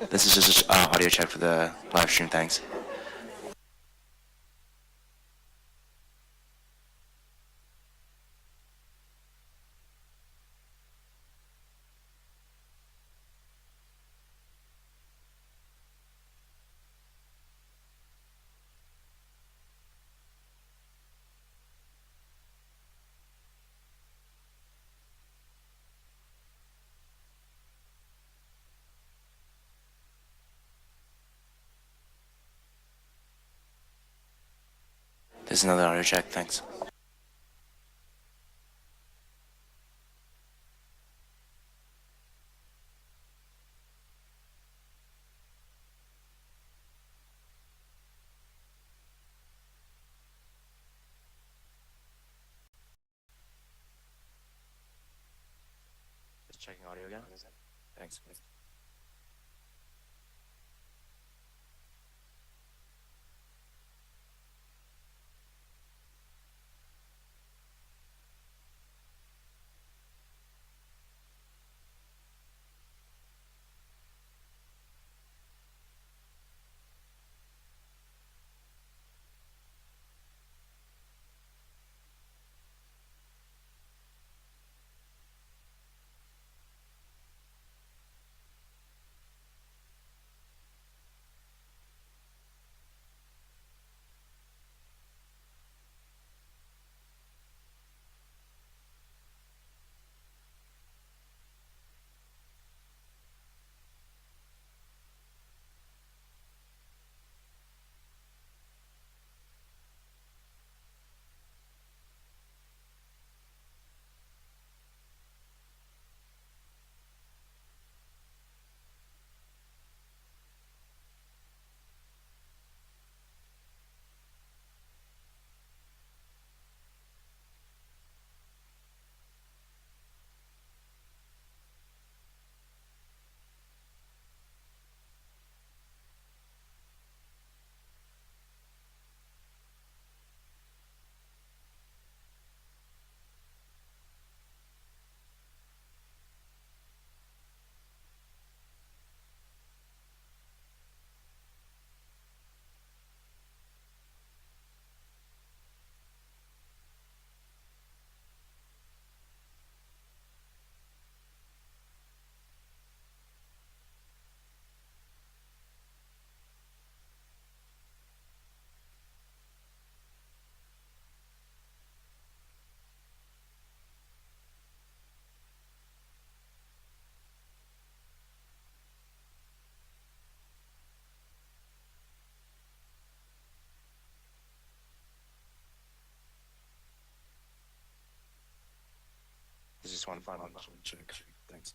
This is just audio check for the live stream. Thanks. This is another audio check. Thanks. Just checking audio again. Thanks. This is one final check. Thanks.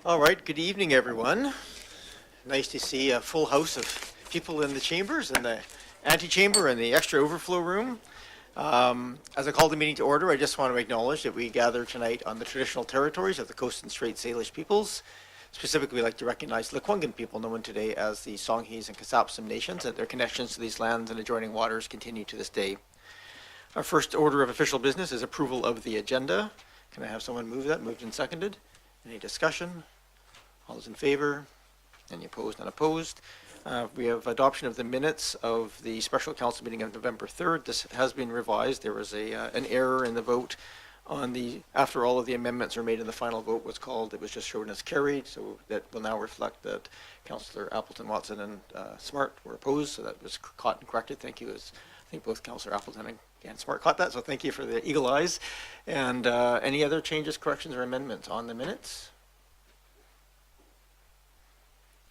All right, good evening, everyone. Nice to see a full house of people in the chambers and the antechamber and the extra overflow room. As I call the meeting to order, I just want to acknowledge that we gather tonight on the traditional territories of the Coast and Strait Salish peoples. Specifically, we'd like to recognize the Lekwungen people, known today as the Songhees and Kasapsum nations, and their connections to these lands and adjoining waters continue to this day. Our first order of official business is approval of the agenda. Can I have someone move that? Moved and seconded. Any discussion? All those in favor? Any opposed? None opposed. We have adoption of the minutes of the special council meeting of November 3rd. This has been revised. There was an error in the vote on the, after all of the amendments are made and the final vote was called, it was just shown as carried. So that will now reflect that Councillor Appleton, Watson, and Smart were opposed. So that was caught and corrected. Thank you. I think both Councillor Appleton and Smart caught that. So thank you for the eagle eyes. And any other changes, corrections, or amendments on the minutes?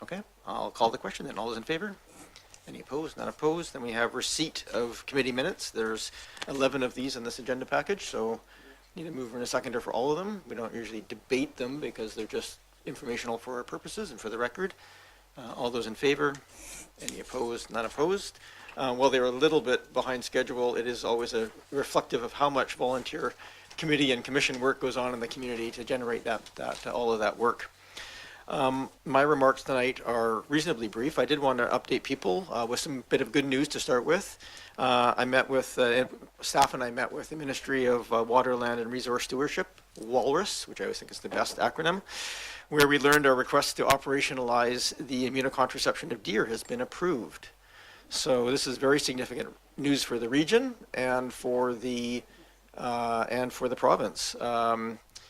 Okay, I'll call the question then. All those in favor? Any opposed? Not opposed. Then we have receipt of committee minutes. There's 11 of these in this agenda package, so need a mover and a seconder for all of them. We don't usually debate them because they're just informational for our purposes and for the record. All those in favor? Any opposed? Not opposed. While they're a little bit behind schedule, it is always a reflective of how much volunteer committee and commission work goes on in the community to generate all of that work. My remarks tonight are reasonably brief. I did want to update people with some bit of good news to start with. I met with, staff and I met with the Ministry of Water, Land and Resource Stewardship, WALRS, which I always think is the best acronym, where we learned our request to operationalize the immunocontraception of deer has been approved. So this is very significant news for the region and for the province.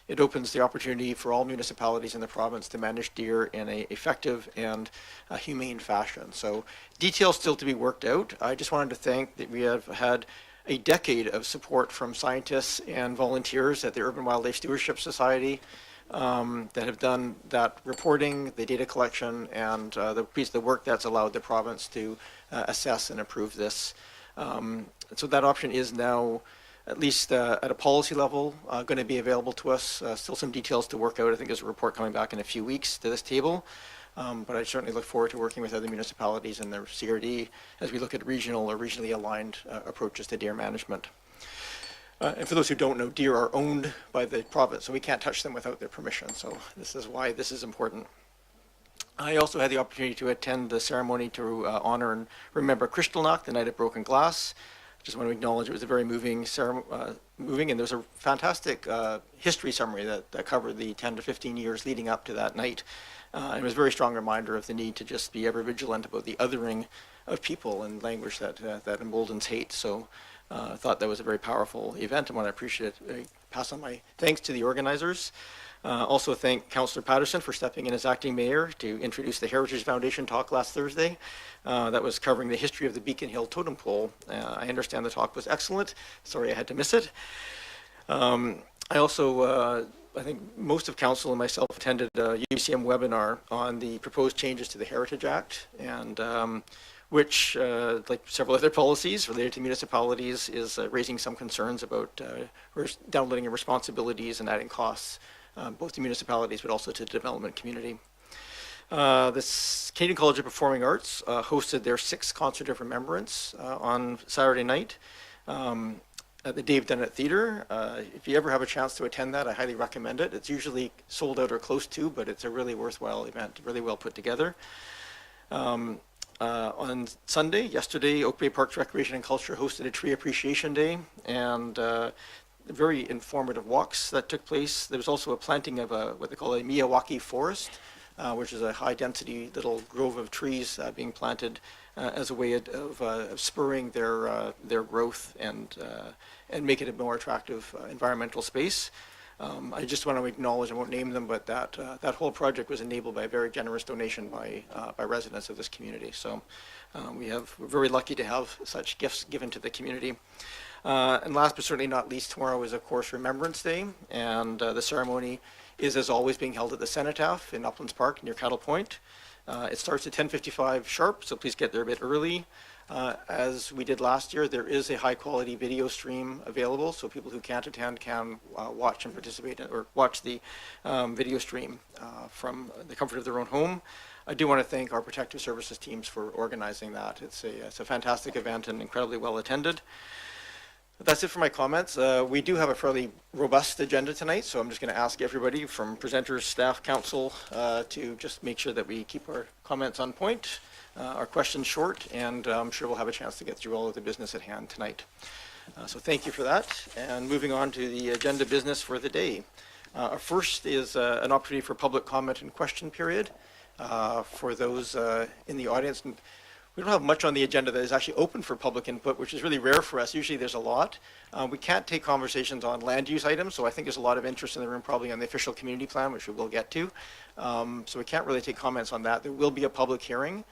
It opens the opportunity for all municipalities in the province to manage deer in an effective and humane fashion. So details still to be worked out. I just wanted to thank that we have had a decade of support from scientists and volunteers at the Urban Wildlife Stewardship Society that have done that reporting, the data collection, and the piece of the work that's allowed the province to assess and approve this. So that option is now, at least at a policy level, going to be available to us. Still some details to work out. I think there's a report coming back in a few weeks to this table. But I certainly look forward to working with other municipalities and their CRD as we look at regional or regionally aligned approaches to deer management. And for those who don't know, deer are owned by the province, so we can't touch them without their permission. So this is why this is important. I also had the opportunity to attend the ceremony to honor and remember Kristallnacht, the Night of Broken Glass. Just want to acknowledge it was a very moving and there's a fantastic history summary that covered the 10 to 15 years leading up to that night. It was a very strong reminder of the need to just be ever vigilant about the othering of people and language that emboldens hate. So I thought that was a very powerful event and want to appreciate it. Pass on my thanks to the organizers. Also thank Councillor Patterson for stepping in as acting mayor to introduce the Heritage Foundation talk last Thursday. That was covering the history of the Beacon Hill Totem Pole. I understand the talk was excellent. Sorry I had to miss it. I also, I think most of council and myself attended a UCM webinar on the proposed changes to the Heritage Act, and which, like several other policies related to municipalities, is raising some concerns about downloading responsibilities and adding costs, both to municipalities but also to the development community. The Canadian College of Performing Arts hosted their 6th Concert of Remembrance on Saturday night at the Dave Dennett Theatre. If you ever have a chance to attend that, I highly recommend it. It's usually sold out or close to, but it's a really worthwhile event, really well put together. On Sunday, yesterday, Oak Bay Parks Recreation and Culture hosted a Tree Appreciation Day, and very informative walks that took place. There was also a planting of what they call a Miyawaki forest, which is a high-density little grove of trees being planted as a way of spurring their growth and make it a more attractive environmental space. I just want to acknowledge, I won't name them, but that whole project was enabled by a very generous donation by residents of this community. So we're very lucky to have such gifts given to the community. And last but certainly not least, tomorrow is of course Remembrance Day, and the ceremony is as always being held at the Cenotaph in Uplands Park near Cattle Point. It starts at 10:55 sharp, so please get there a bit early. As we did last year, there is a high-quality video stream available, so people who can't attend can watch and participate or watch the video stream from the comfort of their own home. I do want to thank our protective services teams for organizing that. It's a fantastic event and incredibly well attended. That's it for my comments. We do have a fairly robust agenda tonight, so I'm just going to ask everybody from presenters, staff, council to just make sure that we keep our comments on point, our questions short, and I'm sure we'll have a chance to get through all of the business at hand tonight. So thank you for that. And moving on to the agenda business for the day. First is an opportunity for public comment and question period for those in the audience. And we don't have much on the agenda that is actually open for public input, which is really rare for us. Usually there's a lot. We can't take conversations on land use items, so I think there's a lot of interest in the room probably on the official community plan, which we will get to. So we can't really take comments on that. There will be a public hearing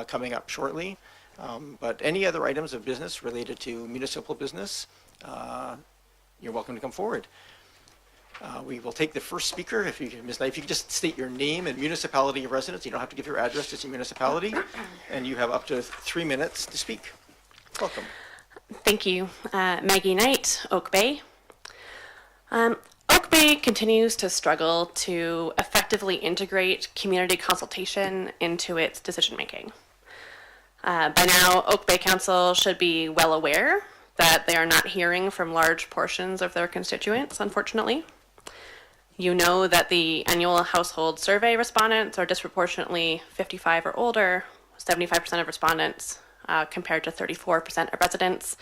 coming up shortly. But any other items of business related to municipal business, you're welcome to come forward. We will take the first speaker. If you, Ms. Knight, if you could just state your name and municipality of residence. You don't have to give your address, just your municipality. And you have up to 3 minutes to speak. Welcome. Thank you. Maggie Knight, Oak Bay. Oak Bay continues to struggle to effectively integrate community consultation into its decision making. By now, Oak Bay Council should be well aware that they are not hearing from large portions of their constituents, unfortunately. You know that the annual household survey respondents are disproportionately 55 or older, 75% of respondents, compared to 34% of residents,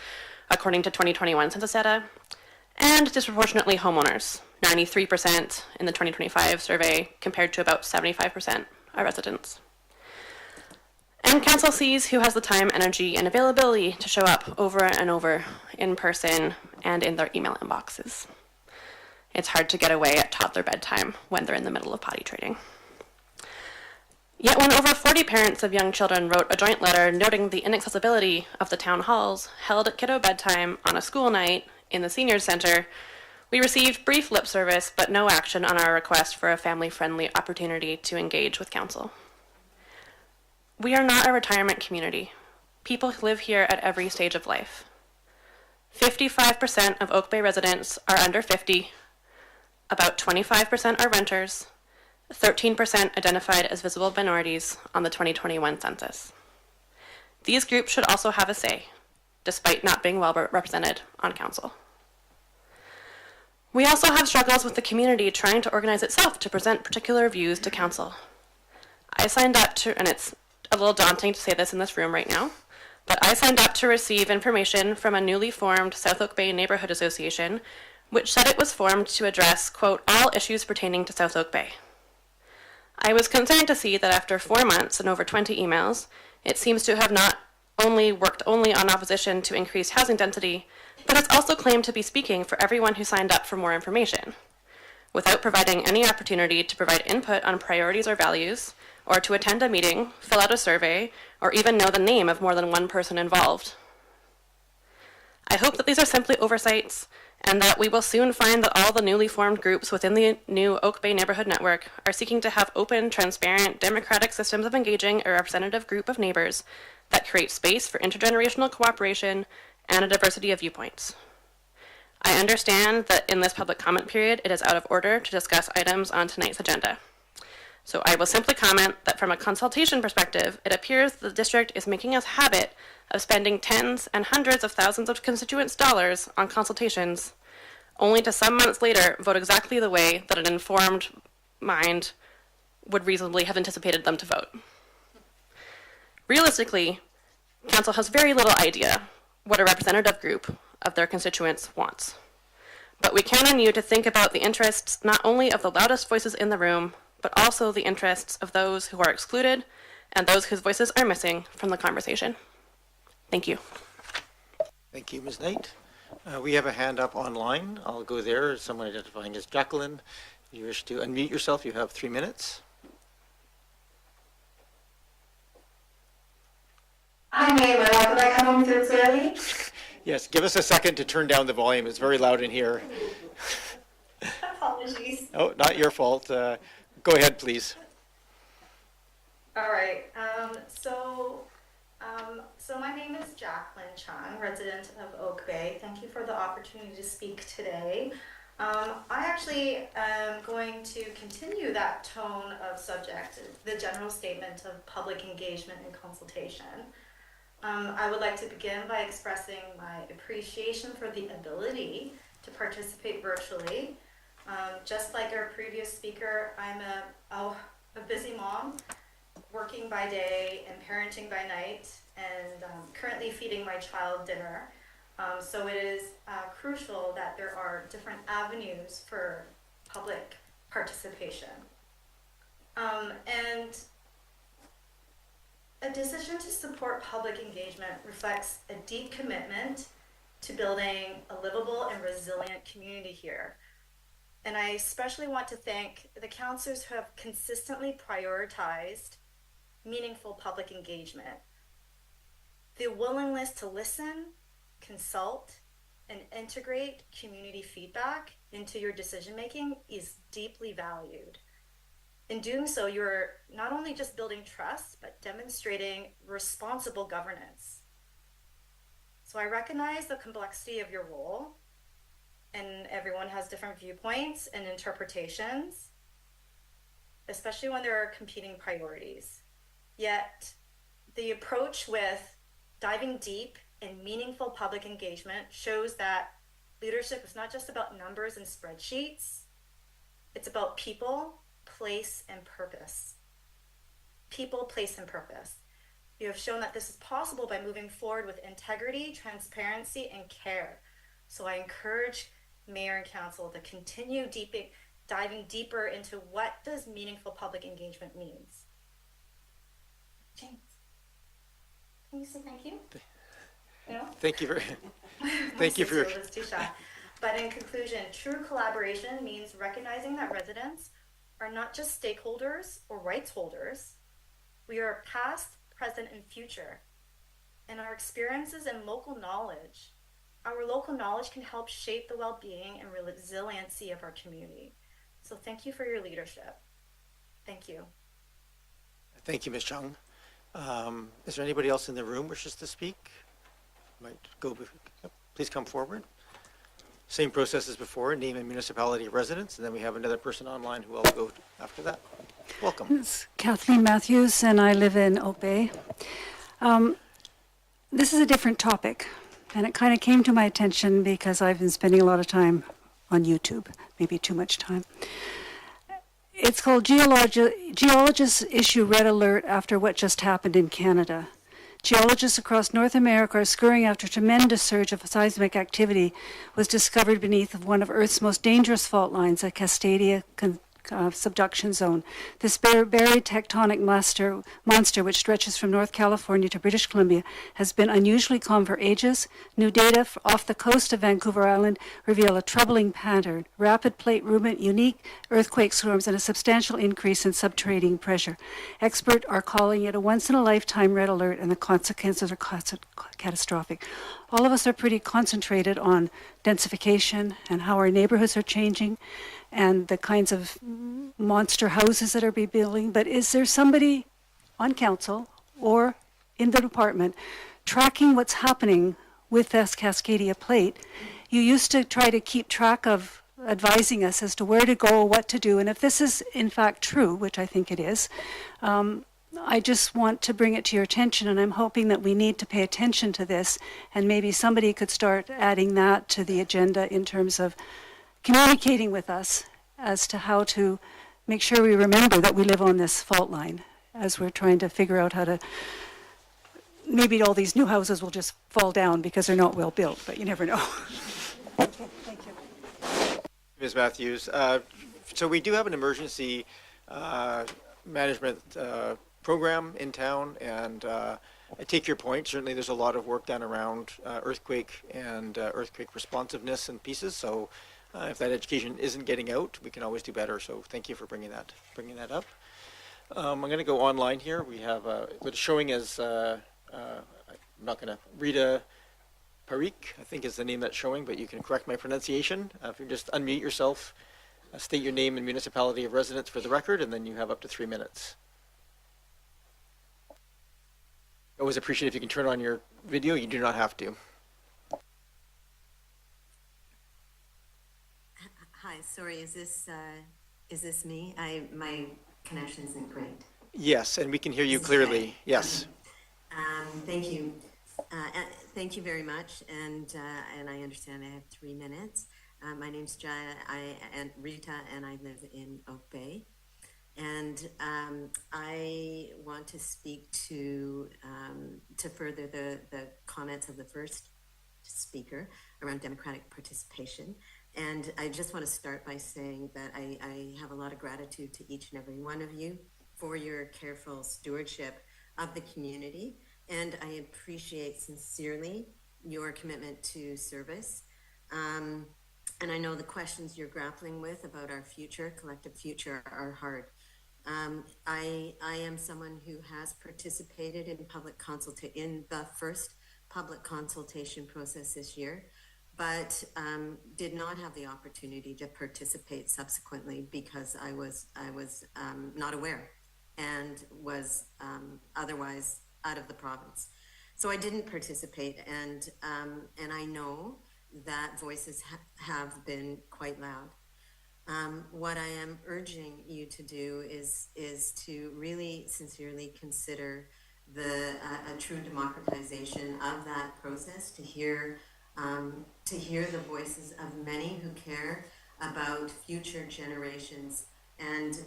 according to 2021 census data, and disproportionately homeowners, 93% in the 2025 survey, compared to about 75% of residents. And council sees who has the time, energy, and availability to show up over and over in person and in their email inboxes. It's hard to get away at toddler bedtime when they're in the middle of potty training. Yet when over 40 parents of young children wrote a joint letter noting the inaccessibility of the town halls held at kiddo bedtime on a school night in the seniors center, we received brief lip service but no action on our request for a family-friendly opportunity to engage with council. We are not a retirement community. People live here at every stage of life. 55% of Oak Bay residents are under 50, about 25% are renters, 13% identified as visible minorities on the 2021 census. These groups should also have a say, despite not being well represented on council. We also have struggles with the community trying to organize itself to present particular views to council. I signed up to, and it's a little daunting to say this in this room right now, but I signed up to receive information from a newly formed South Oak Bay Neighborhood Association, which said it was formed to address, quote, all issues pertaining to South Oak Bay. I was concerned to see that after 4 months and over 20 emails, it seems to have not only worked only on opposition to increased housing density, but it's also claimed to be speaking for everyone who signed up for more information, without providing any opportunity to provide input on priorities or values, or to attend a meeting, fill out a survey, or even know the name of more than one person involved. I hope that these are simply oversights, and that we will soon find that all the newly formed groups within the new Oak Bay Neighborhood Network are seeking to have open, transparent, democratic systems of engaging a representative group of neighbors that create space for intergenerational cooperation and a diversity of viewpoints. I understand that in this public comment period, it is out of order to discuss items on tonight's agenda. So I will simply comment that from a consultation perspective, it appears the district is making a habit of spending tens and hundreds of thousands of constituents' dollars on consultations, only to some months later vote exactly the way that an informed mind would reasonably have anticipated them to vote. Realistically, council has very little idea what a representative group of their constituents wants. But we count on you to think about the interests not only of the loudest voices in the room, but also the interests of those who are excluded and those whose voices are missing from the conversation. Thank you. Thank you, Ms. Knight. We have a hand up online. I'll go there. Someone identifying as Jacqueline. If you wish to unmute yourself, you have 3 minutes. Hi, Mayor. Did I come in through clearly? Yes, give us a second to turn down the volume. It's very loud in here. Apologies. Oh, not your fault. Go ahead, please. All right. So my name is Jacqueline Chung, resident of Oak Bay. Thank you for the opportunity to speak today. I actually am going to continue that tone of subject, the general statement of public engagement and consultation. I would like to begin by expressing my appreciation for the ability to participate virtually. Just like our previous speaker, I'm a busy mom, working by day and parenting by night, and currently feeding my child dinner. So it is crucial that there are different avenues for public participation. And a decision to support public engagement reflects a deep commitment to building a livable and resilient community here. And I especially want to thank the councillors who have consistently prioritized meaningful public engagement. The willingness to listen, consult, and integrate community feedback into your decision-making is deeply valued. In doing so, you're not only just building trust, but demonstrating responsible governance. So I recognize the complexity of your role, and everyone has different viewpoints and interpretations, especially when there are competing priorities. Yet, the approach with diving deep in meaningful public engagement shows that leadership is not just about numbers and spreadsheets, it's about people, place, and purpose. People, place, and purpose. You have shown that this is possible by moving forward with integrity, transparency, and care. So I encourage Mayor and Council to continue diving deeper into what does meaningful public engagement means. James, can you say thank you? No? Thank you thank you for your... It's too shy. But in conclusion, true collaboration means recognizing that residents are not just stakeholders or rights holders. We are past, present, and future. And our experiences and our local knowledge can help shape the well-being and resiliency of our community. So thank you for your leadership. Thank you. Thank you, Ms. Chung. Is there anybody else in the room wishes to speak? Please come forward. Same process as before, name and municipality of residence, and then we have another person online who will go after that. Welcome. It's Kathleen Matthews, and I live in Oak Bay. This is a different topic, and it kind of came to my attention because I've been spending a lot of time on YouTube, maybe too much time. It's called Geologists Issue Red Alert After What Just Happened in Canada. Geologists across North America are scurrying after a tremendous surge of seismic activity was discovered beneath of one of Earth's most dangerous fault lines, the Cascadia subduction zone. This buried tectonic monster, which stretches from North California to British Columbia, has been unusually calm for ages. New data off the coast of Vancouver Island reveal a troubling pattern: rapid plate movement, unique earthquake storms, and a substantial increase in subterranean pressure. Experts are calling it a once-in-a-lifetime red alert, and the consequences are catastrophic. All of us are pretty concentrated on densification and how our neighborhoods are changing and the kinds of monster houses that are being building. But is there somebody on council or in the department tracking what's happening with this Cascadia plate? You used to try to keep track of advising us as to where to go, what to do. And if this is in fact true, which I think it is, I just want to bring it to your attention, and I'm hoping that we need to pay attention to this, and maybe somebody could start adding that to the agenda in terms of communicating with us as to how to make sure we remember that we live on this fault line as we're trying to figure out how to, maybe all these new houses will just fall down because they're not well built, but you never know. Okay, thank you. Ms. Matthews, so we do have an emergency management program in town, and I take your point. Certainly there's a lot of work done around earthquake and earthquake responsiveness and pieces, so if that education isn't getting out, we can always do better. So thank you for bringing that up. I'm going to go online here. We have what is showing as I'm not going to Rita Parikh, I think is the name that's showing, but you can correct my pronunciation. If you just unmute yourself, state your name and municipality of residence for the record, and then you have up to 3 minutes. Always appreciate if you can turn on your video. You do not have to. Hi, sorry, is this me? My connection isn't great. Yes, and we can hear you clearly. Yes. Thank you. Thank you very much, and I understand I have 3 minutes. My name's Jaya, and Rita, and I live in Oak Bay. And I want to speak to further the comments of the first speaker around democratic participation. And I just want to start by saying that I have a lot of gratitude to each and every one of you for your careful stewardship of the community. And I appreciate sincerely your commitment to service. And I know the questions you're grappling with about our future, collective future, are hard. I am someone who has participated in the first public consultation process this year, but did not have the opportunity to participate subsequently because I was not aware and was otherwise out of the province. So I didn't participate, and I know that voices have been quite loud. What I am urging you to do is to really sincerely consider a true democratization of that process, to hear the voices of many who care about future generations. And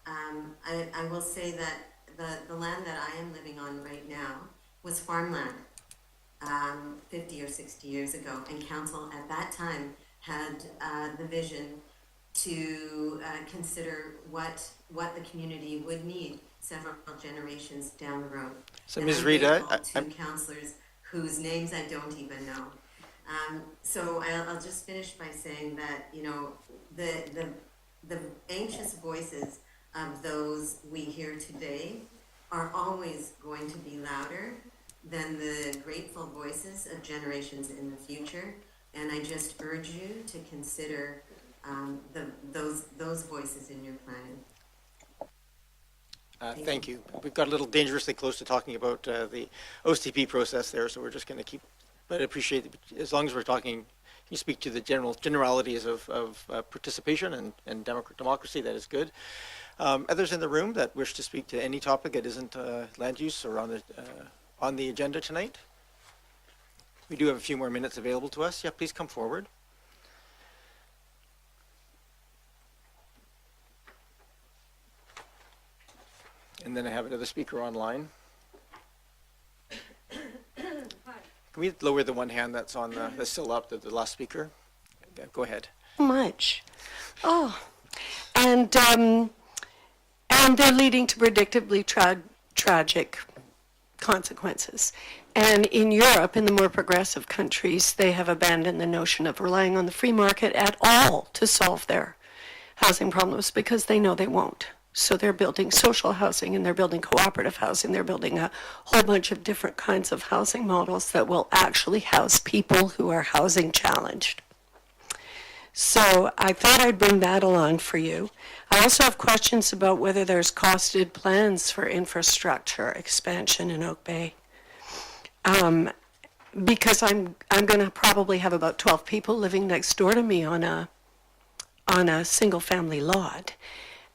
I will say that the land that I am living on right now was farmland 50 or 60 years ago, and council at that time had the vision to consider what the community would need several generations down the road. So, And Ms. I'm Rita, grateful to councillors whose names I don't even know. So I'll just finish by saying that, you know, the anxious voices of those we hear today are always going to be louder than the grateful voices of generations in the future. And I just urge you to consider those voices in your planning. Thank you. We've got a little dangerously close to talking about the OCP process there, so we're just going to keep, but I appreciate it. As long as we're talking, you speak to the generalities of participation and democracy, that is good. Others in the room that wish to speak to any topic that isn't land use or on the agenda tonight? We do have a few more minutes available to us. Yeah, please come forward. And then I have another speaker online. Can we lower the one hand that's on that's still up, the last speaker? Yeah, go ahead. Much. Oh, and they're leading to predictably tragic consequences. And in Europe, in the more progressive countries, they have abandoned the notion of relying on the free market at all to solve their housing problems because they know they won't. So they're building social housing, and they're building cooperative housing. They're building a whole bunch of different kinds of housing models that will actually house people who are housing challenged. So I thought I'd bring that along for you. I also have questions about whether there's costed plans for infrastructure expansion in Oak Bay. Because I'm going to probably have about 12 people living next door to me on a single family lot.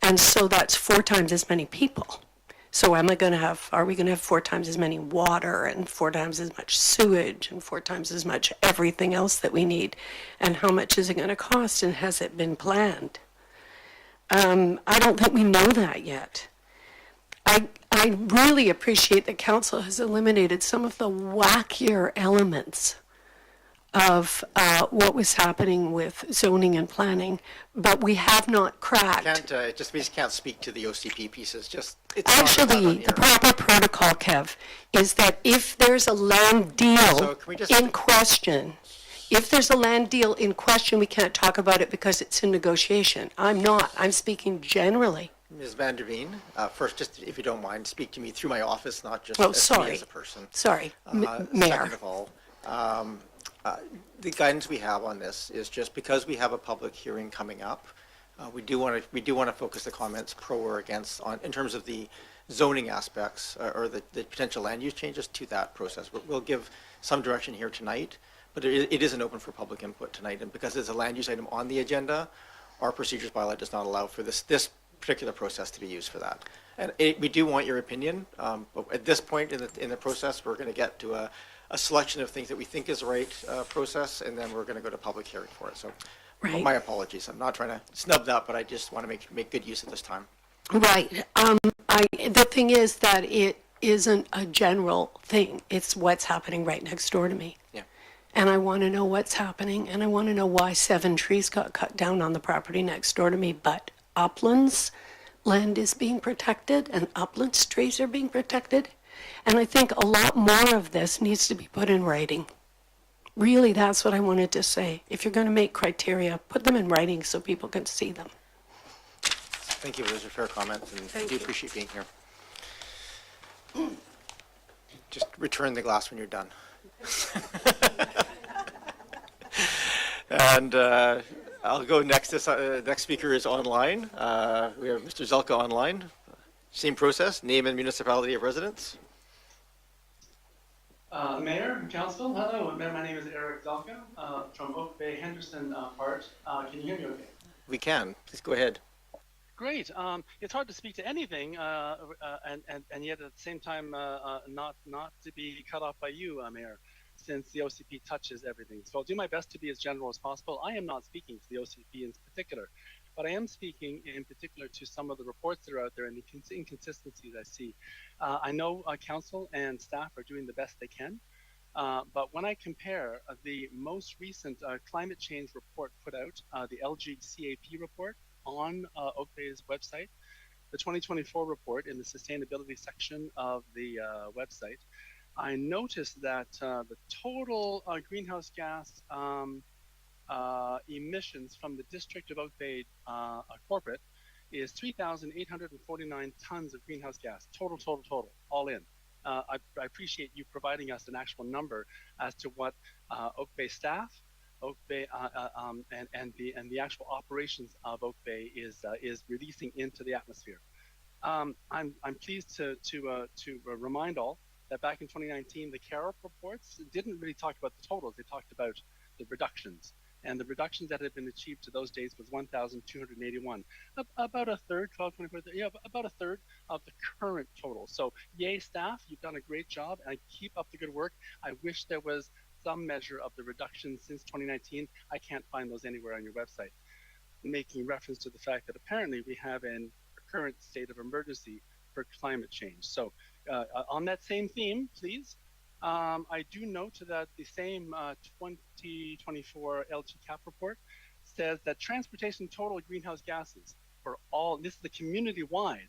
And so that's 4 times as many people. So are we going to have 4 times as many water and 4 times as much sewage and 4 times as much everything else that we need? And how much is it going to cost, and has it been planned? I don't think we know that yet. I really appreciate that council has eliminated some of the wackier elements of what was happening with zoning and planning, but we have not cracked. We just can't speak to the OCP pieces. Actually, the proper protocol, Kev, is that if there's a land deal in question, we can't talk about it because it's in negotiation. I'm speaking generally. Ms. Van der Veen, first, just if you don't mind, speak to me through my office, not just sorry. me as a person. Sorry, Mayor. Second of all, the guidance we have on this is just because we have a public hearing coming up, we do want to focus the comments pro or against in terms of the zoning aspects or the potential land use changes to that process. We'll give some direction here tonight, but it isn't open for public input tonight. And because it's a land use item on the agenda, our procedures bylaw does not allow for this particular process to be used for that. And we do want your opinion, but at this point in the process, we're going to get to a selection of things that we think is the right process, and then we're going to go to public hearing for it. So Right. my apologies. I'm not trying to snub that, but I just want to make good use of this time. Right. The thing is that it isn't a general thing. It's what's happening right next door to me. Yeah. And I want to know what's happening, and I want to know why 7 trees got cut down on the property next door to me, but uplands land is being protected and uplands trees are being protected. And I think a lot more of this needs to be put in writing. Really, that's what I wanted to say. If you're going to make criteria, put them in writing so people can see them. Thank you. Those are fair comments, and I do appreciate being here. Just return the glass when you're done. And I'll go next. This next speaker is online. We have Mr. Zelka online. Same process, name and municipality of residence. Mayor, Council, hello. My name is Eric Zelka from Oak Bay, Henderson part. Can you hear me okay? We can. Please go ahead. Great. It's hard to speak to anything, and yet at the same time, not to be cut off by you, Mayor, since the OCP touches everything. So I'll do my best to be as general as possible. I am not speaking to the OCP in particular, but I am speaking in particular to some of the reports that are out there and the inconsistencies I see. I know Council and staff are doing the best they can, but when I compare the most recent climate change report put out, the LGCAP report on Oak Bay's website, the 2024 report in the sustainability section of the website, I noticed that the total greenhouse gas emissions from the District of Oak Bay corporate is 3,849 tons of greenhouse gas, total, all in. I appreciate you providing us an actual number as to what Oak Bay staff, Oak Bay and the actual operations of Oak Bay is releasing into the atmosphere. I'm pleased to remind all that back in 2019, the CAROP reports didn't really talk about the totals. They talked about the reductions. And the reductions that had been achieved to those days was 1,281. About a third, 12, 24, about a third of the current total. So yay, staff, you've done a great job, and keep up the good work. I wish there was some measure of the reductions since 2019. I can't find those anywhere on your website. Making reference to the fact that apparently we have a current state of emergency for climate change. So on that same theme, please, I do note that the same 2024 LGCAP report says that transportation total greenhouse gases for all, this is the community-wide,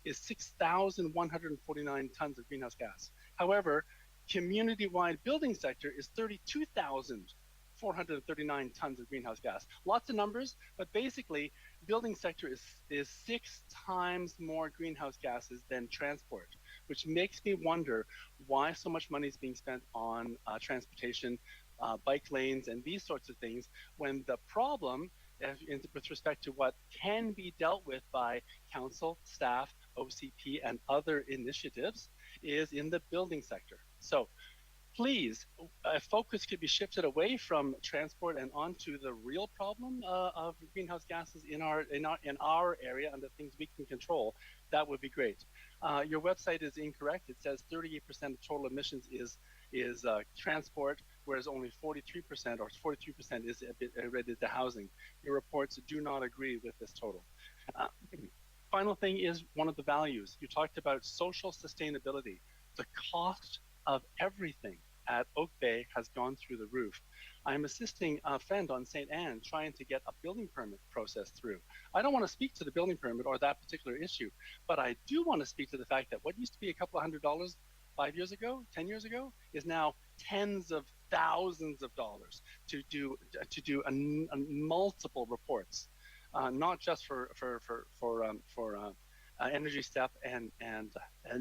is 6,149 tons of greenhouse gas. However, community-wide building sector is 32,439 tons of greenhouse gas. Lots of numbers, but basically, building sector is 6 times more greenhouse gases than transport, which makes me wonder why so much money is being spent on transportation, bike lanes, and these sorts of things, when the problem, with respect to what can be dealt with by council, staff, OCP, and other initiatives, is in the building sector. So please, focus could be shifted away from transport and onto the real problem of greenhouse gases in our area and the things we can control. That would be great. Your website is incorrect. It says 38% of total emissions is transport, whereas only 43% or 42% is related to housing. Your reports do not agree with this total. Final thing is one of the values. You talked about social sustainability. The cost of everything at Oak Bay has gone through the roof. I'm assisting a friend on St. Anne trying to get a building permit process through. I don't want to speak to the building permit or that particular issue, but I do want to speak to the fact that what used to be a couple of $100 5 years ago, 10 years ago, is now tens of thousands of dollars to do multiple reports, not just for energy step and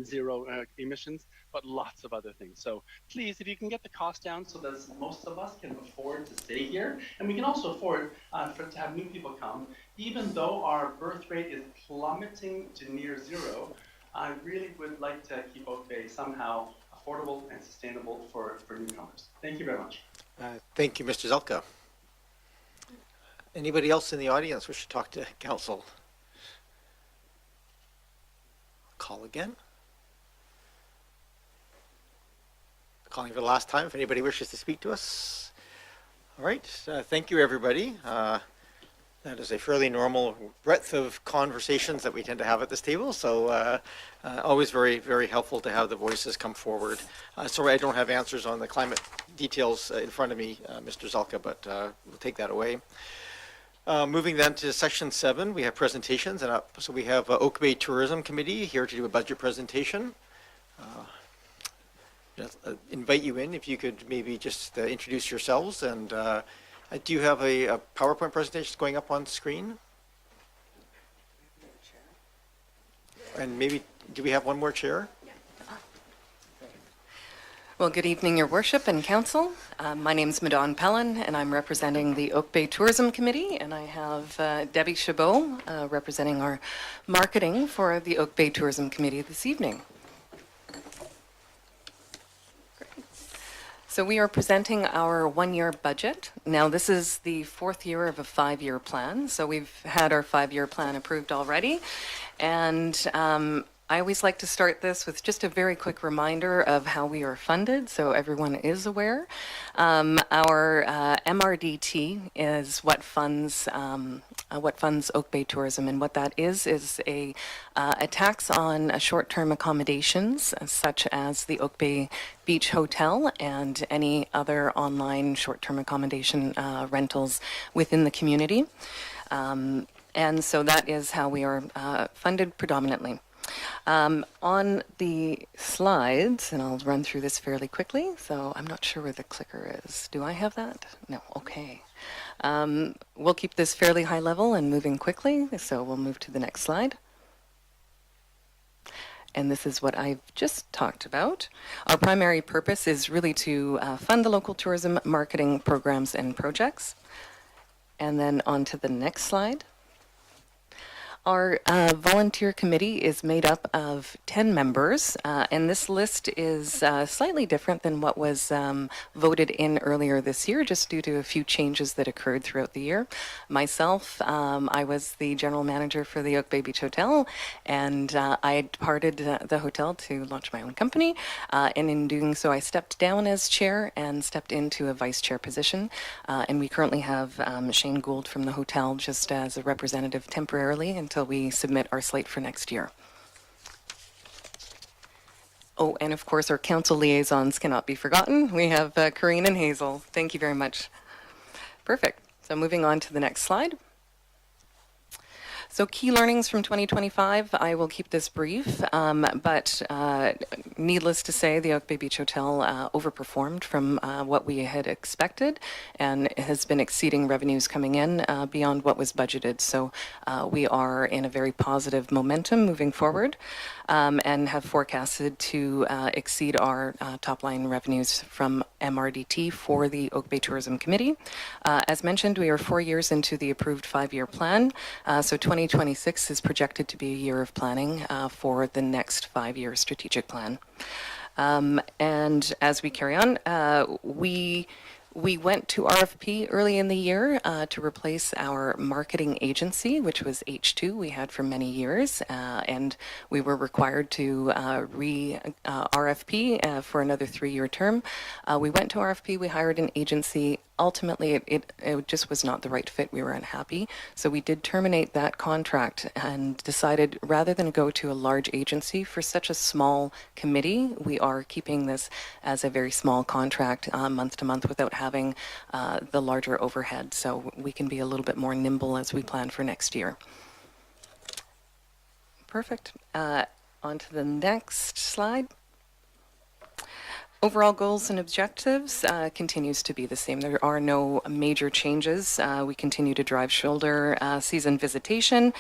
zero emissions, but lots of other things. So please, if you can get the cost down so that most of us can afford to stay here, and we can also afford to have new people come, even though our birth rate is plummeting to near zero, I really would like to keep Oak Bay somehow affordable and sustainable for newcomers. Thank you very much. Thank you, Mr. Zelka. Anybody else in the audience wish to talk to council? Call again. Calling for the last time if anybody wishes to speak to us. All right, thank you, everybody. That is a fairly normal breadth of conversations that we tend to have at this table, so always very, very helpful to have the voices come forward. Sorry, I don't have answers on the climate details in front of me, Mr. Zelka, but we'll take that away. Moving then to section 7, we have presentations, and so we have Oak Bay Tourism Committee here to do a budget presentation. Just, invite you in if you could maybe just introduce yourselves, and do you have a PowerPoint presentation going up on screen? And maybe, do we have one more chair? Well, good evening, Your Worship and Council. My name is Madon Pellin, and I'm representing the Oak Bay Tourism Committee, and I have Debbie Chabot representing our marketing for the Oak Bay Tourism Committee this evening. So we are presenting our one-year budget. Now, this is the 4th year of a 5-year plan. So we've had our 5-year plan approved already. And I always like to start this with just a very quick reminder of how we are funded, so everyone is aware. Our MRDT is what funds Oak Bay Tourism, and what that is a tax on short-term accommodations, such as the Oak Bay Beach Hotel and any other online short-term accommodation rentals within the community. And so that is how we are funded predominantly. On the slides, and I'll run through this fairly quickly, so I'm not sure where the clicker is. Do I have that? No, okay. We'll keep this fairly high level and moving quickly, so we'll move to the next slide. And this is what I've just talked about. Our primary purpose is really to fund the local tourism marketing programs and projects. And then on to the next slide. Our volunteer committee is made up of 10 members, and this list is slightly different than what was voted in earlier this year, just due to a few changes that occurred throughout the year. Myself, I was the general manager for the Oak Bay Beach Hotel, and I departed the hotel to launch my own company, and in doing so, I stepped down as chair and stepped into a vice chair position, and we currently have Shane Gould from the hotel just as a representative temporarily until we submit our slate for next year. Oh, and of course, our council liaisons cannot be forgotten. We have Corinne and Hazel. Thank you very much. Perfect. So moving on to the next slide. So key learnings from 2025, I will keep this brief, but needless to say, the Oak Bay Beach Hotel overperformed from what we had expected and has been exceeding revenues coming in beyond what was budgeted. So we are in a very positive momentum moving forward and have forecasted to exceed our top line revenues from MRDT for the Oak Bay Tourism Committee. As mentioned, we are 4 years into the approved 5-year plan, so 2026 is projected to be a year of planning for the next 5-year strategic plan. And as we carry on, we went to RFP early in the year to replace our marketing agency, which was H2 we had for many years, and we were required to RFP for another 3-year term. We went to RFP, we hired an agency. Ultimately, it just was not the right fit. We were unhappy. So we did terminate that contract and decided rather than go to a large agency for such a small committee, we are keeping this as a very small contract month to month without having the larger overhead. So we can be a little bit more nimble as we plan for next year. Perfect. On to the next slide. Overall goals and objectives continues to be the same. There are no major changes. We continue to drive shoulder season visitation,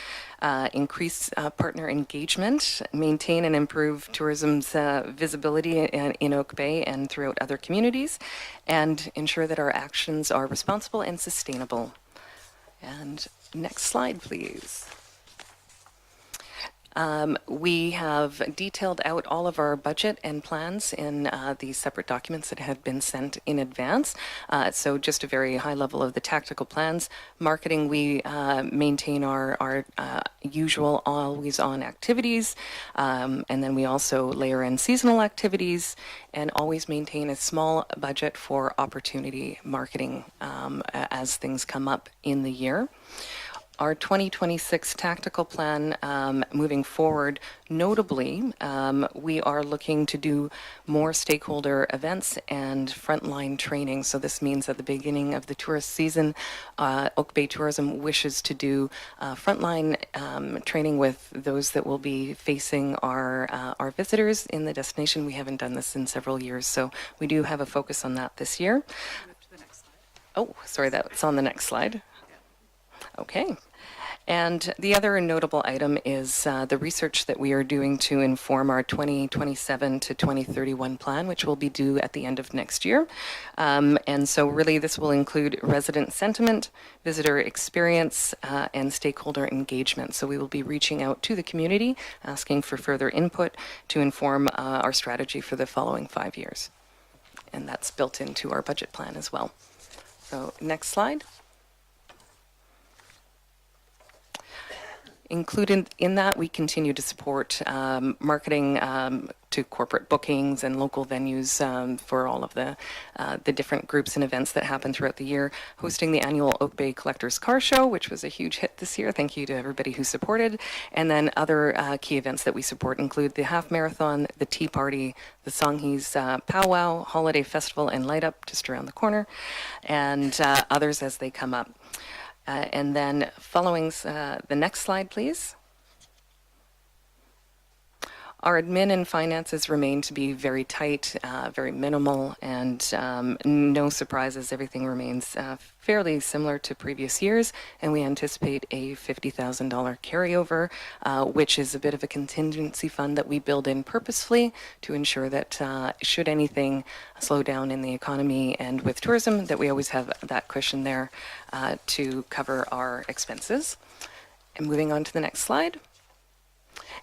increase partner engagement, maintain and improve tourism's visibility in Oak Bay and throughout other communities, and ensure that our actions are responsible and sustainable. And next slide, please. We have detailed out all of our budget and plans in the separate documents that had been sent in advance. So just a very high level of the tactical plans. Marketing, we maintain our usual always-on activities, and then we also layer in seasonal activities and always maintain a small budget for opportunity marketing as things come up in the year. Our 2026 tactical plan moving forward, notably, we are looking to do more stakeholder events and frontline training. So this means at the beginning of the tourist season, Oak Bay Tourism wishes to do frontline training with those that will be facing our visitors in the destination. We haven't done this in several years, so we do have a focus on that this year. Oh, sorry, that's on the next slide. Okay. And the other notable item is the research that we are doing to inform our 2027 to 2031 plan, which will be due at the end of next year. And so really this will include resident sentiment, visitor experience, and stakeholder engagement. So we will be reaching out to the community, asking for further input to inform our strategy for the following 5 years. And that's built into our budget plan as well. So next slide. Included in that, we continue to support marketing to corporate bookings and local venues for all of the different groups and events that happen throughout the year. Hosting the annual Oak Bay Collectors Car Show, which was a huge hit this year. Thank you to everybody who supported. And then other key events that we support include the Half Marathon, the Tea Party, the Songhees Powwow, Holiday Festival, and Light Up just around the corner, and others as they come up. And then following the next slide, please. Our admin and finances remain to be very tight, very minimal, and no surprises. Everything remains fairly similar to previous years, and we anticipate a $50,000 carryover, which is a bit of a contingency fund that we build in purposefully to ensure that should anything slow down in the economy and with tourism, that we always have that cushion there to cover our expenses. And moving on to the next slide.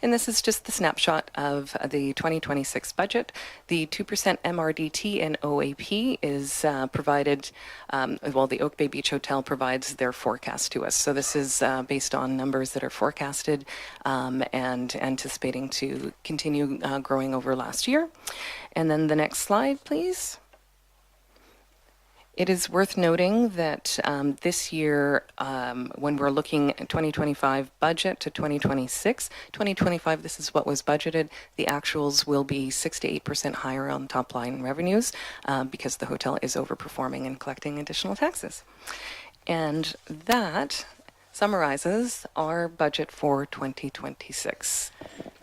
And this is just the snapshot of the 2026 budget. The 2% MRDT and OAP is provided, well, the Oak Bay Beach Hotel provides their forecast to us. So this is based on numbers that are forecasted and anticipating to continue growing over last year. And then the next slide, please. It is worth noting that this year, when we're looking at 2025 budget to 2026, 2025, this is what was budgeted. The actuals will be 6 to 8% higher on top line revenues because the hotel is overperforming and collecting additional taxes. And that summarizes our budget for 2026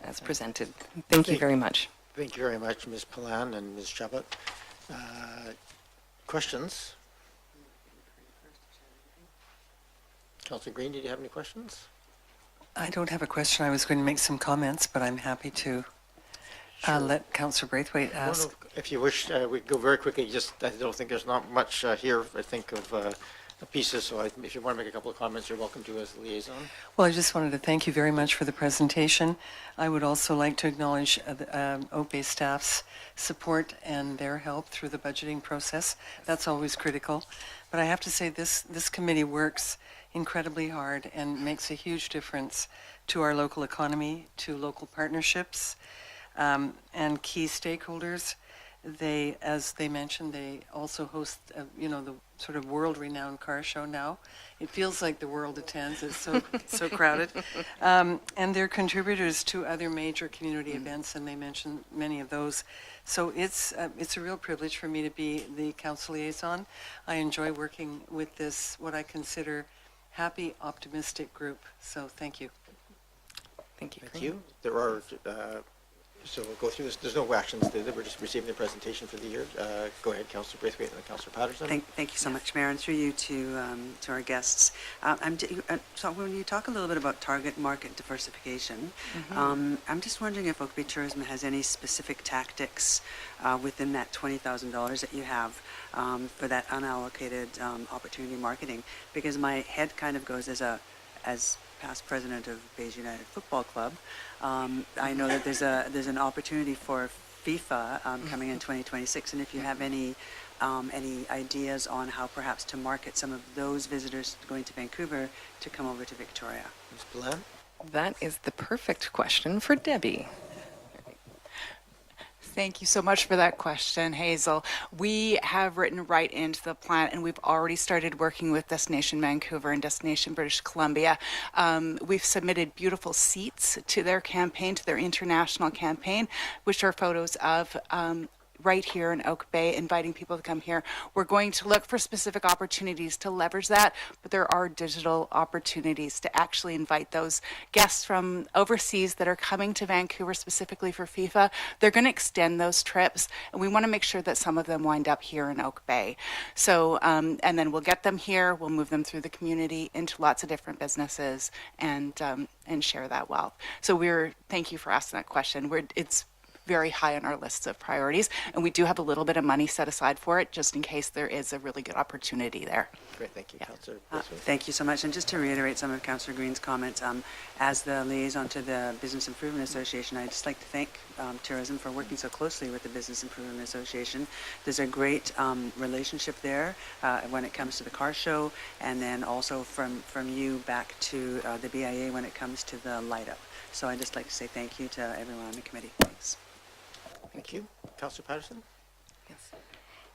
as presented. Thank you very much. Thank you very much, Ms. Palan and Ms. Chabot. Questions? Councillor Green, did you have any questions? I don't have a question. I was going to make some comments, but I'm happy to let Councillor Braithwaite ask. Well, if you wish, we go very quickly. Just, I don't think there's not much here, I think, of pieces. So if you want to make a couple of comments, you're welcome to as a liaison. Well, I just wanted to thank you very much for the presentation. I would also like to acknowledge Oak Bay staff's support and their help through the budgeting process. That's always critical. But I have to say this committee works incredibly hard and makes a huge difference to our local economy, to local partnerships, and key stakeholders. They, as they mentioned, they also host, the sort of world-renowned car show now. It feels like the world attends. It's so crowded. And they're contributors to other major community events, and they mentioned many of those. So it's a real privilege for me to be the council liaison. I enjoy working with this, what I consider happy, optimistic group. So thank you. Thank you. Thank you. There are, so we'll go through this. There's no actions. We're just receiving the presentation for the year. Go ahead, Councillor Braithwaite and Councillor Patterson. Thank you so much, Mayor, and through you to our guests. So when you talk a little bit about target market diversification, I'm just wondering if Oak Bay Tourism has any specific tactics within that $20,000 that you have for that unallocated opportunity marketing, because my head kind of goes as past president of Bays United Football Club, I know that there's an opportunity for FIFA coming in 2026, and if you have any ideas on how perhaps to market some of those visitors going to Vancouver to come over to Victoria. Ms. Bland? That is the perfect question for Debbie. Thank you so much for that question, Hazel. We have written right into the plan, and we've already started working with Destination Vancouver and Destination British Columbia. We've submitted beautiful seats to their campaign, to their international campaign, which are photos of right here in Oak Bay, inviting people to come here. We're going to look for specific opportunities to leverage that, but there are digital opportunities to actually invite those guests from overseas that are coming to Vancouver specifically for FIFA. They're going to extend those trips, and we want to make sure that some of them wind up here in Oak Bay. So, and then we'll get them here, we'll move them through the community into lots of different businesses and share that wealth. So thank you for asking that question. It's very high on our lists of priorities, and we do have a little bit of money set aside for it just in case there is a really good opportunity there. Great, thank you, Councillor. Thank you so much. And just to reiterate some of Councillor Green's comments, as the liaison to the Business Improvement Association, I'd just like to thank Tourism for working so closely with the Business Improvement Association. There's a great relationship there when it comes to the car show, and then also from you back to the BIA when it comes to the light up. So I'd just like to say thank you to everyone on the committee. Thanks. Thank you. Councillor Patterson? Yes.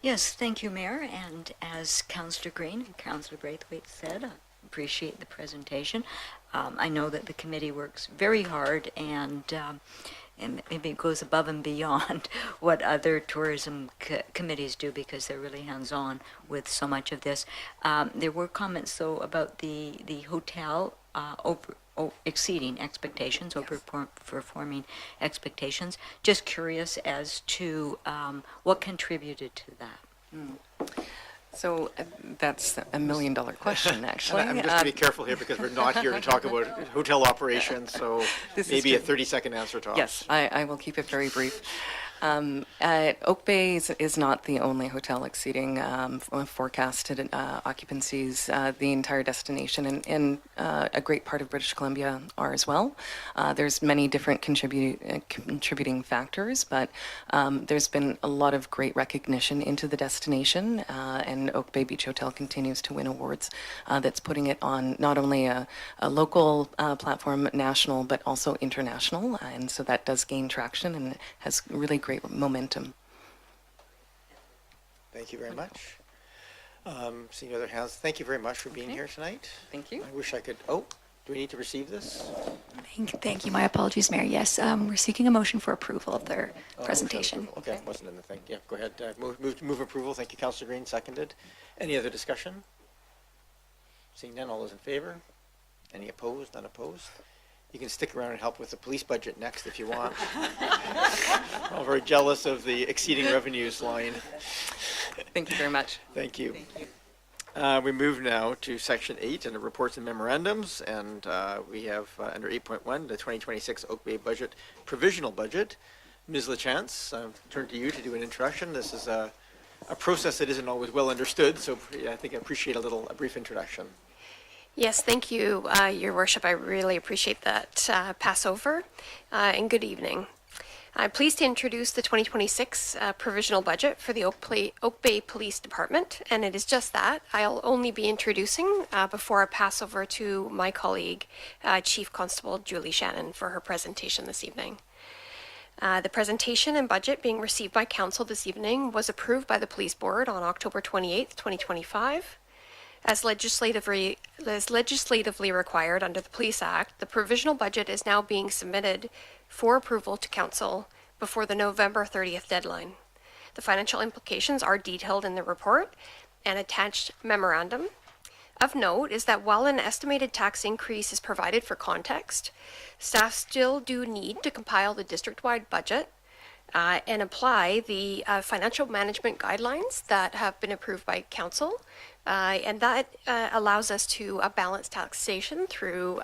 Yes, thank you, Mayor. And as Councillor Green and Councillor Braithwaite said, I appreciate the presentation. I know that the committee works very hard and maybe it goes above and beyond what other tourism committees do because they're really hands-on with so much of this. There were comments, though, about the hotel exceeding expectations, overperforming expectations. Just curious as to what contributed to that. So that's a $1 million question, actually. I'm just going to be careful here because we're not here to talk about hotel operations, so maybe a 30-second answer to us. Yes, I will keep it very brief. Oak Bay is not the only hotel exceeding forecasted occupancies. The entire destination and a great part of British Columbia are as well. There's many different contributing factors, but there's been a lot of great recognition into the destination, and Oak Bay Beach Hotel continues to win awards. That's putting it on not only a local platform, national, but also international, and so that does gain traction and has really great momentum. Thank you very much. Seeing other hands, thank you very much for being here tonight. Thank you. I wish I could, do we need to receive this? Thank you. My apologies, Mayor. Yes, we're seeking a motion for approval of their presentation. Okay, wasn't in the thing. Yeah, go ahead. Move approval. Thank you, Councillor Green. Seconded. Any other discussion? Seeing none, all those in favor? Any opposed? None opposed? You can stick around and help with the police budget next if you want. I'm very jealous of the exceeding revenues line. Thank you very much. Thank you. We move now to Section 8 under Reports and Memorandums, and we have under 8.1 the 2026 Oak Bay Budget, Provisional Budget. Ms. LaChance, I'll turn to you to do an introduction. This is a process that isn't always well understood, so I think I appreciate a brief introduction. Yes, thank you, Your Worship. I really appreciate that passover, and good evening. I'm pleased to introduce the 2026 provisional budget for the Oak Bay Police Department, and it is just that. I'll only be introducing before I pass over to my colleague, Chief Constable Julie Shannon, for her presentation this evening. The presentation and budget being received by Council this evening was approved by the Police Board on October 28th, 2025. As legislatively required under the Police Act, the provisional budget is now being submitted for approval to Council before the November 30th deadline. The financial implications are detailed in the report and attached memorandum. Of note is that while an estimated tax increase is provided for context, staff still do need to compile the district-wide budget and apply the financial management guidelines that have been approved by Council. And that allows us to balance taxation through,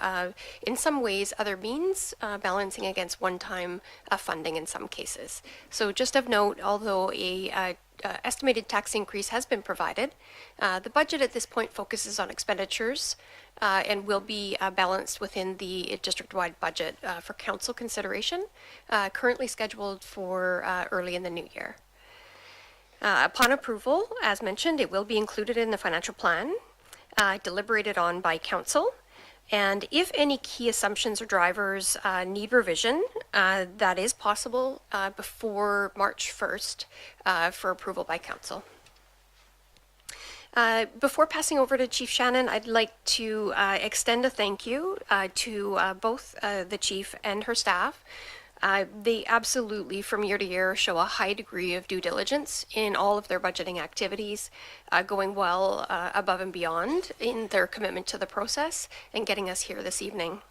in some ways, other means, balancing against one-time funding in some cases. So just of note, although a estimated tax increase has been provided. The budget at this point focuses on expenditures and will be balanced within the district-wide budget for council consideration, currently scheduled for early in the new year. Upon approval, as mentioned, it will be included in the financial plan, deliberated on by council, and if any key assumptions or drivers need revision, that is possible before March 1st for approval by council. Before passing over to Chief Shannon, I'd like to extend a thank you to both the Chief and her staff. They absolutely, from year to year, show a high degree of due diligence in all of their budgeting activities, going well above and beyond in their commitment to the process and getting us here this evening.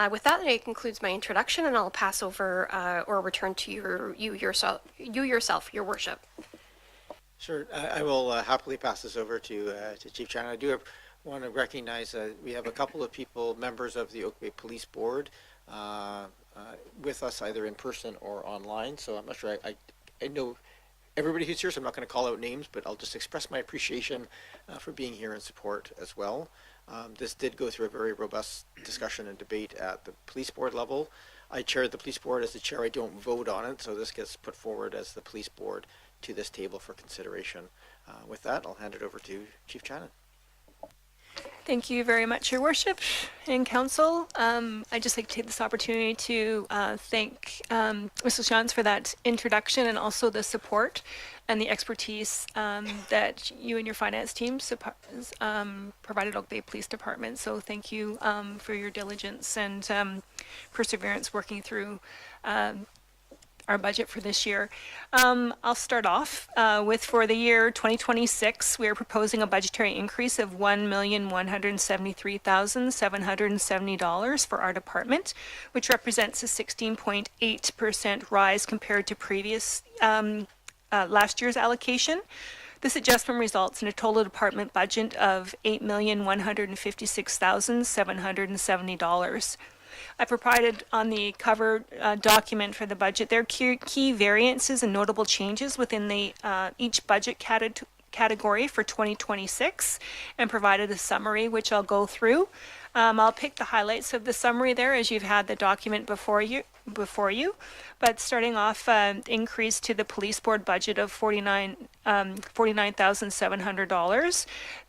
With that, it concludes my introduction, and I'll pass over or return to you yourself, Your Worship. Sure, I will happily pass this over to Chief Shannon. I do want to recognize we have a couple of people, members of the Oak Bay Police Board, with us either in person or online. So I'm not sure, I know everybody who's here, so I'm not going to call out names, but I'll just express my appreciation for being here and support as well. This did go through a very robust discussion and debate at the police board level. I chaired the police board as the chair. I don't vote on it, so this gets put forward as the police board to this table for consideration. With that, I'll hand it over to Chief Shannon. Thank you very much, Your Worship and Council. I'd just like to take this opportunity to thank Mr. Shans for that introduction and also the support and the expertise that you and your finance team provided Oak Bay Police Department. So thank you for your diligence and perseverance working through our budget for this year. I'll start off with, for the year 2026, we are proposing a budgetary increase of $1,173,770 for our department, which represents a 16.8% rise compared to previous last year's allocation. This adjustment results in a total department budget of $8,156,770. I provided on the cover document for the budget there key variances and notable changes within the each budget category for 2026 and provided a summary which I'll go through. I'll pick the highlights of the summary there as you've had the document before you. But starting off, increase to the police board budget of $49,700.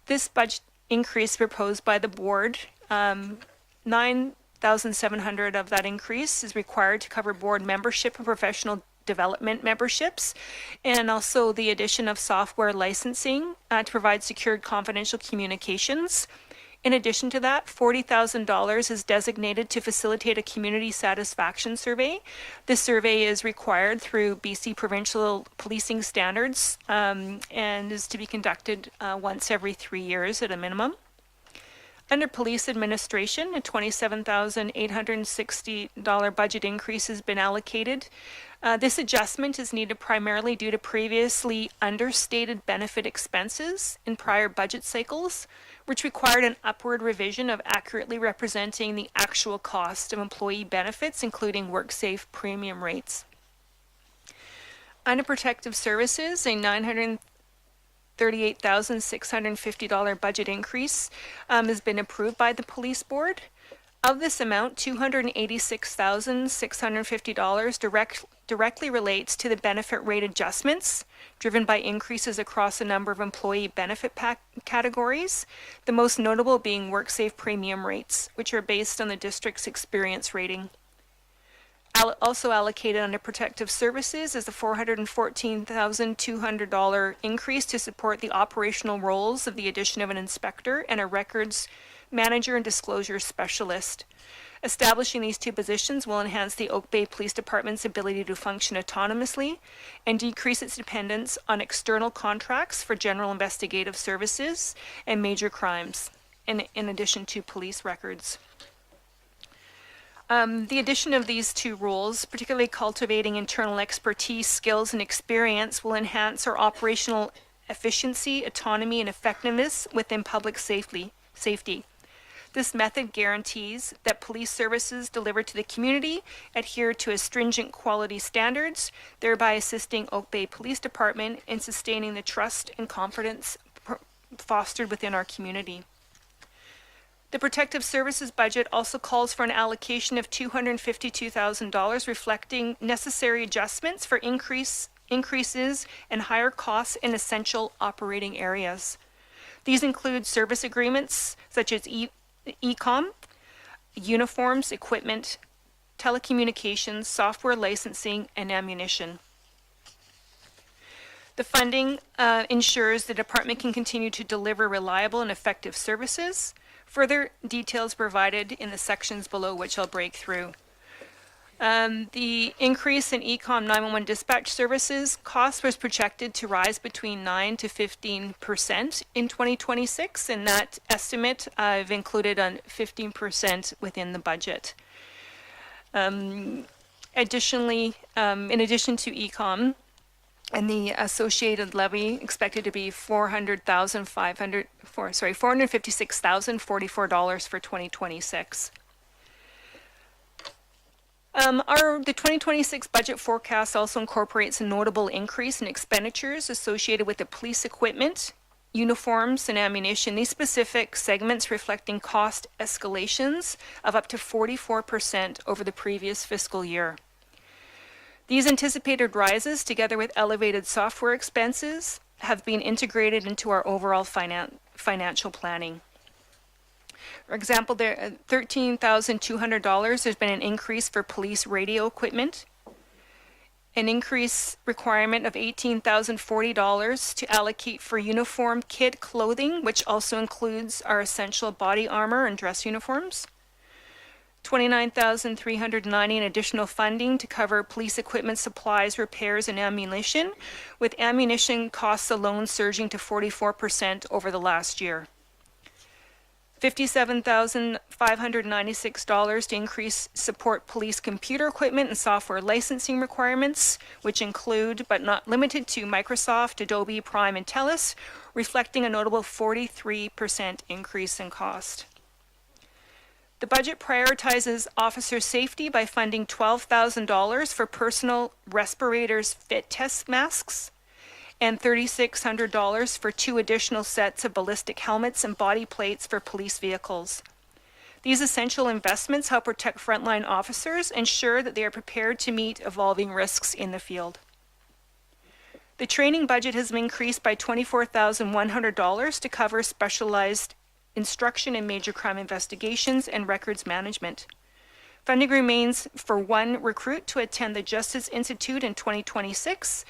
This budget increase proposed by the board, $9,700 of that increase is required to cover board membership and professional development memberships, and also the addition of software licensing to provide secured confidential communications. In addition to that, $40,000 is designated to facilitate a community satisfaction survey. This survey is required through BC provincial policing standards and is to be conducted once every 3 years at a minimum. Under police administration, a $27,860 budget increase has been allocated. This adjustment is needed primarily due to previously understated benefit expenses in prior budget cycles, which required an upward revision of accurately representing the actual cost of employee benefits, including WorkSafe premium rates. Under protective services, a $938,650 budget increase has been approved by the police board. Of this amount, $286,650 directly relates to the benefit rate adjustments driven by increases across a number of employee benefit categories, the most notable being WorkSafe premium rates, which are based on the district's experience rating. Also allocated under protective services is a $414,200 increase to support the operational roles of the addition of an inspector and a records manager and disclosure specialist. Establishing these two positions will enhance the Oak Bay Police Department's ability to function autonomously and decrease its dependence on external contracts for general investigative services and major crimes, in addition to police records. The addition of these two roles, particularly cultivating internal expertise, skills, and experience, will enhance our operational efficiency, autonomy, and effectiveness within public safety. This method guarantees that police services delivered to the community adhere to stringent quality standards, thereby assisting Oak Bay Police Department in sustaining the trust and confidence fostered within our community. The Protective Services budget also calls for an allocation of $252,000, reflecting necessary adjustments for increases and higher costs in essential operating areas. These include service agreements such as e-com, uniforms, equipment, telecommunications, software licensing, and ammunition. The funding ensures the department can continue to deliver reliable and effective services. Further details provided in the sections below, which I'll break through. The increase in ECOM 911 dispatch services cost was projected to rise between 9 to 15% in 2026, and that estimate I've included on 15% within the budget. Additionally, in addition to ECOM, and the associated levy expected to be $456,044 for 2026. The 2026 budget forecast also incorporates a notable increase in expenditures associated with the police equipment, uniforms, and ammunition. These specific segments reflecting cost escalations of up to 44% over the previous fiscal year. These anticipated rises, together with elevated software expenses, have been integrated into our overall financial planning. For example, there $13,200 has been an increase for police radio equipment, an increase requirement of $18,040 to allocate for uniform kit clothing, which also includes our essential body armor and dress uniforms. $29,390 in additional funding to cover police equipment supplies, repairs, and ammunition, with ammunition costs alone surging to 44% over the last year. $57,596 to increase support police computer equipment and software licensing requirements, which include, but not limited to, Microsoft, Adobe, Prime, and TELUS, reflecting a notable 43% increase in cost. The budget prioritizes officer safety by funding $12,000 for personal respirators fit test masks and $3,600 for 2 additional sets of ballistic helmets and body plates for police vehicles. These essential investments help protect frontline officers, ensure that they are prepared to meet evolving risks in the field. The training budget has been increased by $24,100 to cover specialized instruction in major crime investigations and records management. Funding remains for 1 recruit to attend the Justice Institute in 2026,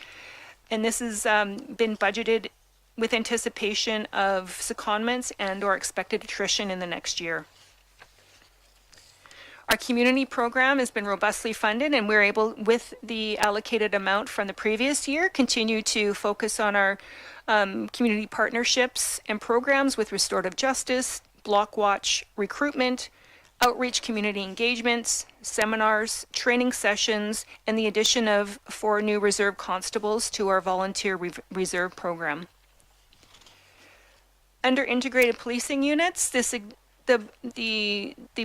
and this has been budgeted with anticipation of secondments and or expected attrition in the next year. Our community program has been robustly funded, and we're able, with the allocated amount from the previous year, continue to focus on our community partnerships and programs with restorative justice, block watch recruitment, outreach community engagements, seminars, training sessions, and the addition of 4 new reserve constables to our volunteer reserve program. Under integrated policing units, the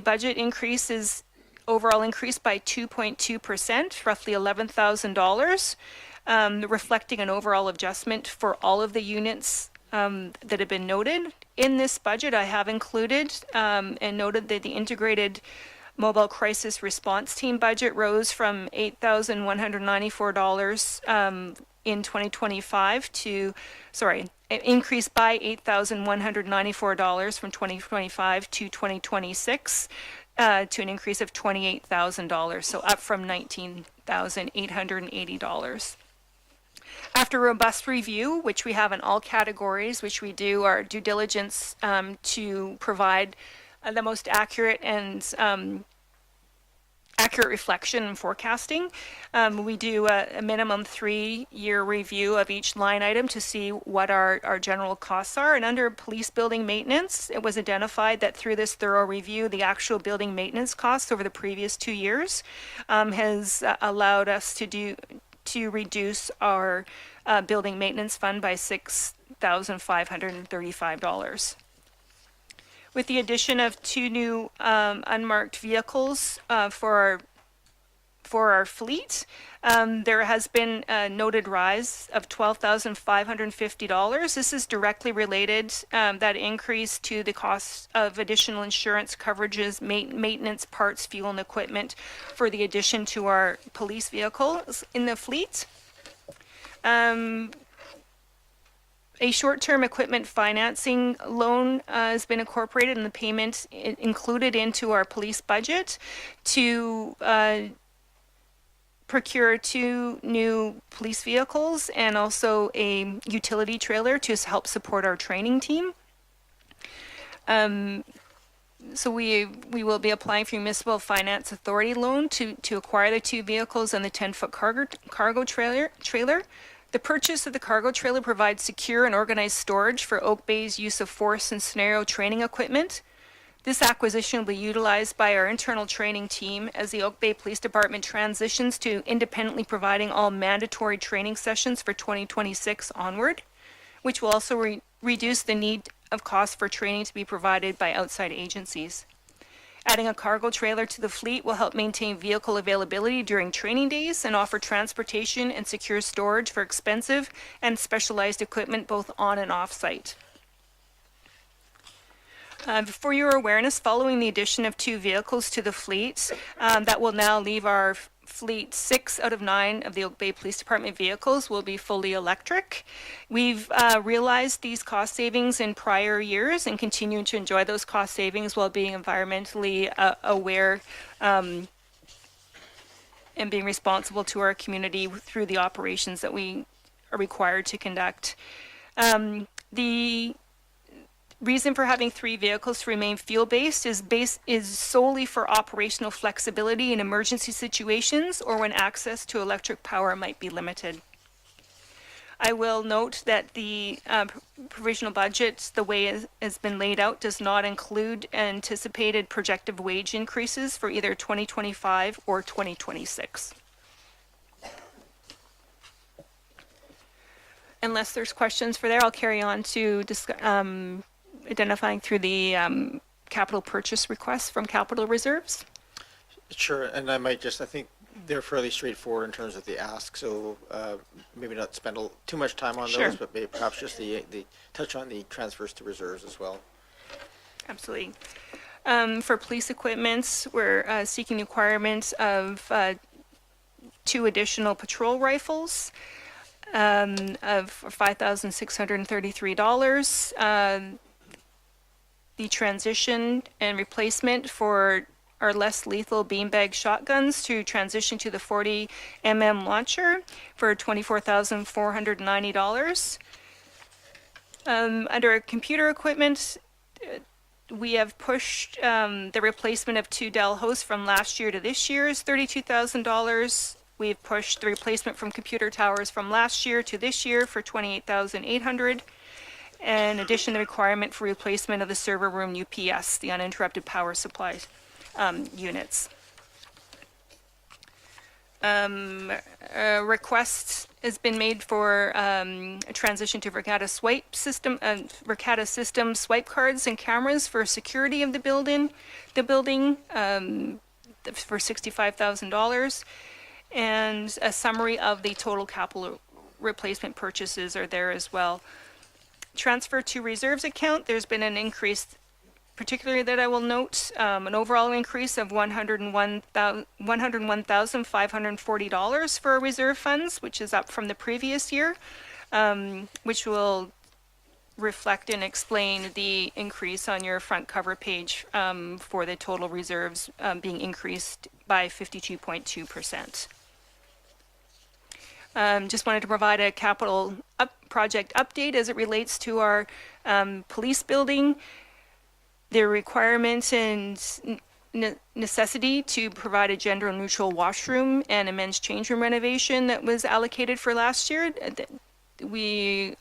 budget increase is overall increased by 2.2%, roughly $11,000, reflecting an overall adjustment for all of the units that have been noted. In this budget, I have included and noted that the integrated mobile crisis response team budget rose from $8,194 in 2025 to, increased by $8,194 from 2025 to 2026 to an increase of $28,000, so up from $19,880. After robust review, which we have in all categories, which we do our due diligence to provide the most accurate and accurate reflection and forecasting, we do a minimum 3-year review of each line item to see what our general costs are. And under police building maintenance, it was identified that through this thorough review, the actual building maintenance costs over the previous 2 years has allowed us to reduce our building maintenance fund by $6,535. With the addition of 2 new unmarked vehicles for our fleet, there has been a noted rise of $12,550. This is directly related, that increase, to the cost of additional insurance coverages, maintenance, parts, fuel, and equipment for the addition to our police vehicles in the fleet. A short-term equipment financing loan has been incorporated, and the payment included into our police budget to procure 2 new police vehicles and also a utility trailer to help support our training team. So we will be applying for Municipal Finance Authority loan to acquire the 2 vehicles and the 10-foot cargo trailer. The purchase of the cargo trailer provides secure and organized storage for Oak Bay's use of force and scenario training equipment. This acquisition will be utilized by our internal training team as the Oak Bay Police Department transitions to independently providing all mandatory training sessions for 2026 onward, which will also reduce the need of costs for training to be provided by outside agencies. Adding a cargo trailer to the fleet will help maintain vehicle availability during training days and offer transportation and secure storage for expensive and specialized equipment both on and off site. For your awareness, following the addition of 2 vehicles to the fleet, that will now leave our fleet 6 out of 9 of the Oak Bay Police Department vehicles will be fully electric. We've realized these cost savings in prior years and continue to enjoy those cost savings while being environmentally aware and being responsible to our community through the operations that we are required to conduct. The reason for having 3 vehicles to remain fuel-based is solely for operational flexibility in emergency situations or when access to electric power might be limited. I will note that the provisional budget, the way it has been laid out, does not include anticipated projected wage increases for either 2025 or 2026. Unless there's questions for there, I'll carry on to identifying through the capital purchase requests from capital reserves. Sure, and I think they're fairly straightforward in terms of the ask, so maybe not spend too much time on Sure. those, but maybe perhaps just the touch on the transfers to reserves as well. Absolutely. For police equipment, we're seeking the requirement of 2 additional patrol rifles of $5,633. The transition and replacement for our less lethal beanbag shotguns to transition to the 40 mm launcher for $24,490. Under computer equipment, we have pushed the replacement of 2 Dell hosts from last year to this year's $32,000. We've pushed the replacement from computer towers from last year to this year for $28,800. In addition, the requirement for replacement of the server room UPS, the uninterrupted power supply units. A request has been made for a transition to Verkada system swipe cards and cameras for security of the building for $65,000, and a summary of the total capital replacement purchases are there as well. Transfer to reserves account, there's been an increase, particularly that I will note, an overall increase of $101,540 for reserve funds, which is up from the previous year, which will reflect and explain the increase on your front cover page for the total reserves being increased by 52.2%. Just wanted to provide a capital project update as it relates to our police building. The requirement and necessity to provide a gender-neutral washroom and a men's change room renovation that was allocated for last year. We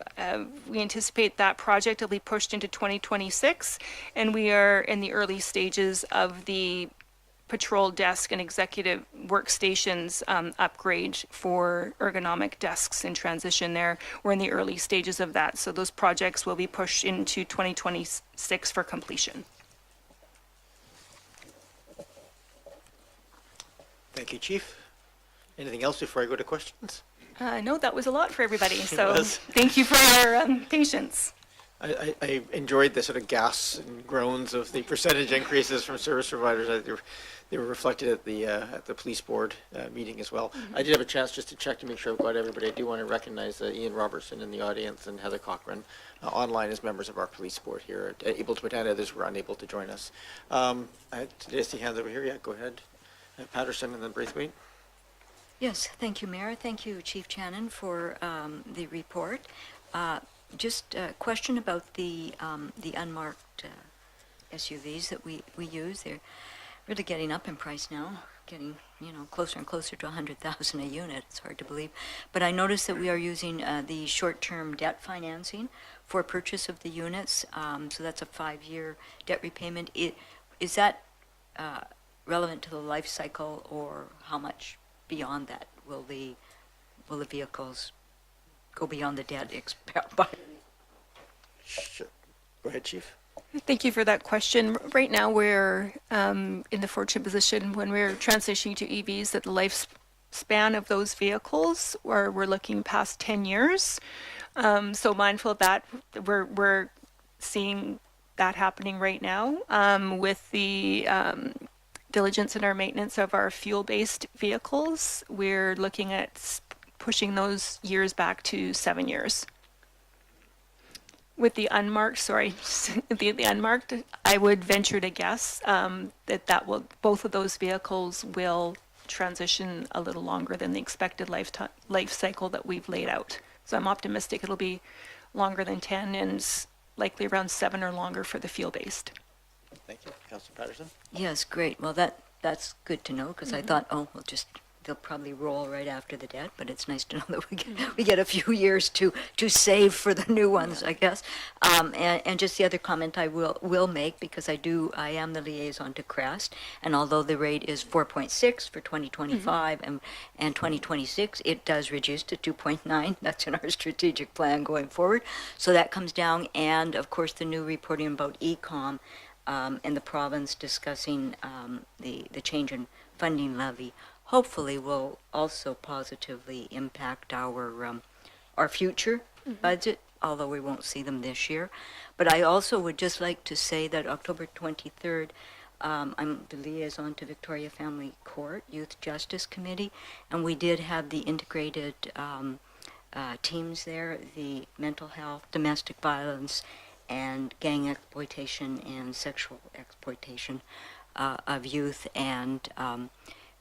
anticipate that project will be pushed into 2026, and we are in the early stages of the patrol desk and executive workstations upgrade for ergonomic desks in transition there. We're in the early stages of that, so those projects will be pushed into 2026 for completion. Thank you, Chief. Anything else before I go to questions? No, that was a lot for everybody, so was. thank you for your patience. I enjoyed the sort of gasps and groans of the percentage increases from service providers. They were reflected at the police board meeting as well. I did have a chance just to check to make sure I've got everybody. I do want to recognize Ian Robertson in the audience and Heather Cochran online as members of our police board here, able to attend. Others were unable to join us. Did I see hands over here? Yeah, go ahead. Patterson and then Braithwaite. Yes, thank you, Mayor. Thank you, Chief Channon, for the report. Just a question about the unmarked SUVs that we use. They're really getting up in price now, getting closer and closer to 100,000 a unit. It's hard to believe. But I noticed that we are using the short-term debt financing for purchase of the units. So that's a 5-year debt repayment. Is that relevant to the life cycle, or how much beyond that will the vehicles go beyond the debt expiry? Sure. Go ahead, Chief. Thank you for that question. Right now, we're in the fortunate position when we're transitioning to EVs that the lifespan of those vehicles, we're looking past 10 years. So mindful of that, we're seeing that happening right now with the diligence in our maintenance of our fuel-based vehicles. We're looking at pushing those years back to 7 years. With the unmarked, the unmarked, I would venture to guess that both of those vehicles will transition a little longer than the expected life cycle that we've laid out. So I'm optimistic it'll be longer than 10 and likely around 7 or longer for the fuel-based. Thank you. Councilor Patterson? Yes, great. Well, that's good to know, because I thought, they'll probably roll right after the debt, but it's nice to know that we get a few years to save for the new ones, I guess. And just the other comment I will make, because I am the liaison to CREST, and although the rate is 4.6 for 2025 and 2026, it does reduce to 2.9. That's in our strategic plan going forward. So that comes down, and of course the new reporting about ECOM and the province discussing the change in funding levy hopefully will also positively impact our future budget, although we won't see them this year. But I also would just like to say that October 23rd, I'm the liaison to Victoria Family Court Youth Justice Committee, and we did have the integrated teams there, the mental health, domestic violence, and gang exploitation and sexual exploitation of youth. And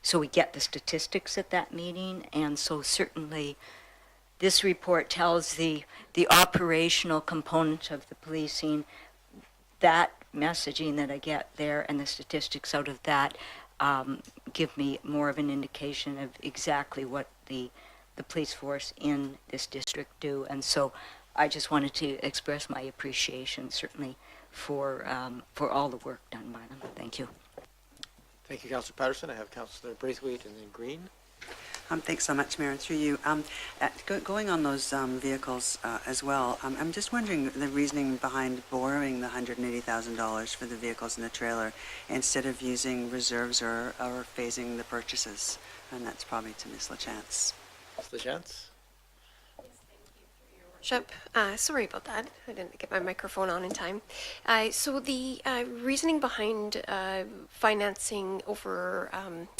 so we get the statistics at that meeting, and so certainly this report tells the operational component of the policing. That messaging that I get there and the statistics out of that give me more of an indication of exactly what the police force in this district do. And so I just wanted to express my appreciation, certainly, for all the work done by them. Thank you. Thank you, Councilor Patterson. I have Councilor Braithwaite and then Green. Thanks so much, Mayor. Through you. Going on those vehicles as well, I'm just wondering the reasoning behind borrowing the $180,000 for the vehicles in the trailer instead of using reserves or phasing the purchases. And that's probably to Ms. LaChance. Ms. LaChance? Sorry about that. I didn't get my microphone on in time. So the reasoning behind financing over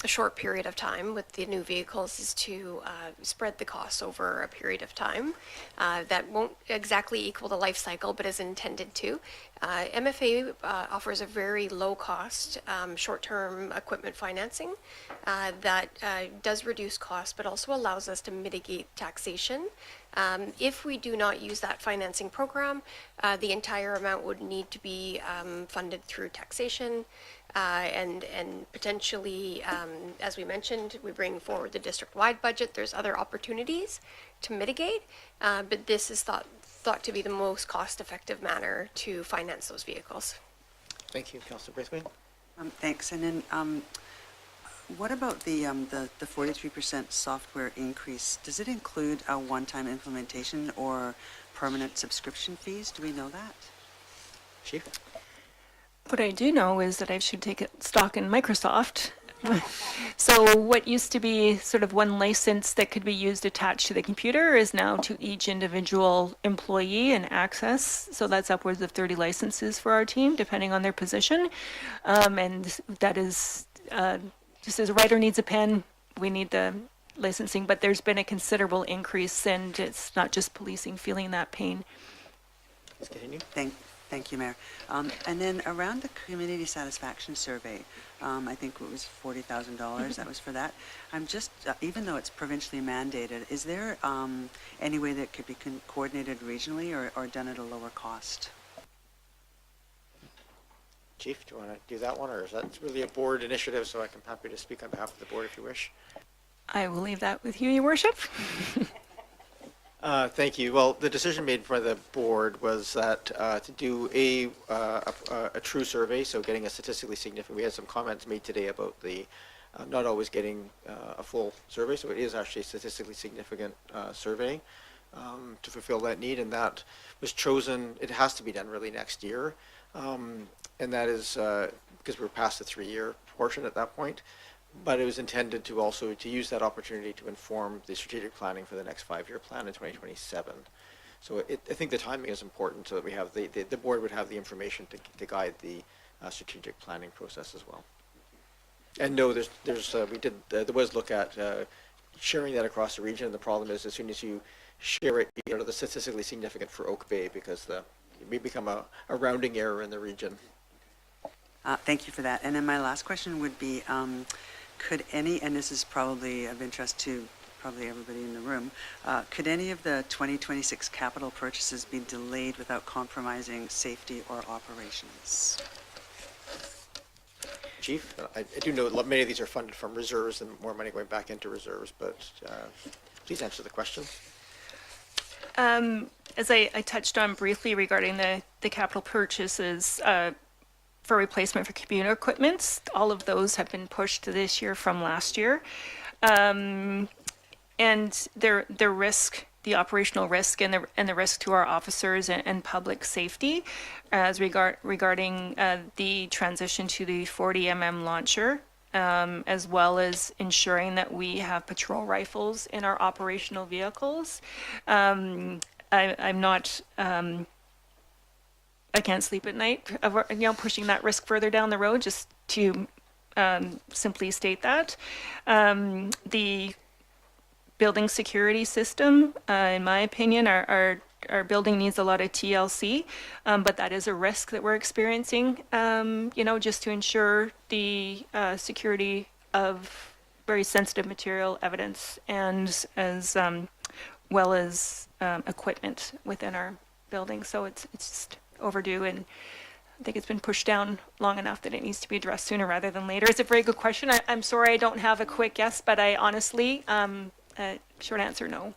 a short period of time with the new vehicles is to spread the costs over a period of time. That won't exactly equal the life cycle, but is intended to. MFA offers a very low-cost short-term equipment financing that does reduce costs, but also allows us to mitigate taxation. If we do not use that financing program, the entire amount would need to be funded through taxation, and potentially, as we mentioned, we bring forward the district-wide budget. There's other opportunities to mitigate, but this is thought to be the most cost-effective manner to finance those vehicles. Thank you, Councilor Braithwaite. Thanks. And then what about the 43% software increase? Does it include a one-time implementation or permanent subscription fees? Do we know that? Chief? What I do know is that I should take stock in Microsoft. So what used to be sort of one license that could be used attached to the computer is now to each individual employee and access. So that's upwards of 30 licenses for our team, depending on their position. And that is, just as a writer needs a pen, we need the licensing, but there's been a considerable increase, and it's not just policing feeling that pain. Let's continue. Thank you, Mayor. And then around the community satisfaction survey, I think it was $40,000 that was for that. I'm just, even though it's provincially mandated, is there any way that could be coordinated regionally or done at a lower cost? Chief, do you want to do that one, or is that really a board initiative, so I'm happy to speak on behalf of the board if you wish? I will leave that with you, Your Worship. Thank you. Well, the decision made by the board was that to do a true survey, so getting a statistically significant. We had some comments made today about the not always getting a full survey, so it is actually a statistically significant survey to fulfill that need, and that was chosen. It has to be done really next year, and that is because we're past the 3-year portion at that point. But it was intended to also to use that opportunity to inform the strategic planning for the next 5-year plan in 2027. So I think the timing is important, so that we have the board would have the information to guide the strategic planning process as well. And no, there was look at sharing that across the region. And the problem is, as soon as you share it, the statistically significant for Oak Bay, because we become a rounding error in the region. Thank you for that. And then my last question would be, could any, and this is probably of interest to probably everybody in the room, could any of the 2026 capital purchases be delayed without compromising safety or operations? Chief, I do know that many of these are funded from reserves and more money going back into reserves, but please answer the question. As I touched on briefly regarding the capital purchases, for replacement for computer equipment, all of those have been pushed to this year from last year. And the risk, the operational risk and the risk to our officers and public safety as regarding the transition to the 40mm launcher, as well as ensuring that we have patrol rifles in our operational vehicles. I'm not... I can't sleep at night, pushing that risk further down the road, just to simply state that. The building security system, in my opinion, our building needs a lot of TLC, but that is a risk that we're experiencing, just to ensure the security of very sensitive material evidence and as well as equipment within our building. So it's just overdue, and I think it's been pushed down long enough that it needs to be addressed sooner rather than later. It's a very good question. I'm sorry I don't have a quick yes, but I honestly, short answer, no.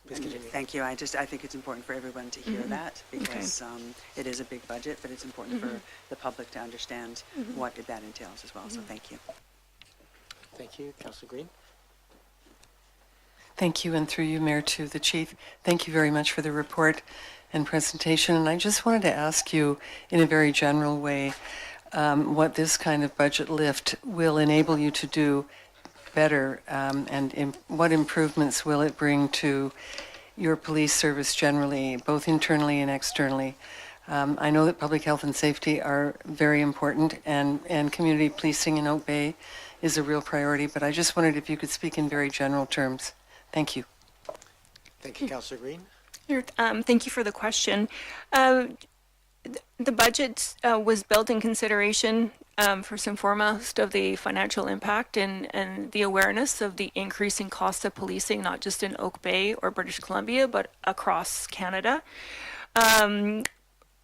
Thank you. I think it's important for everyone to hear that, because it is a big budget, but it's important for the public to understand what that entails as well. So thank you. Thank you. Councillor Green. Thank you, and through you, Mayor, to the Chief. Thank you very much for the report and presentation. And I just wanted to ask you, in a very general way, what this kind of budget lift will enable you to do better, and what improvements will it bring to your police service generally, both internally and externally? I know that public health and safety are very important, and community policing in Oak Bay is a real priority, but I just wondered if you could speak in very general terms. Thank you. Thank you, Councillor Green. Thank you for the question. The budget was built in consideration, first and foremost, of the financial impact and the awareness of the increasing cost of policing, not just in Oak Bay or British Columbia, but across Canada.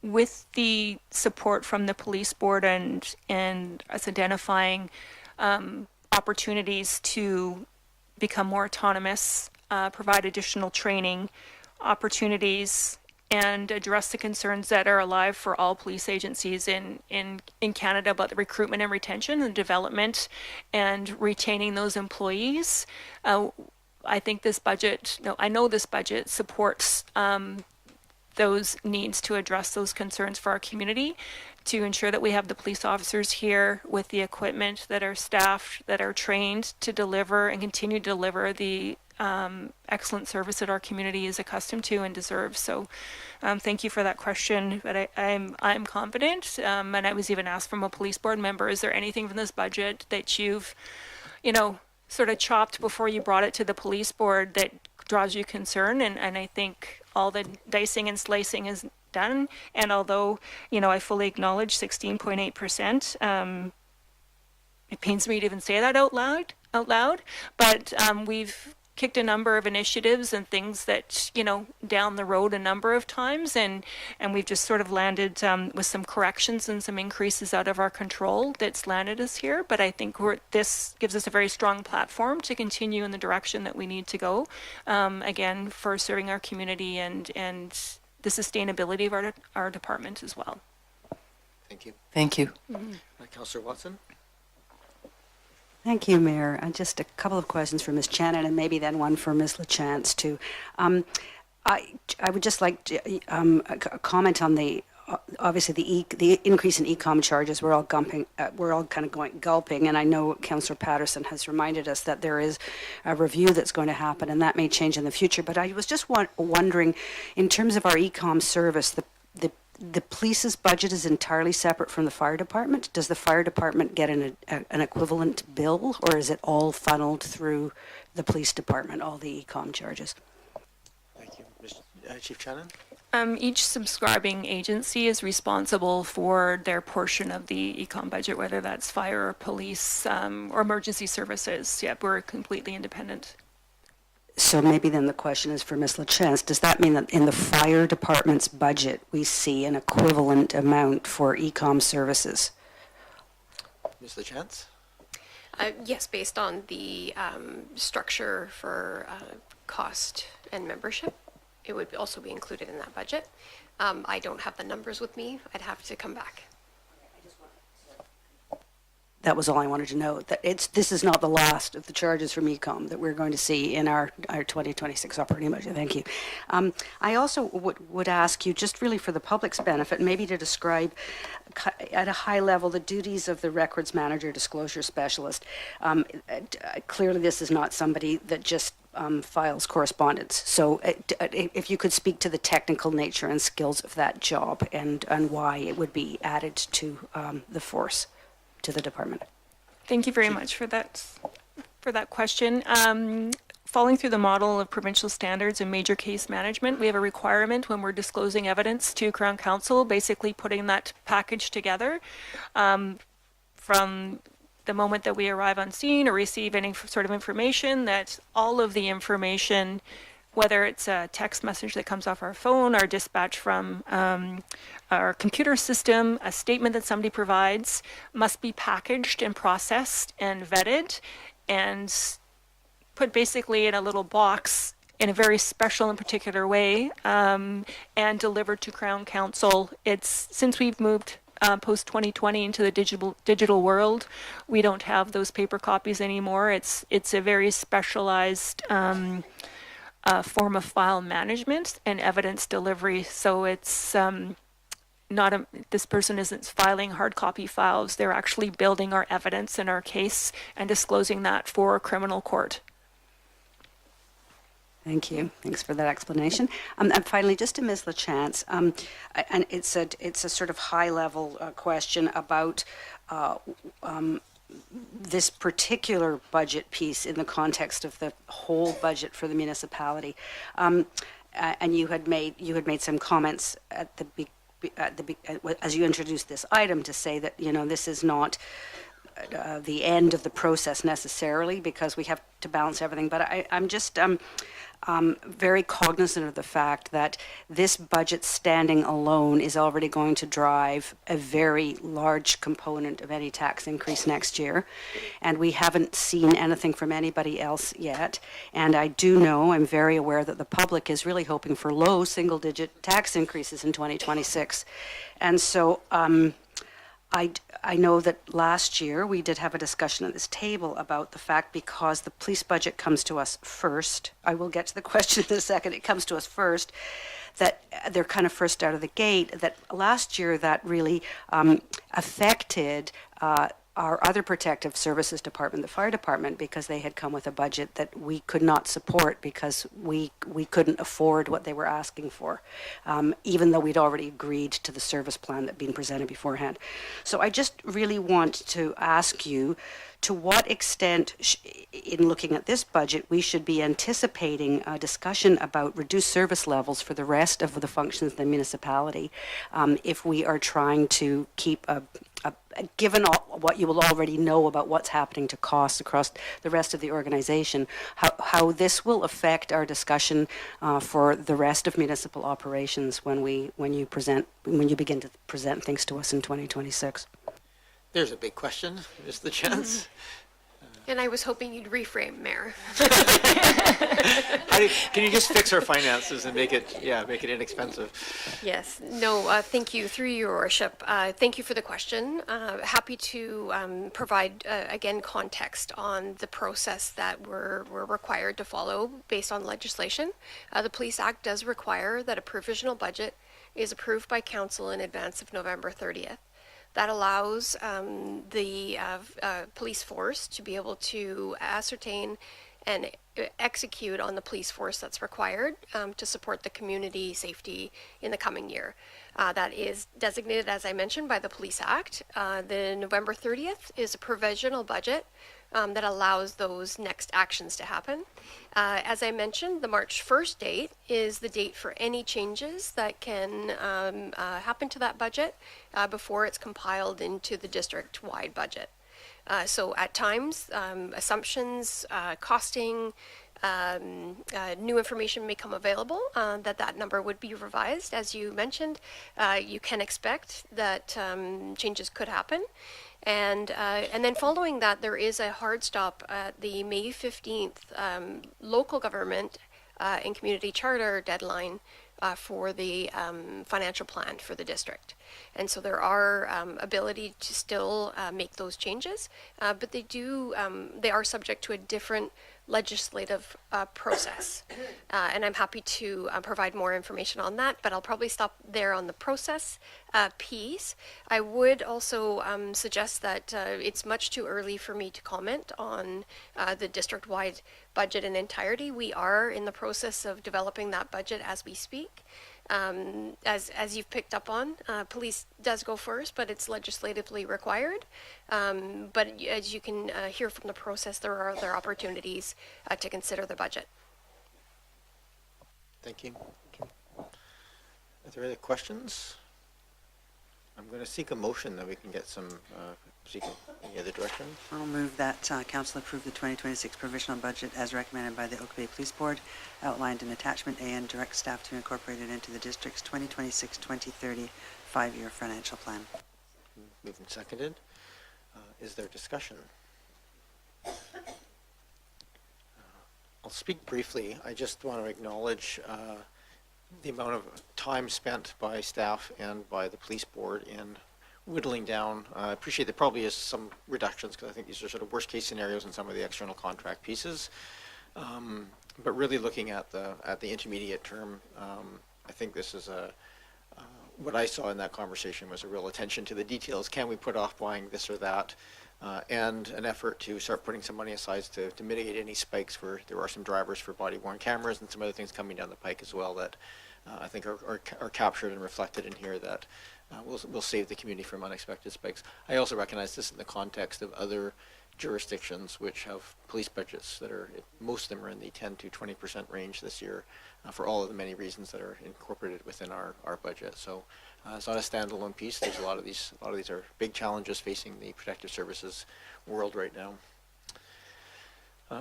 With the support from the police board and us identifying opportunities to become more autonomous, provide additional training opportunities, and address the concerns that are alive for all police agencies in Canada about the recruitment and retention and development and retaining those employees. I think this budget, I know this budget supports the those needs to address those concerns for our community, to ensure that we have the police officers here with the equipment, that are staffed, that are trained to deliver and continue to deliver the excellent service that our community is accustomed to and deserves. So thank you for that question, but I'm confident, and I was even asked from a police board member, is there anything from this budget that you've, sort of chopped before you brought it to the police board that draws you concern? And I think all the dicing and slicing is done, and although, I fully acknowledge 16.8%, it pains me to even say that out loud, but we've kicked a number of initiatives and things that, down the road a number of times, and we've just sort of landed with some corrections and some increases out of our control that's landed us here. But I think this gives us a very strong platform to continue in the direction that we need to go, again, for serving our community and the sustainability of our department as well. Thank you. Thank you. Councillor Watson? Thank you, Mayor. Just a couple of questions for Ms. Shannon, and maybe then one for Ms. LaChance too. I would just like to comment on the obviously the increase in e-com charges. We're all kind of gulping, and I know Councillor Patterson has reminded us that there is a review that's going to happen, and that may change in the future. But I was just wondering, in terms of our e-com service, the police's budget is entirely separate from the fire department. Does the fire department get an equivalent bill, or is it all funneled through the police department, all the e-com charges? Thank you. Chief Shannon? Each subscribing agency is responsible for their portion of the e-com budget, whether that's fire or police or emergency services. Yep, we're completely independent. So maybe then the question is for Ms. LaChance. Does that mean that in the fire department's budget we see an equivalent amount for e-com services? Ms. LaChance? Yes, based on the structure for cost and membership, it would also be included in that budget. I don't have the numbers with me. I'd have to come back. That was all I wanted to know. That this is not the last of the charges from e-com that we're going to see in our 2026 operating budget. Thank you. I also would ask you, just really for the public's benefit, maybe to describe at a high level the duties of the records manager disclosure specialist. Clearly this is not somebody that just files correspondence. So if you could speak to the technical nature and skills of that job and why it would be added to the force, to the department. Thank you very much for that question. Following through the model of provincial standards in major case management, we have a requirement when we're disclosing evidence to Crown Council, basically putting that package together from the moment that we arrive on scene or receive any sort of information, that all of the information, whether it's a text message that comes off our phone, our dispatch from our computer system, a statement that somebody provides, must be packaged and processed and vetted and put basically in a little box in a very special and particular way and delivered to Crown Council. Since we've moved post 2020 into the digital world, we don't have those paper copies anymore. It's a very specialized form of file management and evidence delivery. So it's this person isn't filing hard copy files. They're actually building our evidence in our case and disclosing that for a criminal court. Thank you. Thanks for that explanation. And finally, just to Ms. LaChance, and it's a sort of high-level question about this particular budget piece in the context of the whole budget for the municipality. And you had made some comments as you introduced this item to say that this is not the end of the process necessarily, because we have to balance everything. But I'm just very cognizant of the fact that this budget standing alone is already going to drive a very large component of any tax increase next year. And we haven't seen anything from anybody else yet. And I do know, I'm very aware that the public is really hoping for low single-digit tax increases in 2026. And so I know that last year we did have a discussion at this table about the fact, because the police budget comes to us first, I will get to the question in a second, it comes to us first, that they're kind of first out of the gate, that last year that really affected our other protective services department, the fire department, because they had come with a budget that we could not support because we couldn't afford what they were asking for, even though we'd already agreed to the service plan that had been presented beforehand. So I just really want to ask you, to what extent, in looking at this budget, we should be anticipating a discussion about reduced service levels for the rest of the functions of the municipality, if we are trying to keep given what you will already know about what's happening to costs across the rest of the organization, how this will affect our discussion for the rest of municipal operations when you begin to present things to us in 2026. There's a big question. Is the chance? And I was hoping you'd reframe, Mayor. Can you just fix our finances and make it inexpensive? Yes. No, thank you. Through your worship, thank you for the question. Happy to provide, again, context on the process that we're required to follow based on legislation. The Police Act does require that a provisional budget is approved by council in advance of November 30th. That allows the police force to be able to ascertain and execute on the police force that's required to support the community safety in the coming year. That is designated, as I mentioned, by the Police Act. The November 30th is a provisional budget that allows those next actions to happen. As I mentioned, the March 1st date is the date for any changes that can happen to that budget before it's compiled into the district-wide budget. So at times, assumptions, costing, new information may come available, that number would be revised. As you mentioned, you can expect that changes could happen. And then following that, there is a hard stop at the May 15th local government and community charter deadline for the financial plan for the district. And so there are ability to still make those changes, but they are subject to a different legislative process. And I'm happy to provide more information on that, but I'll probably stop there on the process piece. I would also suggest that it's much too early for me to comment on the district-wide budget in entirety. We are in the process of developing that budget as we speak. As you've picked up on, police does go first, but it's legislatively required. But as you can hear from the process, there are other opportunities to consider the budget. Thank you. Are there other questions? I'm going to seek a motion that we can get some, seek any other direction. I'll move that council approve the 2026 provisional budget as recommended by the Oak Bay Police Board, outlined in attachment A, and direct staff to incorporate it into the district's 2026-2030 5-year financial plan. Moved and seconded. Is there discussion? I'll speak briefly. I just want to acknowledge the amount of time spent by staff and by the police board in whittling down. I appreciate there probably is some reductions because I think these are sort of worst case scenarios in some of the external contract pieces. But really looking at the intermediate term, I think this is what I saw in that conversation was a real attention to the details. Can we put off buying this or that? And an effort to start putting some money aside to mitigate any spikes where there are some drivers for body-worn cameras and some other things coming down the pike as well that I think are captured and reflected in here that will save the community from unexpected spikes. I also recognize this in the context of other jurisdictions which have police budgets that are, most of them are in the 10 to 20% range this year for all of the many reasons that are incorporated within our budget. So it's not a standalone piece. There's a lot of these are big challenges facing the protective services world right now.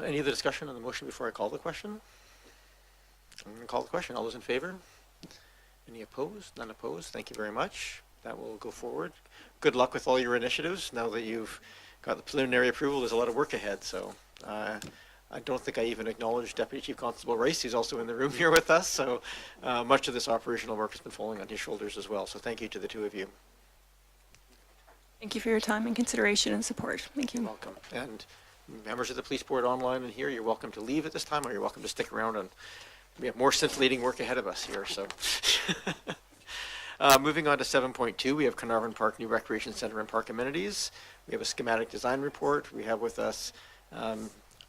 Any other discussion on the motion before I call the question? I'm going to call the question. All those in favor? Any opposed? None opposed. Thank you very much. That will go forward. Good luck with all your initiatives. Now that you've got the preliminary approval, there's a lot of work ahead. So I don't think I even acknowledged Deputy Chief Constable Rice, who's also in the room here with us. So much of this operational work has been falling on his shoulders as well. So thank you to the two of you. Thank you for your time and consideration and support. Thank you. You're welcome. And members of the police board online and here, you're welcome to leave at this time, or you're welcome to stick around and we have more scintillating work ahead of us here, so. Moving on to 7.2, we have Carnarvon Park New Recreation Center and Park Amenities. We have a schematic design report. We have with us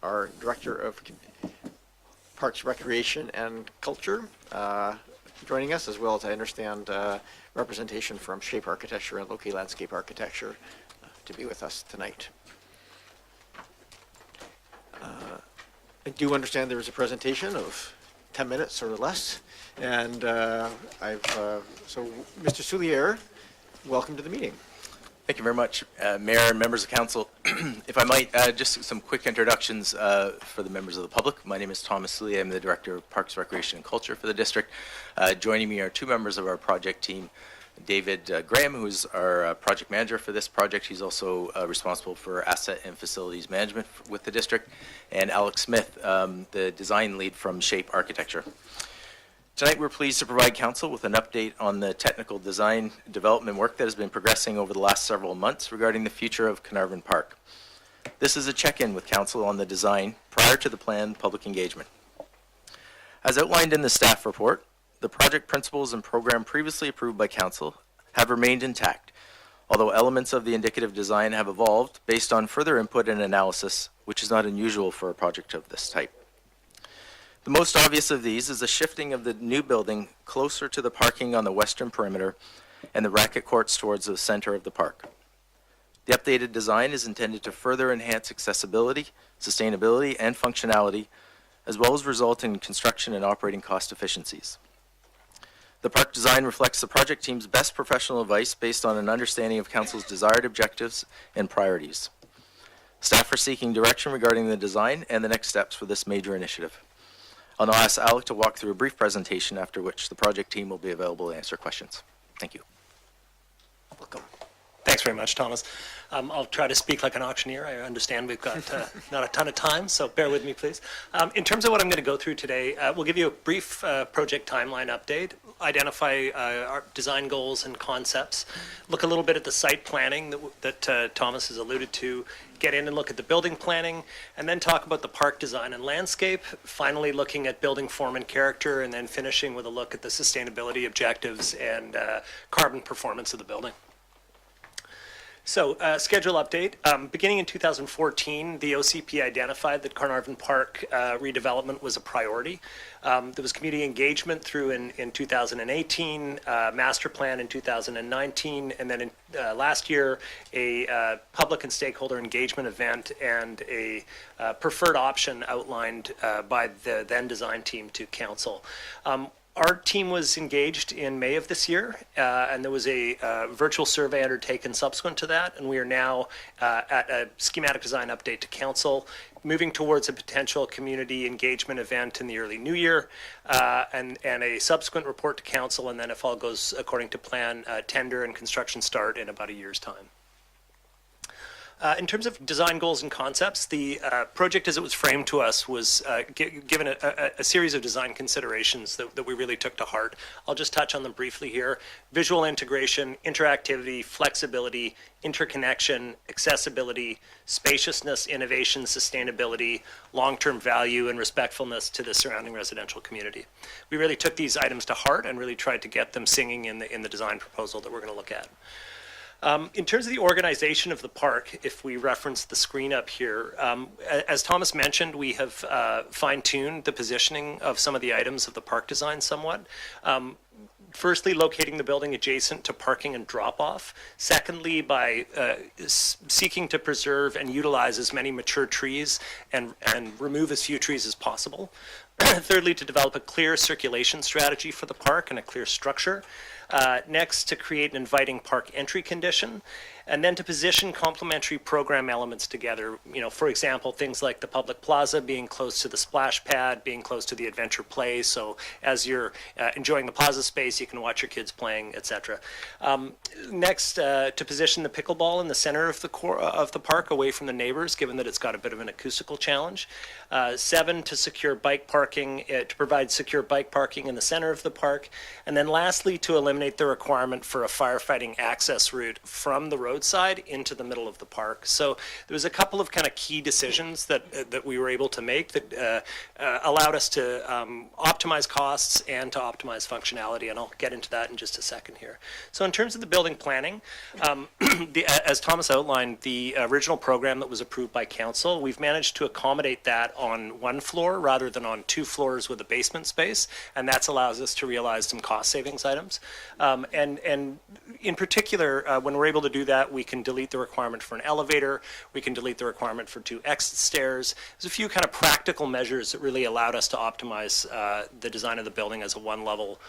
our Director of Parks, Recreation, and Culture joining us, as well as, I understand, representation from Shape Architecture and Loki Landscape Architecture to be with us tonight. I do understand there is a presentation of 10 minutes or less, and so Mr. Soulier, welcome to the meeting. Thank you very much, Mayor and members of council. If I might, just some quick introductions for the members of the public. My name is Thomas Soulier. I'm the Director of Parks, Recreation, and Culture for the district. Joining me are two members of our project team, David Graham, who's our project manager for this project. He's also responsible for asset and facilities management with the district, and Alex Smith, the design lead from Shape Architecture. Tonight, we're pleased to provide council with an update on the technical design development work that has been progressing over the last several months regarding the future of Carnarvon Park. This is a check-in with council on the design prior to the planned public engagement. As outlined in the staff report, the project principles and program previously approved by council have remained intact, although elements of the indicative design have evolved based on further input and analysis, which is not unusual for a project of this type. The most obvious of these is the shifting of the new building closer to the parking on the western perimeter and the racket courts towards the center of the park. The updated design is intended to further enhance accessibility, sustainability, and functionality, as well as result in construction and operating cost efficiencies. The park design reflects the project team's best professional advice based on an understanding of council's desired objectives and priorities. Staff are seeking direction regarding the design and the next steps for this major initiative. I'll now ask Alec to walk through a brief presentation, after which the project team will be available to answer questions. Thank you. Welcome. Thanks very much, Thomas. I'll try to speak like an auctioneer. I understand we've got not a ton of time, so bear with me, please. In terms of what I'm going to go through today, we'll give you a brief project timeline update, identify our design goals and concepts, look a little bit at the site planning that Thomas has alluded to, get in and look at the building planning, and then talk about the park design and landscape, finally looking at building form and character, and then finishing with a look at the sustainability objectives and carbon performance of the building. So, schedule update. Beginning in 2014, the OCP identified that Carnarvon Park redevelopment was a priority. There was community engagement through in 2018, master plan in 2019, and then in, last year, a public and stakeholder engagement event and a preferred option outlined by the then design team to council. Our team was engaged in May of this year, and there was a virtual survey undertaken subsequent to that, and we are now at a schematic design update to council, moving towards a potential community engagement event in the early new year, and a subsequent report to council, and then if all goes according to plan, tender and construction start in about a year's time. In terms of design goals and concepts, the project as it was framed to us was given a series of design considerations that we really took to heart. I'll just touch on them briefly here. Visual integration, interactivity, flexibility, interconnection, accessibility, spaciousness, innovation, sustainability, long-term value, and respectfulness to the surrounding residential community. We really took these items to heart and really tried to get them singing in the design proposal that we're going to look at. In terms of the organization of the park, if we reference the screen up here, as Thomas mentioned, we have fine-tuned the positioning of some of the items of the park design somewhat. Firstly, locating the building adjacent to parking and drop-off. Secondly, by seeking to preserve and utilize as many mature trees and remove as few trees as possible. Thirdly, to develop a clear circulation strategy for the park and a clear structure. Next, to create an inviting park entry condition, and then to position complementary program elements together. You know, for example, things like the public plaza being close to the splash pad, being close to the adventure play. So as you're enjoying the plaza space, you can watch your kids playing, etc. Next, to position the pickleball in the center of the park, away from the neighbors, given that it's got a bit of an acoustical challenge. 7, to secure bike parking, to provide secure bike parking in the center of the park, and then lastly, to eliminate the requirement for a firefighting access route from the road outside into the middle of the park. So there was a couple of kind of key decisions that we were able to make that allowed us to optimize costs and to optimize functionality, and I'll get into that in just a second here. So in terms of the building planning, as Thomas outlined, the original program that was approved by council, we've managed to accommodate that on one floor rather than on 2 floors with a basement space, and that allows us to realize some cost savings items. And in particular, when we're able to do that, we can delete the requirement for an elevator, we can delete the requirement for 2 exit stairs. There's a few kind of practical measures that really allowed us to optimize the design of the building as a one-level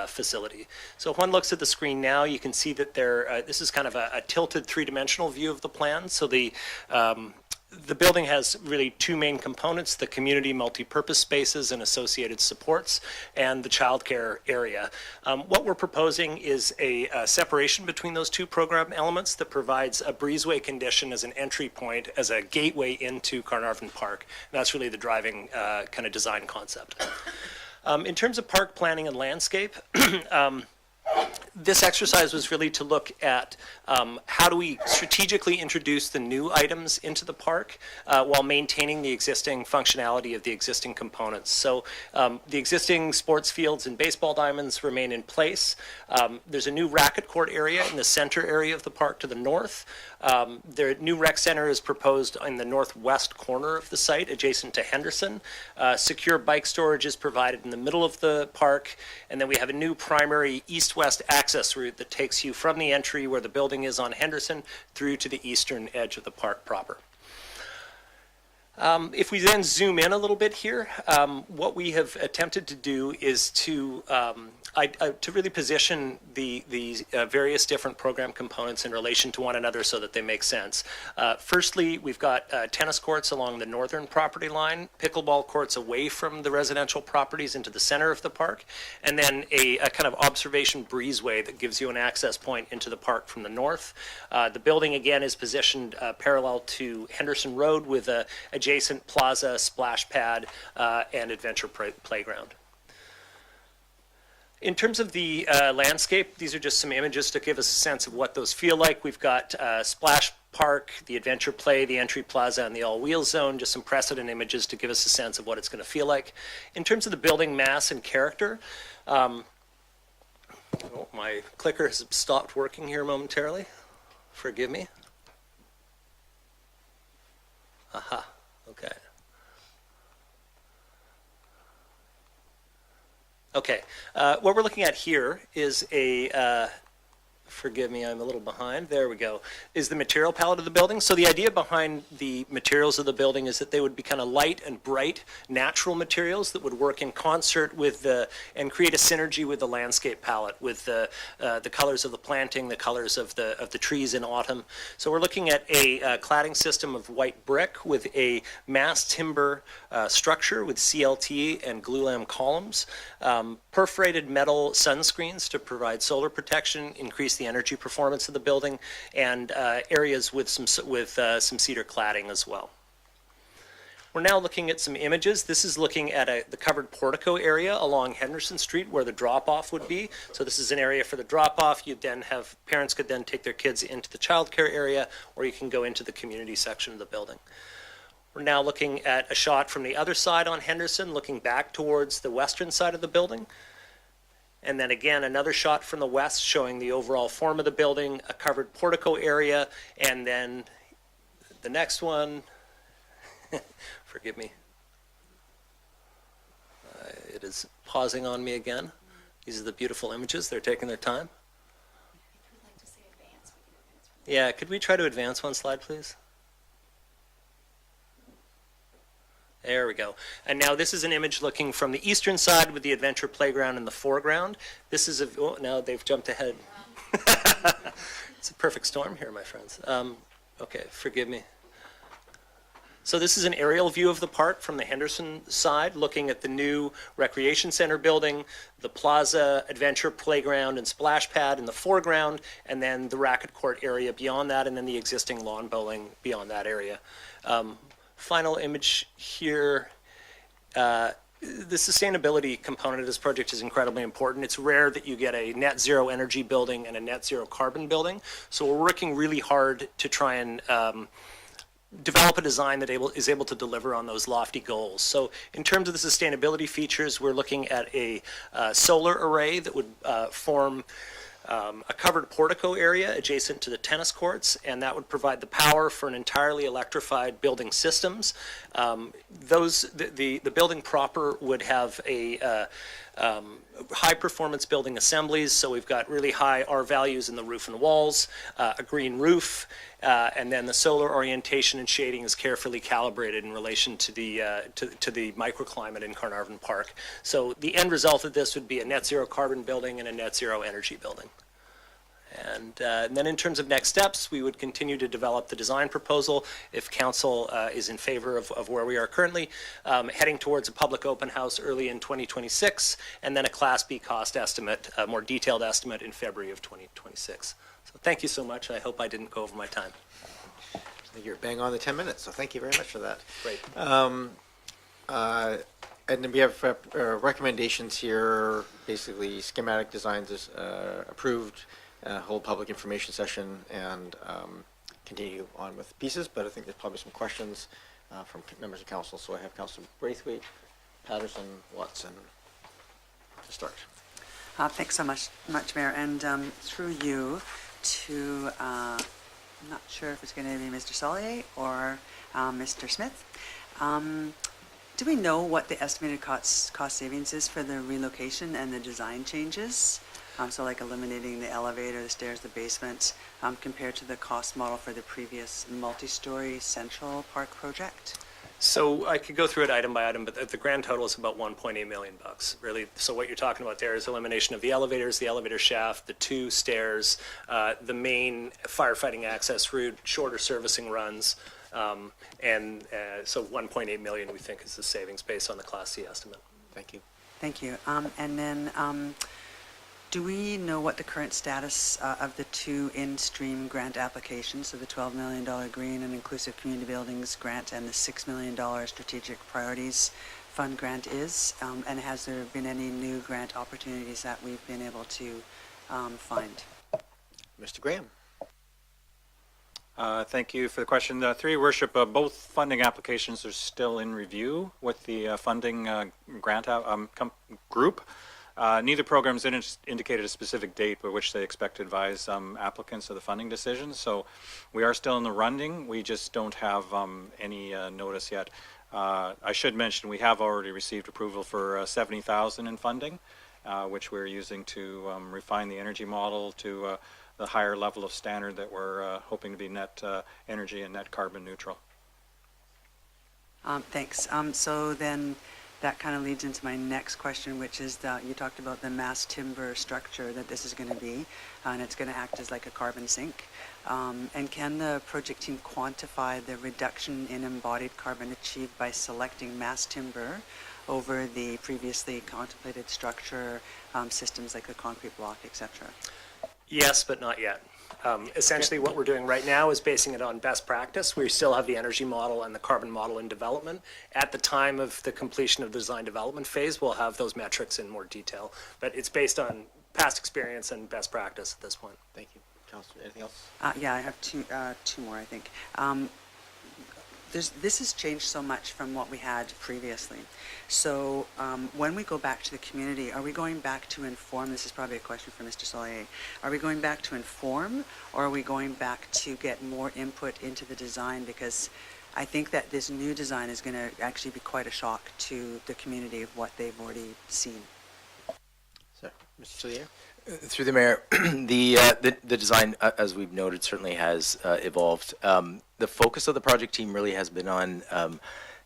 facility. So if one looks at the screen now, you can see that this is kind of a tilted 3-dimensional view of the plan. So the building has really 2 main components: the community multi-purpose spaces and associated supports, and the childcare area. What we're proposing is a separation between those 2 program elements that provides a breezeway condition as an entry point, as a gateway into Carnarvon Park. And that's really the driving kind of design concept. In terms of park planning and landscape, this exercise was really to look at how do we strategically introduce the new items into the park while maintaining the existing functionality of the existing components. So the existing sports fields and baseball diamonds remain in place. There's a new racket court area in the center area of the park to the north. The new rec center is proposed in the northwest corner of the site, adjacent to Henderson. Secure bike storage is provided in the middle of the park, and then we have a new primary east-west access route that takes you from the entry where the building is on Henderson through to the eastern edge of the park proper. If we then zoom in a little bit here, what we have attempted to do is to really position these various different program components in relation to one another so that they make sense. Firstly, we've got tennis courts along the northern property line, pickleball courts away from the residential properties into the center of the park, and then a kind of observation breezeway that gives you an access point into the park from the north. The building, again, is positioned parallel to Henderson Road with a adjacent plaza, splash pad, and adventure playground. In terms of the landscape, these are just some images to give us a sense of what those feel like. We've got Splash Park, the Adventure Play, the Entry Plaza, and the All-Wheel Zone, just some precedent images to give us a sense of what it's going to feel like. In terms of the building mass and character, oh, my clicker has stopped working here momentarily. Forgive me. Aha, okay. Okay, what we're looking at here is forgive me, I'm a little behind. There we go. Is the material palette of the building. So the idea behind the materials of the building is that they would be kind of light and bright, natural materials that would work in concert with and create a synergy with the landscape palette, with the colors of the planting, the colors of the trees in autumn. So we're looking at a cladding system of white brick with a mass timber structure with CLT and glulam columns, perforated metal sunscreens to provide solar protection, increase the energy performance of the building, and areas with some cedar cladding as well. We're now looking at some images. This is looking at the covered portico area along Henderson Street where the drop-off would be. So this is an area for the drop-off. You'd then have parents could then take their kids into the childcare area, or you can go into the community section of the building. We're now looking at a shot from the other side on Henderson, looking back towards the western side of the building. And then again, another shot from the west showing the overall form of the building, a covered portico area, and then the next one, forgive me, it is pausing on me again. These are the beautiful images. They're taking their time. Yeah, could we try to advance one slide, please? There we go. And now this is an image looking from the eastern side with the adventure playground in the foreground. This is oh, now they've jumped ahead. It's a perfect storm here, my friends. Okay, forgive me. So this is an aerial view of the park from the Henderson side, looking at the new recreation center building, the plaza, adventure playground, and splash pad in the foreground, and then the racket court area beyond that, and then the existing lawn bowling beyond that area. Final image here the sustainability component of this project is incredibly important. It's rare that you get a net zero energy building and a net zero carbon building. So we're working really hard to try and develop a design that is able to deliver on those lofty goals. So in terms of the sustainability features, we're looking at a solar array that would form a covered portico area adjacent to the tennis courts, and that would provide the power for an entirely electrified building systems. The building proper would have a high performance building assemblies, so we've got really high R values in the roof and walls, a green roof, and then the solar orientation and shading is carefully calibrated in relation to the microclimate in Carnarvon Park. So the end result of this would be a net zero carbon building and a net zero energy building. And then in terms of next steps, we would continue to develop the design proposal if council is in favor of where we are currently, heading towards a public open house early in 2026, and then a Class B cost estimate, a more detailed estimate in February of 2026. So thank you so much. I hope I didn't go over my time. I think you're bang on the 10 minutes, so thank you very much for that. Great. And then we have recommendations here. Basically, schematic designs is approved, hold public information session, and continue on with pieces. But I think there's probably some questions from members of council. So I have Councillor Braithwaite, Patterson, Watson to start. Thanks so much, Mayor. And through you to, I'm not sure if it's going to be Mr. Solier or Mr. Smith. Do we know what the estimated cost savings is for the relocation and the design changes? So like eliminating the elevator, the stairs, the basement, compared to the cost model for the previous multi-story Central Park project? So I could go through it item by item, but the grand total is about $1.8 million, really. So what you're talking about there is elimination of the elevators, the elevator shaft, the 2 stairs, the main firefighting access route, shorter servicing runs, and so $1.8 million we think is the savings based on the Class C estimate. Thank you. Thank you. And then do we know what the current status of the 2 in-stream grant applications, so the $12 million Green and Inclusive Community Buildings grant and the $6 million Strategic Priorities Fund grant is? And has there been any new grant opportunities that we've been able to find? Mr. Graham. Thank you for the question. Through your worship, both funding applications are still in review with the funding grant group. Neither programs indicated a specific date by which they expect to advise applicants of the funding decisions. So we are still in the running. We just don't have any notice yet. I should mention we have already received approval for $70,000 in funding, which we're using to refine the energy model to the higher level of standard that we're hoping to be net energy and net carbon neutral. Thanks. So then that kind of leads into my next question, which is that you talked about the mass timber structure that this is going to be, and it's going to act as like a carbon sink. And can the project team quantify the reduction in embodied carbon achieved by selecting mass timber over the previously contemplated structure systems like the concrete block, etc.? Yes, but not yet. Essentially what we're doing right now is basing it on best practice. We still have the energy model and the carbon model in development. At the time of the completion of the design development phase, we'll have those metrics in more detail, but it's based on past experience and best practice at this point. Thank you. Councillor, anything else? Yeah, I have two more, I think. This has changed so much from what we had previously. So when we go back to the community, are we going back to inform? This is probably a question for Mr. Solier. Are we going back to inform, or are we going back to get more input into the design? Because I think that this new design is going to actually be quite a shock to the community of what they've already seen. So, Mr. Solier? Through the mayor, the design, as we've noted, certainly has evolved. The focus of the project team really has been on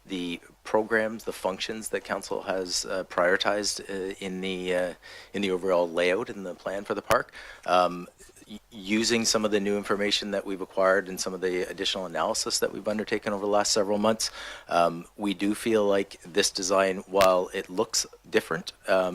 the programs, the functions that council has prioritized in the overall layout and the plan for the park. Using some of the new information that we've acquired and some of the additional analysis that we've undertaken over the last several months, we do feel like this design, while it looks different,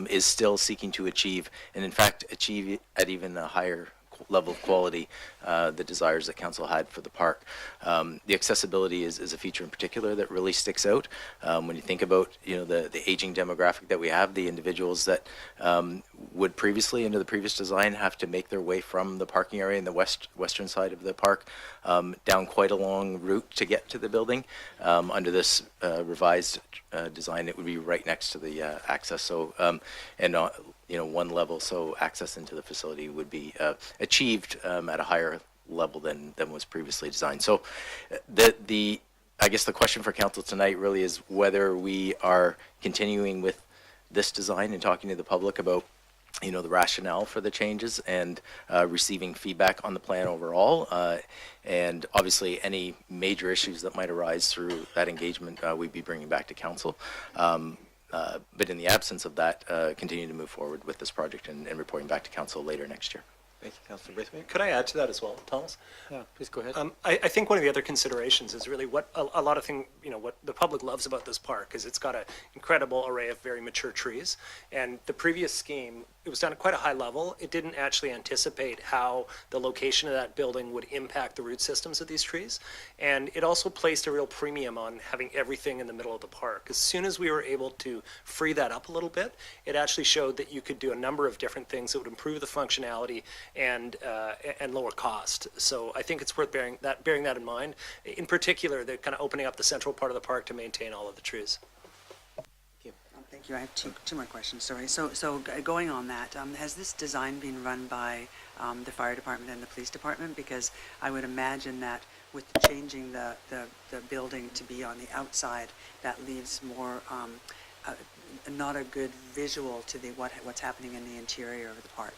is still seeking to achieve, and in fact achieve at even a higher level of quality, the desires that council had for the park. The accessibility is a feature in particular that really sticks out. When you think about, the aging demographic that we have, the individuals that would previously, under the previous design, have to make their way from the parking area in the western side of the park down quite a long route to get to the building. Under this revised design, it would be right next to the access. So, one level, so access into the facility would be achieved at a higher level than was previously designed. So, I guess the question for council tonight really is whether we are continuing with this design and talking to the public about the rationale for the changes and receiving feedback on the plan overall. And obviously any major issues that might arise through that engagement, we'd be bringing back to council. But in the absence of that, continue to move forward with this project and reporting back to council later next year. Thank you, Councillor Braithwaite. Could I add to that as well, Thomas? Yeah, please go ahead. I think one of the other considerations is really what a lot of what the public loves about this park is it's got an incredible array of very mature trees. And the previous scheme, it was done at quite a high level. It didn't actually anticipate how the location of that building would impact the root systems of these trees. And it also placed a real premium on having everything in the middle of the park. As soon as we were able to free that up a little bit, it actually showed that you could do a number of different things that would improve the functionality and lower cost. So I think it's worth bearing that in mind. In particular, they're kind of opening up the central part of the park to maintain all of the trees. Thank you. I have two more questions. Sorry. So going on that, has this design been run by the fire department and the police department? Because I would imagine that with changing the building to be on the outside, that leaves more not a good visual to what's happening in the interior of the park.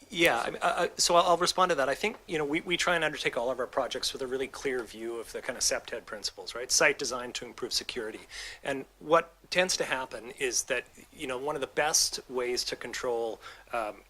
Yeah, so I'll respond to that. I think, we try and undertake all of our projects with a really clear view of the kind of SEPTED principles, right? Site design to improve security. And what tends to happen is that, one of the best ways to control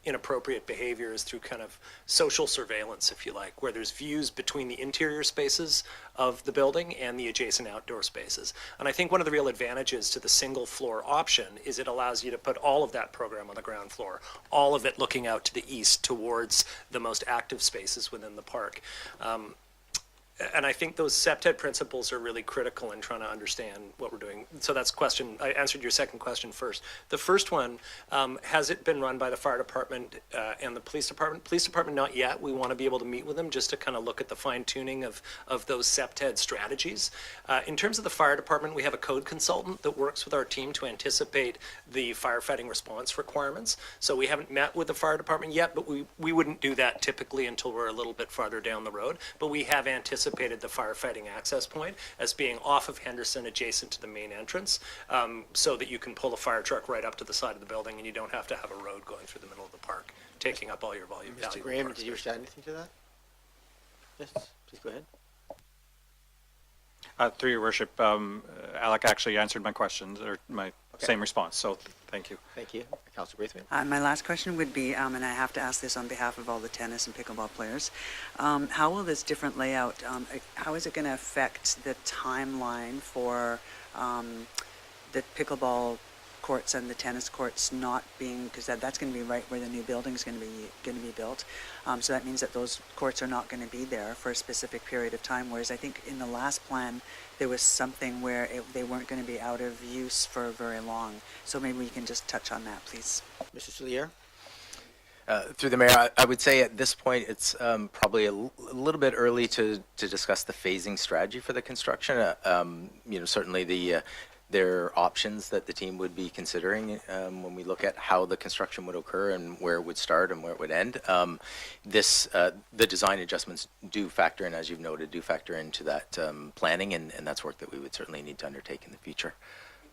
inappropriate behavior is through kind of social surveillance, if you like, where there's views between the interior spaces of the building and the adjacent outdoor spaces. And I think one of the real advantages to the single floor option is it allows you to put all of that program on the ground floor, all of it looking out to the east towards the most active spaces within the park. And I think those SEPTED principles are really critical in trying to understand what we're doing. So that's I answered your second question first. The first one, has it been run by the fire department and the police department? Police department, not yet. We want to be able to meet with them just to kind of look at the fine tuning of those SEPTED strategies. In terms of the fire department, we have a code consultant that works with our team to anticipate the firefighting response requirements. So we haven't met with the fire department yet, but we wouldn't do that typically until we're a little bit farther down the road. But we have anticipated the firefighting access point as being off of Henderson adjacent to the main entrance, so that you can pull a fire truck right up to the side of the building and you don't have to have a road going through the middle of the park, taking up all your volume. Mr. Graham, did you wish to add anything to that? Yes, please go ahead. Through your worship, Alec actually answered my questions, or my same response, so thank you. Thank you. Councillor Braithwaite. My last question would be, and I have to ask this on behalf of all the tennis and pickleball players, how will this different layout, how is it going to affect the timeline for the pickleball courts and the tennis courts not being, because that's going to be right where the new building is going to be built. So that means that those courts are not going to be there for a specific period of time, whereas I think in the last plan there was something where they weren't going to be out of use for very long. So maybe we can just touch on that, please. Mr. Soulier? Through the mayor, I would say at this point it's probably a little bit early to discuss the phasing strategy for the construction. Certainly there are options that the team would be considering when we look at how the construction would occur and where it would start and where it would end. The design adjustments do factor in, as you've noted, into that planning, and that's work that we would certainly need to undertake in the future.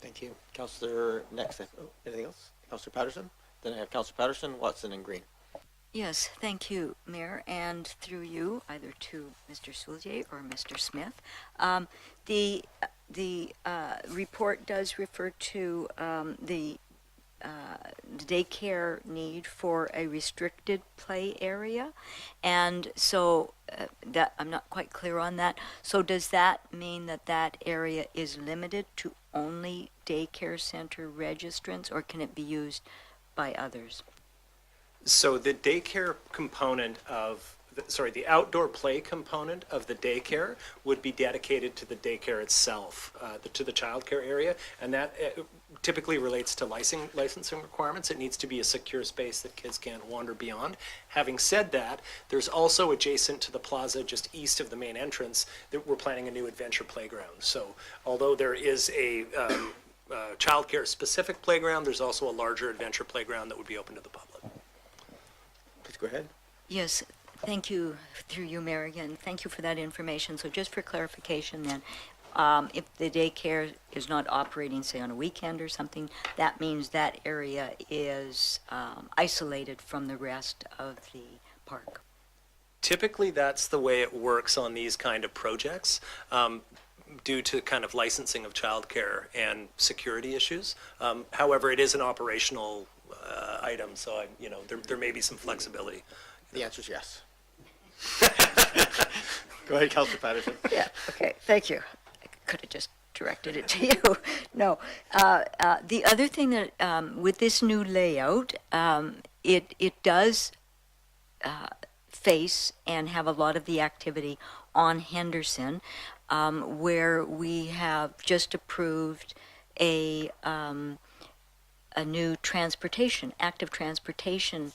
Thank you. Councillor, next. Anything else? Councillor Patterson? Then I have Councillor Patterson, Watson, and Green. Yes, thank you, Mayor, and through you, either to Mr. Soulier or Mr. Smith. The report does refer to the daycare need for a restricted play area, and so that I'm not quite clear on that. So does that mean that that area is limited to only daycare center registrants, or can it be used by others? So the daycare component of, the outdoor play component of the daycare would be dedicated to the daycare itself, to the childcare area, and that typically relates to licensing requirements. It needs to be a secure space that kids can't wander beyond. Having said that, there's also adjacent to the plaza, just east of the main entrance, that we're planning a new adventure playground. So although there is a childcare specific playground, there's also a larger adventure playground that would be open to the public. Please go ahead. Yes, thank you, through you, Mayor, again. Thank you for that information. So just for clarification then, if the daycare is not operating, say, on a weekend or something, that means that area is isolated from the rest of the park. Typically, that's the way it works on these kind of projects, due to kind of licensing of childcare and security issues. However, it is an operational item, so there may be some flexibility. The answer is yes. Go ahead, Councillor Patterson. Yeah, okay, thank you. I could have just directed it to you. No. The other thing that, with this new layout, it does face and have a lot of the activity on Henderson, where we have just approved a new active transportation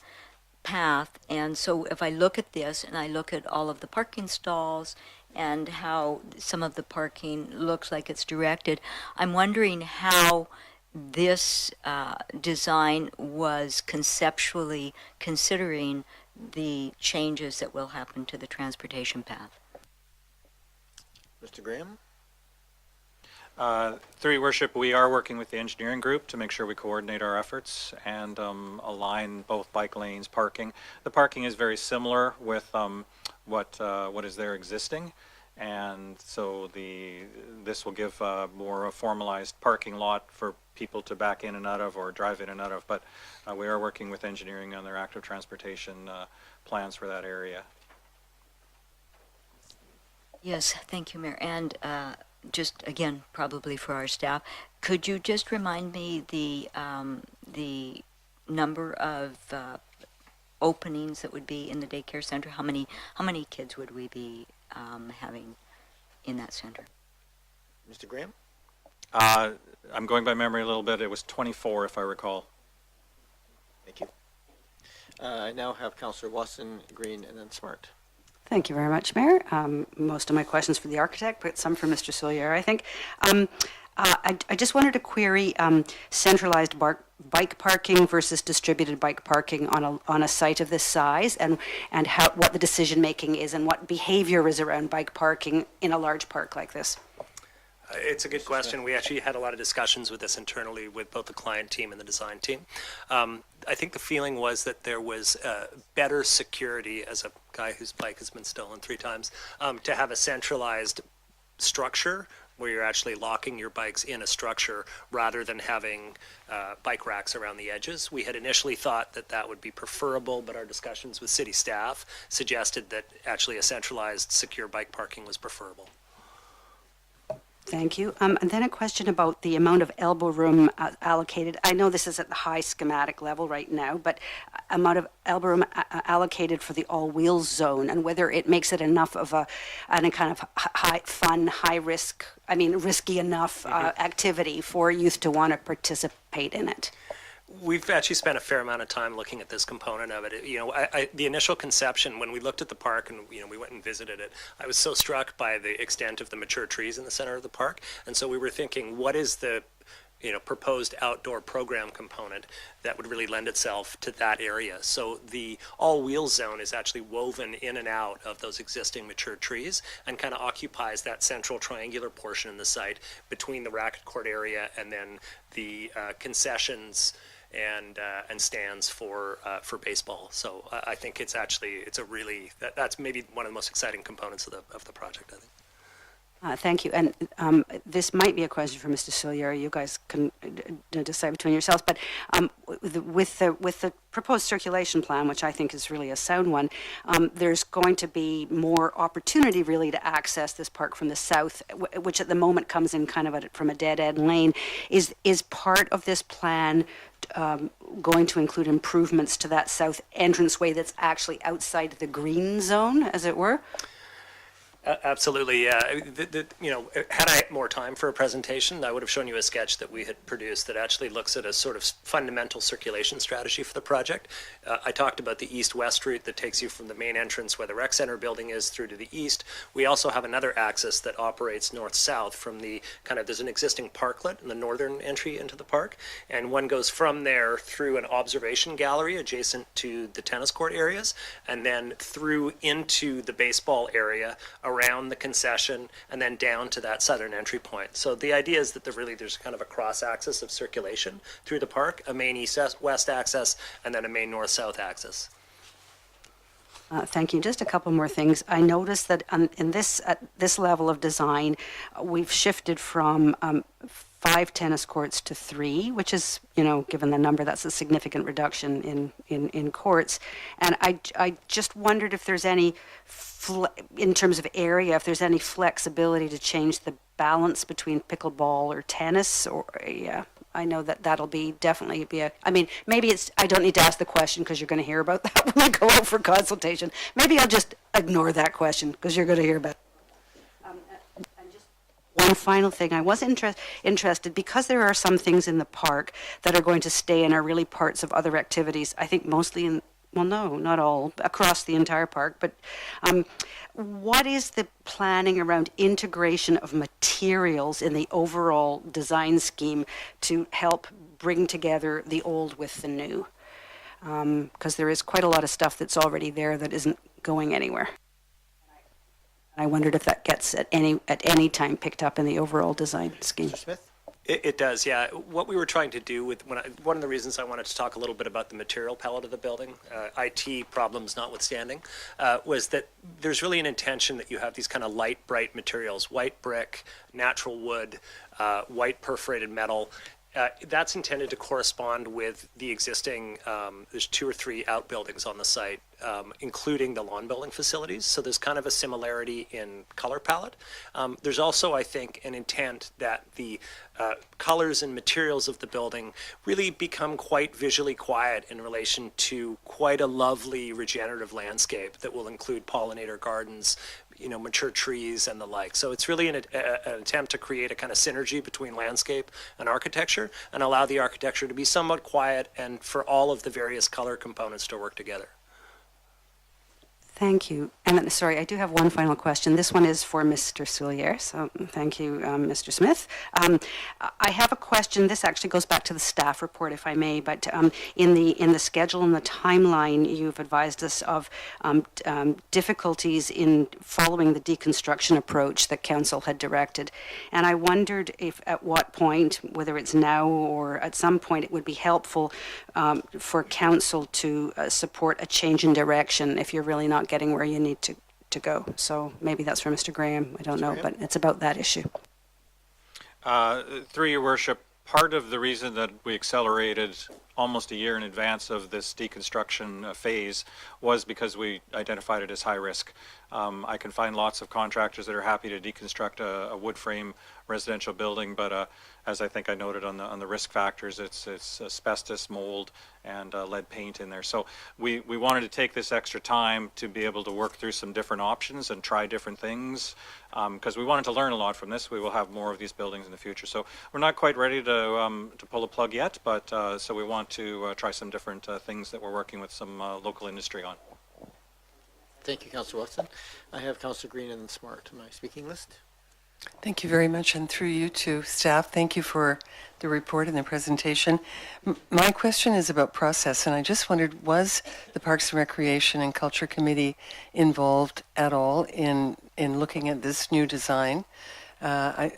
path. And so if I look at this and I look at all of the parking stalls and how some of the parking looks like it's directed, I'm wondering how this design was conceptually considering the changes that will happen to the transportation path. Mr. Graham? Through your worship, we are working with the engineering group to make sure we coordinate our efforts and align both bike lanes, parking. The parking is very similar with what is there existing, and so this will give more a formalized parking lot for people to back in and out of or drive in and out of. But we are working with engineering on their active transportation plans for that area. Yes, thank you, Mayor. And just again, probably for our staff, could you just remind me the number of openings that would be in the daycare center? How many kids would we be having in that center? Mr. Graham? I'm going by memory a little bit. It was 24, if I recall. Thank you. I now have Councillor Watson, Green, and then Smart. Thank you very much, Mayor. Most of my questions for the architect, but some for Mr. Soulier, I think. I just wanted to query centralized bike parking versus distributed bike parking on a site of this size, and what the decision making is and what behavior is around bike parking in a large park like this. It's a good question. We actually had a lot of discussions with this internally with both the client team and the design team. I think the feeling was that there was better security, as a guy whose bike has been stolen 3 times, to have a centralized structure where you're actually locking your bikes in a structure rather than having bike racks around the edges. We had initially thought that that would be preferable, but our discussions with city staff suggested that actually a centralized secure bike parking was preferable. Thank you. And then a question about the amount of elbow room allocated. I know this is at the high schematic level right now, but amount of elbow room allocated for the all-wheels zone, and whether it makes it enough of a kind of risky enough activity for youth to want to participate in it. We've actually spent a fair amount of time looking at this component of it. The initial conception, when we looked at the park and we went and visited it, I was so struck by the extent of the mature trees in the center of the park. And so we were thinking, what is the proposed outdoor program component that would really lend itself to that area? So the all-wheels zone is actually woven in and out of those existing mature trees and kind of occupies that central triangular portion in the site between the racket court area and then the concessions and stands for baseball. So I think it's a really that's maybe one of the most exciting components of the project, I think. Thank you. And this might be a question for Mr. Soulier. You guys can decide between yourselves. But with the proposed circulation plan, which I think is really a sound one, there's going to be more opportunity really to access this park from the south, which at the moment comes in kind of from a dead-end lane. Is part of this plan going to include improvements to that south entranceway that's actually outside the green zone, as it were? Absolutely, yeah. Had I had more time for a presentation, I would have shown you a sketch that we had produced that actually looks at a sort of fundamental circulation strategy for the project. I talked about the east-west route that takes you from the main entrance where the rec center building is through to the east. We also have another axis that operates north-south from the there's an existing parklet in the northern entry into the park, and one goes from there through an observation gallery adjacent to the tennis court areas, and then through into the baseball area, around the concession, and then down to that southern entry point. So the idea is that there's kind of a cross axis of circulation through the park, a main east-west axis, and then a main north-south axis. Thank you. Just a couple more things. I noticed that at this level of design, we've shifted from 5 tennis courts to 3, which is, given the number, that's a significant reduction in courts. And I just wondered if there's any, in terms of area, if there's any flexibility to change the balance between pickleball or tennis, or I know that'll definitely be maybe I don't need to ask the question because you're going to hear about that when I go out for consultation. Maybe I'll just ignore that question because you're going to hear about it. One final thing, I was interested, because there are some things in the park that are going to stay and are really parts of other activities, I think mostly no, not all, across the entire park, but what is the planning around integration of materials in the overall design scheme to help bring together the old with the new? Because there is quite a lot of stuff that's already there that isn't going anywhere. I wondered if that gets at any time picked up in the overall design scheme. Mr. Smith? It does, yeah. What we were trying to do one of the reasons I wanted to talk a little bit about the material palette of the building, IT problems notwithstanding, was that there's really an intention that you have these kind of light, bright materials, white brick, natural wood, white perforated metal. That's intended to correspond with the existing, there's 2 or 3 outbuildings on the site, including the lawn building facilities. So there's kind of a similarity in color palette. There's also, I think, an intent that the colors and materials of the building really become quite visually quiet in relation to quite a lovely regenerative landscape that will include pollinator gardens, mature trees and the like. So it's really an attempt to create a kind of synergy between landscape and architecture and allow the architecture to be somewhat quiet and for all of the various color components to work together. Thank you. And sorry, I do have one final question. This one is for Mr. Soulier, so thank you, Mr. Smith. I have a question. This actually goes back to the staff report, if I may, but in the schedule and the timeline, you've advised us of difficulties in following the deconstruction approach that Council had directed. And I wondered if at what point, whether it's now or at some point, it would be helpful for Council to support a change in direction if you're really not getting where you need to go. So maybe that's for Mr. Graham, I don't know, but it's about that issue. Through your worship, part of the reason that we accelerated almost a year in advance of this deconstruction phase was because we identified it as high risk. I can find lots of contractors that are happy to deconstruct a wood frame residential building, but as I think I noted on the risk factors, it's asbestos, mold, and lead paint in there. So we wanted to take this extra time to be able to work through some different options and try different things, because we wanted to learn a lot from this. We will have more of these buildings in the future. So we're not quite ready to pull a plug yet, but so we want to try some different things that we're working with some local industry on. Thank you, Councillor Watson. I have Councillor Green and Smart on my speaking list. Thank you very much, and through you to staff, thank you for the report and the presentation. My question is about process, and I just wondered, was the Parks and Recreation and Culture Committee involved at all in looking at this new design? I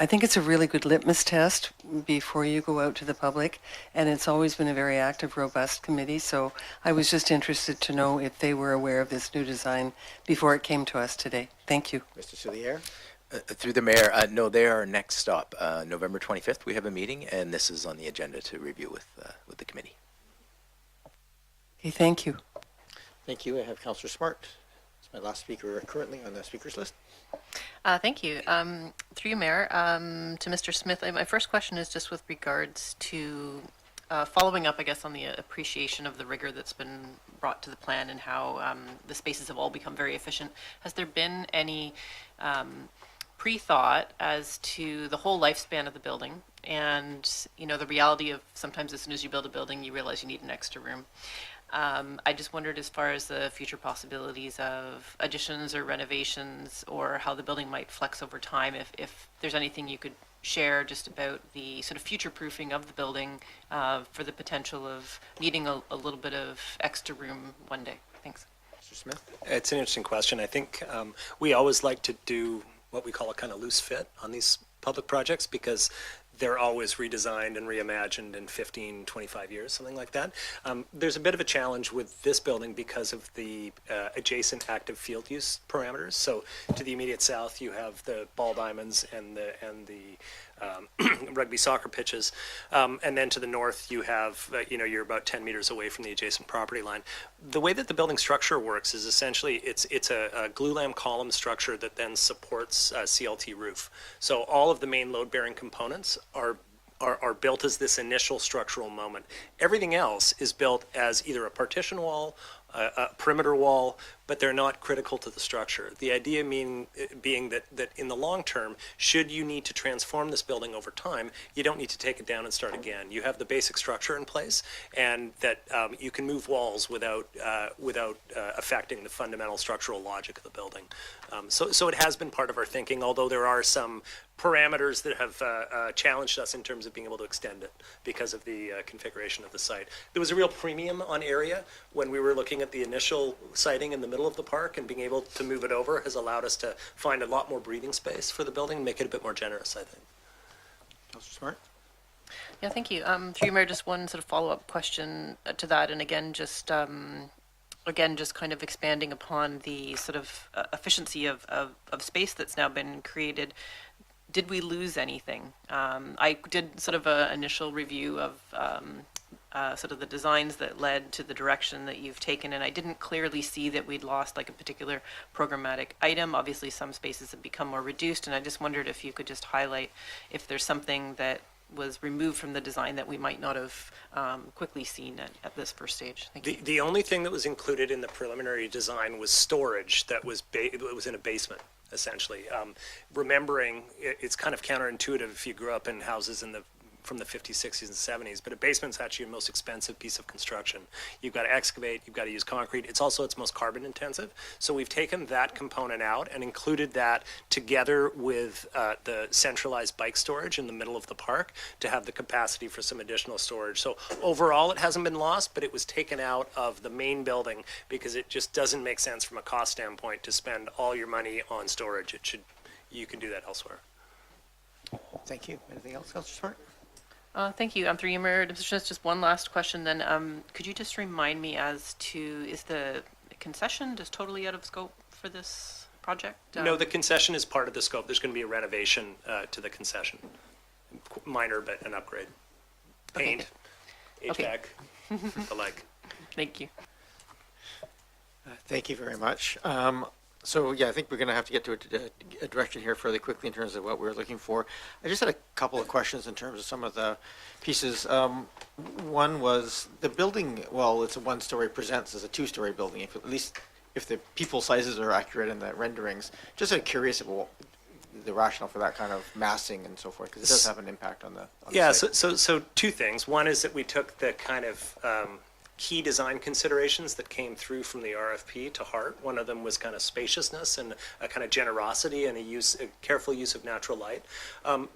think it's a really good litmus test before you go out to the public, and it's always been a very active, robust committee, so I was just interested to know if they were aware of this new design before it came to us today. Thank you. Mr. Soulier? Through the mayor, no, they are our next stop. November 25th, we have a meeting, and this is on the agenda to review with the committee. Okay, thank you. Thank you. I have Councillor Smart. It's my last speaker currently on the speakers list. Thank you. Through you, Mayor, to Mr. Smith, my first question is just with regards to Following up, I guess, on the appreciation of the rigor that's been brought to the plan and how the spaces have all become very efficient, has there been any pre-thought as to the whole lifespan of the building and, you know, the reality of sometimes as soon as you build a building, you realize you need an extra room? I just wondered, as far as the future possibilities of additions or renovations or how the building might flex over time, if there's anything you could share just about the sort of future proofing of the building for the potential of needing a little bit of extra room one day. Thanks. Mr. Smith? It's an interesting question. I think we always like to do what we call a kind of loose fit on these public projects because they're always redesigned and reimagined in 15, 25 years, something like that. There's a bit of a challenge with this building because of the adjacent active field use parameters. So to the immediate south, you have the ball diamonds and the rugby soccer pitches. And then to the north, you have, you're about 10 meters away from the adjacent property line. The way that the building structure works is essentially it's a glulam column structure that then supports a CLT roof. So all of the main load-bearing components are built as this initial structural moment. Everything else is built as either a partition wall, a perimeter wall, but they're not critical to the structure. The idea being that in the long term, should you need to transform this building over time, you don't need to take it down and start again. You have the basic structure in place, and that you can move walls without affecting the fundamental structural logic of the building. So it has been part of our thinking, although there are some parameters that have challenged us in terms of being able to extend it because of the configuration of the site. There was a real premium on area when we were looking at the initial siting in the middle of the park, and being able to move it over has allowed us to find a lot more breathing space for the building and make it a bit more generous, I think. Councilor Smart? Yeah, thank you. Through you, Mayor, just one sort of follow-up question to that, and again, just kind of expanding upon the sort of efficiency of space that's now been created. Did we lose anything? I did sort of an initial review of sort of the designs that led to the direction that you've taken, and I didn't clearly see that we'd lost like a particular programmatic item. Obviously, some spaces have become more reduced, and I just wondered if you could just highlight if there's something that was removed from the design that we might not have quickly seen at this first stage. Thank you. The only thing that was included in the preliminary design was storage that was in a basement, essentially. Remembering, it's kind of counterintuitive if you grew up in houses from the 50s, 60s, and 70s, but a basement's actually your most expensive piece of construction. You've got to excavate, you've got to use concrete. It's also its most carbon intensive. So we've taken that component out and included that together with the centralized bike storage in the middle of the park to have the capacity for some additional storage. So overall, it hasn't been lost, but it was taken out of the main building because it just doesn't make sense from a cost standpoint to spend all your money on storage. You can do that elsewhere. Thank you. Anything else, Councilor Smart? Thank you. Through you, Mayor, just one last question then. Could you just remind me as to, is the concession just totally out of scope for this project? No, the concession is part of the scope. There's going to be a renovation to the concession. Minor, but an upgrade. Paint, HVAC, the like. Thank you. Thank you very much. So yeah, I think we're going to have to get to a direction here fairly quickly in terms of what we're looking for. I just had a couple of questions in terms of some of the pieces. One was the building, well, it's a one-story, presents as a two-story building, at least if the people sizes are accurate in the renderings. Just curious about the rationale for that kind of massing and so forth, because it does have an impact on the site. So two things. One is that we took the kind of key design considerations that came through from the RFP to heart. One of them was kind of spaciousness and a kind of generosity and a careful use of natural light.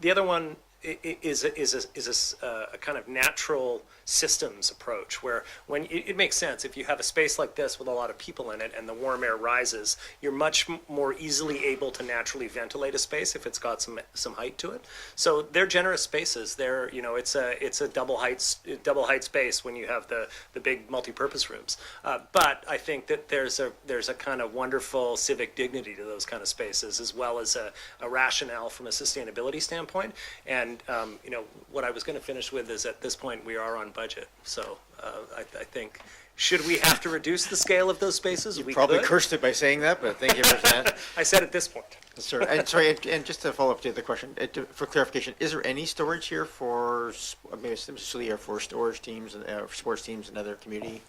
The other one is a kind of natural systems approach where when it makes sense if you have a space like this with a lot of people in it and the warm air rises, you're much more easily able to naturally ventilate a space if it's got some height to it. So they're generous spaces. It's a double height space when you have the big multi-purpose rooms. But I think that there's a kind of wonderful civic dignity to those kind of spaces, as well as a rationale from a sustainability standpoint. And what I was going to finish with is at this point we are on budget. So I think Should we have to reduce the scale of those spaces? You we probably could. cursed it by saying that, but thank you for that. I said at this point. Sir, and sorry, and just to follow up to the question, for clarification, is there any storage here for, maybe specifically for storage teams and sports teams and other community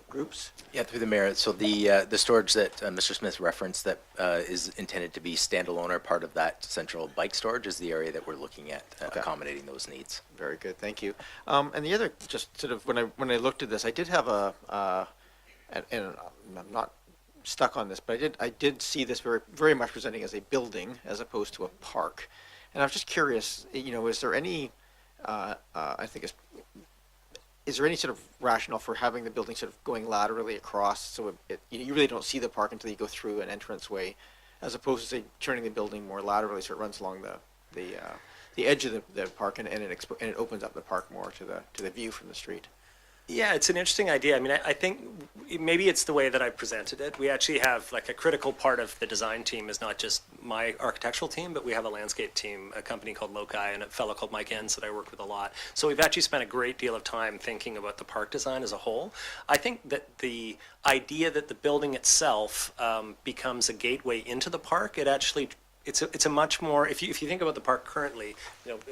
groups? Yeah, through the mayor. So the storage that Mr. Smith referenced that is intended to be standalone or part of that central bike storage is the area that we're looking at accommodating those needs. Very good, thank you. And the other, just sort of, when I looked at this, I did have and I'm not stuck on this, but I did see this very much presenting as a building as opposed to a park. And I was just curious, is there any, is there any sort of rationale for having the building sort of going laterally across so you really don't see the park until you go through an entranceway, as opposed to, say, turning the building more laterally so it runs along the edge of the park and it opens up the park more to the view from the street? Yeah, it's an interesting idea. I mean, I think maybe it's the way that I presented it. We actually have like a critical part of the design team is not just my architectural team, but we have a landscape team, a company called Loci, and a fellow called Mike Enns that I work with a lot. So we've actually spent a great deal of time thinking about the park design as a whole. I think that the idea that the building itself becomes a gateway into the park, it's a much more, if you think about the park currently,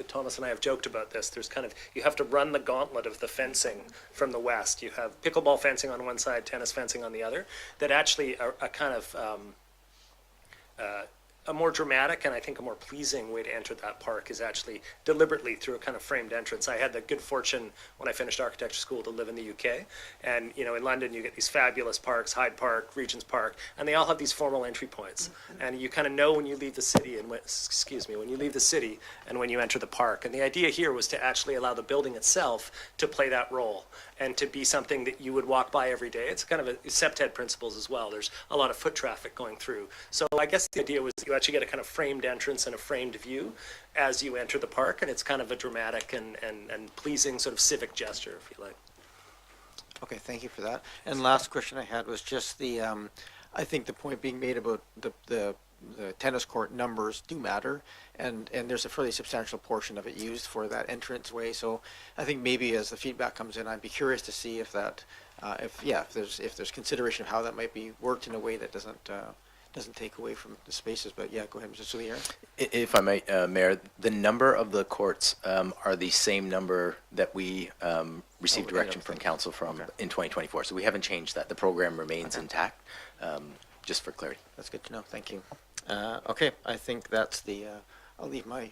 Thomas and I have joked about this, there's kind of, you have to run the gauntlet of the fencing from the west. You have pickleball fencing on one side, tennis fencing on the other, that actually are a kind of a more dramatic and I think a more pleasing way to enter that park is actually deliberately through a kind of framed entrance. I had the good fortune when I finished architecture school to live in the UK, and in London you get these fabulous parks, Hyde Park, Regent's Park, and they all have these formal entry points. And you kind of know when you leave the city and when you leave the city and when you enter the park. And the idea here was to actually allow the building itself to play that role and to be something that you would walk by every day. It's kind of a septet principles as well. There's a lot of foot traffic going through. So I guess the idea was you actually get a kind of framed entrance and a framed view as you enter the park, and it's kind of a dramatic and pleasing sort of civic gesture, if you like. Okay, thank you for that. And last question I had was just the, I think the point being made about the tennis court numbers do matter, and there's a fairly substantial portion of it used for that entranceway. So I think maybe as the feedback comes in, I'd be curious to see if that, if there's consideration of how that might be worked in a way that doesn't take away from the spaces. But yeah, go ahead, Mr. Soulier. If I might, Mayor, the number of the courts are the same number that we received direction from council in 2024. So we haven't changed that. The program remains intact, just for clarity. That's good to know. Thank you. Okay, I think that's I'll leave my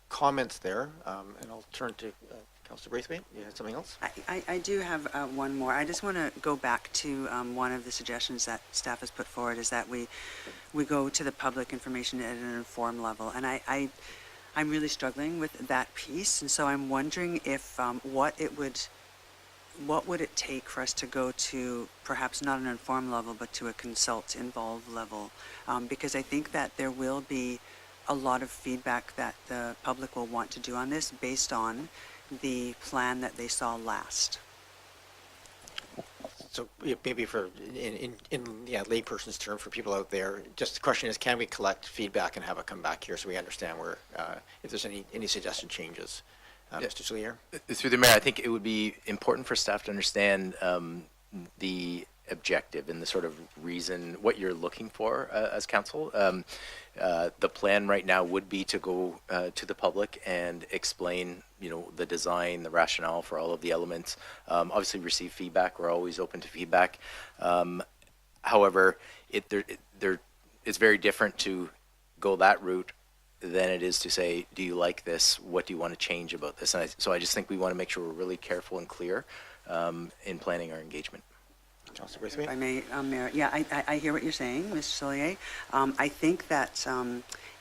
comments there, and I'll turn to Councillor Braithwaite. You had something else? I do have one more. I just want to go back to one of the suggestions that staff has put forward, is that we go to the public information at an informed level. And I'm really struggling with that piece. And so I'm wondering if what would it take for us to go to perhaps not an informed level, but to a consult involved level? Because I think that there will be a lot of feedback that the public will want to do on this based on the plan that they saw last. So maybe in layperson's term for people out there, just the question is, can we collect feedback and have it come back here so we understand where, if there's any suggested changes? Mr. Soulier? Through the mayor, I think it would be important for staff to understand the objective and the sort of reason, what you're looking for as council. The plan right now would be to go to the public and explain, the design, the rationale for all of the elements. Obviously receive feedback. We're always open to feedback. However, it's very different to go that route than it is to say, do you like this? What do you want to change about this? And so I just think we want to make sure we're really careful and clear in planning our engagement. If I may, Mayor, yeah, I hear what you're saying, Mr. Soulier. I think that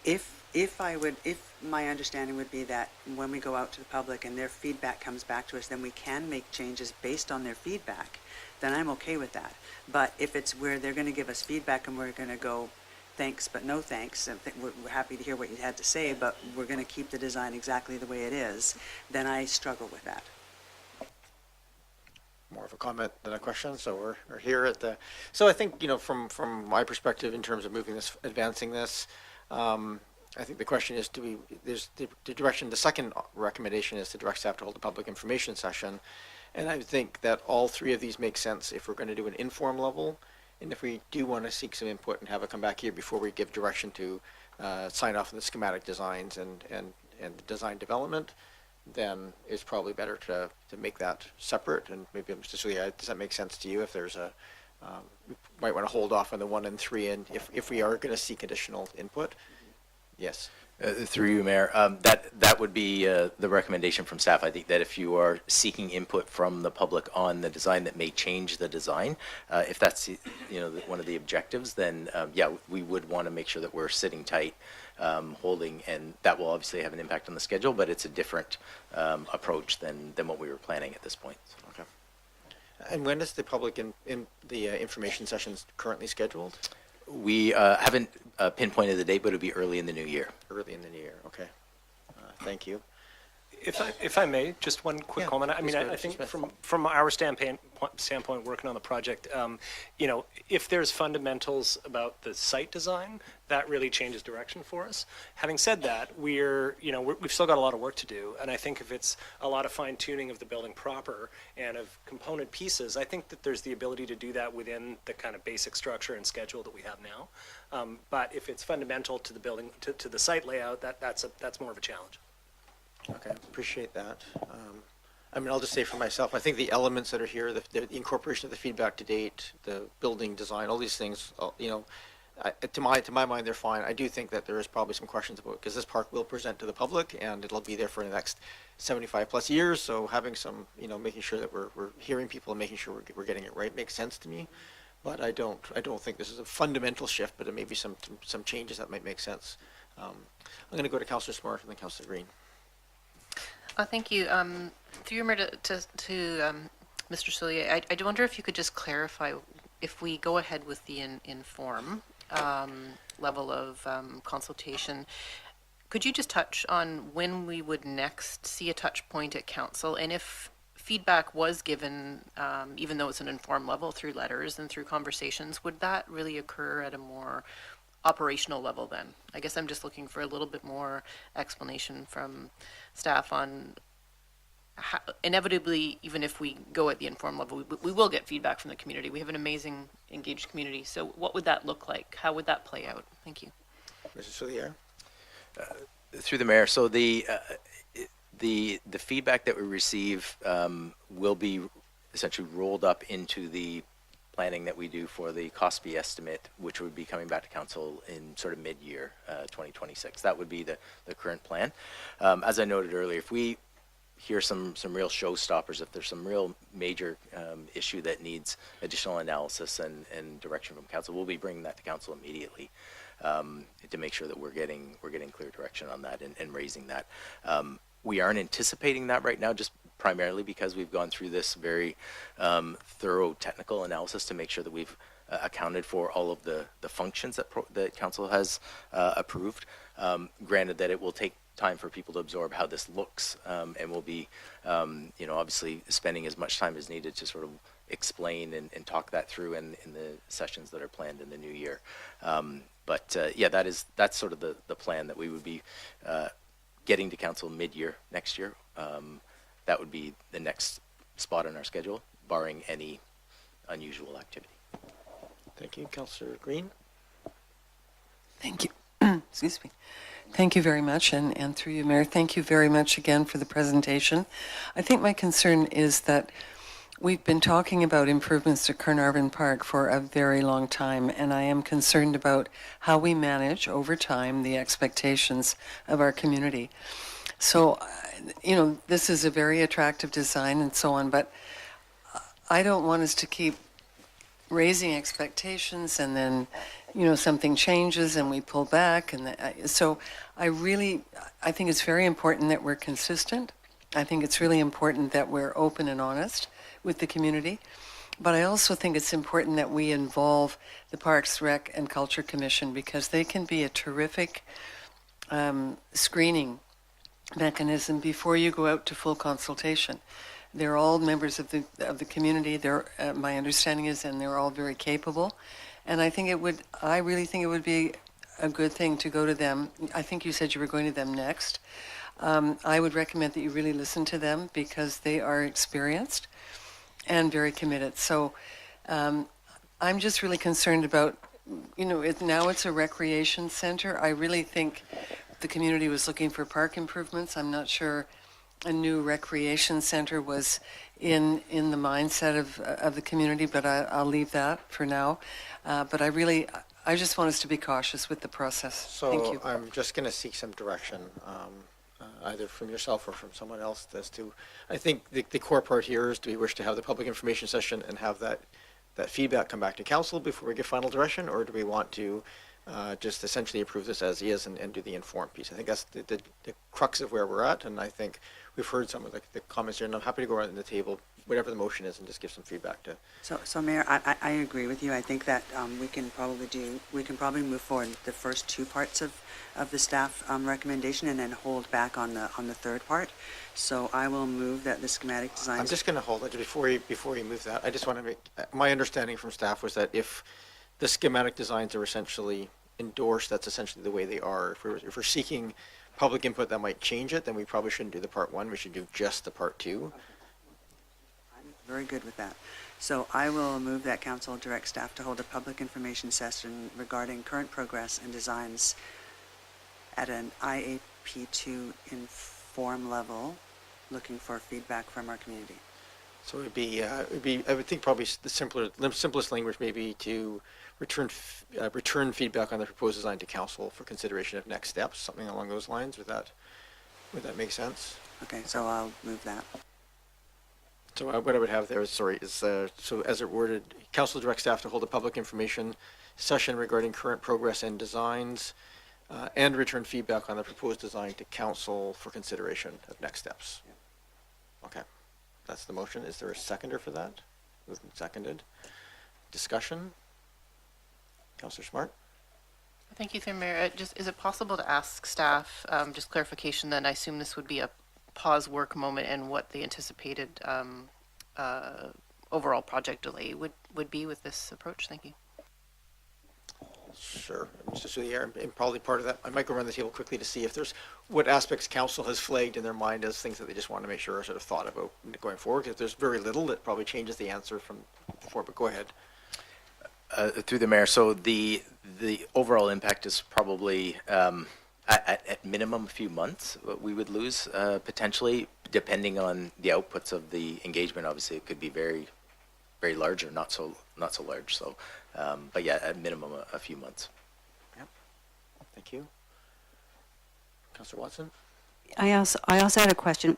if my understanding would be that when we go out to the public and their feedback comes back to us, then we can make changes based on their feedback, then I'm okay with that. But if it's where they're going to give us feedback and we're going to go, thanks, but no thanks, and we're happy to hear what you had to say, but we're going to keep the design exactly the way it is, then I struggle with that. More of a comment than a question. So we're here at the. So I think from my perspective in terms of advancing this, I think the question is, there's the direction. The second recommendation is to direct staff to hold a public information session, And I think that all three of these make sense if we're going to do an inform level, and if we do want to seek some input and have it come back here before we give direction to sign off on the schematic designs and the design development, then it's probably better to make that separate. And maybe, Mr. Sulia, does that make sense to you? If there's we might want to hold off on the 1 and 3, and if we are going to seek additional input. Yes. Through you, Mayor, that would be the recommendation from staff. I think that if you are seeking input from the public on the design that may change the design, if that's one of the objectives, then yeah, we would want to make sure that we're sitting tight, holding, and that will obviously have an impact on the schedule. But it's a different approach than what we were planning at this point. Okay. And when is the public in the information sessions currently scheduled? We haven't pinpointed the date, but it'll be early in the new year. Early in the new year. Okay. Thank you. If I may, just one quick comment. I mean, I think from our standpoint, working on the project, if there's fundamentals about the site design, that really changes direction for us. Having said that, we've still got a lot of work to do, and I think if it's a lot of fine tuning of the building proper and of component pieces, I think that there's the ability to do that within the kind of basic structure and schedule that we have now. But if it's fundamental to the building, to the site layout, that's more of a challenge. Okay, appreciate that. I mean, I'll just say for myself, I think the elements that are here, the incorporation of the feedback to date, the building design, all these things, to my mind, they're fine. I do think that there is probably some questions about, because this park will present to the public and it'll be there for the next 75 plus years. So having some, making sure that we're hearing people and making sure we're getting it right makes sense to me. But I don't think this is a fundamental shift, but it may be some changes that might make sense. I'm going to go to Councillor Smart and then Councillor Green. Thank you. Through your mayor to Mr. Soulier, I do wonder if you could just clarify, if we go ahead with the inform level of consultation, could you just touch on when we would next see a touch point at council, and if feedback was given, even though it's an informed level through letters and through conversations, would that really occur at a more operational level then? I guess I'm just looking for a little bit more explanation from staff on how, inevitably, even if we go at the informed level, we will get feedback from the community. We have an amazing engaged community. So what would that look like? How would that play out? Thank you. Mr. Soulier. Through the mayor, so the feedback that we receive will be essentially rolled up into the planning that we do for the cost B estimate, which would be coming back to council in sort of mid-year 2026. That would be the current plan. As I noted earlier, if we hear some real showstoppers, if there's some real major issue that needs additional analysis and direction from council, we'll be bringing that to council immediately to make sure that we're getting clear direction on that and raising that. We aren't anticipating that right now, just primarily because we've gone through this very thorough technical analysis to make sure that we've accounted for all of the functions that council has approved. Granted that it will take time for people to absorb how this looks, and we'll be obviously spending as much time as needed to sort of explain and talk that through in the sessions that are planned in the new year. But yeah, that's sort of the plan, that we would be getting to council mid-year next year. That would be the next spot on our schedule, barring any unusual activity. Thank you. Councillor Green. Thank you. Excuse me. Thank you very much. And through you, Mayor, thank you very much again for the presentation. I think my concern is that we've been talking about improvements to Carnarvon Park for a very long time, and I am concerned about how we manage over time the expectations of our community. So, this is a very attractive design and so on, but I don't want us to keep raising expectations and then, something changes and we pull back. And so I think it's very important that we're consistent. I think it's really important that we're open and honest with the community. But I also think it's important that we involve the Parks, Rec, and Culture Commission, because they can be a terrific screening mechanism before you go out to full consultation. They're all members of the community. They're my understanding is, and they're all very capable. And I really think it would be a good thing to go to them. I think you said you were going to them next. I would recommend that you really listen to them because they are experienced and very committed. So I'm just really concerned about, now it's a recreation center. I really think the community was looking for park improvements. I'm not sure a new recreation center was in the mindset of the community, but I'll leave that for now. But I just want us to be cautious with the process. So Thank you. I'm just going to seek some direction, either from yourself or from someone else as to, I think the core part here is, do we wish to have the public information session and have that feedback come back to council before we give final direction, or do we want to just essentially approve this as is and do the informed piece? I think that's the crux of where we're at, and I think we've heard some of the comments here, and I'm happy to go around the table, whatever the motion is, and just give some feedback to. So Mayor, I agree with you. I think that we can probably move forward the first two parts of the staff recommendation and then hold back on the third part. So I will move that the schematic designs. I'm just going to hold it before you move that. I just want to make, my understanding from staff was that if the schematic designs are essentially endorsed, that's essentially the way they are. If we're seeking public input that might change it, then we probably shouldn't do the part one. We should do just the part two. I'm very good with that. So I will move that council direct staff to hold a public information session regarding current progress and designs at an IAP2 inform level, looking for feedback from our community. So it would be, I would think probably the simplest language maybe to return feedback on the proposed design to council for consideration of next steps, something along those lines. Would that make sense? Okay, so I'll move that. So what I would have there is, so as it worded, council direct staff to hold a public information session regarding current progress and designs, and return feedback on the proposed design to council for consideration of next steps. Okay, that's the motion. Is there a seconder for that? Moved and seconded. Discussion? Councillor Smart? Thank you, through Mayor. Is it possible to ask staff, just clarification then? I assume this would be a pause work moment and what the anticipated overall project delay would be with this approach? Thank you. Sure. Mr. Soulier, and probably part of that, I might go around the table quickly to see if there's what aspects council has flagged in their mind as things that they just want to make sure are sort of thought about going forward. If there's very little, it probably changes the answer from before, but go ahead. Through the mayor, so the overall impact is probably at minimum a few months we would lose potentially, depending on the outputs of the engagement. Obviously, it could be very, very large or not so large. So, but yeah, at minimum a few months. Yep. Thank you, Councillor Watson. I also had a question.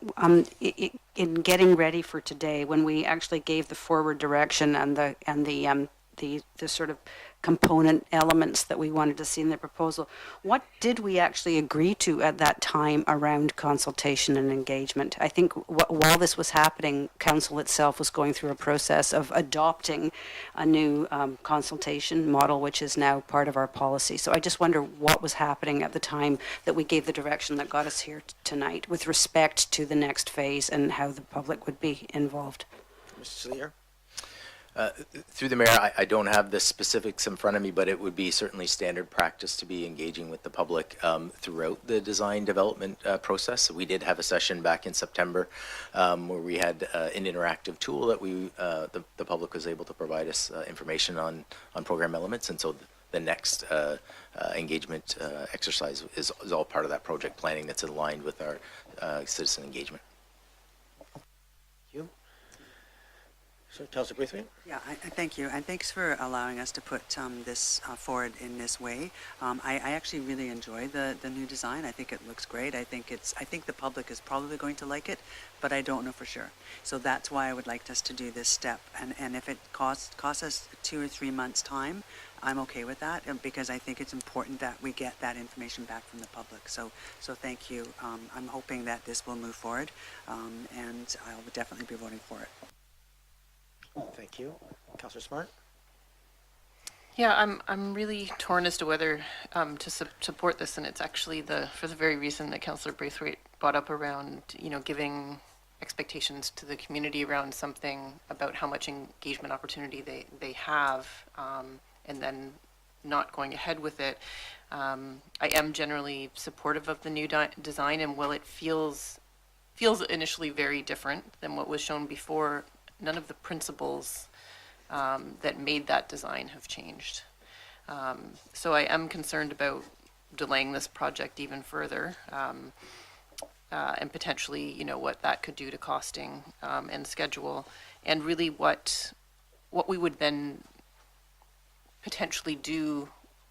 In getting ready for today, when we actually gave the forward direction and the sort of component elements that we wanted to see in the proposal, what did we actually agree to at that time around consultation and engagement? I think while this was happening, council itself was going through a process of adopting a new consultation model, which is now part of our policy. So I just wonder what was happening at the time that we gave the direction that got us here tonight with respect to the next phase and how the public would be involved. Mr. Soulier? Through the mayor, I don't have the specifics in front of me, but it would be certainly standard practice to be engaging with the public throughout the design development process. We did have a session back in September where we had an interactive tool that the public was able to provide us information on program elements, and so the next engagement exercise is all part of that project planning that's aligned with our citizen engagement. So, Councillor Braithwaite? Yeah, I thank you, and thanks for allowing us to put this forward in this way. I actually really enjoy the new design. I think it looks great. I think the public is probably going to like it, but I don't know for sure. So that's why I would like us to do this step. And if it costs us 2 or 3 months' time, I'm okay with that, because I think it's important that we get that information back from the public. So thank you. I'm hoping that this will move forward, and I'll definitely be voting for it. Thank you. Councillor Smart? Yeah, I'm really torn as to whether to support this, and it's actually for the very reason that Councillor Braithwaite brought up around, giving expectations to the community around something about how much engagement opportunity they have, and then not going ahead with it. I am generally supportive of the new design, and while it feels initially very different than what was shown before, none of the principles that made that design have changed. So I am concerned about delaying this project even further, and potentially, you know, what that could do to costing and schedule, and really what we would then potentially do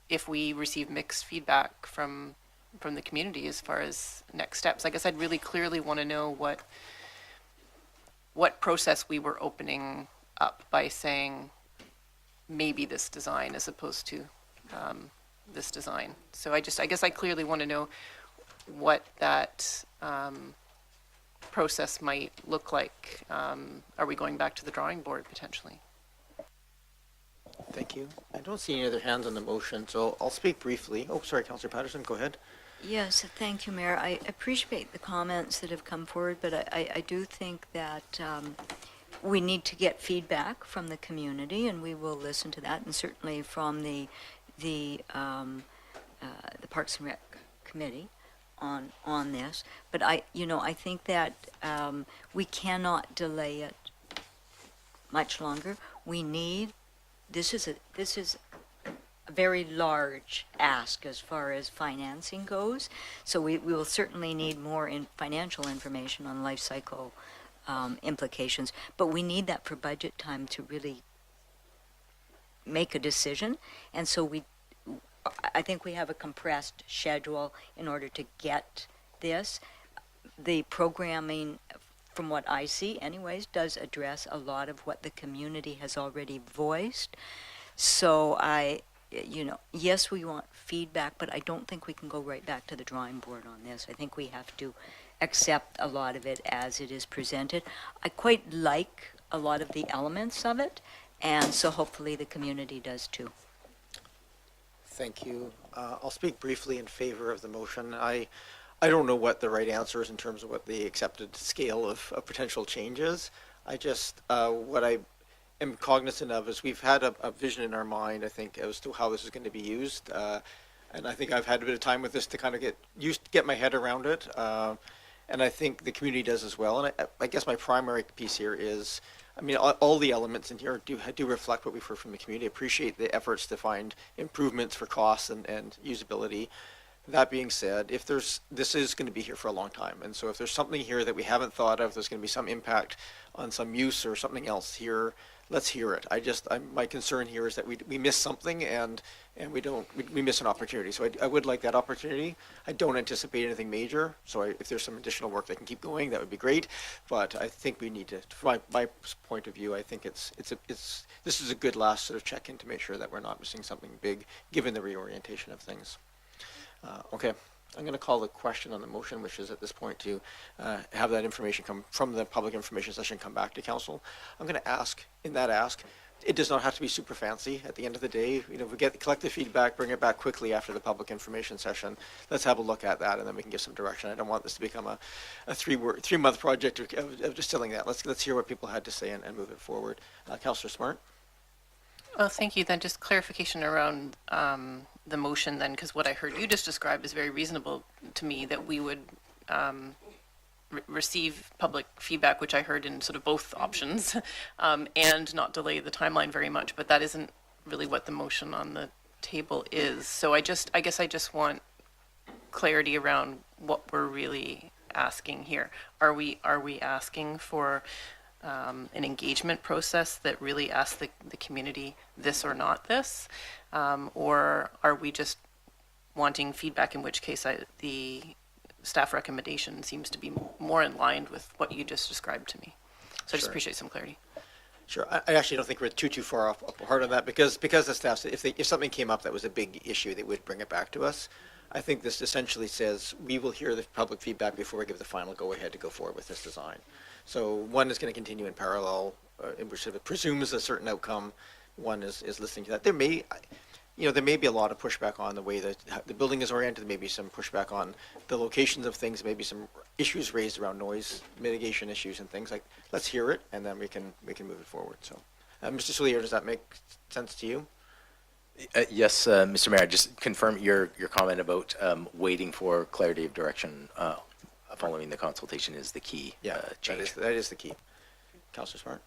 if we receive mixed feedback from the community as far as next steps. I guess I'd really clearly want to know what process we were opening up by saying maybe this design as opposed to this design. So I guess I clearly want to know what that process might look like. Are we going back to the drawing board potentially? Thank you. I don't see any other hands on the motion, so I'll speak briefly. Oh, sorry, Councillor Patterson, go ahead. Yes, thank you, Mayor. I appreciate the comments that have come forward, but I do think that we need to get feedback from the community, and we will listen to that, and certainly from the Parks and Rec Committee on this. But I think that we cannot delay it much longer. This is a very large ask as far as financing goes. So we will certainly need more financial information on life cycle implications, but we need that for budget time to really make a decision. And so I think we have a compressed schedule in order to get this. The programming, from what I see anyways, does address a lot of what the community has already voiced. So yes, we want feedback, but I don't think we can go right back to the drawing board on this. I think we have to accept a lot of it as it is presented. I quite like a lot of the elements of it, and so hopefully the community does too. Thank you. I'll speak briefly in favor of the motion. I don't know what the right answer is in terms of what the accepted scale of potential change is. I just, what I am cognizant of is we've had a vision in our mind, I think, as to how this is going to be used. And I think I've had a bit of time with this to kind of get my head around it. And I think the community does as well. And I guess my primary piece here is, I mean, all the elements in here do reflect what we've heard from the community. I appreciate the efforts to find improvements for costs and usability. That being said, this is going to be here for a long time. And so if there's something here that we haven't thought of, there's going to be some impact on some use or something else here, let's hear it. My concern here is that we miss something and we miss an opportunity. So I would like that opportunity. I don't anticipate anything major. So if there's some additional work that can keep going, that would be great. But I think we need to, from my point of view, I think this is a good last sort of check-in to make sure that we're not missing something big, given the reorientation of things. Okay, I'm going to call the question on the motion, which is at this point to have that information come from the public information session, come back to council. I'm going to ask, it does not have to be super fancy. At the end of the day, we collect the feedback, bring it back quickly after the public information session. Let's have a look at that, and then we can give some direction. I don't want this to become a 3-month project of distilling that. Let's hear what people had to say and move it forward. Councillor Smart. Well, thank you. Then just clarification around the motion then, because what I heard you just describe is very reasonable to me, that we would receive public feedback, which I heard in sort of both options, and not delay the timeline very much, but that isn't really what the motion on the table is. So I guess I just want clarity around what we're really asking here. Are we asking for an engagement process that really asks the community this or not this? Or are we just wanting feedback, in which case the staff recommendation seems to be more in line with what you just described to me? So I just appreciate some clarity. Sure. I actually don't think we're too far apart on that, because the staff, if something came up that was a big issue, they would bring it back to us. I think this essentially says we will hear the public feedback before we give the final go-ahead to go forward with this design. So one is going to continue in parallel, which sort of presumes a certain outcome. One is listening to that. There may be a lot of pushback on the way that the building is oriented. There may be some pushback on the locations of things. Maybe some issues raised around noise mitigation issues and things like. Let's hear it, and then we can move it forward. So, Mr. Soulier, does that make sense to you? Yes, Mr. Mayor, just confirm your comment about waiting for clarity of direction following the consultation is the key change. That is the key. Councillor Smart.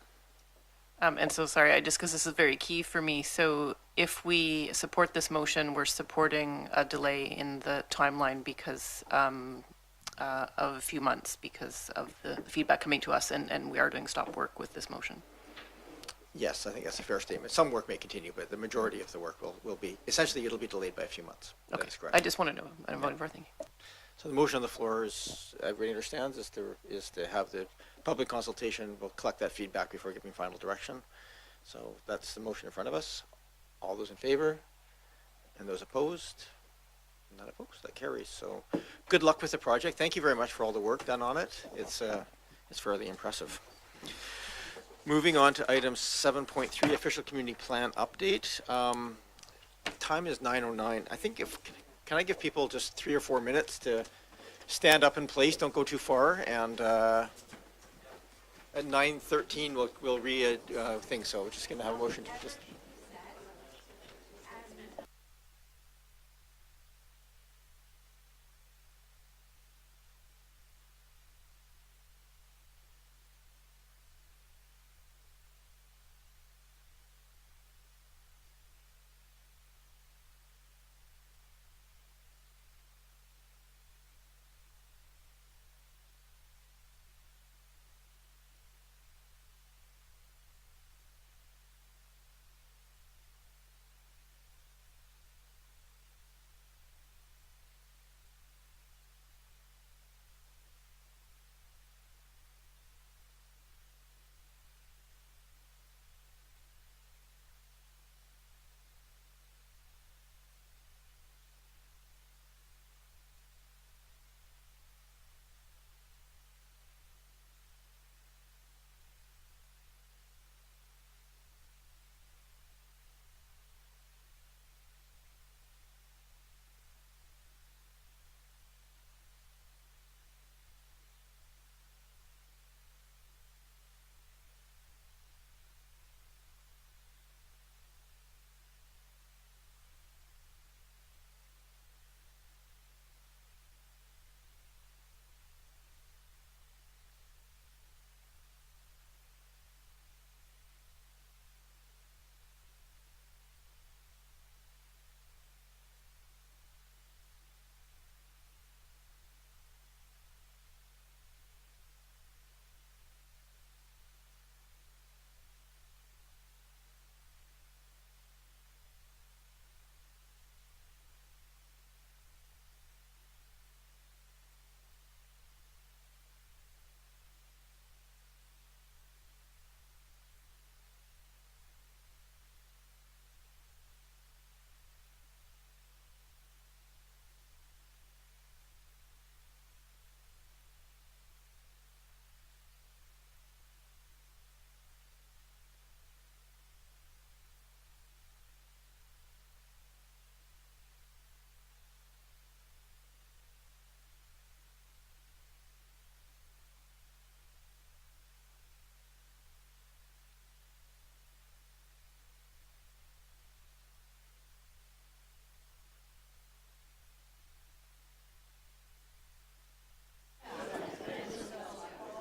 And so, sorry, just because this is very key for me. So if we support this motion, we're supporting a delay in the timeline because of a few months because of the feedback coming to us, and we are doing stop work with this motion. Yes, I think that's a fair statement. Some work may continue, but the majority of the work will be, essentially, it'll be delayed by a few months. Okay, That's correct. I just want to know. I'm voting for. Thank you. So the motion on the floor is, everybody understands, is to have the public consultation. We'll collect that feedback before giving final direction. So that's the motion in front of us. All those in favor? And those opposed? None opposed. That carries. So good luck with the project. Thank you very much for all the work done on it. It's fairly impressive. Moving on to item 7.3, official community plan update. Time is 9:09. I think can I give people just 3 or 4 minutes to stand up in place? Don't go too far. And at 9:13 we'll read things. So we're just going to have a motion to just.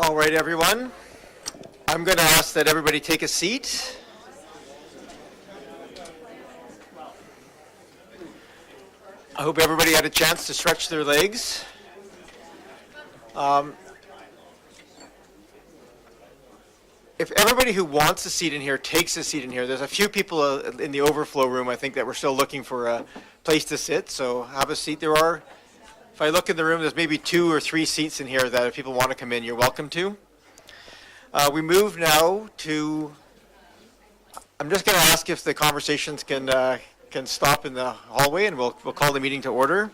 All right, everyone. I'm going to ask that everybody take a seat. I hope everybody had a chance to stretch their legs. If everybody who wants a seat in here takes a seat in here, there's a few people in the overflow room, I think, that we're still looking for a place to sit, so have a seat. If I look in the room, there's maybe 2 or 3 seats in here that if people want to come in, you're welcome to. We move now to, I'm just going to ask if the conversations can stop in the hallway, and we'll call the meeting to order.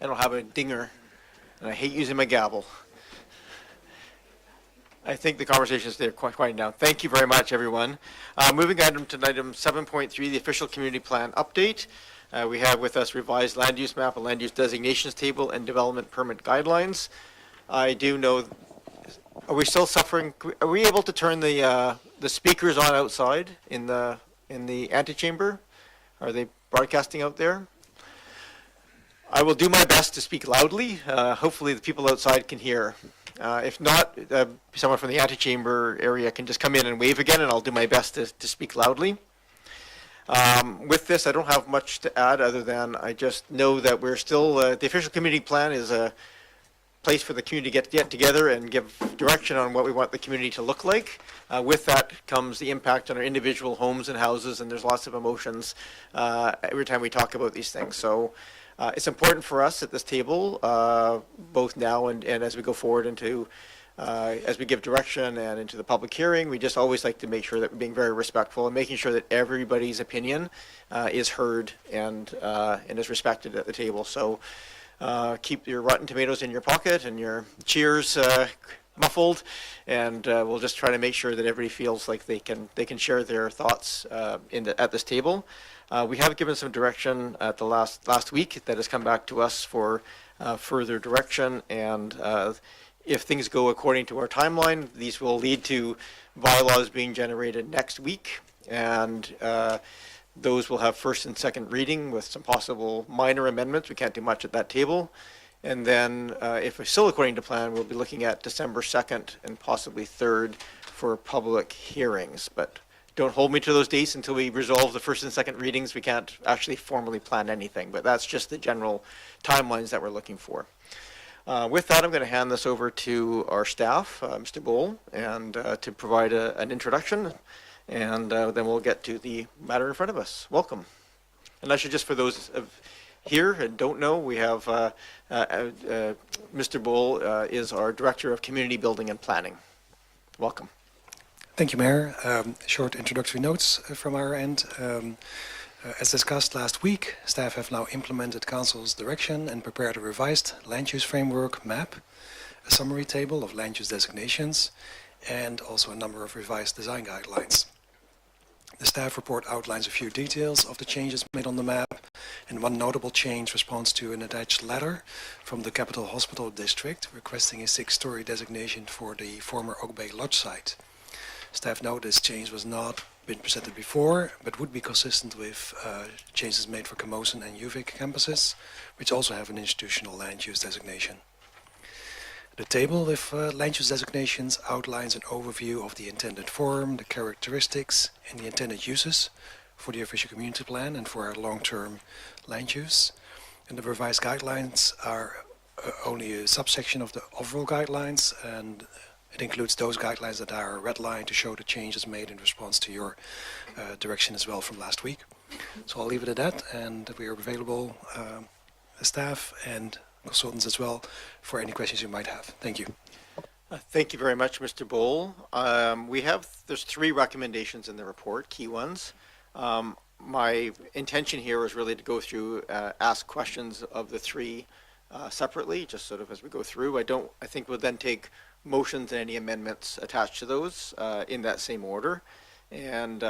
And I'll have a dinger, and I hate using my gavel. I think the conversations there are quieting down. Thank you very much, everyone. Moving on to item 7.3, the official community plan update. We have with us revised land use map, a land use designations table, and development permit guidelines. I do know, are we still suffering? Are we able to turn the speakers on outside in the in the antechamber? Are they broadcasting out there? I will do my best to speak loudly. Hopefully the people outside can hear. If not, someone from the antechamber area can just come in and wave again, and I'll do my best to speak loudly. With this, I don't have much to add other than I just know that we're still, the official community plan is a place for the community to get together and give direction on what we want the community to look like. With that comes the impact on our individual homes and houses, and there's lots of emotions every time we talk about these things. So it's important for us at this table, both now and as we go forward into, as we give direction and into the public hearing, we just always like to make sure that we're being very respectful and making sure that everybody's opinion is heard and is respected at the table. So keep your rotten tomatoes in your pocket and your cheers muffled, and we'll just try to make sure that everybody feels like they can share their thoughts at this table. We have given some direction at the last week that has come back to us for further direction, and if things go according to our timeline, these will lead to bylaws being generated next week, and those will have first and second reading with some possible minor amendments. We can't do much at that table. And then if we're still according to plan, we'll be looking at December 2nd and possibly 3rd for public hearings. But don't hold me to those dates until we resolve the first and second readings. We can't actually formally plan anything, but that's just the general timelines that we're looking for. With that, I'm going to hand this over to our staff, Mr. Bowl, and to provide an introduction, and then we'll get to the matter in front of us. Welcome. And actually, just for those here and don't know, we have Mr. Bowl is our Director of Community Building and Planning. Welcome. Thank you, Mayor. Short introductory notes from our end. As discussed last week, staff have now implemented Council's direction and prepared a revised land use framework map, a summary table of land use designations, and also a number of revised design guidelines. The staff report outlines a few details of the changes made on the map, and one notable change responds to an attached letter from the Capital Hospital District requesting a 6-story designation for the former Oak Bay Lodge site. Staff note this change was not been presented before, but would be consistent with changes made for Camosun and UVic campuses, which also have an institutional land use designation. The table with land use designations outlines an overview of the intended form, the characteristics, and the intended uses for the official community plan and for our long-term land use. And the revised guidelines are only a subsection of the overall guidelines, and it includes those guidelines that are redlined to show the changes made in response to your direction as well from last week. So I'll leave it at that, and we are available, staff and consultants as well, for any questions you might have. Thank you. Thank you very much, Mr. Bowl. There's 3 recommendations in the report, key ones. My intention here is really to go through, ask questions of the 3 separately, just sort of as we go through. I think we'll then take motions and any amendments attached to those in that same order, and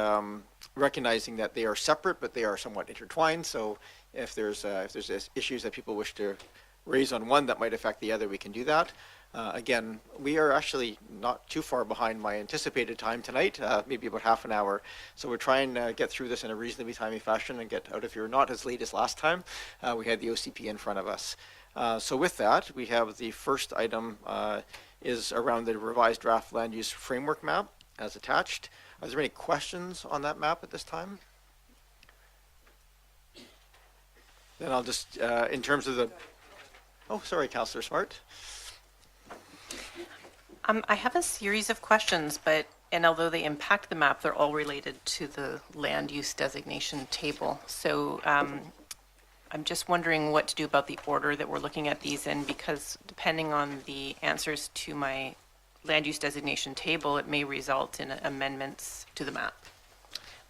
recognizing that they are separate but they are somewhat intertwined. So if there's issues that people wish to raise on one that might affect the other, we can do that. Again, we are actually not too far behind my anticipated time tonight, maybe about half an hour. So we're trying to get through this in a reasonably timely fashion and get out of here not as late as last time. We had the OCP in front of us. So with that, we have the first item is around the revised draft land use framework map as attached. Are there any questions on that map at this time? Then I'll just, in terms of the, oh, sorry, Councillor Smart. I have a series of questions, and although they impact the map, they're all related to the land use designation table. So I'm just wondering what to do about the order that we're looking at these in, because depending on the answers to my land use designation table, it may result in amendments to the map.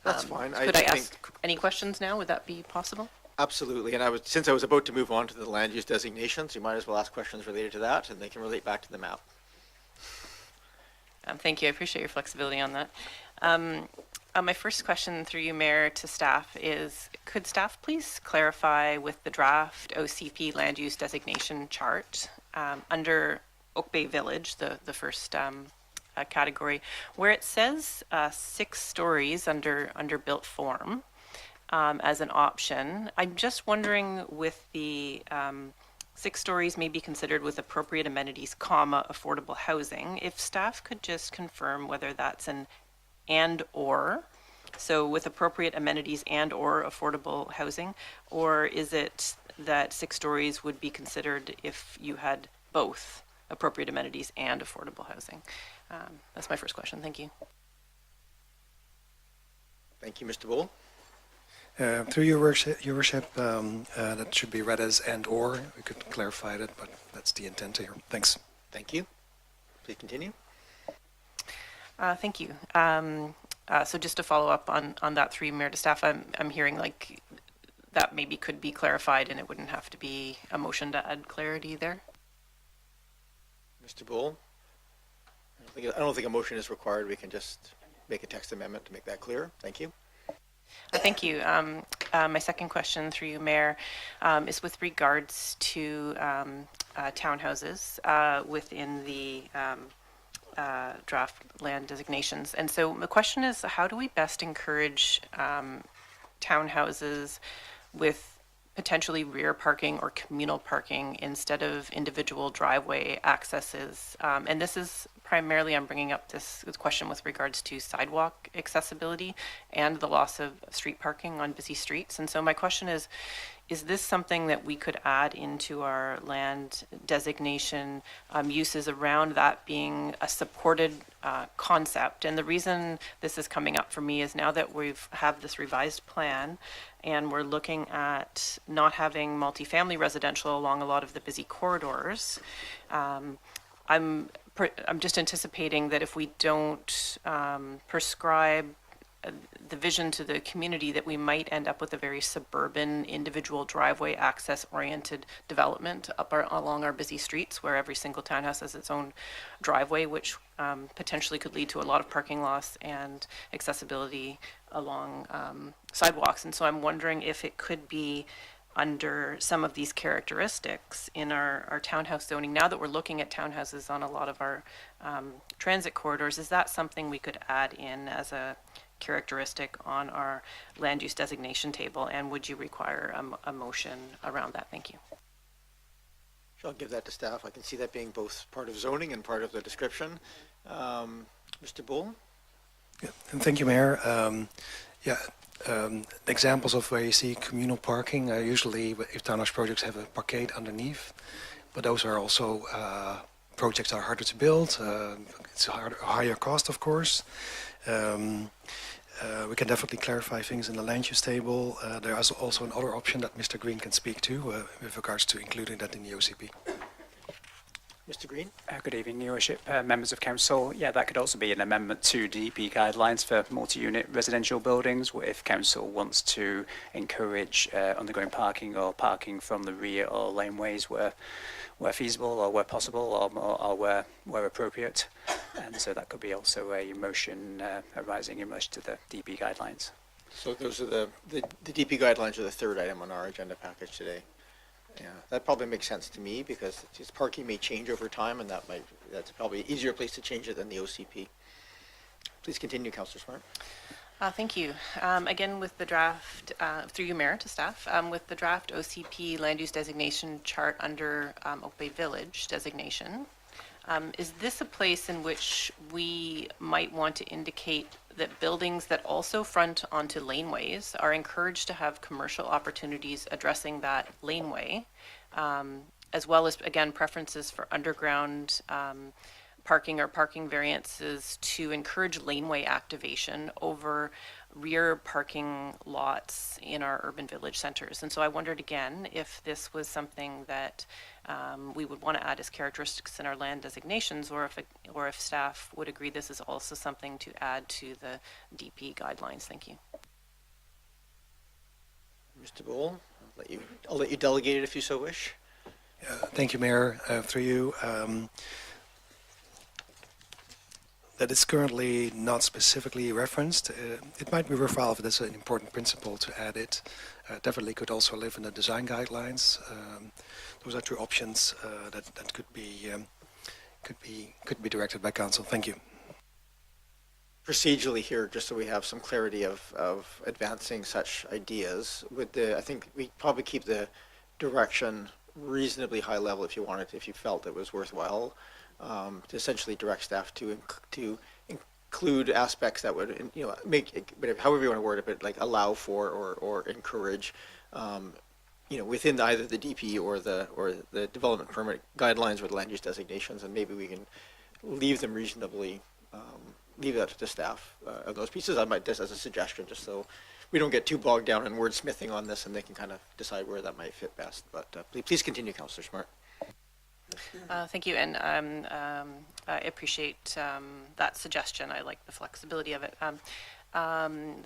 That's fine. Could I ask any questions now? Would that be possible? Absolutely. And since I was about to move on to the land use designations, you might as well ask questions related to that, and they can relate back to the map. Thank you. I appreciate your flexibility on that. My first question through you, Mayor, to staff is, could staff please clarify with the draft OCP land use designation chart under Oak Bay Village, the first category, where it says 6 stories under built form as an option. I'm just wondering with the 6 stories may be considered with appropriate amenities, comma, affordable housing. If staff could just confirm whether that's an and or, so with appropriate amenities and or affordable housing, or is it that 6 stories would be considered if you had both appropriate amenities and affordable housing? That's my first question. Thank you. Thank you, Mr. Bull. Through your worship, that should be read as and or. We could clarify that, but that's the intent here. Thanks. Thank you. Please continue. Thank you. So just to follow up on that through Mayor to staff, I'm hearing like that maybe could be clarified and it wouldn't have to be a motion to add clarity there. Mr. Bull, I don't think a motion is required. We can just make a text amendment to make that clear. Thank you. Thank you. My second question through you, Mayor, is with regards to townhouses within the draft land designations. And so the question is, how do we best encourage townhouses with potentially rear parking or communal parking instead of individual driveway accesses? And this is primarily, I'm bringing up this question with regards to sidewalk accessibility and the loss of street parking on busy streets. And so my question is this something that we could add into our land designation uses around that being a supported concept? And the reason this is coming up for me is now that we've have this revised plan and we're looking at not having multifamily residential along a lot of the busy corridors, I'm just anticipating that if we don't prescribe the vision to the community, that we might end up with a very suburban, individual driveway access oriented development along our busy streets, where every single townhouse has its own driveway, which potentially could lead to a lot of parking loss and accessibility along sidewalks. And so I'm wondering if it could be under some of these characteristics in our townhouse zoning. Now that we're looking at townhouses on a lot of our transit corridors, is that something we could add in as a characteristic on our land use designation table? And would you require a motion around that? Thank you. I'll give that to staff. I can see that being both part of zoning and part of the description. Mr. Bull? Yeah, and thank you, Mayor. Examples of where you see communal parking are usually if townhouse projects have a parkade underneath, but those are also projects are harder to build. It's a higher cost, of course. We can definitely clarify things in the land use table. There is also another option that Mr. Green can speak to with regards to including that in the OCP. Mr. Green? Good evening, Your Worship, members of council. Yeah, that could also be an amendment to DP guidelines for multi-unit residential buildings, where if council wants to encourage underground parking or parking from the rear or laneways where feasible or where possible or where appropriate. And so that could be also a motion arising in relation to the DP guidelines. So those are the DP guidelines are the third item on our agenda package today. Yeah, that probably makes sense to me because parking may change over time, and that's probably an easier place to change it than the OCP. Please continue, Councillor Smart. Thank you. Again, with the draft, through you, Mayor, to staff, with the draft OCP land use designation chart under Oak Bay Village designation, is this a place in which we might want to indicate that buildings that also front onto laneways are encouraged to have commercial opportunities addressing that laneway, as well as, again, preferences for underground parking or parking variances to encourage laneway activation over rear parking lots in our urban village centers? And so I wondered again if this was something that we would want to add as characteristics in our land designations, or if staff would agree this is also something to add to the DP guidelines. Thank you. Mr. Bull, I'll let you delegate it if you so wish. Thank you, Mayor. Through you. That is currently not specifically referenced. It might be worthwhile if it's an important principle to add it. Definitely could also live in the design guidelines. Those are two options that could be directed by council. Thank you. procedurally here, just so we have some clarity of advancing such ideas, I think we probably keep the direction reasonably high level if you wanted, if you felt it was worthwhile, to essentially direct staff to include aspects that would, make, however you want to word it, but like allow for or encourage, within either the DP or the development permit guidelines or the land use designations, and maybe we can leave them reasonably, leave that to staff of those pieces. I might, just as a suggestion, just so we don't get too bogged down in wordsmithing on this, and they can kind of decide where that might fit best. But please continue, Councillor Smart. Thank you, and I appreciate that suggestion. I like the flexibility of it.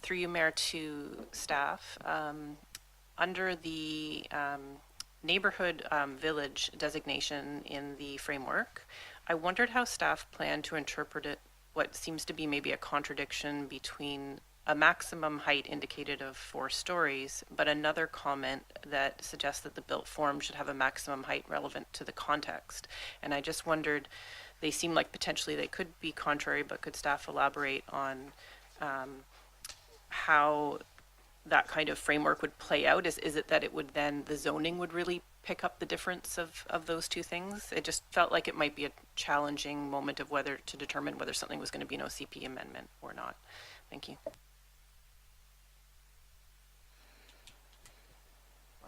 Through you, Mayor, to staff, under the neighborhood village designation in the framework, I wondered how staff plan to interpret it, what seems to be maybe a contradiction between a maximum height indicated of 4 stories, but another comment that suggests that the built form should have a maximum height relevant to the context. And I just wondered, they seem like potentially they could be contrary, but could staff elaborate on how that kind of framework would play out? Is it that it would then, the zoning would really pick up the difference of those two things? It just felt like it might be a challenging moment of whether to determine whether something was going to be an OCP amendment or not. Thank you.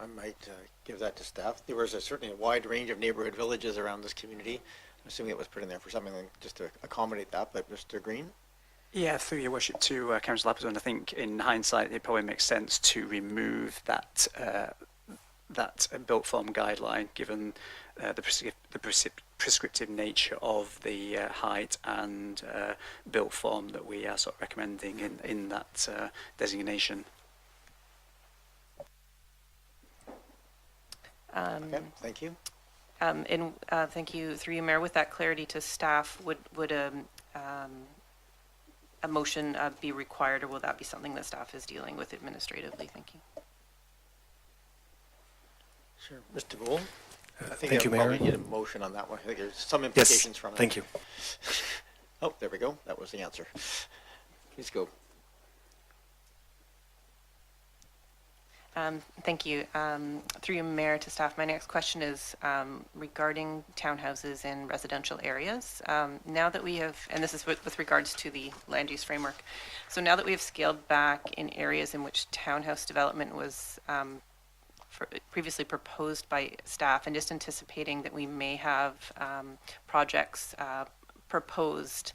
I might give that to staff. There was certainly a wide range of neighborhood villages around this community. I'm assuming it was put in there for something like just to accommodate that, but Mr. Green? Yeah, through your worship to Councillor Lapidus, I think in hindsight it probably makes sense to remove that built form guideline, given the prescriptive nature of the height and built form that we are sort of recommending in that designation. Okay, thank you. Thank you, through you, Mayor. With that clarity to staff, would a motion be required, or will that be something that staff is dealing with administratively? Thank you. Sure. Mr. Gould? I think Thank you, Mayor. probably need a motion on that one. I think there's some implications from it. Thank you. Oh, there we go. That was the answer. Please go. Thank you. Through you, Mayor, to staff, my next question is regarding townhouses in residential areas. Now that we have, and this is with regards to the land use framework, so now that we have scaled back in areas in which townhouse development was previously proposed by staff, and just anticipating that we may have projects proposed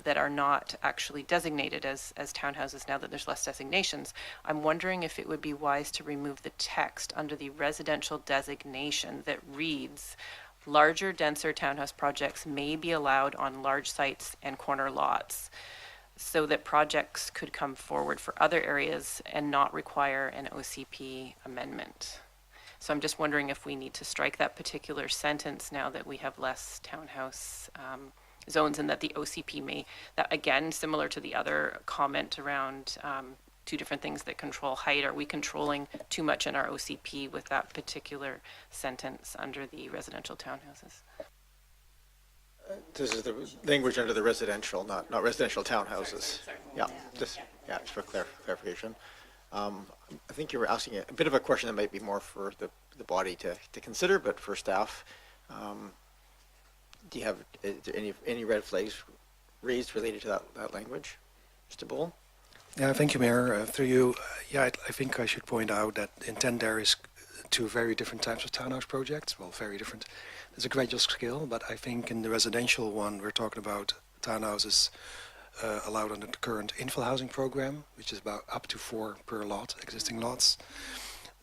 that are not actually designated as townhouses now that there's less designations, I'm wondering if it would be wise to remove the text under the residential designation that reads, larger, denser townhouse projects may be allowed on large sites and corner lots, so that projects could come forward for other areas and not require an OCP amendment. So I'm just wondering if we need to strike that particular sentence now that we have less townhouse zones, and that the OCP may, that again, similar to the other comment around two different things that control height, are we controlling too much in our OCP with that particular sentence under the residential townhouses? This is the language under the residential, not residential townhouses. Sorry. Yeah, just for clarification. I think you were asking a bit of a question that might be more for the body to consider, but for staff, do you have any red flags raised related to that language, Mr. Bull? Yeah, thank you, Mayor. Through you, I think I should point out that the intent there is two very different types of townhouse projects. Well, very different. There's a gradual scale, but I think in the residential one, we're talking about townhouses allowed under the current infill housing program, which is about up to 4 per lot, existing lots.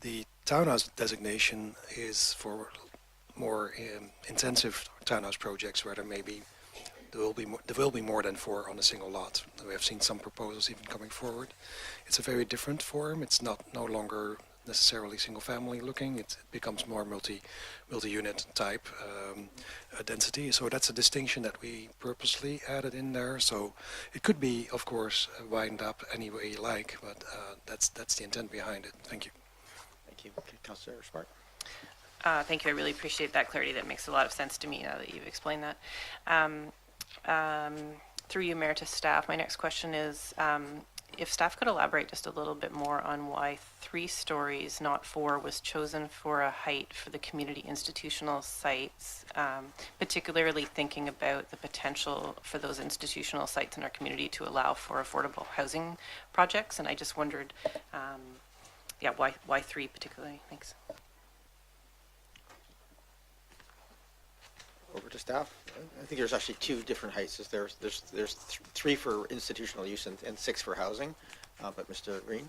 The townhouse designation is for more intensive townhouse projects where there will be more than 4 on a single lot. We have seen some proposals even coming forward. It's a very different form. It's no longer necessarily single family looking. It becomes more multi-unit type density. So that's a distinction that we purposely added in there. So it could be, of course, widened up any way you like, but that's the intent behind it. Thank you. Thank you, Councillor Smart. Thank you. I really appreciate that clarity. That makes a lot of sense to me now that you've explained that. through you, Mayor, to staff, my next question is if staff could elaborate just a little bit more on why 3 stories, not 4, was chosen for a height for the community institutional sites, particularly thinking about the potential for those institutional sites in our community to allow for affordable housing projects. And I just wondered, why 3 particularly? Thanks. Over to staff. I think there's actually 2 different heights. There's 3 for institutional use and 6 for housing. But Mr. Green?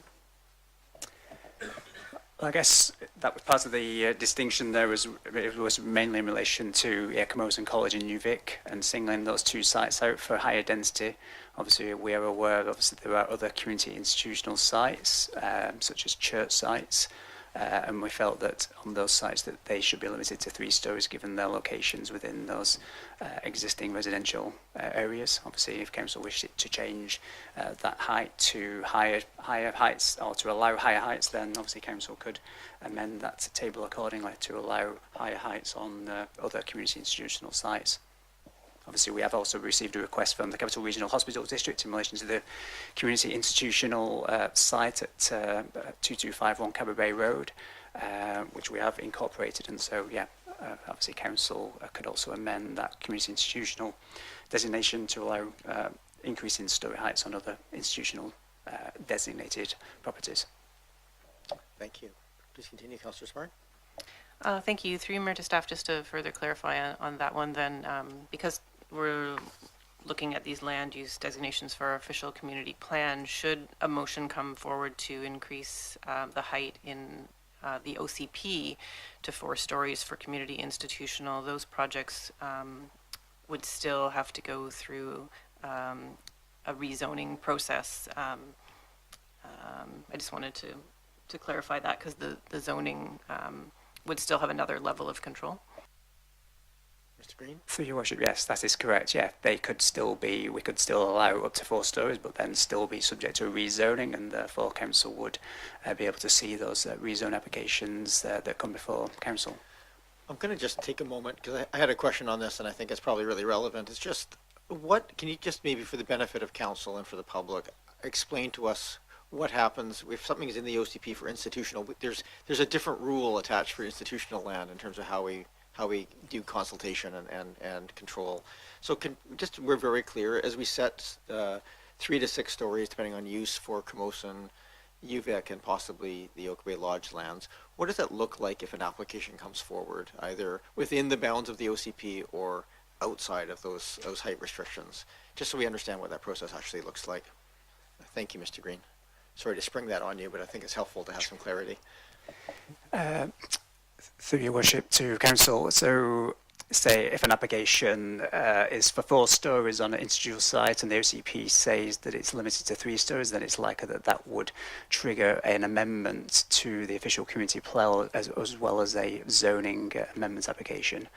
I guess that was part of the distinction there. It was mainly in relation to Camosun College and UVic, and singling those 2 sites out for higher density. Obviously, we are aware, obviously, there are other community institutional sites, such as church sites, and we felt that on those sites that they should be limited to 3 stories given their locations within those existing residential areas. Obviously, if council wished to change that height to higher heights, or to allow higher heights, then obviously council could amend that table accordingly to allow higher heights on other community institutional sites. Obviously, we have also received a request from the Capital Regional Hospital District in relation to the community institutional site at 2251 Cabaret Road, which we have incorporated. And so, obviously, council could also amend that community institutional designation to allow increase in story heights on other institutional designated properties. Thank you. Please continue, Councillor Smart. Thank you. Through Mayor to staff, just to further clarify on that one then, because we're looking at these land use designations for our official community plan, should a motion come forward to increase the height in the OCP to 4 stories for community institutional, those projects would still have to go through a rezoning process. I just wanted to clarify that, because the zoning would still have another level of control. Mr. Green? Through your worship, yes, that is correct. Yeah, we could still allow up to 4 stories, but then still be subject to rezoning, and therefore council would be able to see those rezone applications that come before council. I'm going to just take a moment, because I had a question on this, and I think it's probably really relevant. It's just, can you just maybe for the benefit of council and for the public, explain to us what happens if something is in the OCP for institutional? There's a different rule attached for institutional land in terms of how we do consultation and control. So we're very clear as we set 3 to 6 stories depending on use for Camosun, UVic, and possibly the Oak Bay Lodge lands. What does that look like if an application comes forward, either within the bounds of the OCP or outside of those height restrictions? Just so we understand what that process actually looks like. Thank you, Mr. Green. Sorry to spring that on you, but I think it's helpful to have some clarity. Through your worship to council, so say if an application is for 4 stories on an institutional site and the OCP says that it's limited to 3 stories, then it's likely that would trigger an amendment to the official community plan as well as a zoning amendment application.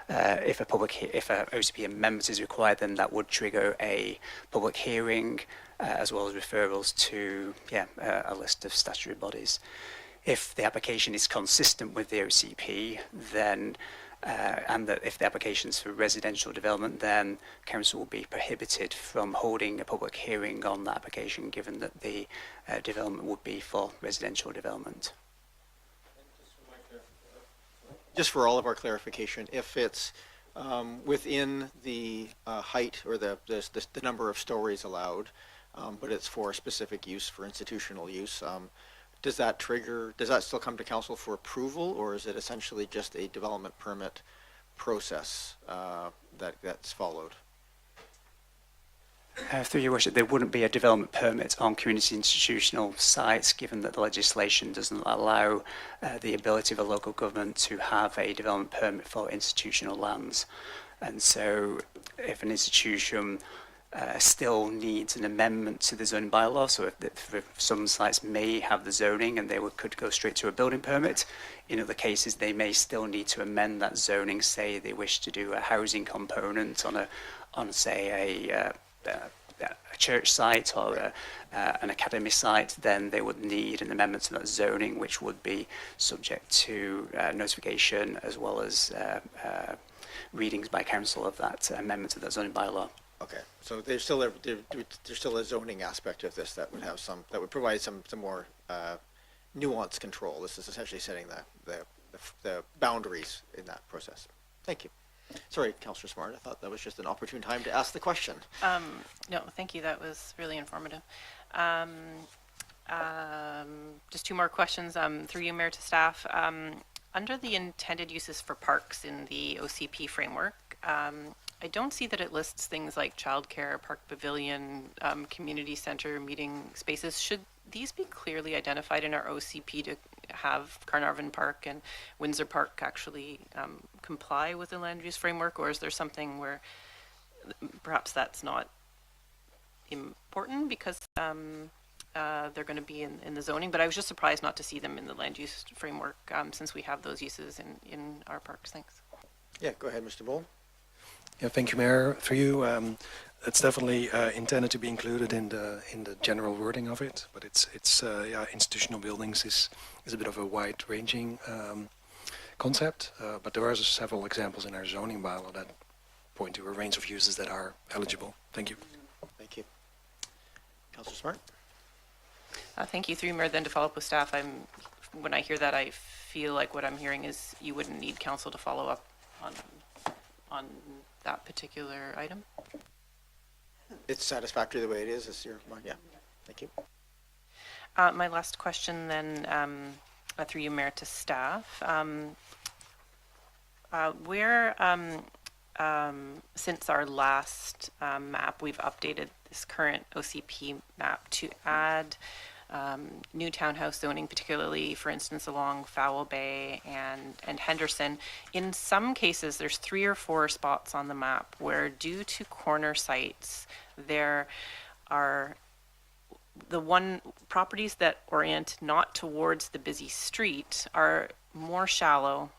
If a OCP amendment is required, then that would trigger a public hearing as well as referrals to a list of statutory bodies. If the application is consistent with the OCP, then and that if the application is for residential development, then council will be prohibited from holding a public hearing on that application, given that the development would be for residential development. Just for all of our clarification, if it's within the height or the number of stories allowed, but it's for a specific use, for institutional use, does that still come to council for approval, or is it essentially just a development permit process that's followed? Through your worship, there wouldn't be a development permit on community institutional sites, given that the legislation doesn't allow the ability of a local government to have a development permit for institutional lands. And so if an institution still needs an amendment to the zoning bylaw, so if some sites may have the zoning and they could go straight to a building permit. In other cases, they may still need to amend that zoning, say they wish to do a housing component on say a church site or an academy site, then they would need an amendment to that zoning, which would be subject to notification as well as readings by council of that amendment to that zoning bylaw. Okay, so there's still a zoning aspect of this that would have that would provide some more nuanced control. This is essentially setting the boundaries in that process. Thank you. Sorry, Councillor Smart, I thought that was just an opportune time to ask the question. No, thank you. That was really informative. Just two more questions through you, Mayor, to staff. Under the intended uses for parks in the OCP framework, I don't see that it lists things like childcare, park pavilion, community center, meeting spaces. Should these be clearly identified in our OCP to have Carnarvon Park and Windsor Park actually comply with the land use framework, or is there something where perhaps that's not important because they're going to be in the zoning? But I was just surprised not to see them in the land use framework since we have those uses in our parks. Thanks. Yeah, go ahead, Mr. Bull. Yeah, thank you, Mayor. For you, it's definitely intended to be included in the general wording of it, but it's institutional buildings is a bit of a wide-ranging concept, but there are several examples in our zoning bylaw that point to a range of uses that are eligible. Thank you. Thank you. Councillor Smart. Thank you. Through Mayor, then to follow up with staff, when I hear that, I feel like what I'm hearing is you wouldn't need council to follow up on that particular item. It's satisfactory the way it is. Yeah. Thank you. My last question then, through you, Mayor, to staff. Since our last map, we've updated this current OCP map to add new townhouse zoning, particularly, for instance, along Fowl Bay and Henderson. In some cases, there's 3 or 4 spots on the map where, due to corner sites, there are properties that orient not towards the busy street are more shallow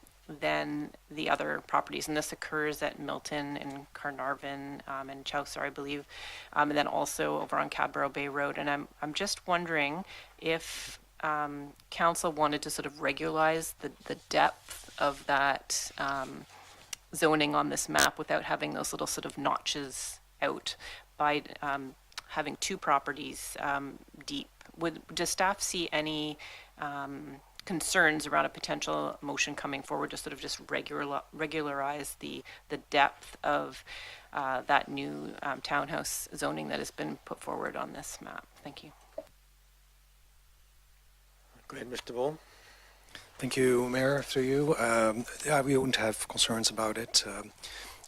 than the other properties, and this occurs at Milton and Carnarvon and Chaucer, I believe, and then also over on Cadborough Bay Road. And I'm just wondering if council wanted to sort of regularize the depth of that zoning on this map without having those little sort of notches out by having 2 properties deep. Does staff see any concerns around a potential motion coming forward to sort of just regularize the depth of that new townhouse zoning that has been put forward on this map? Thank you. Go ahead, Mr. Bull. Thank you, Mayor. Through you, yeah, we wouldn't have concerns about it.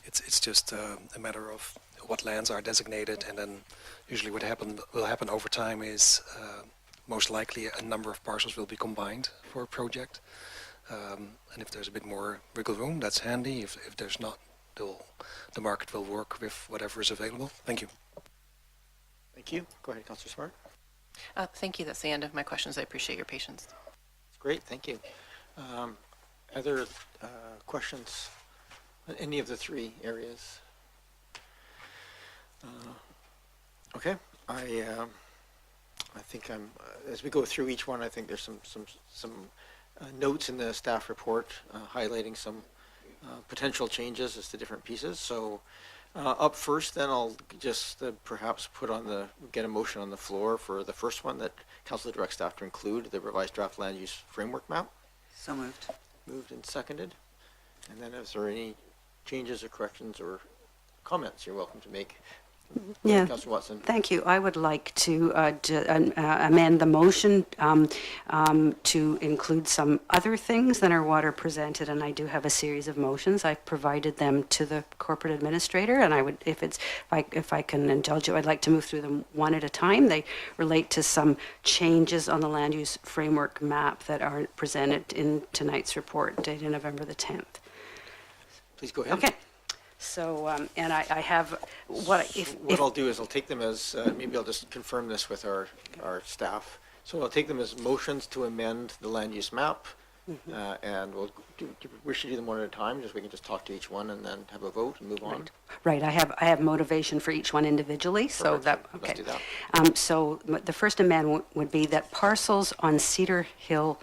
It's just a matter of what lands are designated, and then usually what will happen over time is most likely a number of parcels will be combined for a project. And if there's a bit more wiggle room, that's handy. If there's not, the market will work with whatever is available. Thank you. Thank you. Go ahead, Councillor Smart. Thank you. That's the end of my questions. I appreciate your patience. Great. Thank you. Other questions on any of the 3 areas? Okay. I think as we go through each one, I think there's some notes in the staff report highlighting some potential changes as to different pieces. So up first, then I'll just perhaps get a motion on the floor for the first one that council directs staff to include the revised draft land use framework map. So moved. Moved and seconded. And then is there any changes or corrections or comments you're welcome to make? Yeah, Councillor Watson. thank you. I would like to amend the motion to include some other things than are what are presented, and I do have a series of motions. I've provided them to the corporate administrator, and I would, if I can indulge you, I'd like to move through them one at a time. They relate to some changes on the land use framework map that are presented in tonight's report, dated November the 10th. Please go ahead. Okay. So, and I have, what I'll do is I'll take them as, maybe I'll just confirm this with our staff. So I'll take them as motions to amend the land use map, and we'll wish to do them one at a time, just we can just talk to each one and then have a vote and move on. Right, I have motivation for each one individually, so that, okay. Let's do that. So the first amendment would be that parcels on Cedar Hill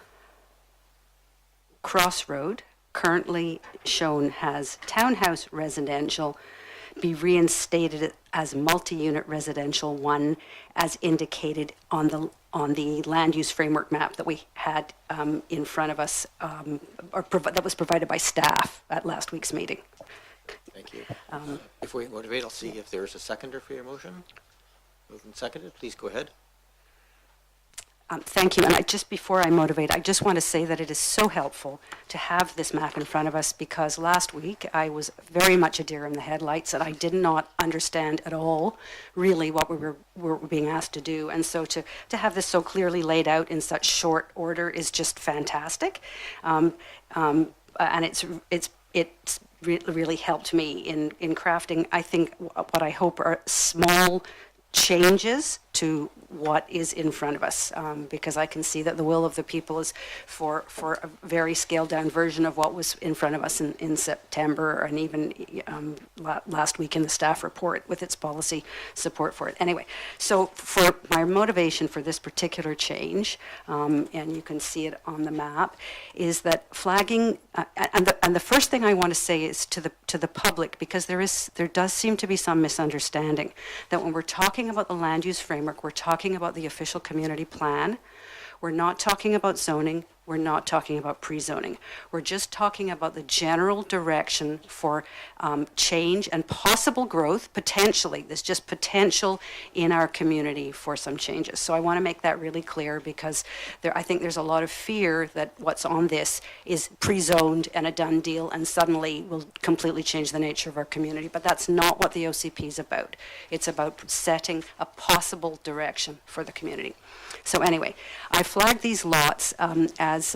Crossroad, currently shown as townhouse residential, be reinstated as multi-unit residential 1 as indicated on the land use framework map that we had in front of us, that was provided by staff at last week's meeting. Thank you. Before you motivate, I'll see if there's a seconder for your motion. Moved and seconded. Please go ahead. Thank you. And just before I motivate, I just want to say that it is so helpful to have this map in front of us, because last week I was very much a deer in the headlights and I did not understand at all really what we were being asked to do. And so to have this so clearly laid out in such short order is just fantastic. And it's really helped me in crafting, I think, what I hope are small changes to what is in front of us, because I can see that the will of the people is for a very scaled down version of what was in front of us in September, and even last week in the staff report with its policy support for it. Anyway, so for my motivation for this particular change, and you can see it on the map, is that flagging, and the first thing I want to say is to the public, because there does seem to be some misunderstanding that when we're talking about the land use framework, we're talking about the official community plan. We're not talking about zoning. We're not talking about pre-zoning. We're just talking about the general direction for change and possible growth, potentially. There's just potential in our community for some changes. So I want to make that really clear, because I think there's a lot of fear that what's on this is pre-zoned and a done deal and suddenly will completely change the nature of our community. But that's not what the OCP is about. It's about setting a possible direction for the community. So anyway, I flagged these lots as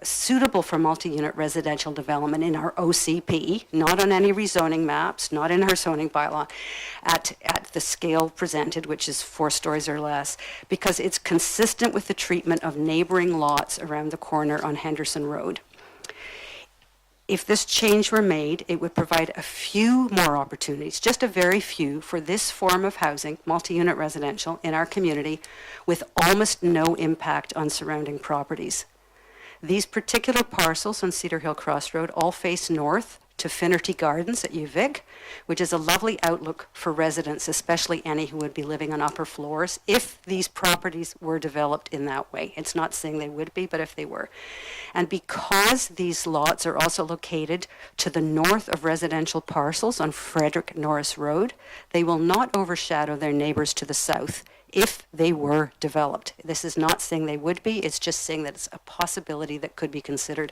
suitable for multi-unit residential development in our OCP, not on any rezoning maps, not in our zoning bylaw, at the scale presented, which is 4 stories or less, because it's consistent with the treatment of neighboring lots around the corner on Henderson Road. If this change were made, it would provide a few more opportunities, just a very few, for this form of housing, multi-unit residential, in our community, with almost no impact on surrounding properties. These particular parcels on Cedar Hill Crossroad all face north to Finnerty Gardens at UVic, which is a lovely outlook for residents, especially any who would be living on upper floors, if these properties were developed in that way. It's not saying they would be, but if they were. And because these lots are also located to the north of residential parcels on Frederick Norris Road, they will not overshadow their neighbors to the south if they were developed. This is not saying they would be, it's just saying that it's a possibility that could be considered.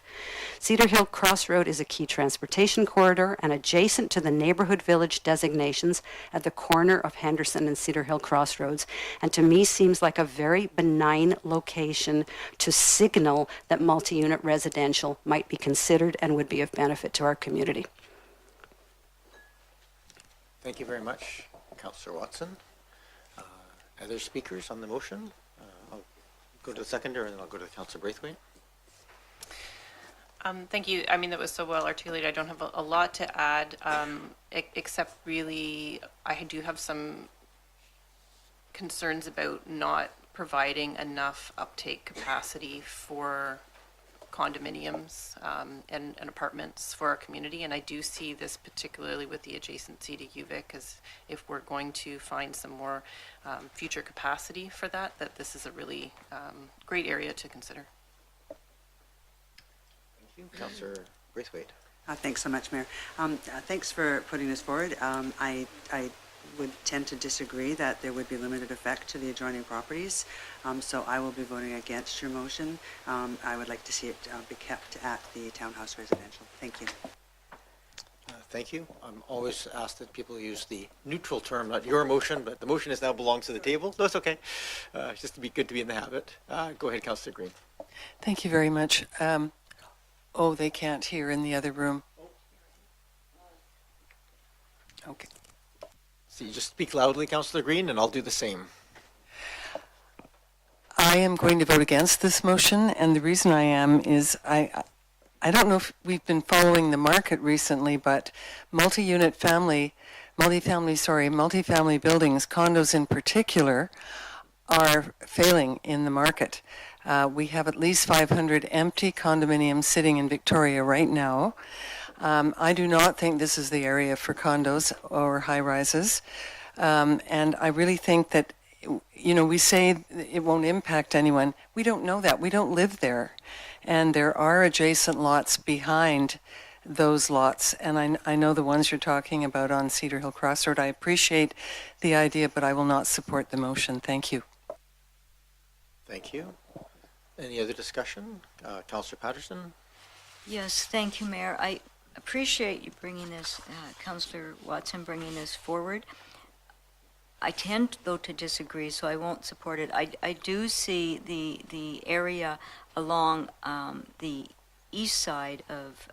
Cedar Hill Crossroad is a key transportation corridor and adjacent to the neighborhood village designations at the corner of Henderson and Cedar Hill Crossroads, and to me seems like a very benign location to signal that multi-unit residential might be considered and would be of benefit to our community. Thank you very much, Councillor Watson. Other speakers on the motion? I'll go to the seconder and then I'll go to Councillor Braithwaite. Thank you. I mean, that was so well articulated. I don't have a lot to add, except really I do have some concerns about not providing enough uptake capacity for condominiums and apartments for our community. And I do see this particularly with the adjacency to UVic, as if we're going to find some more future capacity for that this is a really great area to consider. Thank you. Councillor Braithwaite. Thanks so much, Mayor. Thanks for putting this forward. I would tend to disagree that there would be limited effect to the adjoining properties, so I will be voting against your motion. I would like to see it be kept at the townhouse residential. Thank you. Thank you. I'm always asked that people use the neutral term, not your motion, but the motion now belongs to the table. No, it's okay. Just to be good to be in the habit. Go ahead, Councillor Green. Thank you very much. Oh, they can't hear in the other room. Okay. So you just speak loudly, Councillor Green, and I'll do the same. I am going to vote against this motion, and the reason I am is I don't know if we've been following the market recently, but multi-family buildings, condos in particular, are failing in the market. We have at least 500 empty condominiums sitting in Victoria right now. I do not think this is the area for condos or high-rises. And I really think that, we say it won't impact anyone. We don't know that. We don't live there. And there are adjacent lots behind those lots. And I know the ones you're talking about on Cedar Hill Crossroad. I appreciate the idea, but I will not support the motion. Thank you. Thank you. Any other discussion? Councillor Patterson? Yes, thank you, Mayor. I appreciate you bringing this, Councillor Watson bringing this forward. I tend, though, to disagree, so I won't support it. I do see the area along the east side of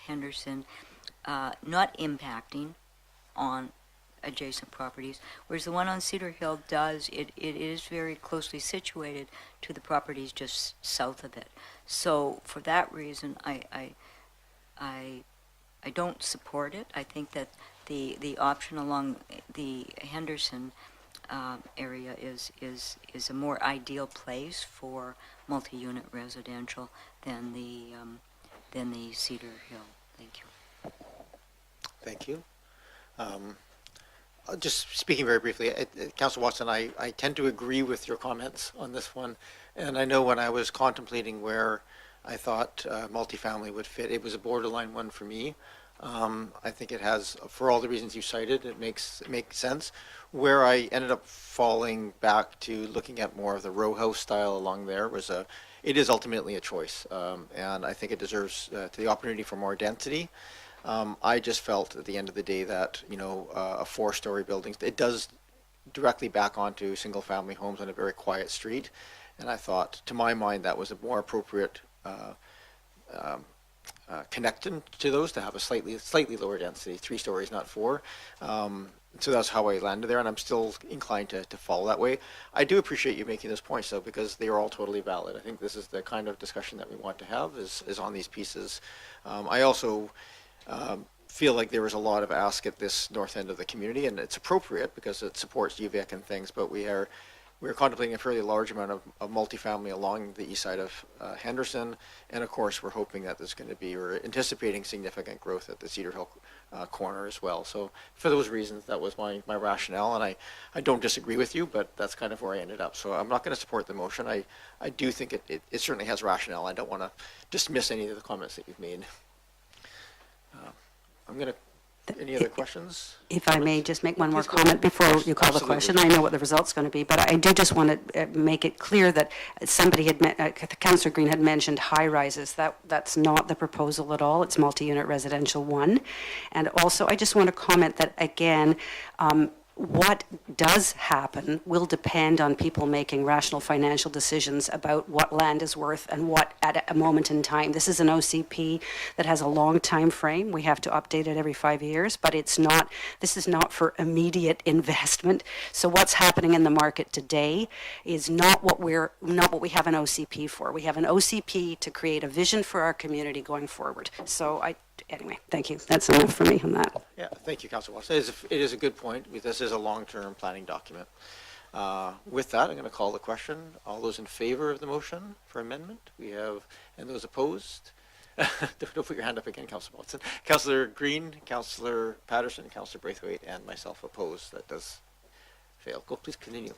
Henderson not impacting on adjacent properties, whereas the one on Cedar Hill does. It is very closely situated to the properties just south of it. So for that reason, I don't support it. I think that the option along the Henderson area is a more ideal place for multi-unit residential than the Cedar Hill. Thank you. Thank you. Just speaking very briefly, Councillor Watson, I tend to agree with your comments on this one. And I know when I was contemplating where I thought multifamily would fit, it was a borderline one for me. I think it has, for all the reasons you cited, it makes sense. Where I ended up falling back to looking at more of the row house style along there it is ultimately a choice. And I think it deserves the opportunity for more density. I just felt at the end of the day that, a 4-story building, it does directly back onto single family homes on a very quiet street. And I thought, to my mind, that was a more appropriate connection to those, to have a slightly lower density, 3 stories, not 4. So that's how I landed there, and I'm still inclined to follow that way. I do appreciate you making those points, though, because they are all totally valid. I think this is the kind of discussion that we want to have, is on these pieces. I also feel like there was a lot of ask at this north end of the community, and it's appropriate because it supports UVic and things, but we're contemplating a fairly large amount of multifamily along the east side of Henderson, and of course we're hoping that there's going to be, or anticipating significant growth at the Cedar Hill corner as well. So for those reasons, that was my rationale, and I don't disagree with you, but that's kind of where I ended up. So I'm not going to support the motion. I do think it certainly has rationale. I don't want to dismiss any of the comments that you've made. Any other questions? If I may just make one more comment before you call the question. I know what the result's going to be, but I do just want to make it clear that somebody Councillor Green had mentioned high rises. That's not the proposal at all. It's multi-unit residential 1. And also, I just want to comment that, again, what does happen will depend on people making rational financial decisions about what land is worth and what at a moment in time. This is an OCP that has a long time frame. We have to update it every 5 years, but this is not for immediate investment. So what's happening in the market today is not what we have an OCP for. We have an OCP to create a vision for our community going forward. So anyway, thank you. That's enough for me on that. Yeah, thank you, Councillor Watson. It is a good point. This is a long-term planning document. With that, I'm going to call the question. All those in favor of the motion for amendment? And those opposed? Don't put your hand up again, Councillor Watson. Councillor Green, Councillor Patterson, Councillor Braithwaite, and myself opposed. That does fail. Go, please continue.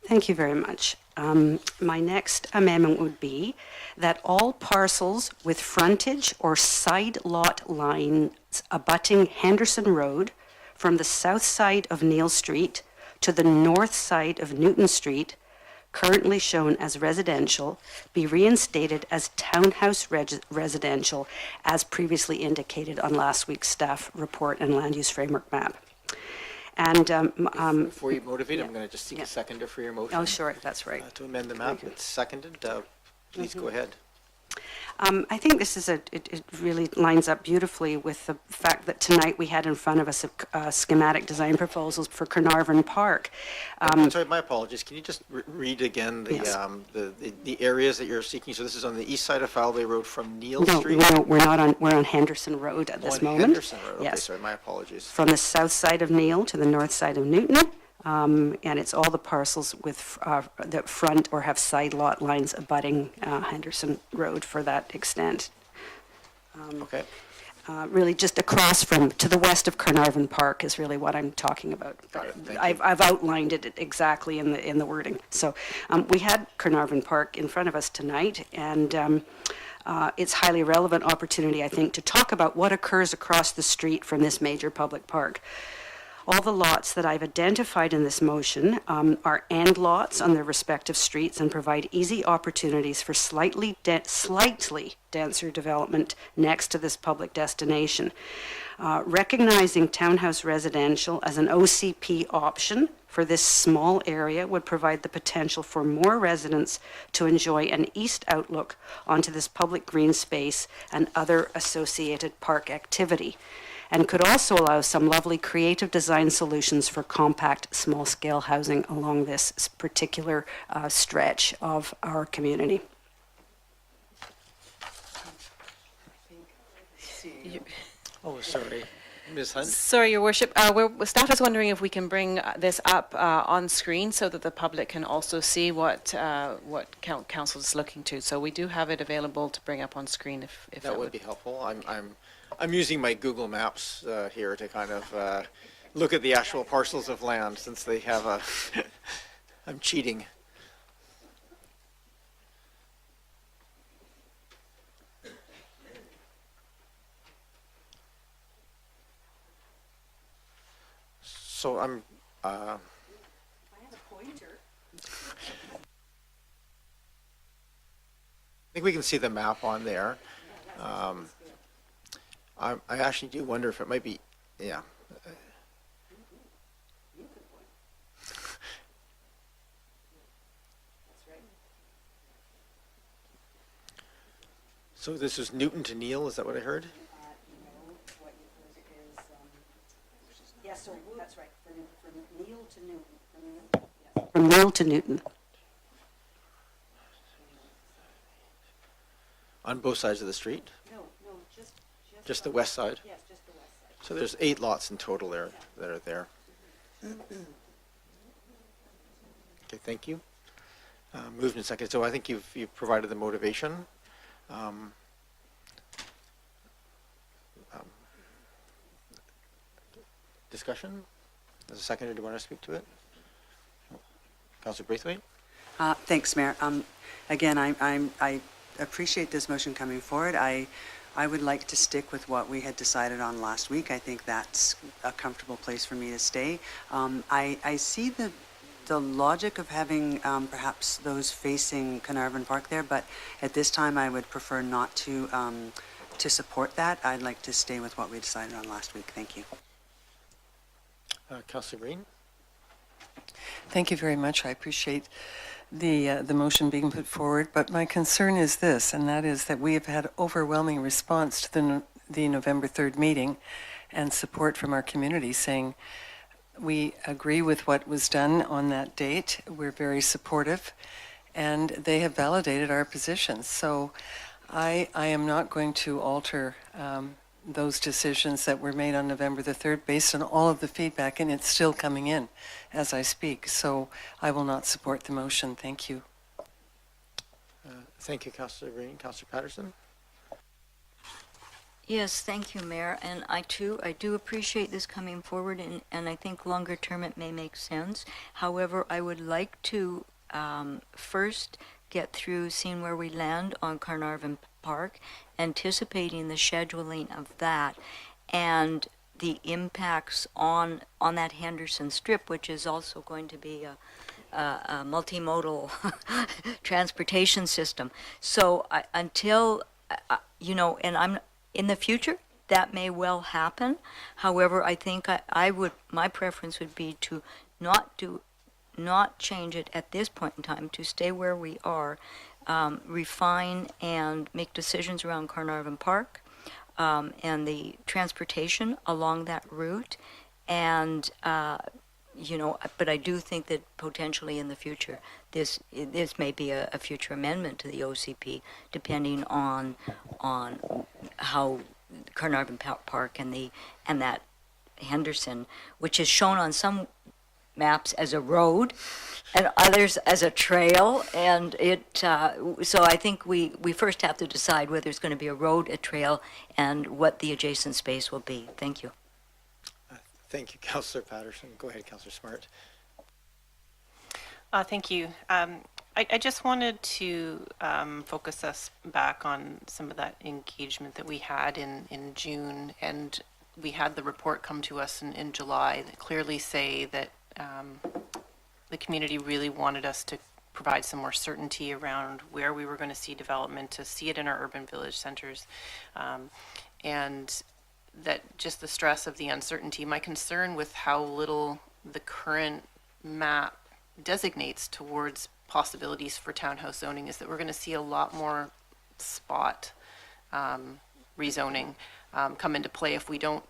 Thank you very much. My next amendment would be that all parcels with frontage or side lot lines abutting Henderson Road from the south side of Neil Street to the north side of Newton Street, currently shown as residential, be reinstated as townhouse residential as previously indicated on last week's staff report and land use framework map. And before you motivate, I'm going to just seek a seconder for your motion. Oh, sure, that's right. To amend the map, it's seconded. Please go ahead. I think this is it really lines up beautifully with the fact that tonight we had in front of us a schematic design proposals for Carnarvon Park. I'm sorry, my apologies. Can you just read again the areas that you're seeking? So this is on the east side of Foul Bay Road from Neil Street? No, we're not on. We're on Henderson Road at this moment. Henderson Road. Okay, yes. sorry, my apologies. From the south side of Neil to the north side of Newton, And it's all the parcels with that front or have side lot lines abutting Henderson Road for that extent. Okay. Really just across from, to the west of Carnarvon Park is really what I'm talking about. Got it. Thank you. I've outlined it exactly in the wording. So we had Carnarvon Park in front of us tonight, and it's highly relevant opportunity, I think, to talk about what occurs across the street from this major public park. All the lots that I've identified in this motion are end lots on their respective streets and provide easy opportunities for slightly denser development next to this public destination. Recognizing townhouse residential as an OCP option for this small area would provide the potential for more residents to enjoy an east outlook onto this public green space and other associated park activity, and could also allow some lovely creative design solutions for compact, small-scale housing along this particular stretch of our community. Oh, sorry. Ms. Hunt? Sorry, Your Worship. Staff is wondering if we can bring this up on screen so that the public can also see what council is looking to. So we do have it available to bring up on screen if That would be helpful. I'm using my Google Maps here to kind of look at the actual parcels of land, since they have a. I'm cheating. So I'm. I have a pointer. I think we can see the map on there. I actually do wonder if it might be, yeah. So this is Newton to Neil, is that what I heard? Yes, sorry, that's right, from Neil to Newton. From Neil to Newton. On both sides of the street? No, Just the west side? Yes, just the west side. So there's 8 lots in total there that are there. Okay, thank you. Moved and seconded. So I think you've provided the motivation. Discussion? As a seconder, do you want to speak to it? Councillor Braithwaite? Thanks, Mayor. Again, I appreciate this motion coming forward. I would like to stick with what we had decided on last week. I think that's a comfortable place for me to stay. I see the logic of having perhaps those facing Carnarvon Park there, but at this time I would prefer not to support that. I'd like to stay with what we decided on last week. Thank you. Councillor Green? Thank you very much. I appreciate the motion being put forward, but my concern is this, and that is that we have had overwhelming response to the November 3rd meeting and support from our community saying we agree with what was done on that date. We're very supportive, and they have validated our positions. So I am not going to alter those decisions that were made on November the 3rd based on all of the feedback, and it's still coming in as I speak. So I will not support the motion. Thank you. Thank you, Councillor Green. Councillor Patterson? Yes, thank you, Mayor. And I do appreciate this coming forward, and I think longer term it may make sense. However, I would like to first get through seeing where we land on Carnarvon Park, anticipating the scheduling of that, and the impacts on that Henderson Strip, which is also going to be a multimodal transportation system. So until, and I'm in the future, that may well happen. However, I think my preference would be to not change it at this point in time, to stay where we are, refine and make decisions around Carnarvon Park and the transportation along that route, and but I do think that potentially in the future this may be a future amendment to the OCP, depending on how Carnarvon Park and that Henderson, which is shown on some maps as a road and others as a trail. And so I think we first have to decide whether it's going to be a road, a trail, and what the adjacent space will be. Thank you. Thank you, Councillor Patterson. Go ahead, Councillor Smart. Thank you. I just wanted to focus us back on some of that engagement that we had in June, and we had the report come to us in July that clearly say that the community really wanted us to provide some more certainty around where we were going to see development, to see it in our urban village centers, and that just the stress of the uncertainty. My concern with how little the current map designates towards possibilities for townhouse zoning is that we're going to see a lot more spot rezoning come into play if we don't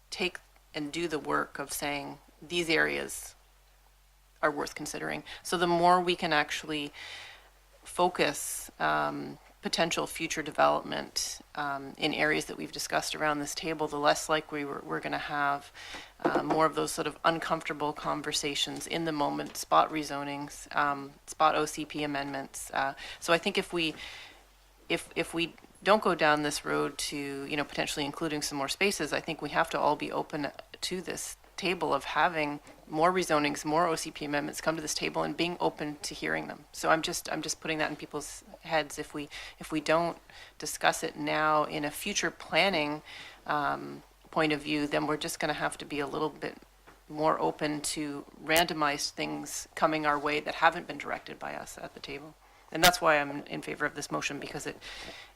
take and do the work of saying these areas are worth considering. So the more we can actually focus potential future development in areas that we've discussed around this table, the less likely we're going to have more of those sort of uncomfortable conversations in the moment, spot rezonings, spot OCP amendments. So I think if we don't go down this road to potentially including some more spaces, I think we have to all be open to this table of having more rezonings, more OCP amendments come to this table and being open to hearing them. So I'm just putting that in people's heads. If we don't discuss it now in a future planning point of view, then we're just going to have to be a little bit more open to randomized things coming our way that haven't been directed by us at the table. And that's why I'm in favor of this motion, because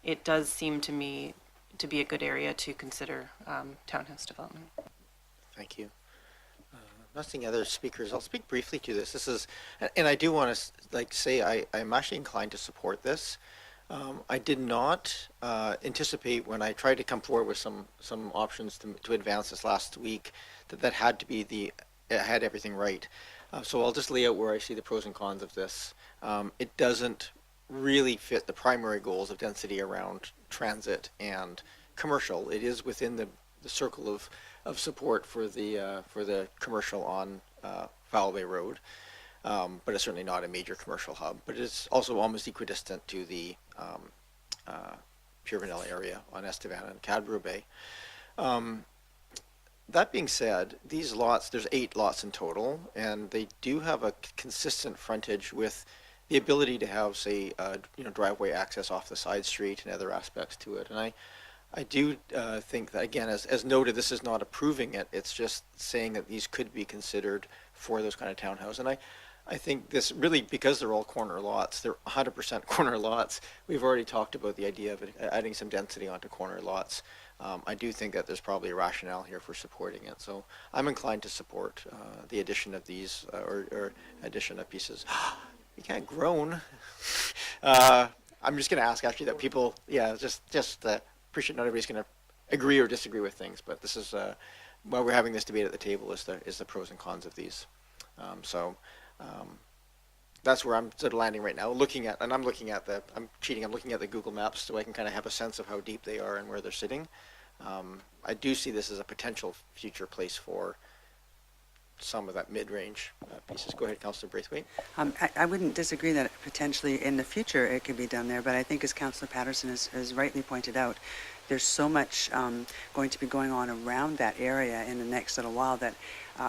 it does seem to me to be a good area to consider townhouse development. Thank you. Not seeing other speakers, I'll speak briefly to this. This is, and I do want to say I'm actually inclined to support this. I did not anticipate when I tried to come forward with some options to advance this last week that had to be it had everything right. So I'll just lay out where I see the pros and cons of this. It doesn't really fit the primary goals of density around transit and commercial. It is within the circle of support for the commercial on Fowl Bay Road, but it's certainly not a major commercial hub. But it's also almost equidistant to the Pure Vanilla area on Estevan and Cadbrew Bay. That being said, these lots, there's 8 lots in total, and they do have a consistent frontage with the ability to have, say, driveway access off the side street and other aspects to it. And I do think that, again, as noted, this is not approving it. It's just saying that these could be considered for those kind of townhouses. And I think this really, because they're all corner lots, they're 100% corner lots. We've already talked about the idea of adding some density onto corner lots. I do think that there's probably a rationale here for supporting it. So I'm inclined to support the addition of these or addition of pieces. You can't groan. I'm just going to ask actually that people, just appreciate not everybody's going to agree or disagree with things, but this is why we're having this debate at the table is the pros and cons of these. That's where I'm sort of landing right now, I'm looking at the Google Maps so I can kind of have a sense of how deep they are and where they're sitting. I do see this as a potential future place for some of that mid-range pieces. Go ahead, Councillor Braithwaite. I wouldn't disagree that potentially in the future it could be done there, but I think as Councillor Patterson has rightly pointed out, there's so much going to be going on around that area in the next little while that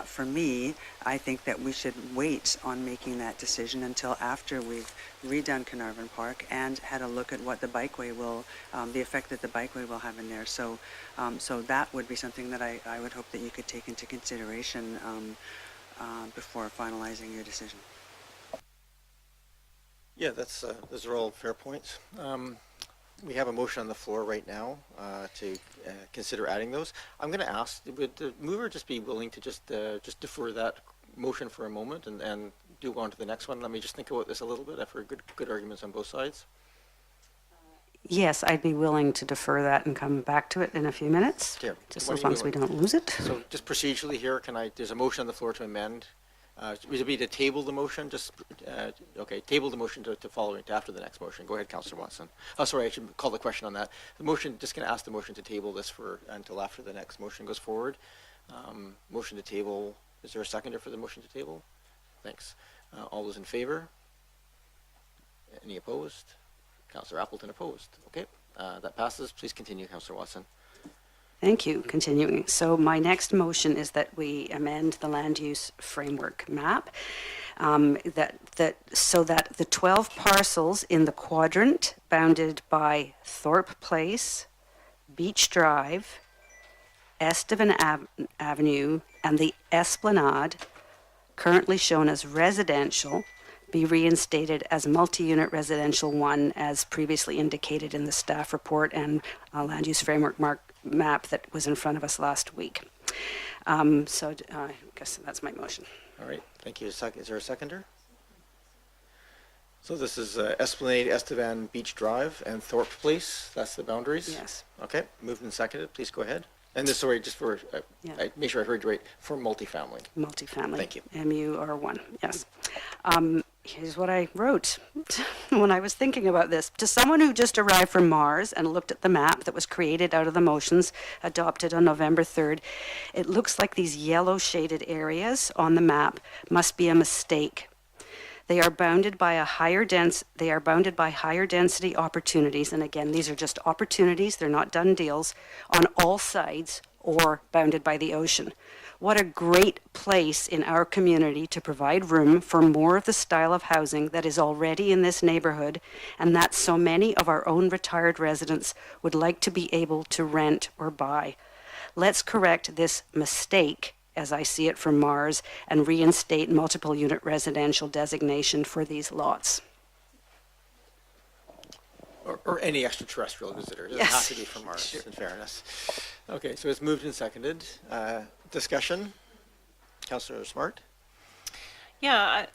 for me, I think that we should wait on making that decision until after we've redone Carnarvon Park and had a look at what the bikeway will, the effect that the bikeway will have in there. So that would be something that I would hope that you could take into consideration before finalizing your decision. Yeah, those are all fair points. We have a motion on the floor right now to consider adding those. I'm going to ask, would the mover just be willing to just defer that motion for a moment and do on to the next one? Let me just think about this a little bit. I've heard good arguments on both sides. Yes, I'd be willing to defer that and come back to it in a few minutes, just as long as we don't lose it. So just procedurally here, there's a motion on the floor to amend. Would it be to table the motion? Table the motion to follow it after the next motion. Go ahead, Councillor Watson. Oh, sorry, I should call the question on that. The motion, just going to ask the motion to table this until after the next motion goes forward. Motion to table Is there a seconder for the motion to table? Thanks. All those in favor? Any opposed? Councillor Appleton opposed. Okay, that passes. Please continue, Councillor Watson. Thank you. Continuing. So my next motion is that we amend the land use framework map, so that the 12 parcels in the quadrant bounded by Thorpe Place, Beach Drive, Estevan Avenue, and the Esplanade, currently shown as residential, be reinstated as multi-unit residential 1 as previously indicated in the staff report and land use framework map that was in front of us last week. So I guess that's my motion. All right, thank you. Is there a seconder? So this is Esplanade, Estevan, Beach Drive, and Thorpe Place. That's the boundaries? Yes. Okay, moved and seconded. Please go ahead. And this, sorry, just for, make sure I heard you right, for multifamily. Multifamily. Thank you. MUR1, yes. Here's what I wrote when I was thinking about this. To someone who just arrived from Mars and looked at the map that was created out of the motions adopted on November 3rd, it looks like these yellow shaded areas on the map must be a mistake. They are bounded by higher density opportunities, and again, these are just opportunities, they're not done deals, on all sides or bounded by the ocean. What a great place in our community to provide room for more of the style of housing that is already in this neighborhood and that so many of our own retired residents would like to be able to rent or buy. Let's correct this mistake, as I see it from Mars, and reinstate multiple unit residential designation for these lots. Or any extraterrestrial visitor. It doesn't have to be from Mars, sure. In fairness. Okay, so it's moved and seconded. Discussion? Councillor Smart? Yeah,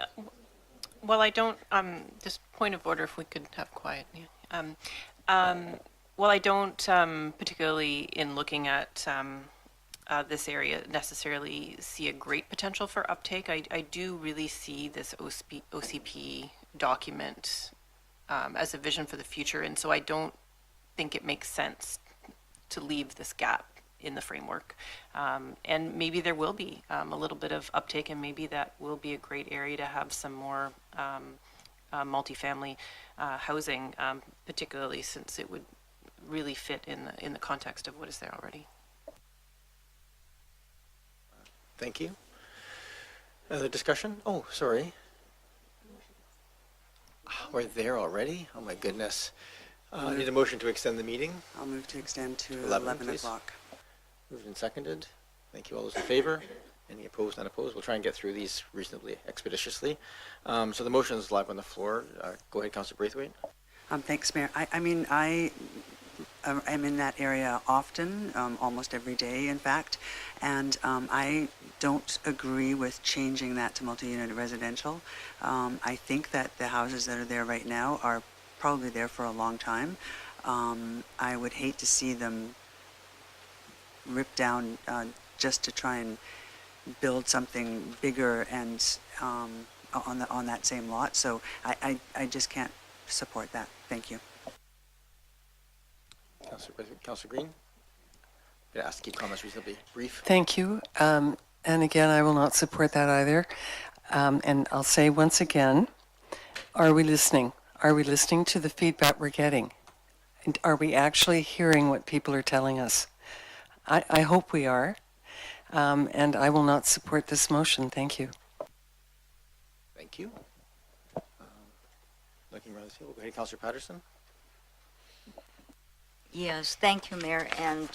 well, I don't, just point of order, if we could have quiet. Well, I don't particularly in looking at this area necessarily see a great potential for uptake. I do really see this OCP document as a vision for the future, and so I don't think it makes sense to leave this gap in the framework. And maybe there will be a little bit of uptake, and maybe that will be a great area to have some more multifamily housing, particularly since it would really fit in the context of what is there already. Thank you. Other discussion? Oh, sorry. We're there already? Oh my goodness. I need a motion to extend the meeting. I'll move to extend to 11 o'clock. Moved and seconded. Thank you. All those in favor? Any opposed, unopposed? We'll try and get through these reasonably expeditiously. So the motion is live on the floor. Go ahead, Councillor Braithwaite. Thanks, Mayor. I'm in that area often, almost every day, in fact, and I don't agree with changing that to multi-unit residential. I think that the houses that are there right now are probably there for a long time. I would hate to see them ripped down just to try and build something bigger and on that same lot. So I just can't support that. Thank you. Councillor Green? I'm going to ask to keep comments reasonably brief. Thank you. And again, I will not support that either. And I'll say once again, are we listening? Are we listening to the feedback we're getting? And are we actually hearing what people are telling us? I hope we are. And I will not support this motion. Thank you. Thank you. Looking around the table. Go ahead, Councillor Patterson. Yes, thank you, Mayor, and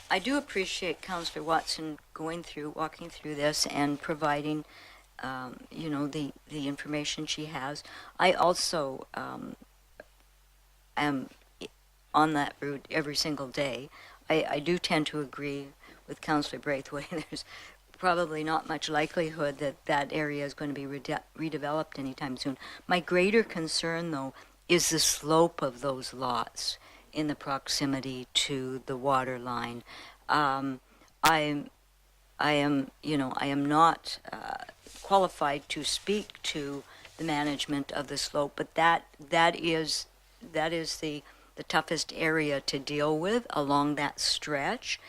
I do appreciate Councillor Watson walking through this and providing, the information she has. I also am on that route every single day. I do tend to agree with Councillor Braithwaite. There's probably not much likelihood that that area is going to be redeveloped anytime soon. My greater concern, though, is the slope of those lots in the proximity to the water line. I am not qualified to speak to the management of the slope, but that is the toughest area to deal with along that stretch.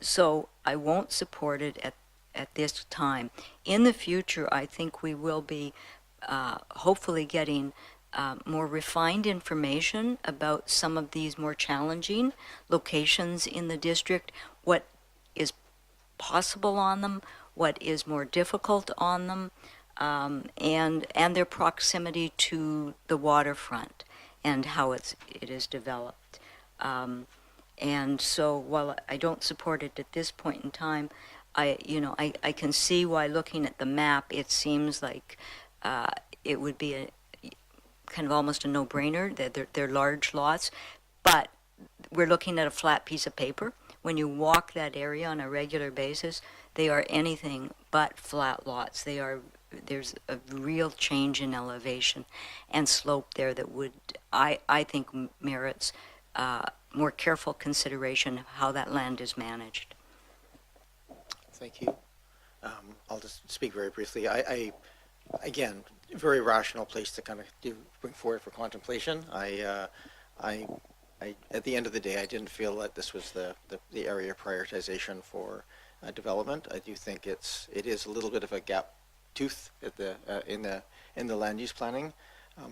So I won't support it at this time. In the future, I think we will be hopefully getting more refined information about some of these more challenging locations in the district, what is possible on them, what is more difficult on them, and their proximity to the waterfront and how it is developed. And so while I don't support it at this point in time, I can see why, looking at the map, it seems like it would be a kind of almost a no-brainer. They're large lots, but we're looking at a flat piece of paper. When you walk that area on a regular basis, they are anything but flat lots. There's a real change in elevation and slope there that would, I think, merits more careful consideration of how that land is managed. Thank you. I'll just speak very briefly. Again, very rational place to kind of bring forward for contemplation. At the end of the day, I didn't feel that this was the area prioritization for development. I do think it is a little bit of a gap tooth at in the land use planning,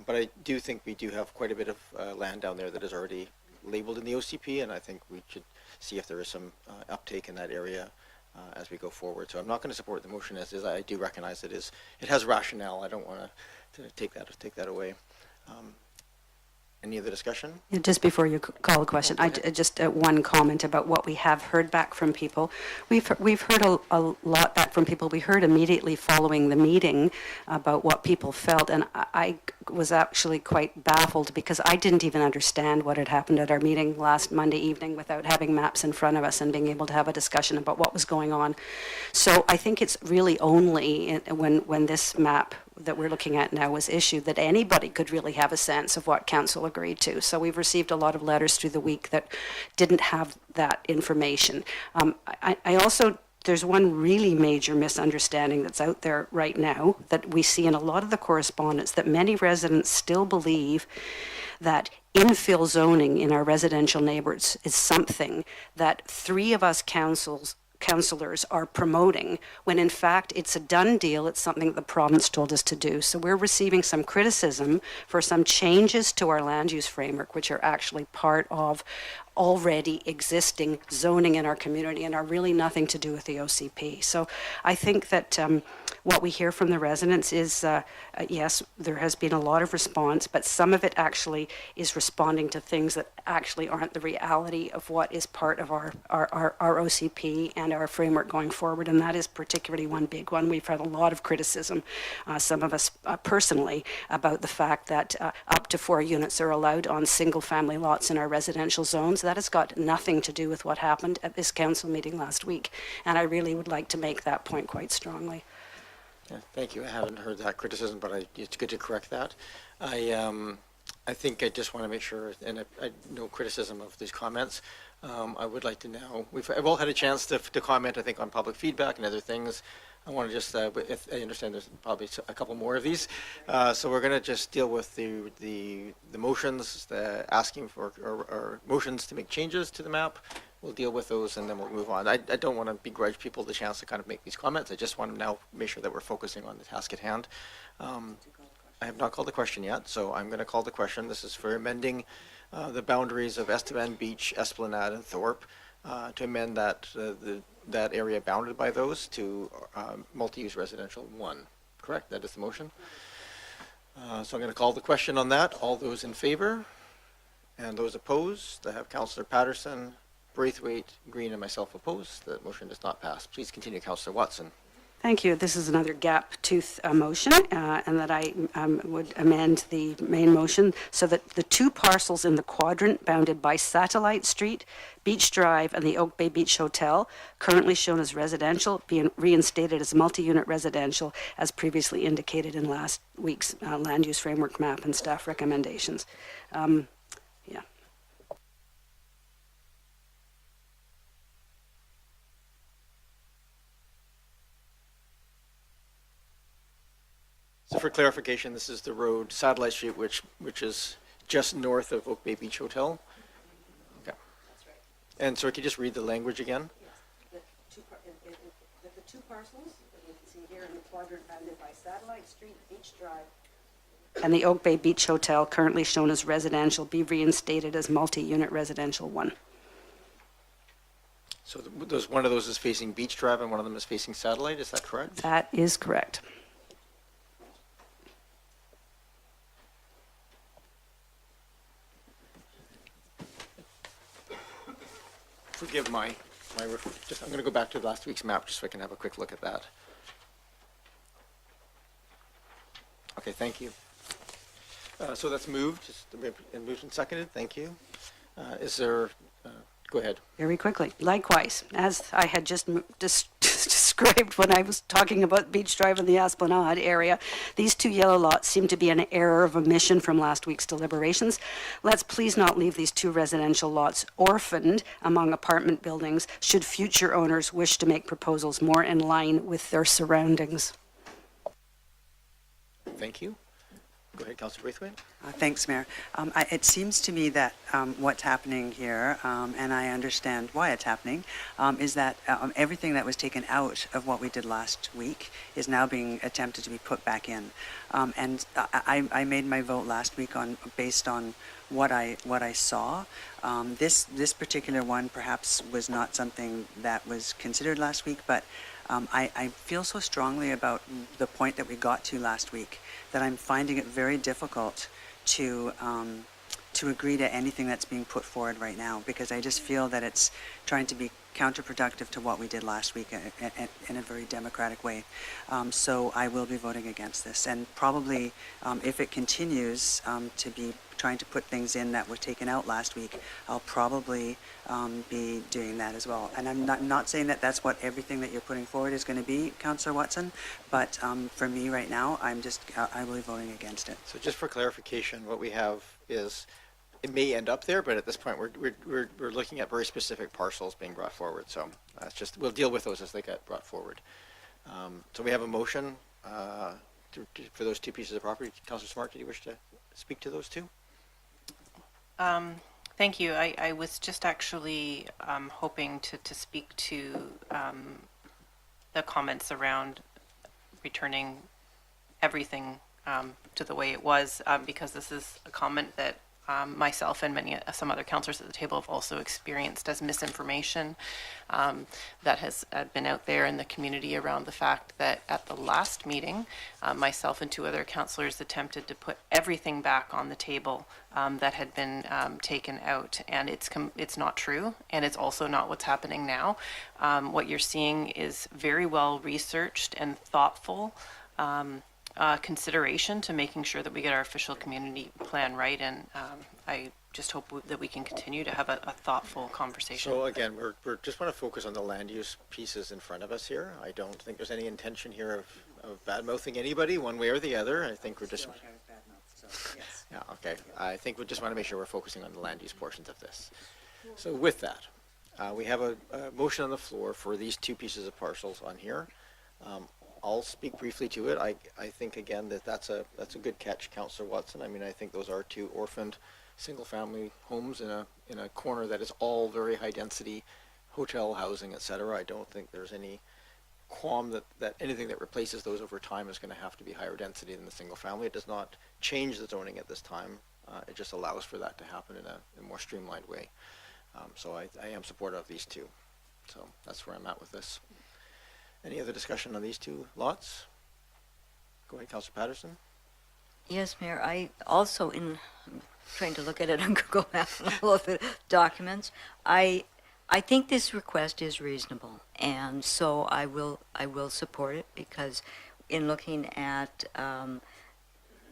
but I do think we do have quite a bit of land down there that is already labeled in the OCP, and I think we should see if there is some uptake in that area as we go forward. So I'm not going to support the motion as is. I do recognize it has rationale. I don't want to take that away. Any other discussion? Just before you call a question, just one comment about what we have heard back from people. We've heard a lot back from people. We heard immediately following the meeting about what people felt, and I was actually quite baffled because I didn't even understand what had happened at our meeting last Monday evening without having maps in front of us and being able to have a discussion about what was going on. So I think it's really only when this map that we're looking at now was issued that anybody could really have a sense of what council agreed to. So we've received a lot of letters through the week that didn't have that information. I also, there's one really major misunderstanding that's out there right now that we see in a lot of the correspondence, that many residents still believe that infill zoning in our residential neighborhoods is something that three of us councillors are promoting, when in fact it's a done deal. It's something that the province told us to do. So we're receiving some criticism for some changes to our land use framework, which are actually part of already existing zoning in our community and are really nothing to do with the OCP. So I think that what we hear from the residents is, yes, there has been a lot of response, but some of it actually is responding to things that actually aren't the reality of what is part of our OCP and our framework going forward, and that is particularly one big one. We've had a lot of criticism, some of us personally, about the fact that up to 4 units are allowed on single-family lots in our residential zones. That has got nothing to do with what happened at this council meeting last week, and I really would like to make that point quite strongly. Yeah, thank you. I haven't heard that criticism, but it's good to correct that. I think I just want to make sure, and no criticism of these comments. I would like to now, we've all had a chance to comment, I think, on public feedback and other things. I want to just, if I understand there's probably a couple more of these. So we're going to just deal with the motions, asking for, or motions to make changes to the map. We'll deal with those and then we'll move on. I don't want to begrudge people the chance to kind of make these comments. I just want to now make sure that we're focusing on the task at hand. I have not called the question yet, so I'm going to call the question. This is for amending the boundaries of Estevan Beach, Esplanade, and Thorpe to amend that area bounded by those to multi-use residential 1. Correct? That is the motion. So I'm going to call the question on that. All those in favor and those opposed? I have Councillor Patterson, Braithwaite, Green, and myself opposed. The motion does not pass. Please continue, Councillor Watson. Thank you. This is another gap tooth motion, and that I would amend the main motion so that the 2 parcels in the quadrant bounded by Satellite Street, Beach Drive, and the Oak Bay Beach Hotel, currently shown as residential, be reinstated as multi-unit residential, as previously indicated in last week's land use framework map and staff recommendations. So for clarification, this is the road, Satellite Street, which is just north of Oak Bay Beach Hotel. Okay. And so could you just read the language again? two parcels that you can see here in the quadrant bounded by Satellite Street, Beach Drive, and the Oak Bay Beach Hotel, currently shown as residential, be reinstated as multi-unit residential 1. So one of those is facing Beach Drive and one of them is facing Satellite, is that correct? That is correct. Forgive my just, I'm going to go back to last week's map just so I can have a quick look at that. Okay, thank you. So that's moved, and moved and seconded, thank you. Is there, go ahead. Very quickly. Likewise, as I had just described when I was talking about Beach Drive and the Esplanade area, these two yellow lots seem to be an error of omission from last week's deliberations. Let's please not leave these two residential lots orphaned among apartment buildings should future owners wish to make proposals more in line with their surroundings. Thank you. Go ahead, Councillor Braithwaite. Thanks, Mayor. It seems to me that what's happening here, and I understand why it's happening, is that everything that was taken out of what we did last week is now being attempted to be put back in. And I made my vote last week based on what I saw. This particular one perhaps was not something that was considered last week, but I feel so strongly about the point that we got to last week that I'm finding it very difficult to agree to anything that's being put forward right now, because I just feel that it's trying to be counterproductive to what we did last week in a very democratic way. So I will be voting against this, and probably if it continues to be trying to put things in that were taken out last week, I'll probably be doing that as well. And I'm not saying that that's what everything that you're putting forward is going to be, Councillor Watson, but for me right now, I will be voting against it. So just for clarification, what we have is, it may end up there, but at this point, we're looking at very specific parcels being brought forward. So that's just, we'll deal with those as they get brought forward. So we have a motion for those two pieces of property. Councillor Smart, did you wish to speak to those two? Thank you. I was just actually hoping to speak to the comments around returning everything to the way it was, because this is a comment that myself and some other councillors at the table have also experienced as misinformation that has been out there in the community around the fact that at the last meeting, myself and two other councillors attempted to put everything back on the table that had been taken out, and it's not true, and it's also not what's happening now. What you're seeing is very well researched and thoughtful consideration to making sure that we get our official community plan right, and I just hope that we can continue to have a thoughtful conversation. So again, we're just want to focus on the land use pieces in front of us here. I don't think there's any intention here of bad-mouthing anybody one way or the other. I think we're just... Yeah, okay. I think we just want to make sure we're focusing on the land use portions of this. So with that, we have a motion on the floor for these two pieces of parcels on here. I'll speak briefly to it. I think again that's a good catch, Councillor Watson. I mean, I think those are two orphaned single-family homes in a corner that is all very high density hotel housing, etc. I don't think there's any qualm that anything that replaces those over time is going to have to be higher density than the single family. It does not change the zoning at this time. It just allows for that to happen in a more streamlined way. So I am supportive of these two. So that's where I'm at with this. Any other discussion on these two lots? Go ahead, Councillor Patterson. Yes, Mayor. I also, I'm trying to look at it on Google Maps and all of the documents. I think this request is reasonable, and so I will support it, because in looking at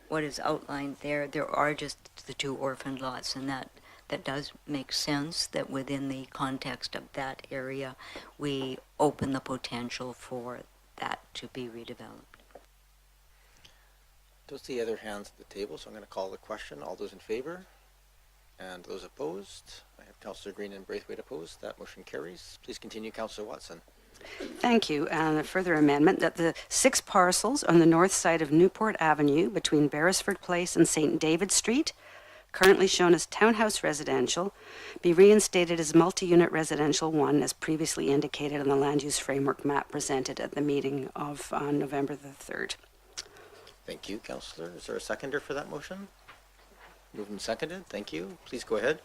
what is outlined there are just the two orphaned lots, and that does make sense that within the context of that area, we open the potential for that to be redeveloped. Don't see other hands at the table, so I'm going to call the question. All those in favor? And those opposed? I have Councillor Green and Braithwaite opposed. That motion carries. Please continue, Councillor Watson. Thank you. And a further amendment that the 6 parcels on the north side of Newport Avenue between Beresford Place and St. David Street, currently shown as townhouse residential, be reinstated as multi-unit residential 1 as previously indicated on the land use framework map presented at the meeting of November the 3rd. Thank you, Councillor. Is there a seconder for that motion? Moved and seconded. Thank you. Please go ahead.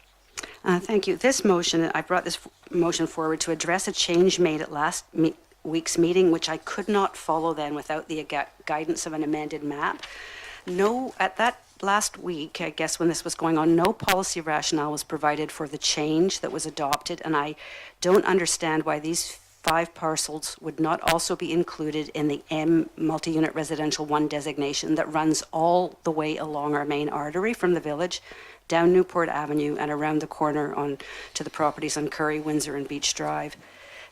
Thank you. This motion, I brought this motion forward to address a change made at last week's meeting, which I could not follow then without the guidance of an amended map. No, at that last week, I guess when this was going on, no policy rationale was provided for the change that was adopted, and I don't understand why these 5 parcels would not also be included in the M multi-unit residential 1 designation that runs all the way along our main artery from the village, down Newport Avenue and around the corner on to the properties on Curry, Windsor and Beach Drive.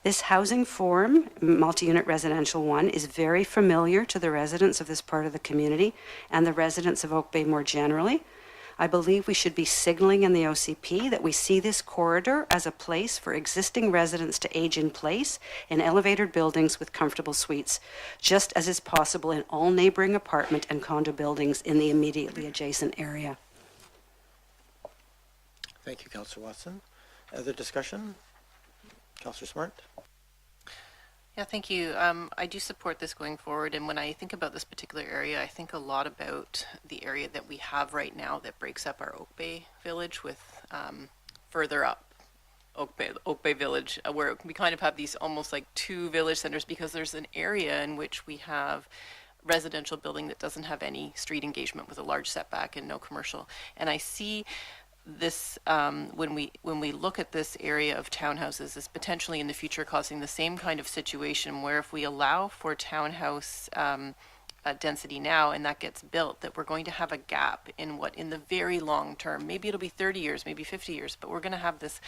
This housing form, multi-unit residential 1, is very familiar to the residents of this part of the community and the residents of Oak Bay more generally. I believe we should be signaling in the OCP that we see this corridor as a place for existing residents to age in place in elevated buildings with comfortable suites, just as is possible in all neighboring apartment and condo buildings in the immediately adjacent area. Thank you, Councillor Watson. Other discussion? Councillor Smart? Yeah, thank you. I do support this going forward, and when I think about this particular area, I think a lot about the area that we have right now that breaks up our Oak Bay Village with further up Oak Bay Village, where we kind of have these almost like 2 village centers, because there's an area in which we have residential building that doesn't have any street engagement with a large setback and no commercial. And I see this when we look at this area of townhouses is potentially in the future causing the same kind of situation, where if we allow for townhouse density now and that gets built, that we're going to have a gap in the very long term, maybe it'll be 30 years, maybe 50 years, but we're going to have this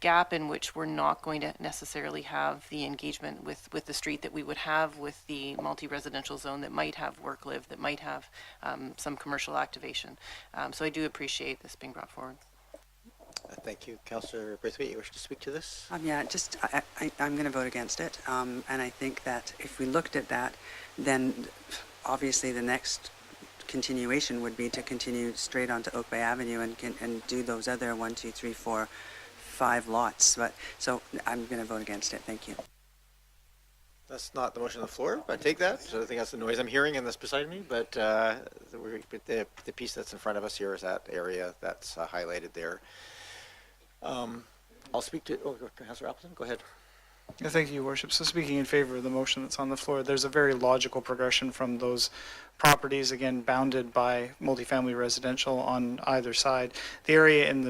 gap in which we're not going to necessarily have the engagement with the street that we would have with the multi-residential zone that might have work live, that might have some commercial activation. So I do appreciate this being brought forward. Thank you. Councillor Braithwaite, you wish to speak to this? Yeah, just I'm going to vote against it. And I think that if we looked at that, then obviously the next continuation would be to continue straight onto Oak Bay Avenue and do those other 1, 2, 3, 4, 5 lots. But so I'm going to vote against it. Thank you. That's not the motion on the floor, but I take that. So I think that's the noise I'm hearing in this beside me. But the piece that's in front of us here is that area that's highlighted there. I'll speak to Councillor Appleton. Go ahead. Yeah, thank you, Your Worship. So speaking in favor of the motion that's on the floor, there's a very logical progression from those properties, again bounded by multifamily residential on either side. The area in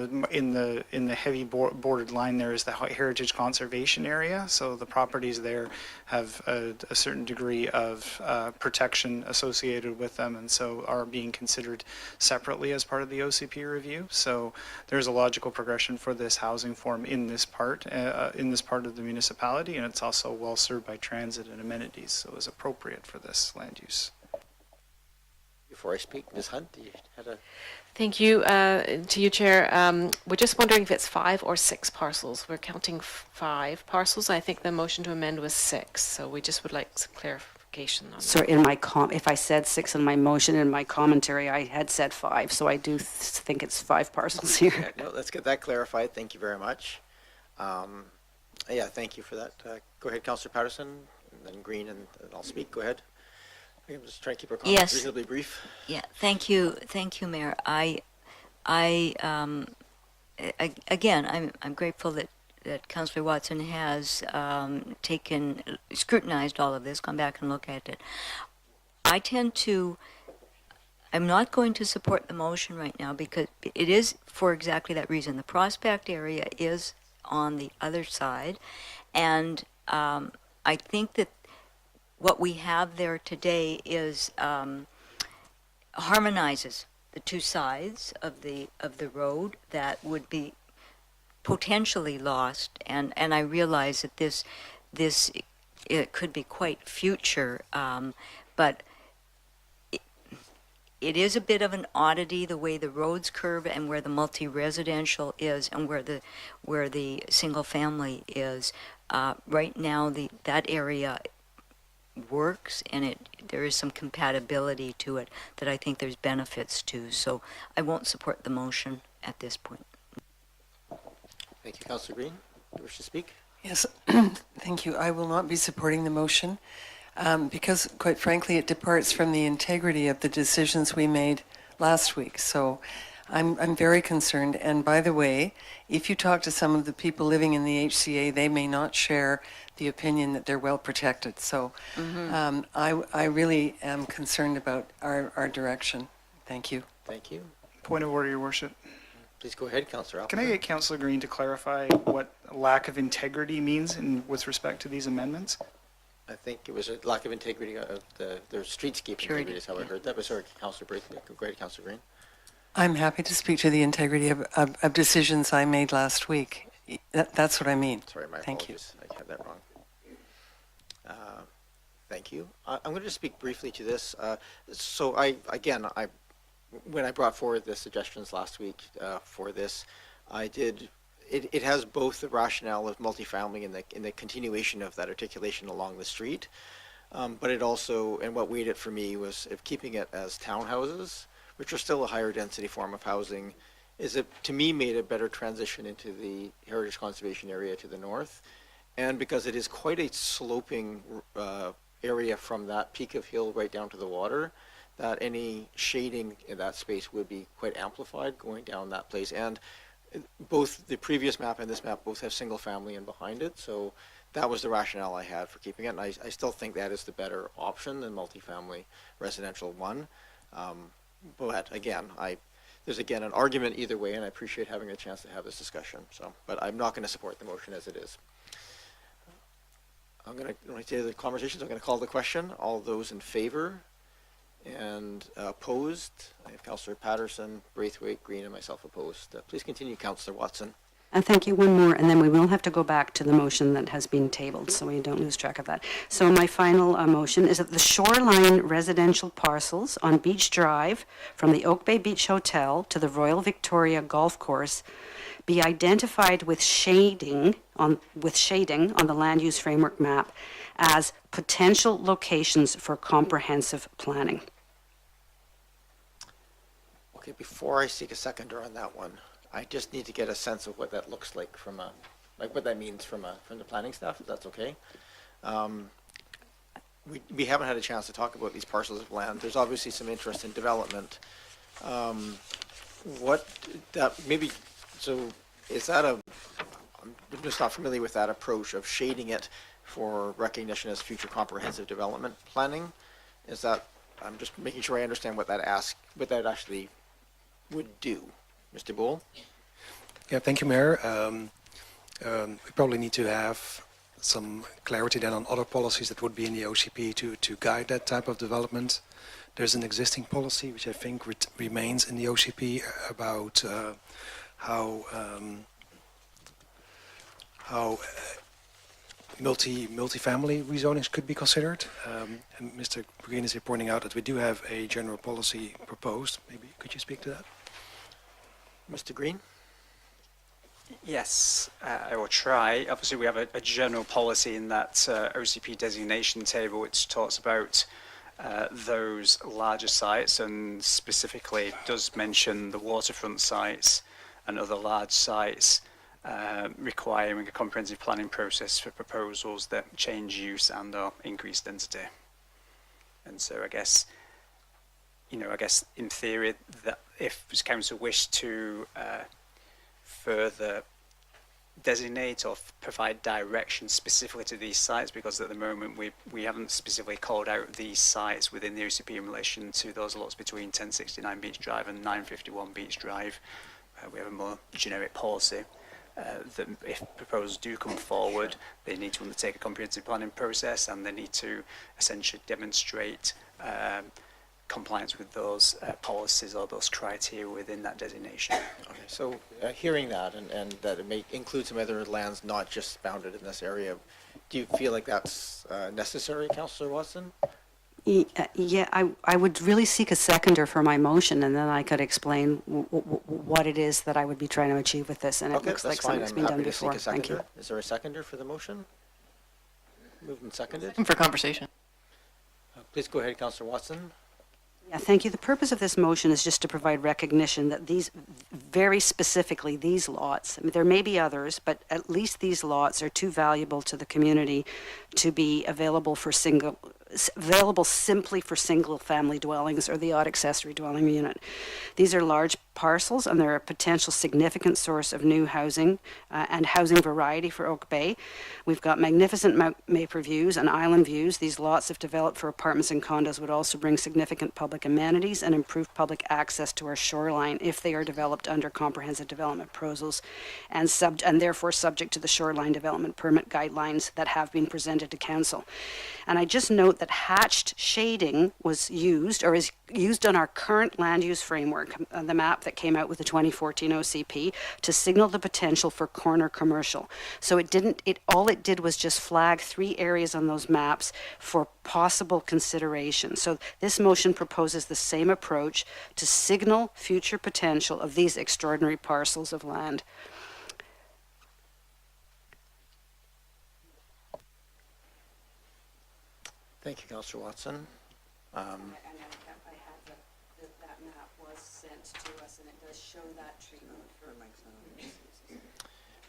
the heavy bordered line there is the heritage conservation area. So the properties there have a certain degree of protection associated with them, and so are being considered separately as part of the OCP review. So there's a logical progression for this housing form in this part of the municipality, and it's also well served by transit and amenities, so it's appropriate for this land use. Before I speak, Ms. Hunt, you had a... Thank you to you, Chair. We're just wondering if it's 5 or 6 parcels. We're counting 5 parcels. I think the motion to amend was 6, so we just would like some clarification on So that. in my if I said 6 in my motion, in my commentary, I had said 5, so I do think it's 5 parcels here. Okay, no, let's get that clarified. Thank you very much. Yeah, thank you for that. Go ahead, Councillor Patterson, and then Green, and I'll speak. Go ahead. I'm just trying to keep our comments reasonably brief. Yeah, thank you, Mayor. Again, I'm grateful that Councillor Watson has scrutinized all of this, gone back and looked at it. I'm not going to support the motion right now because it is for exactly that reason. The Prospect area is on the other side, and I think that what we have there today is harmonizes the 2 sides of the road that would be potentially lost, and I realize that this it could be quite future, but it is a bit of an oddity the way the roads curve and where the multi-residential is and where the single family is. Right now, that area works and there is some compatibility to it that I think there's benefits to. So I won't support the motion at this point. Thank you, Councillor Green. Do you wish to speak? Yes, thank you. I will not be supporting the motion because, quite frankly, it departs from the integrity of the decisions we made last week. So I'm very concerned. And by the way, if you talk to some of the people living in the HCA, they may not share the opinion that they're well protected. So I really am concerned about our direction. Thank you. Thank you. Point of order, Your Worship. Please go ahead, Councillor Alphen. Can I get Councillor Green to clarify what lack of integrity means with respect to these amendments? I think it was a lack of integrity of their streetscape integrity is how I heard that. But sorry, Councillor Braithwaite. Go ahead, Councillor Green. I'm happy to speak to the integrity of decisions I made last week. That's what I mean. Sorry, my Thank you. apologies. I had that wrong. Thank you. I'm going to just speak briefly to this. So when I brought forward the suggestions last week for this, it has both the rationale of multifamily in the continuation of that articulation along the street, but it also, and what weighed it for me was if keeping it as townhouses, which are still a higher density form of housing, is it, to me, made a better transition into the Heritage Conservation Area to the north. And because it is quite a sloping area from that peak of hill right down to the water, that any shading in that space would be quite amplified going down that place. And both the previous map and this map both have single family in behind it. So that was the rationale I had for keeping it. And I still think that is the better option than multifamily residential 1. But again, there's again an argument either way, and I appreciate having a chance to have this discussion. So, but I'm not going to support the motion as it is. When I say the conversations, I'm going to call the question. All those in favor and opposed? I have Councillor Patterson, Braithwaite, Green, and myself opposed. Please continue, Councillor Watson. And thank you. One more, and then we will have to go back to the motion that has been tabled, so we don't lose track of that. So my final motion is that the shoreline residential parcels on Beach Drive from the Oak Bay Beach Hotel to the Royal Victoria Golf Course be identified with shading on the land use framework map as potential locations for comprehensive planning. Okay, before I seek a seconder on that one, I just need to get a sense of what that looks like from what that means from the planning staff, if that's okay. We haven't had a chance to talk about these parcels of land. There's obviously some interest in development. Is that I'm just not familiar with that approach of shading it for recognition as future comprehensive development planning. I'm just making sure I understand what that actually would do. Mr. Bull? Yeah, thank you, Mayor. We probably need to have some clarity then on other policies that would be in the OCP to guide that type of development. There's an existing policy which I think remains in the OCP about how multi-family rezonings could be considered. And Mr. Green is here pointing out that we do have a general policy proposed. Maybe could you speak to that? Mr. Green? Yes, I will try. Obviously, we have a general policy in that OCP designation table which talks about those larger sites and specifically does mention the waterfront sites and other large sites requiring a comprehensive planning process for proposals that change use and or increase density. And so I guess in theory that if council wished to further designate or provide direction specifically to these sites, because at the moment we haven't specifically called out these sites within the OCP in relation to those lots between 1069 Beach Drive and 951 Beach Drive. We have a more generic policy that if proposals do come forward, they need to undertake a comprehensive planning process and they need to essentially demonstrate compliance with those policies or those criteria within that designation. Okay, so hearing that and that it may include some other lands not just bounded in this area, do you feel like that's necessary, Councillor Watson? Yeah, I would really seek a seconder for my motion, and then I could explain what it is that I would be trying to achieve with this, and it looks like something's been done before. Thank you. Is there a seconder for the motion? Moved and seconded. For conversation. Please go ahead, Councillor Watson. Yeah, thank you. The purpose of this motion is just to provide recognition that these, very specifically these lots, I mean, there may be others, but at least these lots are too valuable to the community to be available simply for single-family dwellings or the odd accessory dwelling unit. These are large parcels, and they're a potential significant source of new housing and housing variety for Oak Bay. We've got magnificent Maple views and island views. These lots, if developed for apartments and condos, would also bring significant public amenities and improve public access to our shoreline if they are developed under comprehensive development proposals and therefore subject to the shoreline development permit guidelines that have been presented to Council. And I just note that hatched shading was used, or is used on our current land use framework, the map that came out with the 2014 OCP, to signal the potential for corner commercial. So all it did was just flag 3 areas on those maps for possible consideration. So this motion proposes the same approach to signal future potential of these extraordinary parcels of land. Thank you, Councillor Watson. That map was sent to us, and it does show that treatment for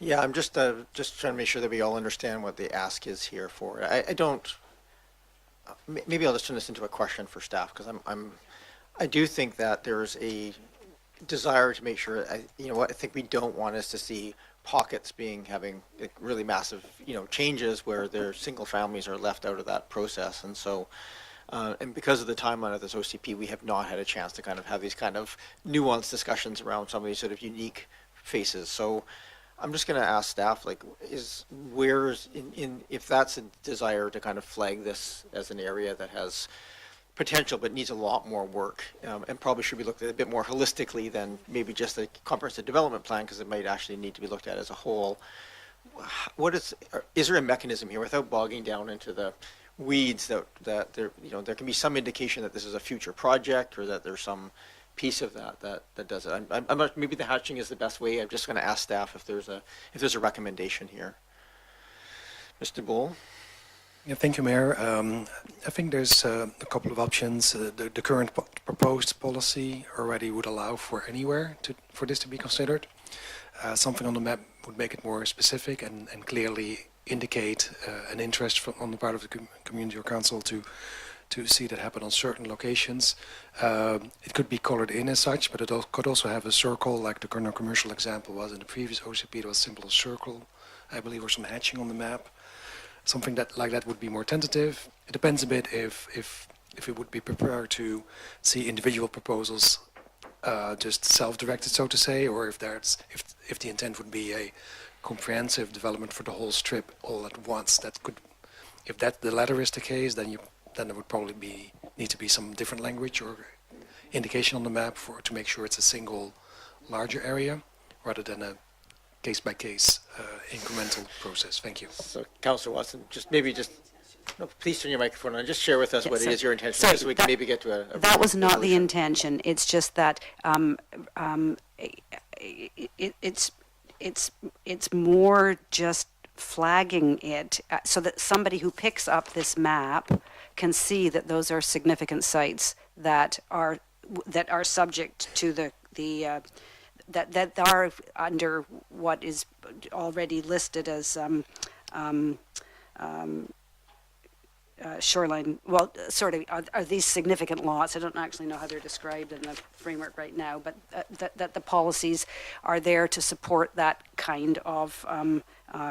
Yeah, I'm just trying to make sure that we all understand what the ask is here for. I don't. Maybe I'll just turn this into a question for staff, because I do think that there's a desire to make sure. What I think we don't want is to see pockets having really massive changes where their single families are left out of that process, and so. And because of the timeline of this OCP, we have not had a chance to kind of have these kind of nuanced discussions around some of these sort of unique faces. So I'm just going to ask staff, if that's a desire to kind of flag this as an area that has potential but needs a lot more work, and probably should be looked at a bit more holistically than maybe just a comprehensive development plan, because it might actually need to be looked at as a whole. Is there a mechanism here, without bogging down into the weeds, that there can be some indication that this is a future project, or that there's some piece of that does it? I'm not, maybe the hatching is the best way. I'm just going to ask staff if there's a recommendation here. Mr. Bull. Yeah, thank you, Mayor. I think there's a couple of options. The current proposed policy already would allow for anywhere for this to be considered. Something on the map would make it more specific and clearly indicate an interest on the part of the community or council to see that happen on certain locations. It could be colored in as such, but it could also have a circle, like the commercial example was in the previous OCP. It was a simple circle, I believe, or some hatching on the map. Something like that would be more tentative. It depends a bit if it would be prepared to see individual proposals just self-directed, so to say, or if the intent would be a comprehensive development for the whole strip all at once. If the latter is the case, then there would probably need to be some different language or indication on the map to make sure it's a single larger area rather than a case-by-case incremental process. Thank you. So, Councillor Watson, please turn your microphone on. Just share with us what it is your intention, sorry, so we can maybe get to a that was not the intention. It's just that it's more just flagging it so that somebody who picks up this map can see that those are significant sites that are subject to that are under what is already listed as shoreline. Well, sort of are these significant lots? I don't actually know how they're described in the framework right now, but that the policies are there to support that kind of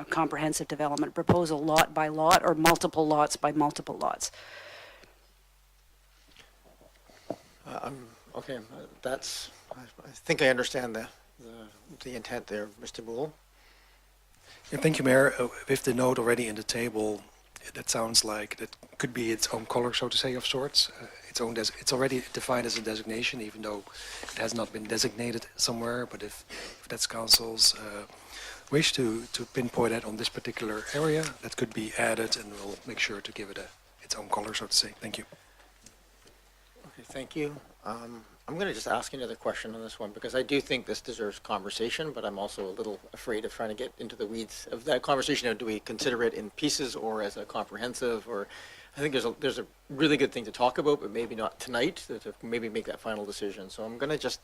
comprehensive development proposal, lot by lot or multiple lots by multiple lots. Okay, I think I understand the intent there, Mr. Bull. Yeah, thank you, Mayor. With the note already in the table, that sounds like that could be its own color, so to say, of sorts. It's already defined as a designation, even though it has not been designated somewhere. But if that's council's wish to pinpoint it on this particular area, that could be added, and we'll make sure to give it its own color, so to say. Thank you. Okay, thank you. I'm going to just ask another question on this one, because I do think this deserves conversation, but I'm also a little afraid of trying to get into the weeds of that conversation. Do we consider it in pieces or as a comprehensive? Or I think there's a really good thing to talk about, but maybe not tonight, to maybe make that final decision. So I'm going to just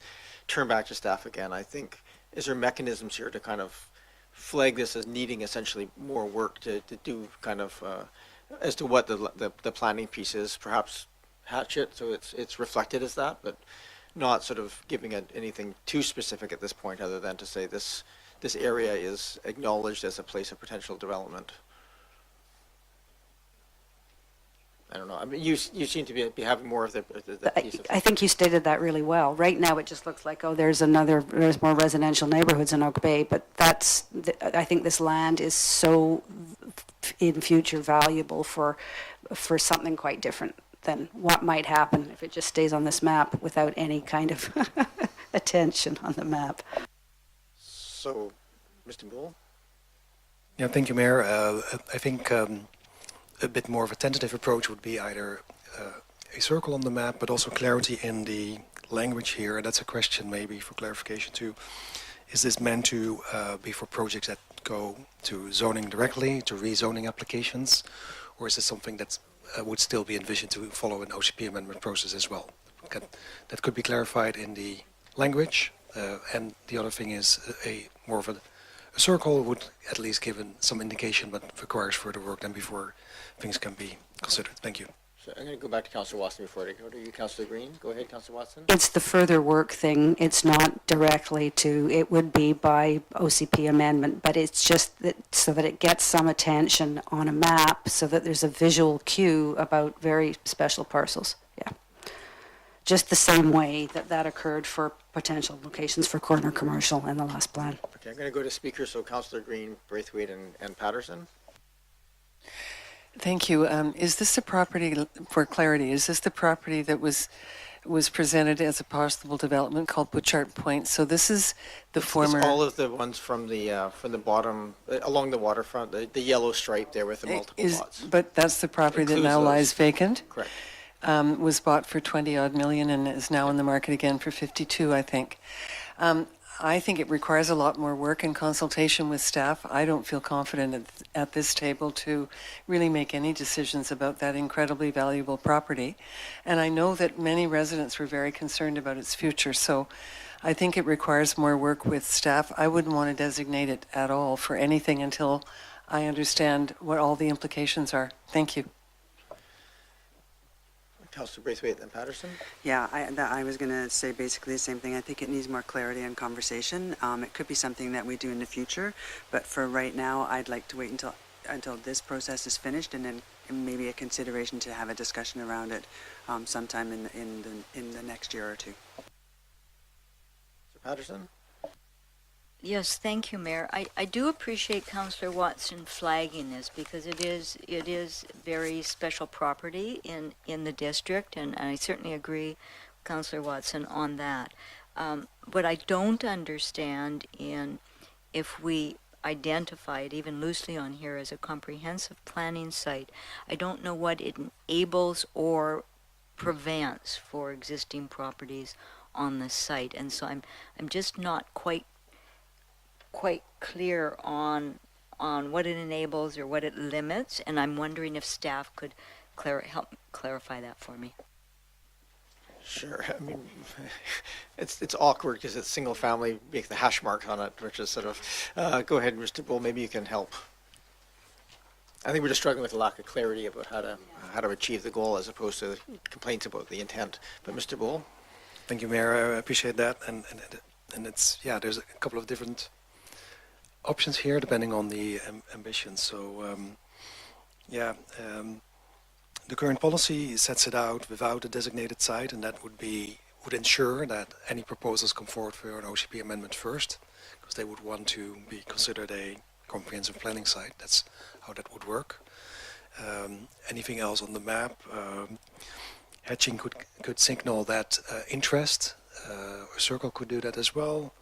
turn back to staff again. I think, is there mechanisms here to kind of flag this as needing essentially more work to do kind of as to what the planning piece is, perhaps hatch it so it's reflected as that, but not sort of giving it anything too specific at this point other than to say this area is acknowledged as a place of potential development. I don't know. I mean, you seem to be having more of the piece of. I think you stated that really well. Right now, it just looks like, oh, there's more residential neighborhoods in Oak Bay, but I think this land is so in future valuable for something quite different than what might happen if it just stays on this map without any kind of attention on the map. So, Mr. Bull? Yeah, thank you, Mayor. I think a bit more of a tentative approach would be either a circle on the map, but also clarity in the language here. And that's a question maybe for clarification too. Is this meant to be for projects that go to zoning directly, to rezoning applications, or is this something that would still be envisioned to follow an OCP amendment process as well? That could be clarified in the language. And the other thing is more of a circle would at least give some indication, but requires further work than before things can be considered. Thank you. So I'm going to go back to Councillor Watson before I go to you, Councillor Green. Go ahead, Councillor Watson. It's the further work thing. It's not directly it would be by OCP amendment, but it's just that so that it gets some attention on a map so that there's a visual cue about very special parcels. Yeah. Just the same way that occurred for potential locations for corner commercial in the last plan. Okay, I'm going to go to speakers, so Councillor Green, Braithwaite, and Patterson. Thank you. Is this the property, for clarity, is this the property that was presented as a possible development called Butchart Point? So this is the former... It's all of the ones from the bottom, along the waterfront, the yellow stripe there with the multiple lots. But that's the property that now lies vacant? Correct. Was bought for 20-odd million and is now on the market again for 52, I think. I think it requires a lot more work and consultation with staff. I don't feel confident at this table to really make any decisions about that incredibly valuable property. And I know that many residents were very concerned about its future, so I think it requires more work with staff. I wouldn't want to designate it at all for anything until I understand what all the implications are. Thank you. Councillor Braithwaite and Patterson? Yeah, I was going to say basically the same thing. I think it needs more clarity and conversation. It could be something that we do in the future, but for right now, I'd like to wait until this process is finished, and then maybe a consideration to have a discussion around it sometime in the next year or two. Sir Patterson? Yes, thank you, Mayor. I do appreciate Councillor Watson flagging this because it is very special property in the district, and I certainly agree with Councillor Watson on that. What I don't understand if we identify it even loosely on here as a comprehensive planning site, I don't know what it enables or prevents for existing properties on the site, and so I'm just not quite clear on what it enables or what it limits, and I'm wondering if staff could help clarify that for me. Sure. I mean, it's awkward because it's single family, make the hash marks on it, which is sort of, go ahead, Mr. Bull, maybe you can help. I think we're just struggling with a lack of clarity about how to achieve the goal as opposed to complaints about the intent. But Mr. Bull? Thank you, Mayor. I appreciate that. And it's, yeah, there's a couple of different options here depending on the ambition. So, the current policy sets it out without a designated site, and that would ensure that any proposals come forward for an OCP amendment first, because they would want to be considered a comprehensive planning site. That's how that would work. Anything else on the map? Hatching could signal that interest. A circle could do that as well.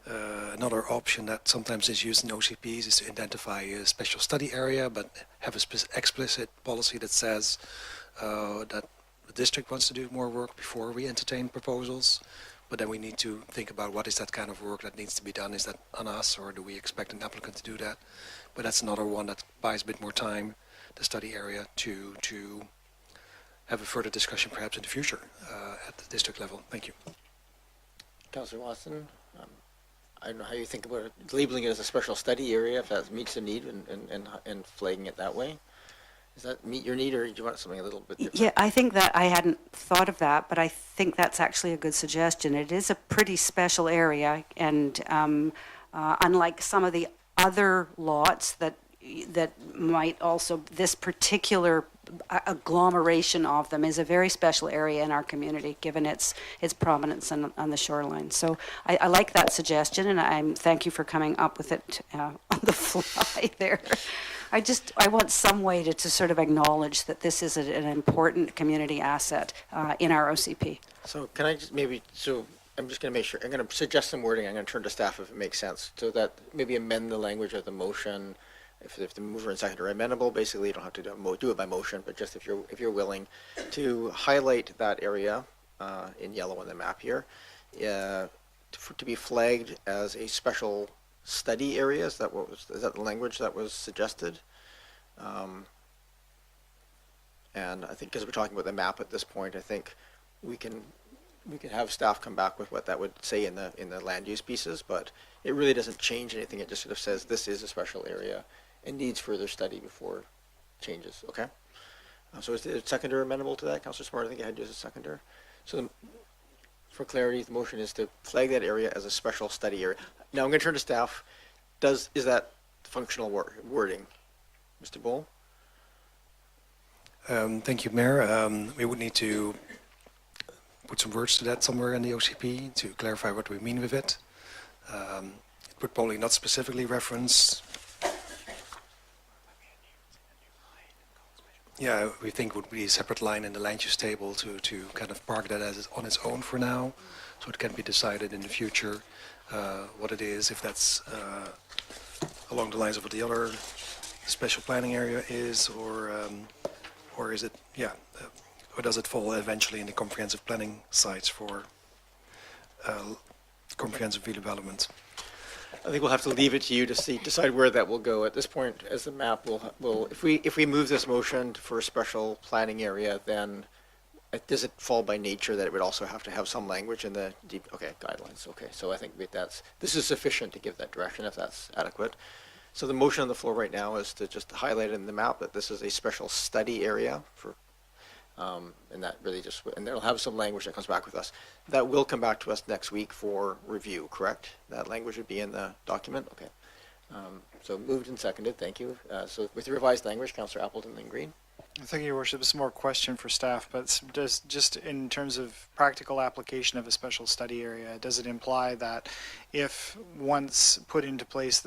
Another option that sometimes is used in OCPs is to identify a special study area, but have an explicit policy that says that the district wants to do more work before we entertain proposals. But then we need to think about what is that kind of work that needs to be done. Is that on us, or do we expect an applicant to do that? But that's another one that buys a bit more time, the study area, to have a further discussion perhaps in the future at the district level. Thank you. Councillor Watson, I don't know how you think about it, labeling it as a special study area, if that meets the need and flagging it that way. Does that meet your need, or do you want something a little bit different? Yeah, I think that I hadn't thought of that, but I think that's actually a good suggestion. It is a pretty special area, and unlike some of the other lots that might also, this particular agglomeration of them is a very special area in our community, given its prominence on the shoreline. So I like that suggestion, and I thank you for coming up with it on the fly there. I want some way to sort of acknowledge that this is an important community asset in our OCP. So can I just I'm just going to make sure, I'm going to suggest some wording, I'm going to turn to staff if it makes sense, so that maybe amend the language of the motion. If the mover and seconder are amenable, basically you don't have to do it by motion, but just if you're willing to highlight that area in yellow on the map here, to be flagged as a special study area. Is that the language that was suggested? And I think because we're talking about the map at this point, I think we can have staff come back with what that would say in the land use pieces, but it really doesn't change anything. It just sort of says this is a special area and needs further study before changes. Okay. So is the seconder amenable to that, Councillor Smart? I think I had you as a seconder. So for clarity, the motion is to flag that area as a special study area. Now I'm going to turn to staff. Is that functional wording, Mr. Bull? Thank you, Mayor. We would need to put some words to that somewhere in the OCP to clarify what we mean with it. It would probably not specifically reference. Yeah, we think would be a separate line in the land use table to kind of park that as on its own for now, so it can be decided in the future what it is, if that's along the lines of what the other special planning area is, or is it, or does it fall eventually in the comprehensive planning sites for comprehensive redevelopment? I think we'll have to leave it to you to decide where that will go. At this point, as the map will if we move this motion for a special planning area, then does it fall by nature that it would also have to have some language in the guidelines? Okay, so I think this is sufficient to give that direction if that's adequate. So the motion on the floor right now is to just highlight in the map that this is a special study area for. And that really and they'll have some language that comes back with us. That will come back to us next week for review, correct? That language would be in the document? Okay. So moved and seconded, thank you. So with the revised language, Councillor Appleton and Green. Thank you, Your Worship. It's more a question for staff, but just in terms of practical application of a special study area, does it imply that if once put into place,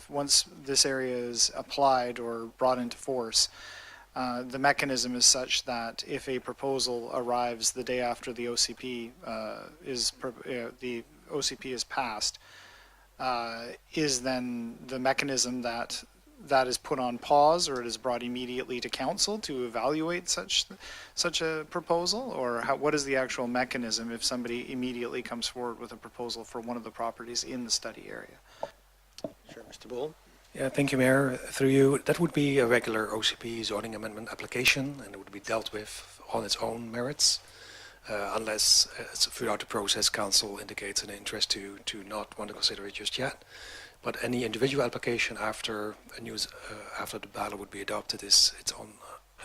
once this area is applied or brought into force, the mechanism is such that if a proposal arrives the day after the OCP is passed, is then the mechanism that is put on pause, or it is brought immediately to council to evaluate such a proposal, or what is the actual mechanism if somebody immediately comes forward with a proposal for one of the properties in the study area? Sure, Mr. Bull. Yeah, thank you, Mayor. Through you, that would be a regular OCP zoning amendment application, and it would be dealt with on its own merits, unless throughout the process council indicates an interest to not want to consider it just yet. But any individual application after after the bylaw would be adopted is its own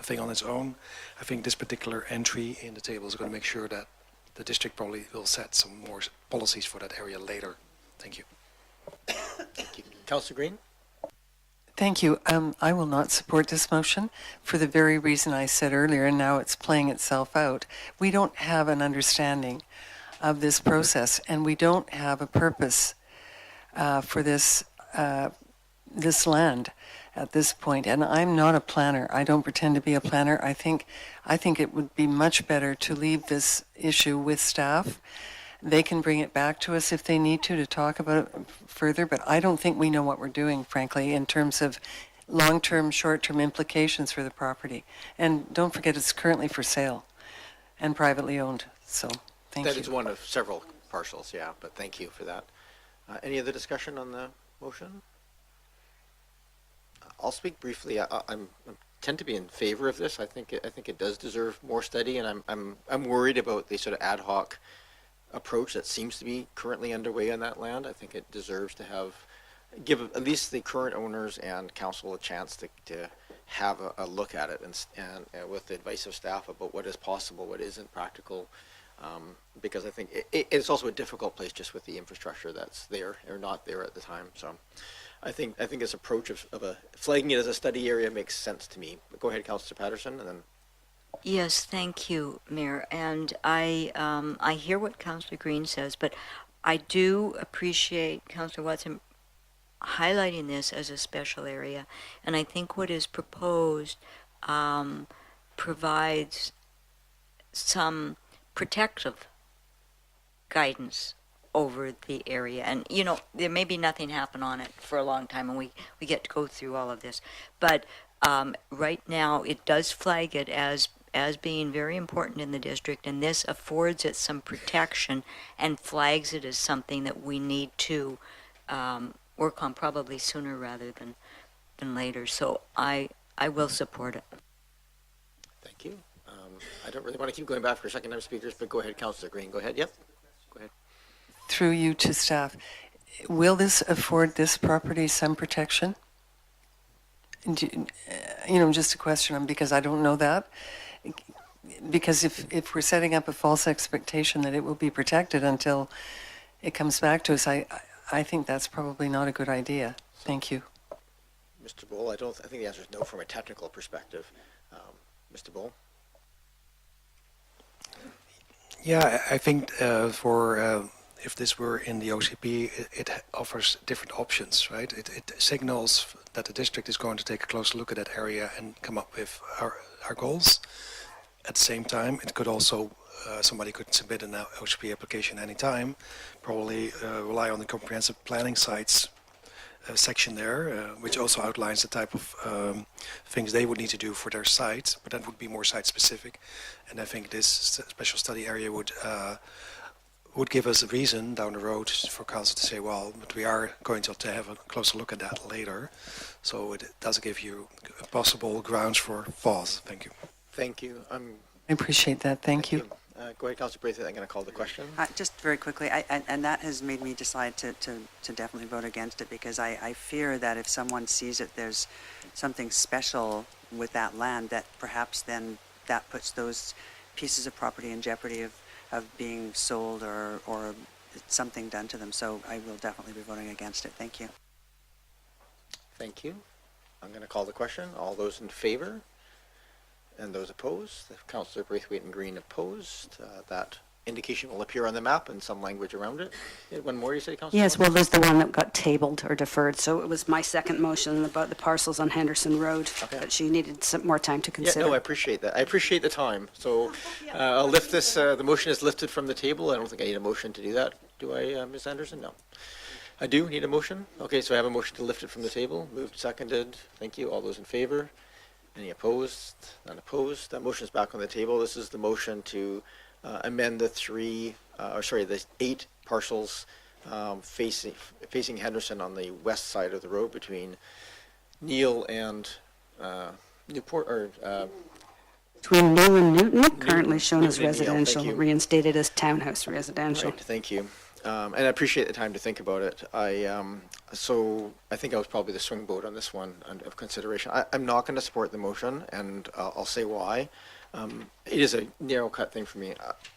thing on its own. I think this particular entry in the table is going to make sure that the district probably will set some more policies for that area later. Thank you. Thank you. Councillor Green. Thank you. I will not support this motion for the very reason I said earlier, and now it's playing itself out. We don't have an understanding of this process, and we don't have a purpose for this land at this point. And I'm not a planner. I don't pretend to be a planner. I think it would be much better to leave this issue with staff. They can bring it back to us if they need to talk about it further, but I don't think we know what we're doing, frankly, in terms of long-term, short-term implications for the property. And don't forget, it's currently for sale and privately owned. So thank you. That is one of several parcels, yeah, but thank you for that. Any other discussion on the motion? I'll speak briefly. I'm tend to be in favor of this. I think it does deserve more study, and I'm worried about the sort of ad hoc approach that seems to be currently underway on that land. I think it deserves to give at least the current owners and council a chance to have a look at it and with the advice of staff about what is possible, what isn't practical. Because I think it's also a difficult place just with the infrastructure that's there or not there at the time. So I think this approach of flagging it as a study area makes sense to me. But go ahead, Councillor Patterson, and then. Yes, thank you, Mayor. And I hear what Councillor Green says, but I do appreciate Councillor Watson highlighting this as a special area. And I think what is proposed provides some protective guidance over the area. And, you know, there may be nothing happen on it for a long time, and we get to go through all of this. But right now, it does flag it as being very important in the district, and this affords it some protection and flags it as something that we need to work on probably sooner rather than later. So I will support it. Thank you. I don't really want to keep going back for second-time speakers, but go ahead, Councillor Green. Go ahead. Yep. Go ahead. Through you to staff, will this afford this property some protection? Just a question, because I don't know that. Because if we're setting up a false expectation that it will be protected until it comes back to us, I think that's probably not a good idea. Thank you. Mr. Bull, I think the answer is no from a technical perspective. Mr. Bull? Yeah, I think if this were in the OCP, it offers different options, right? It signals that the district is going to take a closer look at that area and come up with our goals. At the same time, it could also, somebody could submit an OCP application anytime, probably rely on the comprehensive planning sites section there, which also outlines the type of things they would need to do for their site, but that would be more site specific. And I think this special study area would give us a reason down the road for council to say, well, but we are going to have a closer look at that later. So it does give you possible grounds for pause. Thank you. Thank you. I appreciate that. Thank you. Go ahead, Councillor Braithwaite. I'm going to call the question. Just very quickly, and that has made me decide to definitely vote against it, because I fear that if someone sees it, there's something special with that land, that perhaps then that puts those pieces of property in jeopardy of being sold or something done to them. So I will definitely be voting against it. Thank you. Thank you. I'm going to call the question. All those in favor? And those opposed? Councillor Braithwaite and Green opposed. That indication will appear on the map and some language around it. One more, you say, Councillor? Yes, well, there's the one that got tabled or deferred. So it was my second motion about the parcels on Henderson Road, but she needed some more time to consider. Yeah, no, I appreciate that. I appreciate the time. So I'll lift this. The motion is lifted from the table. I don't think I need a motion to do that. Do I, Ms. Anderson? No. I do need a motion. Okay, so I have a motion to lift it from the table. Moved, seconded. Thank you. All those in favor? Any opposed? None opposed. That motion is back on the table. This is the motion to amend the 8 parcels facing Henderson on the west side of the road between Neil and Newport, or between Neil and Newton, currently shown as residential, reinstated as townhouse residential. Right, thank you. And I appreciate the time to think about it. So I think I was probably the swing vote on this one of consideration. I'm not going to support the motion, and I'll say why. It is a narrow cut thing for me.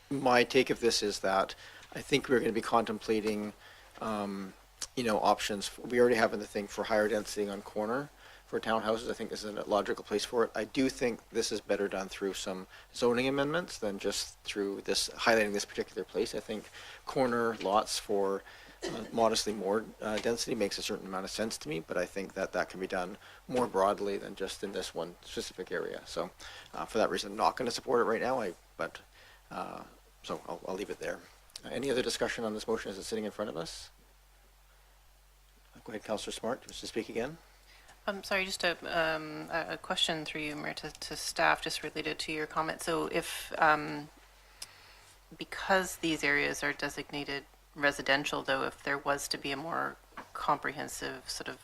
My take of this is that I think we're going to be contemplating, options. We already have the thing for higher density on corner for townhouses. I think this is a logical place for it. I do think this is better done through some zoning amendments than just through this highlighting this particular place. I think corner lots for modestly more density makes a certain amount of sense to me, but I think that can be done more broadly than just in this one specific area. So for that reason, I'm not going to support it right now. So I'll leave it there. Any other discussion on this motion as it's sitting in front of us? Go ahead, Councillor Smart, just to speak again. Sorry, just a question through you, Mayor, to staff, just related to your comment. So if, because these areas are designated residential, though, if there was to be a more comprehensive sort of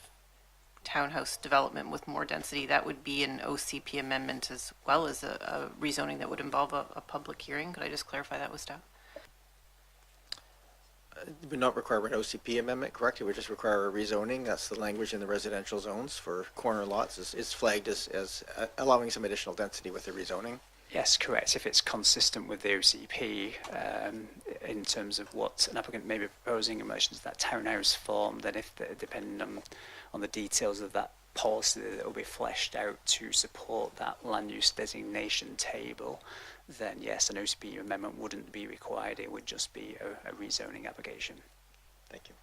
townhouse development with more density, that would be an OCP amendment as well as a rezoning that would involve a public hearing. Could I just clarify that with staff? It would not require an OCP amendment, correct? It would just require a rezoning. That's the language in the residential zones for corner lots is flagged as allowing some additional density with the rezoning. Yes, correct. If it's consistent with the OCP in terms of what an applicant may be proposing in relation to that townhouse form, then if depending on the details of that policy that will be fleshed out to support that land use designation table, then yes, an OCP amendment wouldn't be required. It would just be a rezoning application. Thank you.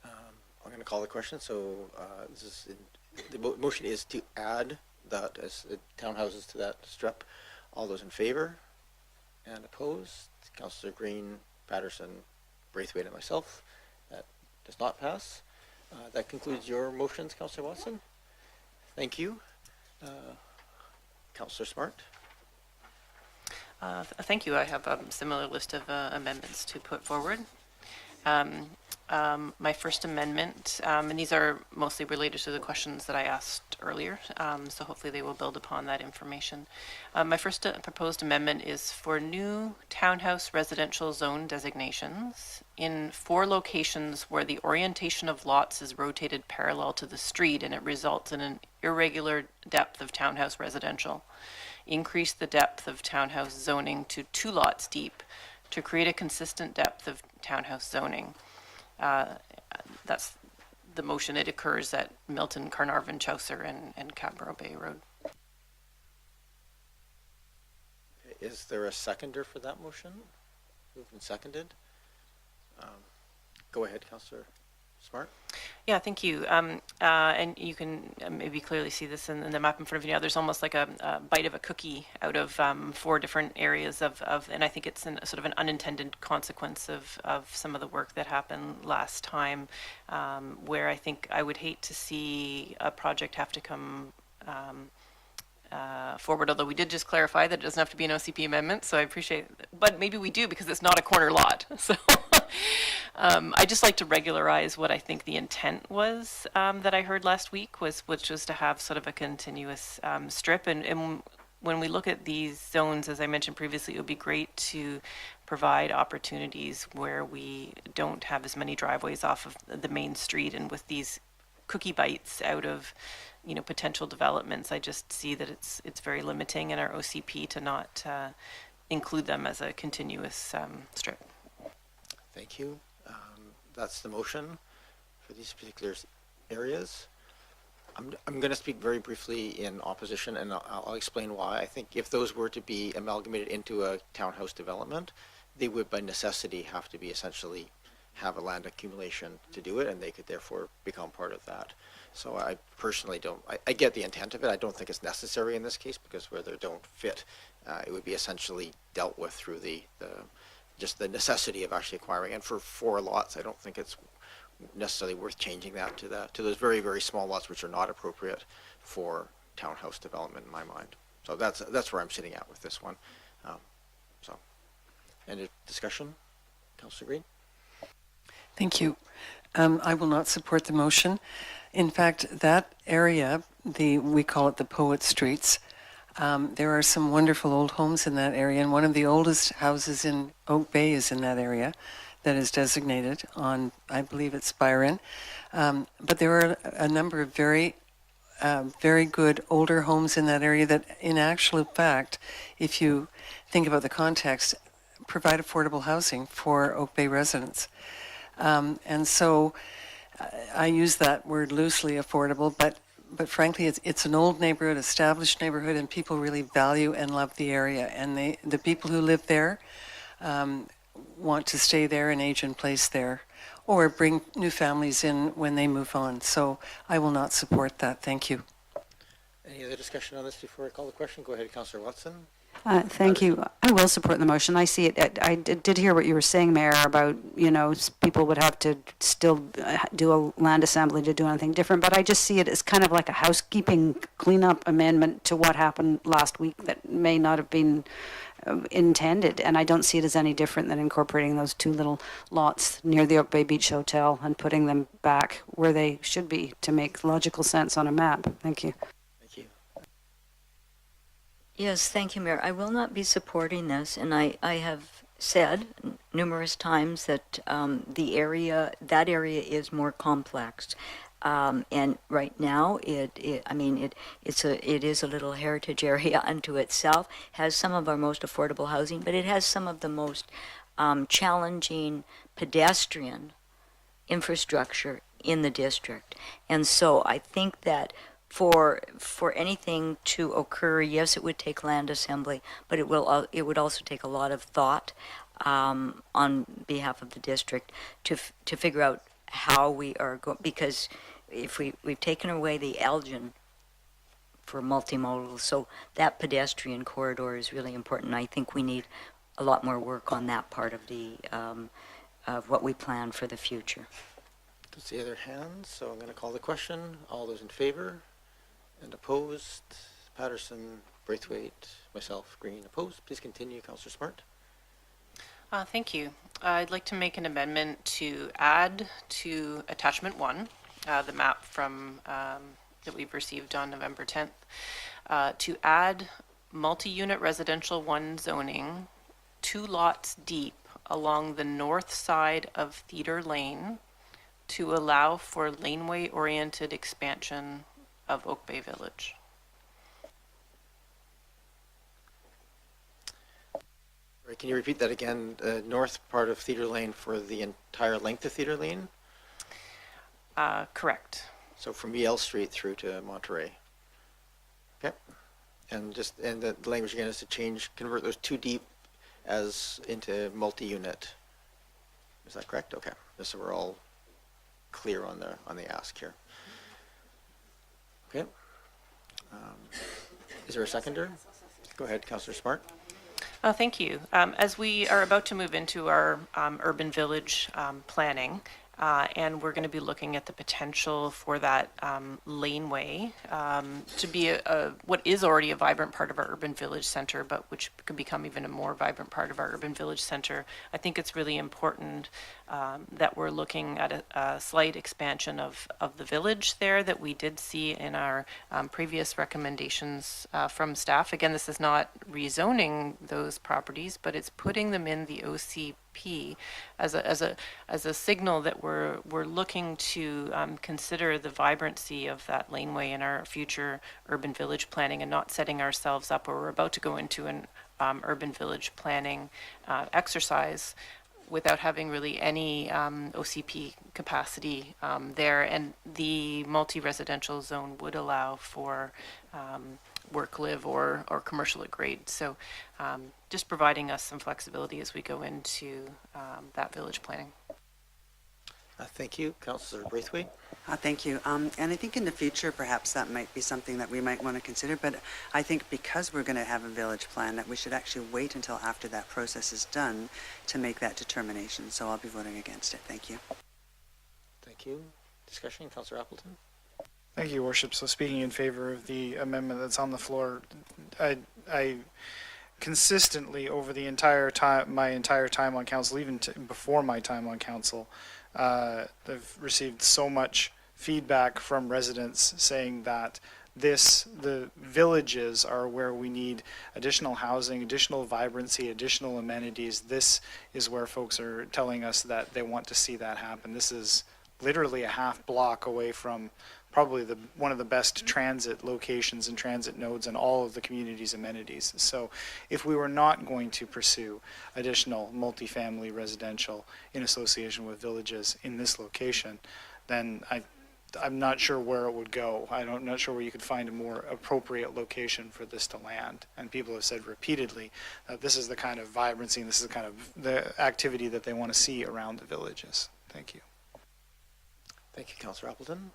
I'm going to call the question. So the motion is to add that as the townhouses to that strip. All those in favor and opposed? Councillor Green, Patterson, Braithwaite, and myself. That does not pass. That concludes your motions, Councillor Watson. Thank you. Councillor Smart. Thank you. I have a similar list of amendments to put forward. My first amendment, and these are mostly related to the questions that I asked earlier, so hopefully they will build upon that information. My first proposed amendment is for new townhouse residential zone designations in 4 locations where the orientation of lots is rotated parallel to the street and it results in an irregular depth of townhouse residential. Increase the depth of townhouse zoning to 2 lots deep to create a consistent depth of townhouse zoning. That's the motion. It occurs at Milton, Carnarvon, Chaucer, and Cadboro Bay Road. Is there a seconder for that motion? Moved and seconded. Go ahead, Councillor Smart. Yeah, thank you. And you can maybe clearly see this in the map in front of you now. There's almost like a bite of a cookie out of 4 different areas of, and I think it's sort of an unintended consequence of some of the work that happened last time, where I think I would hate to see a project have to come forward, although we did just clarify that it doesn't have to be an OCP amendment, so I appreciate it. But maybe we do because it's not a corner lot. So I just like to regularize what I think the intent was that I heard last week, which was to have sort of a continuous strip. And when we look at these zones, as I mentioned previously, it would be great to provide opportunities where we don't have as many driveways off of the main street, and with these cookie bites out of potential developments, I just see that it's very limiting in our OCP to not include them as a continuous strip. Thank you. That's the motion for these particular areas. I'm going to speak very briefly in opposition, and I'll explain why. I think if those were to be amalgamated into a townhouse development, they would by necessity have to be essentially have a land accumulation to do it, and they could therefore become part of that. So I personally don't, I get the intent of it. I don't think it's necessary in this case because where they don't fit, it would be essentially dealt with through just the necessity of actually acquiring. And for 4 lots, I don't think it's necessarily worth changing that to those very, very small lots which are not appropriate for townhouse development in my mind. So that's where I'm sitting at with this one. So, any discussion? Councillor Green? Thank you. I will not support the motion. In fact, that area, we call it the Poet Streets, there are some wonderful old homes in that area, and one of the oldest houses in Oak Bay is in that area that is designated on, I believe it's Byron. But there are a number of very good older homes in that area that, in actual fact, if you think about the context, provide affordable housing for Oak Bay residents. And so I use that word loosely, affordable, but frankly, it's an old neighborhood, established neighborhood, and people really value and love the area. And the people who live there want to stay there and age in place there, or bring new families in when they move on. So I will not support that. Thank you. Any other discussion on this before I call the question? Go ahead, Councillor Watson. Thank you. I will support the motion. I see it. I did hear what you were saying, Mayor, about, people would have to still do a land assembly to do anything different, but I just see it as kind of like a housekeeping cleanup amendment to what happened last week that may not have been intended, and I don't see it as any different than incorporating those two little lots near the Oak Bay Beach Hotel and putting them back where they should be to make logical sense on a map. Thank you. Yes, thank you, Mayor. I will not be supporting this, and I have said numerous times that that area is more complex. And right now, it is a little heritage area unto itself, has some of our most affordable housing, but it has some of the most challenging pedestrian infrastructure in the district. And so I think that for anything to occur, yes, it would take land assembly, but it would also take a lot of thought on behalf of the district to figure out how we are going, because if we've taken away the Elgin for multimodal, so that pedestrian corridor is really important. I think we need a lot more work on that part of the of what we plan for the future. Don't see other hands, so I'm going to call the question. All those in favor and opposed? Patterson, Braithwaite, myself, Green, opposed. Please continue, Councillor Smart. Thank you. I'd like to make an amendment to add to attachment 1, the map from that we've received on November 10th, to add multi-unit residential 1 zoning 2 lots deep along the north side of Theatre Lane to allow for laneway-oriented expansion of Oak Bay Village. Right, can you repeat that again? North part of Theatre Lane for the entire length of Theatre Lane? Correct. So from EL Street through to Monterey. Okay. And the language again is to convert those 2 deep as into multi-unit. Is that correct? Okay. Just so we're all clear on the ask here. Okay. Is there a seconder? Go ahead, Councillor Smart. Thank you. As we are about to move into our urban village planning, and we're going to be looking at the potential for that laneway to be what is already a vibrant part of our urban village center, but which could become even a more vibrant part of our urban village center. I think it's really important that we're looking at a slight expansion of the village there that we did see in our previous recommendations from staff. Again, this is not rezoning those properties, but it's putting them in the OCP as a signal that we're looking to consider the vibrancy of that laneway in our future urban village planning, and not setting ourselves up where we're about to go into an urban village planning exercise without having really any OCP capacity there. And the multi-residential zone would allow for work, live, or commercial at grade. So just providing us some flexibility as we go into that village planning. Thank you. Councillor Braithwaite. Thank you. And I think in the future, perhaps that might be something that we might want to consider. But I think because we're going to have a village plan, that we should actually wait until after that process is done to make that determination. So I'll be voting against it. Thank you. Thank you. Discussion, Councillor Appleton. Thank you, Your Worship. So speaking in favor of the amendment that's on the floor, I consistently over the entire time, my entire time on council, even before my time on council, I've received so much feedback from residents saying that the villages are where we need additional housing, additional vibrancy, additional amenities. This is where folks are telling us that they want to see that happen. This is literally a half block away from probably one of the best transit locations and transit nodes and all of the community's amenities. So if we were not going to pursue additional multifamily residential in association with villages in this location, then I'm not sure where it would go. I'm not sure where you could find a more appropriate location for this to land. And people have said repeatedly that this is the kind of vibrancy and this is the kind of the activity that they want to see around the villages. Thank you. Thank you, Councillor Appleton.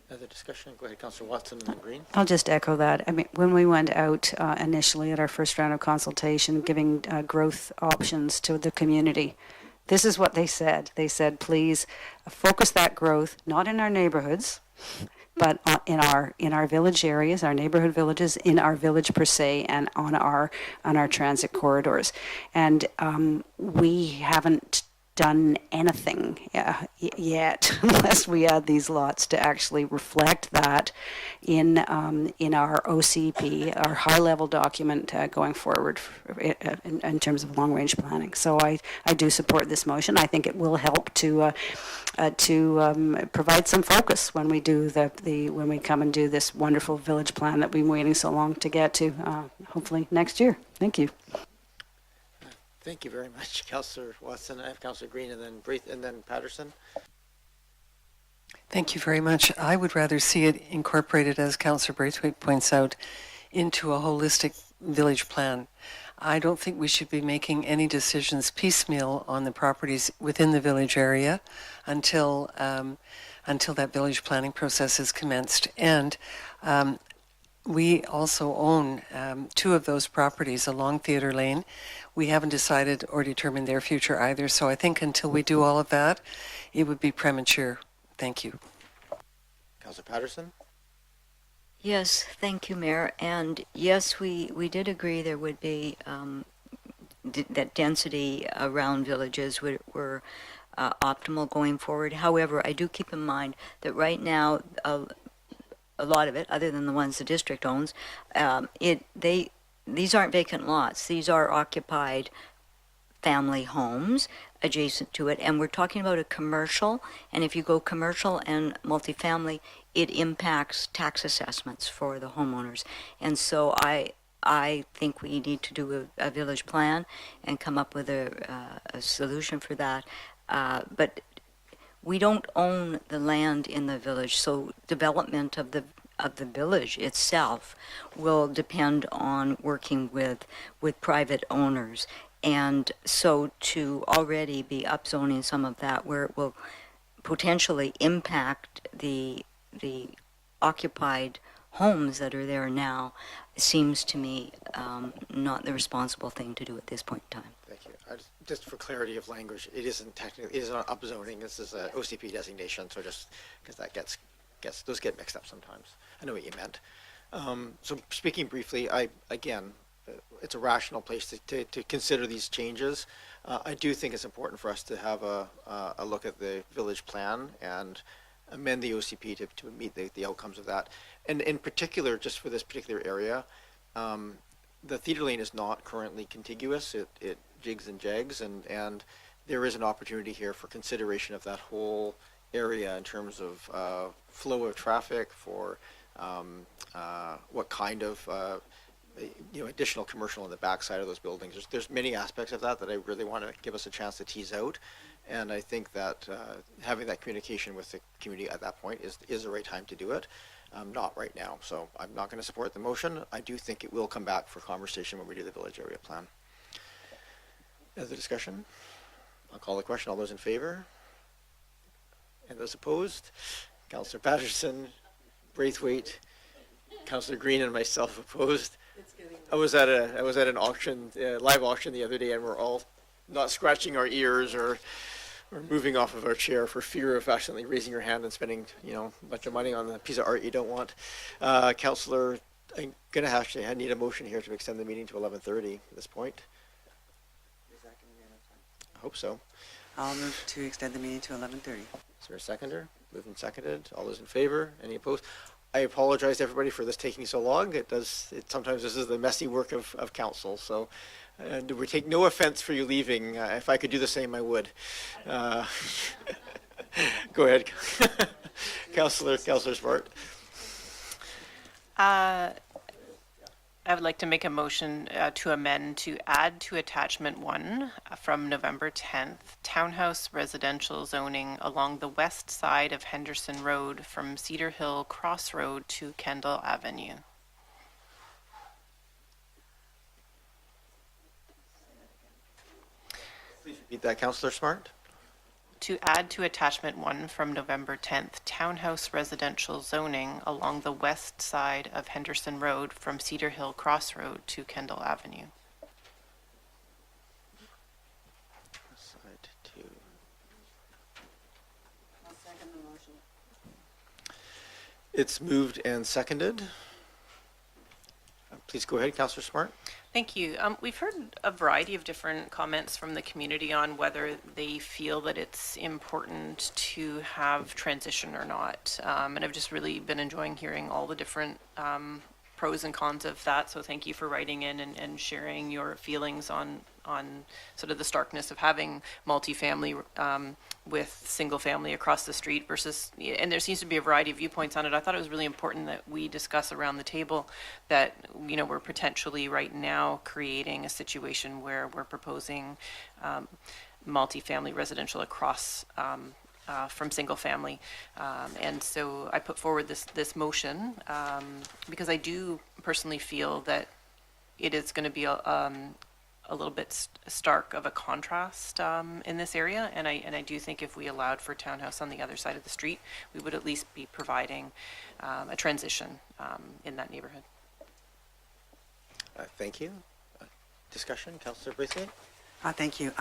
Other discussion? Go ahead, Councillor Watson and then Green. I'll just echo that. I mean, when we went out initially at our first round of consultation, giving growth options to the community, this is what they said. They said, please focus that growth not in our neighborhoods, but in our village areas, our neighborhood villages, in our village per se, and on our transit corridors. And we haven't done anything yet unless we add these lots to actually reflect that in our OCP, our high-level document going forward in terms of long-range planning. So I do support this motion. I think it will help to provide some focus when we do when we come and do this wonderful village plan that we've been waiting so long to get to, hopefully next year. Thank you. Thank you very much, Councillor Watson. I have Councillor Green and then Braith and then Patterson. Thank you very much. I would rather see it incorporated, as Councillor Braithwaite points out, into a holistic village plan. I don't think we should be making any decisions piecemeal on the properties within the village area until that village planning process is commenced. And we also own 2 of those properties along Theatre Lane. We haven't decided or determined their future either. So I think until we do all of that, it would be premature. Thank you. Councillor Patterson? Yes, thank you, Mayor. And yes, we did agree there would be that density around villages were optimal going forward. However, I do keep in mind that right now, a lot of it, other than the ones the district owns, these aren't vacant lots. These are occupied family homes adjacent to it, and we're talking about a commercial, and if you go commercial and multifamily, it impacts tax assessments for the homeowners. And so I think we need to do a village plan and come up with a solution for that. But we don't own the land in the village, so development of the village itself will depend on working with private owners. And so to already be upzoning some of that where it will potentially impact the occupied homes that are there now seems to me not the responsible thing to do at this point in time. Thank you. Just for clarity of language, it isn't technically, it is not upzoning. This is a OCP designation, so just because that those get mixed up sometimes. I know what you meant. So speaking briefly, it's a rational place to consider these changes. I do think it's important for us to have a look at the village plan and amend the OCP to meet the outcomes of that. And in particular, just for this particular area, the Theatre Lane is not currently contiguous. It jigs and jags, and there is an opportunity here for consideration of that whole area in terms of flow of traffic, for what kind of additional commercial on the backside of those buildings. There's many aspects of that I really want to give us a chance to tease out, and I think that having that communication with the community at that point is the right time to do it. Not right now, so I'm not going to support the motion. I do think it will come back for conversation when we do the village area plan. Other discussion? I'll call the question. All those in favor? And those opposed? Councillor Patterson, Braithwaite, Councillor Green, and myself opposed. I was at an auction, live auction the other day, and we're all not scratching our ears or moving off of our chair for fear of accidentally raising your hand and spending a bunch of money on a piece of art you don't want. Councillor, I'm gonna I need a motion here to extend the meeting to 11:30 at this point. I hope so. I'll move to extend the meeting to 11:30. Is there a seconder? Moved and seconded. All those in favor? Any opposed? I apologize to everybody for this taking so long. Sometimes this is the messy work of council. So, and we take no offense for you leaving. If I could do the same, I would. Go ahead, Councillor Smart. I would like to make a motion to amend to add to attachment 1 from November 10th, townhouse residential zoning along the west side of Henderson Road from Cedar Hill Crossroad to Kendall Avenue. Please repeat that, Councillor Smart. to add to attachment 1 from November 10th, townhouse residential zoning along the west side of Henderson Road from Cedar Hill Crossroad to Kendall Avenue. Side 2. I'll second the motion. It's moved and seconded. Please go ahead, Councillor Smart. Thank you. We've heard a variety of different comments from the community on whether they feel that it's important to have transition or not. And I've just really been enjoying hearing all the different pros and cons of that. So thank you for writing in and sharing your feelings on sort of the starkness of having multifamily with single family across the street versus, and there seems to be a variety of viewpoints on it. I thought it was really important that we discuss around the table that, we're potentially right now creating a situation where we're proposing multifamily residential across from single family. And so I put forward this motion because I do personally feel that it is going to be a little bit stark of a contrast in this area, and I do think if we allowed for townhouse on the other side of the street, we would at least be providing a transition in that neighborhood. Thank you. Discussion, Councillor Braithwaite? Thank you.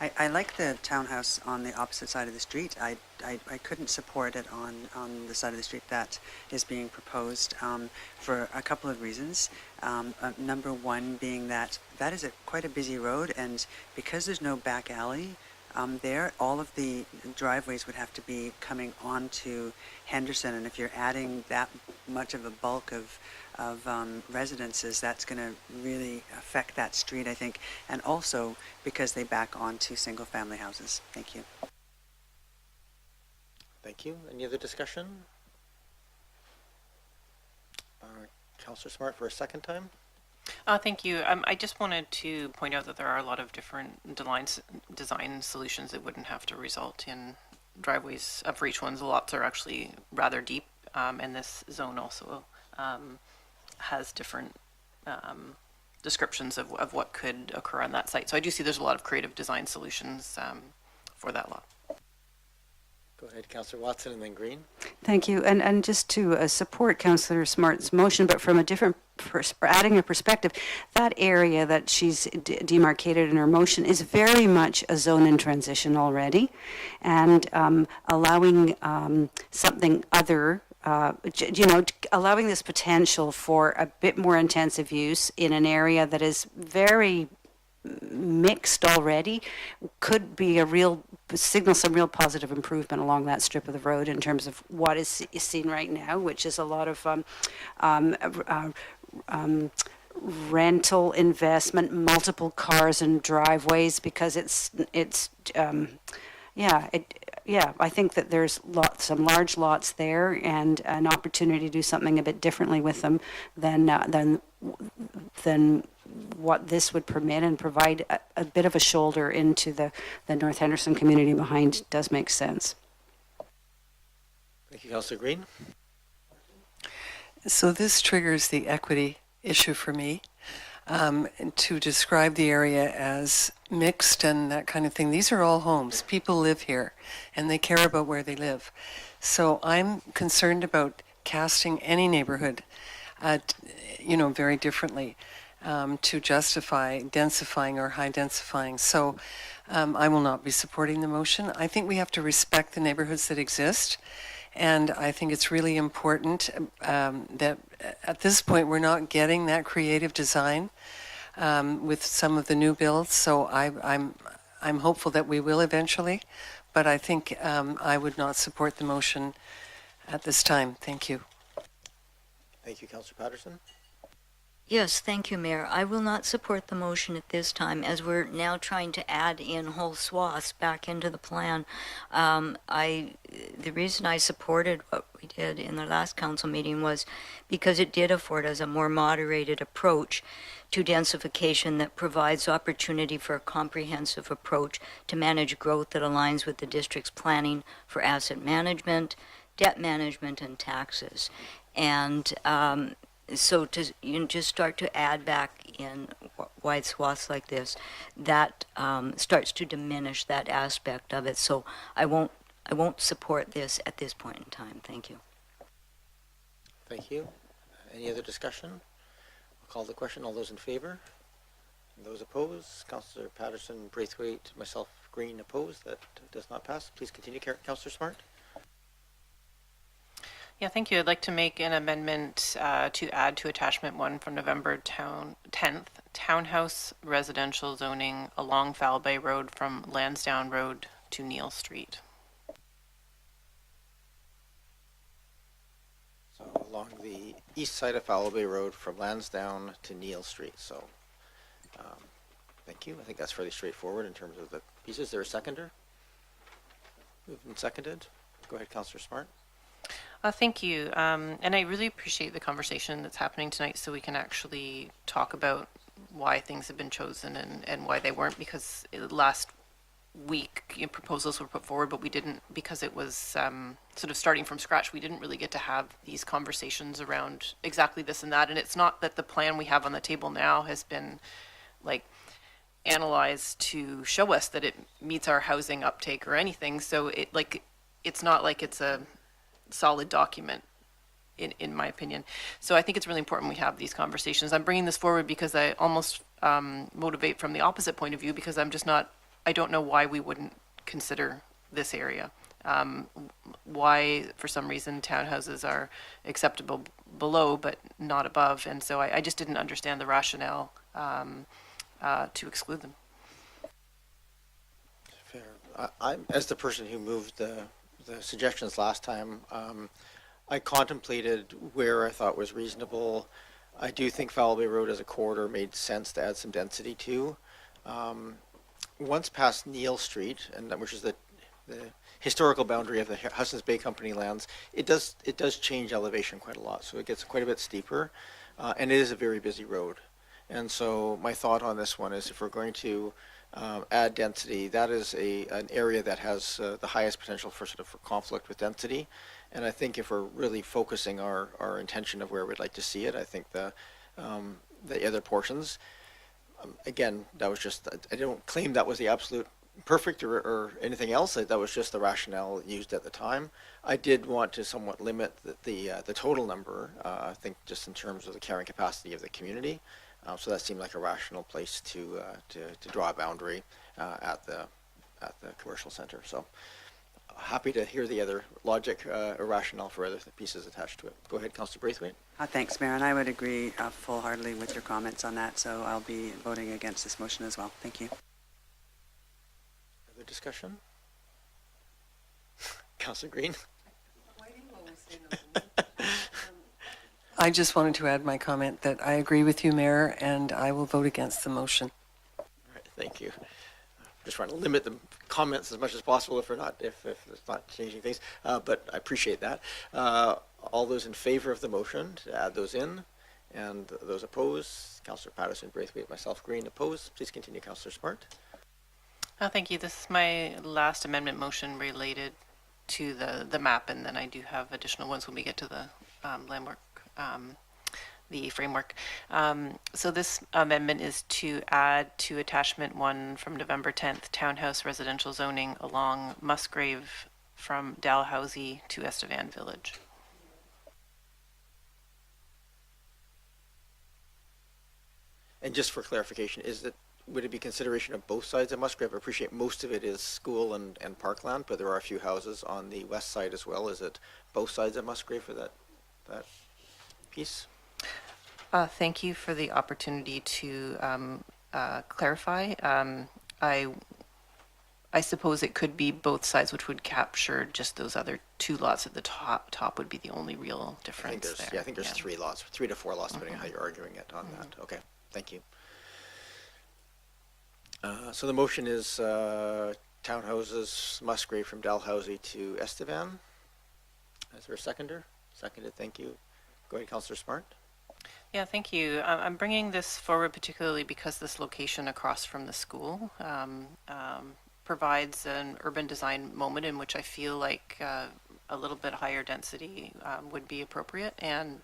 I like the townhouse on the opposite side of the street. I couldn't support it on the side of the street that is being proposed for a couple of reasons. Number one being that is quite a busy road, and because there's no back alley there, all of the driveways would have to be coming onto Henderson, and if you're adding that much of a bulk of residences, that's going to really affect that street, I think, and also because they back onto single-family houses. Thank you. Thank you. Any other discussion? Councillor Smart for a second time. Thank you. I just wanted to point out that there are a lot of different design solutions that wouldn't have to result in driveways for each one. The lots are actually rather deep, and this zone also has different descriptions of what could occur on that site. So I do see there's a lot of creative design solutions for that lot. Go ahead, Councillor Watson, and then Green. Thank you. And just to support Councillor Smart's motion, but from a different adding a perspective, that area that she's demarcated in her motion is very much a zone in transition already, and allowing something other, allowing this potential for a bit more intensive use in an area that is very mixed already could be a real signal, some real positive improvement along that strip of the road in terms of what is seen right now, which is a lot of rental investment, multiple cars and driveways, because I think that there's some large lots there, and an opportunity to do something a bit differently with them than what this would permit, and provide a bit of a shoulder into the North Henderson community behind does make sense. Thank you, Councillor Green. So this triggers the equity issue for me. To describe the area as mixed and that kind of thing. These are all homes. People live here, and they care about where they live. So I'm concerned about casting any neighborhood, very differently to justify densifying or high densifying. So I will not be supporting the motion. I think we have to respect the neighborhoods that exist. And I think it's really important that at this point we're not getting that creative design with some of the new builds. So I'm hopeful that we will eventually, but I think I would not support the motion at this time. Thank you. Thank you, Councillor Patterson. Yes, thank you, Mayor. I will not support the motion at this time, as we're now trying to add in whole swaths back into the plan. The reason I supported what we did in the last council meeting was because it did afford us a more moderated approach to densification that provides opportunity for a comprehensive approach to manage growth that aligns with the district's planning for asset management, debt management, and taxes. And so to you just start to add back in wide swaths like this, that starts to diminish that aspect of it. So I won't support this at this point in time. Thank you. Thank you. Any other discussion? I'll call the question. All those in favor? Those opposed? Councillor Patterson, Braithwaite, myself, Green, opposed. That does not pass. Please continue, Councillor Smart. Yeah, thank you. I'd like to make an amendment to add to attachment 1 from November 10th, townhouse residential zoning along Foul Bay Road from Lansdowne Road to Neil Street. So along the east side of Foul Bay Road from Lansdowne to Neil Street. So thank you. I think that's fairly straightforward in terms of the pieces. Is there a seconder? Moved and seconded. Go ahead, Councillor Smart. Thank you. And I really appreciate the conversation that's happening tonight so we can actually talk about why things have been chosen and why they weren't, because last week proposals were put forward, but we didn't, because it was sort of starting from scratch, we didn't really get to have these conversations around exactly this and that. And it's not that the plan we have on the table now has been like analyzed to show us that it meets our housing uptake or anything. So it's not like it's a solid document in my opinion. So I think it's really important we have these conversations. I'm bringing this forward because I almost motivate from the opposite point of view, because I don't know why we wouldn't consider this area. Why, for some reason, townhouses are acceptable below but not above. And so I just didn't understand the rationale to exclude them. Fair. I'm, as the person who moved the suggestions last time, I contemplated where I thought was reasonable. I do think Foul Bay Road as a corridor made sense to add some density to. Once past Neil Street, and which is the historical boundary of the Hudson's Bay Company lands, it does change elevation quite a lot. So it gets quite a bit steeper, and it is a very busy road. And so my thought on this one is, if we're going to add density, that is an area that has the highest potential for conflict with density. And I think if we're really focusing our intention of where we'd like to see it, I think the other portions, again, that was just, I don't claim that was the absolute perfect or anything else. That was just the rationale used at the time. I did want to somewhat limit the total number, I think just in terms of the carrying capacity of the community. So that seemed like a rational place to draw a boundary at the commercial center. So happy to hear the other logic or rationale for other pieces attached to it. Go ahead, Councillor Braithwaite. Thanks, Mayor, and I would agree full-heartedly with your comments on that, so I'll be voting against this motion as well. Thank you. Other discussion? Councillor Green. I just wanted to add my comment that I agree with you, Mayor, and I will vote against the motion. All right, thank you. Just trying to limit the comments as much as possible if it's not changing things, but I appreciate that. All those in favor of the motion to add those in, and those opposed, Councillor Patterson, Braithwaite, myself, Green, opposed. Please continue, Councillor Smart. Thank you. This is my last amendment motion related to the map, and then I do have additional ones when we get to the landmark. The framework. So this amendment is to add to attachment 1 from November 10th, townhouse residential zoning along Musgrave from Dalhousie to Estevan Village. And just for clarification, would it be consideration of both sides of Musgrave? I appreciate most of it is school and parkland, but there are a few houses on the west side as well. Is it both sides of Musgrave for that piece? Thank you for the opportunity to clarify. I suppose it could be both sides, which would capture just those other 2 lots at the top would be the only real difference there. Yeah, I think there's 3 lots, 3 to 4 lots, depending on how you're arguing it on that. Okay, thank you. So the motion is townhouses Musgrave from Dalhousie to Estevan. Is there a seconder? Seconded, thank you. Go ahead, Councillor Smart. Yeah, thank you. I'm bringing this forward particularly because this location across from the school provides an urban design moment in which I feel like a little bit higher density would be appropriate. And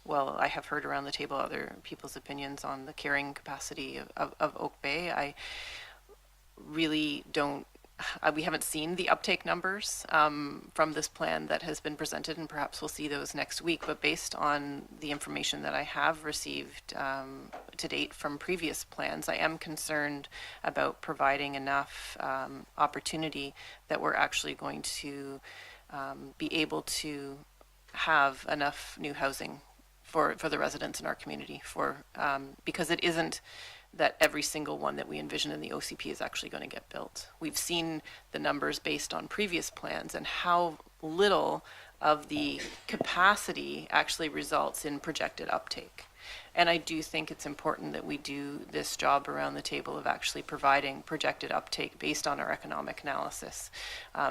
well, I have heard around the table other people's opinions on the carrying capacity of Oak Bay. I really don't, we haven't seen the uptake numbers from this plan that has been presented, and perhaps we'll see those next week. But based on the information that I have received to date from previous plans, I am concerned about providing enough opportunity that we're actually going to be able to have enough new housing for the residents in our community, because it isn't that every single one that we envision in the OCP is actually going to get built. We've seen the numbers based on previous plans and how little of the capacity actually results in projected uptake. And I do think it's important that we do this job around the table of actually providing projected uptake based on our economic analysis,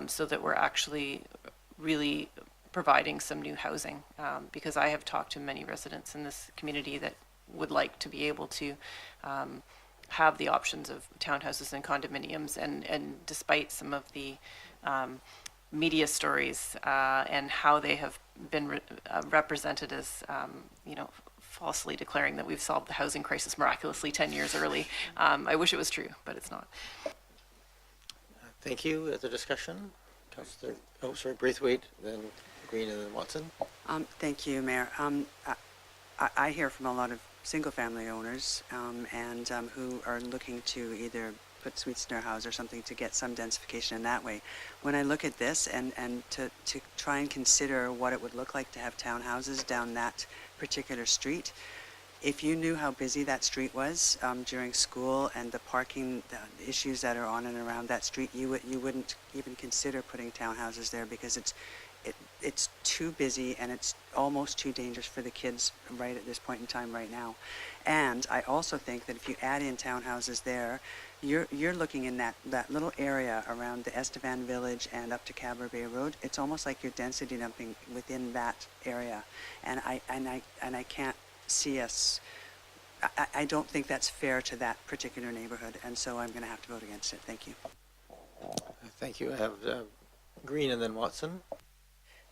so that we're actually really providing some new housing, because I have talked to many residents in this community that would like to be able to have the options of townhouses and condominiums, and despite some of the media stories and how they have been represented as falsely declaring that we've solved the housing crisis miraculously 10 years early. I wish it was true, but it's not. Thank you. The discussion, Councillor, Braithwaite, then Green, and then Watson. Thank you, Mayor. I hear from a lot of single-family owners and who are looking to either put suites in their house or something to get some densification in that way. When I look at this and to try and consider what it would look like to have townhouses down that particular street, if you knew how busy that street was during school and the parking issues that are on and around that street, you wouldn't even consider putting townhouses there, because it's too busy and it's almost too dangerous for the kids right at this point in time right now. And I also think that if you add in townhouses there, you're looking in that little area around the Estevan Village and up to Cabra Bay Road. It's almost like you're density dumping within that area, and I can't see us. I don't think that's fair to that particular neighborhood, and so I'm going to have to vote against it. Thank you. Thank you. I have Green and then Watson.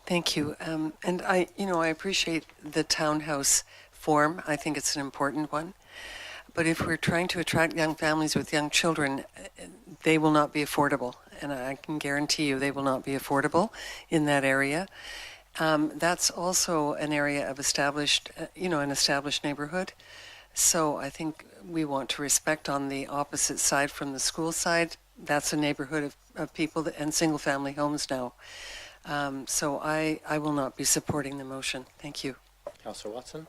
Thank you. And I appreciate the townhouse form. I think it's an important one. But if we're trying to attract young families with young children, they will not be affordable. And I can guarantee you they will not be affordable in that area. That's also an area of an established neighborhood. So I think we want to respect on the opposite side from the school side. That's a neighborhood of people and single family homes now. So I will not be supporting the motion. Thank you. Councillor Watson.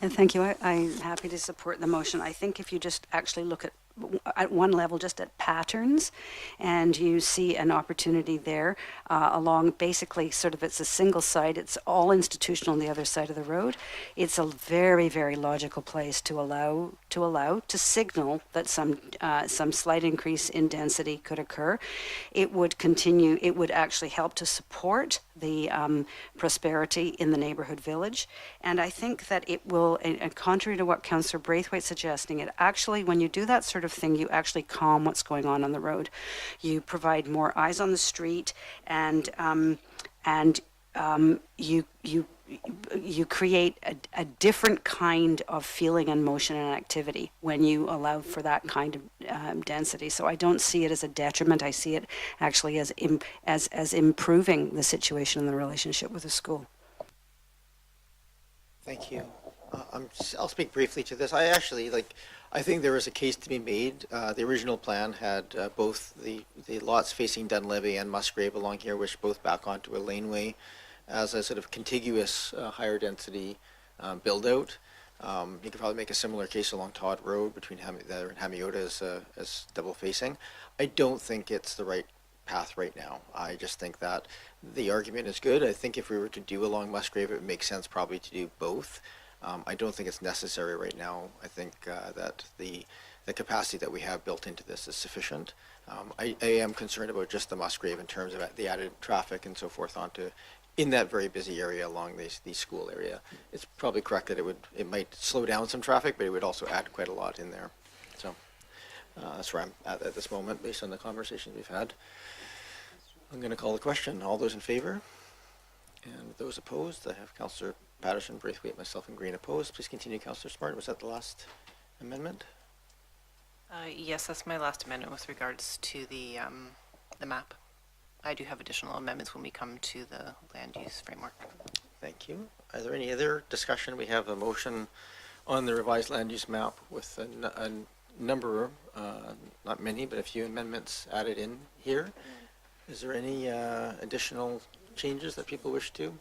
And thank you. I'm happy to support the motion. I think if you just actually look at one level, just at patterns, and you see an opportunity there along basically it's a single site, it's all institutional on the other side of the road. It's a very, very logical place to signal that some slight increase in density could occur. It would actually help to support the prosperity in the neighborhood village. And I think that it will, and contrary to what Councillor Braithwaite's suggesting, it actually, when you do that sort of thing, you actually calm what's going on the road. You provide more eyes on the street, and you create a different kind of feeling and motion and activity when you allow for that kind of density. So I don't see it as a detriment. I see it actually as improving the situation in the relationship with the school. Thank you. I'll speak briefly to this. I think there is a case to be made. The original plan had both the lots facing Dunlevy and Musgrave along here, which both back onto a laneway as a sort of contiguous higher density build out. You could probably make a similar case along Todd Road between there and Hamiota as double facing. I don't think it's the right path right now. I just think that the argument is good. I think if we were to do along Musgrave, it would make sense probably to do both. I don't think it's necessary right now. I think that the capacity that we have built into this is sufficient. I am concerned about just the Musgrave in terms of the added traffic and so forth in that very busy area along the school area. It's probably correct that it might slow down some traffic, but it would also add quite a lot in there. So that's where I'm at this moment based on the conversations we've had. I'm going to call the question. All those in favor? And those opposed? I have Councillor Patterson, Braithwaite, myself, and Green opposed. Please continue, Councillor Smart. Was that the last amendment? Yes, that's my last amendment with regards to the map. I do have additional amendments when we come to the land use framework. Thank you. Are there any other discussion? We have a motion on the revised land use map with a number, not many, but a few amendments added in here. Is there any additional changes that people wish to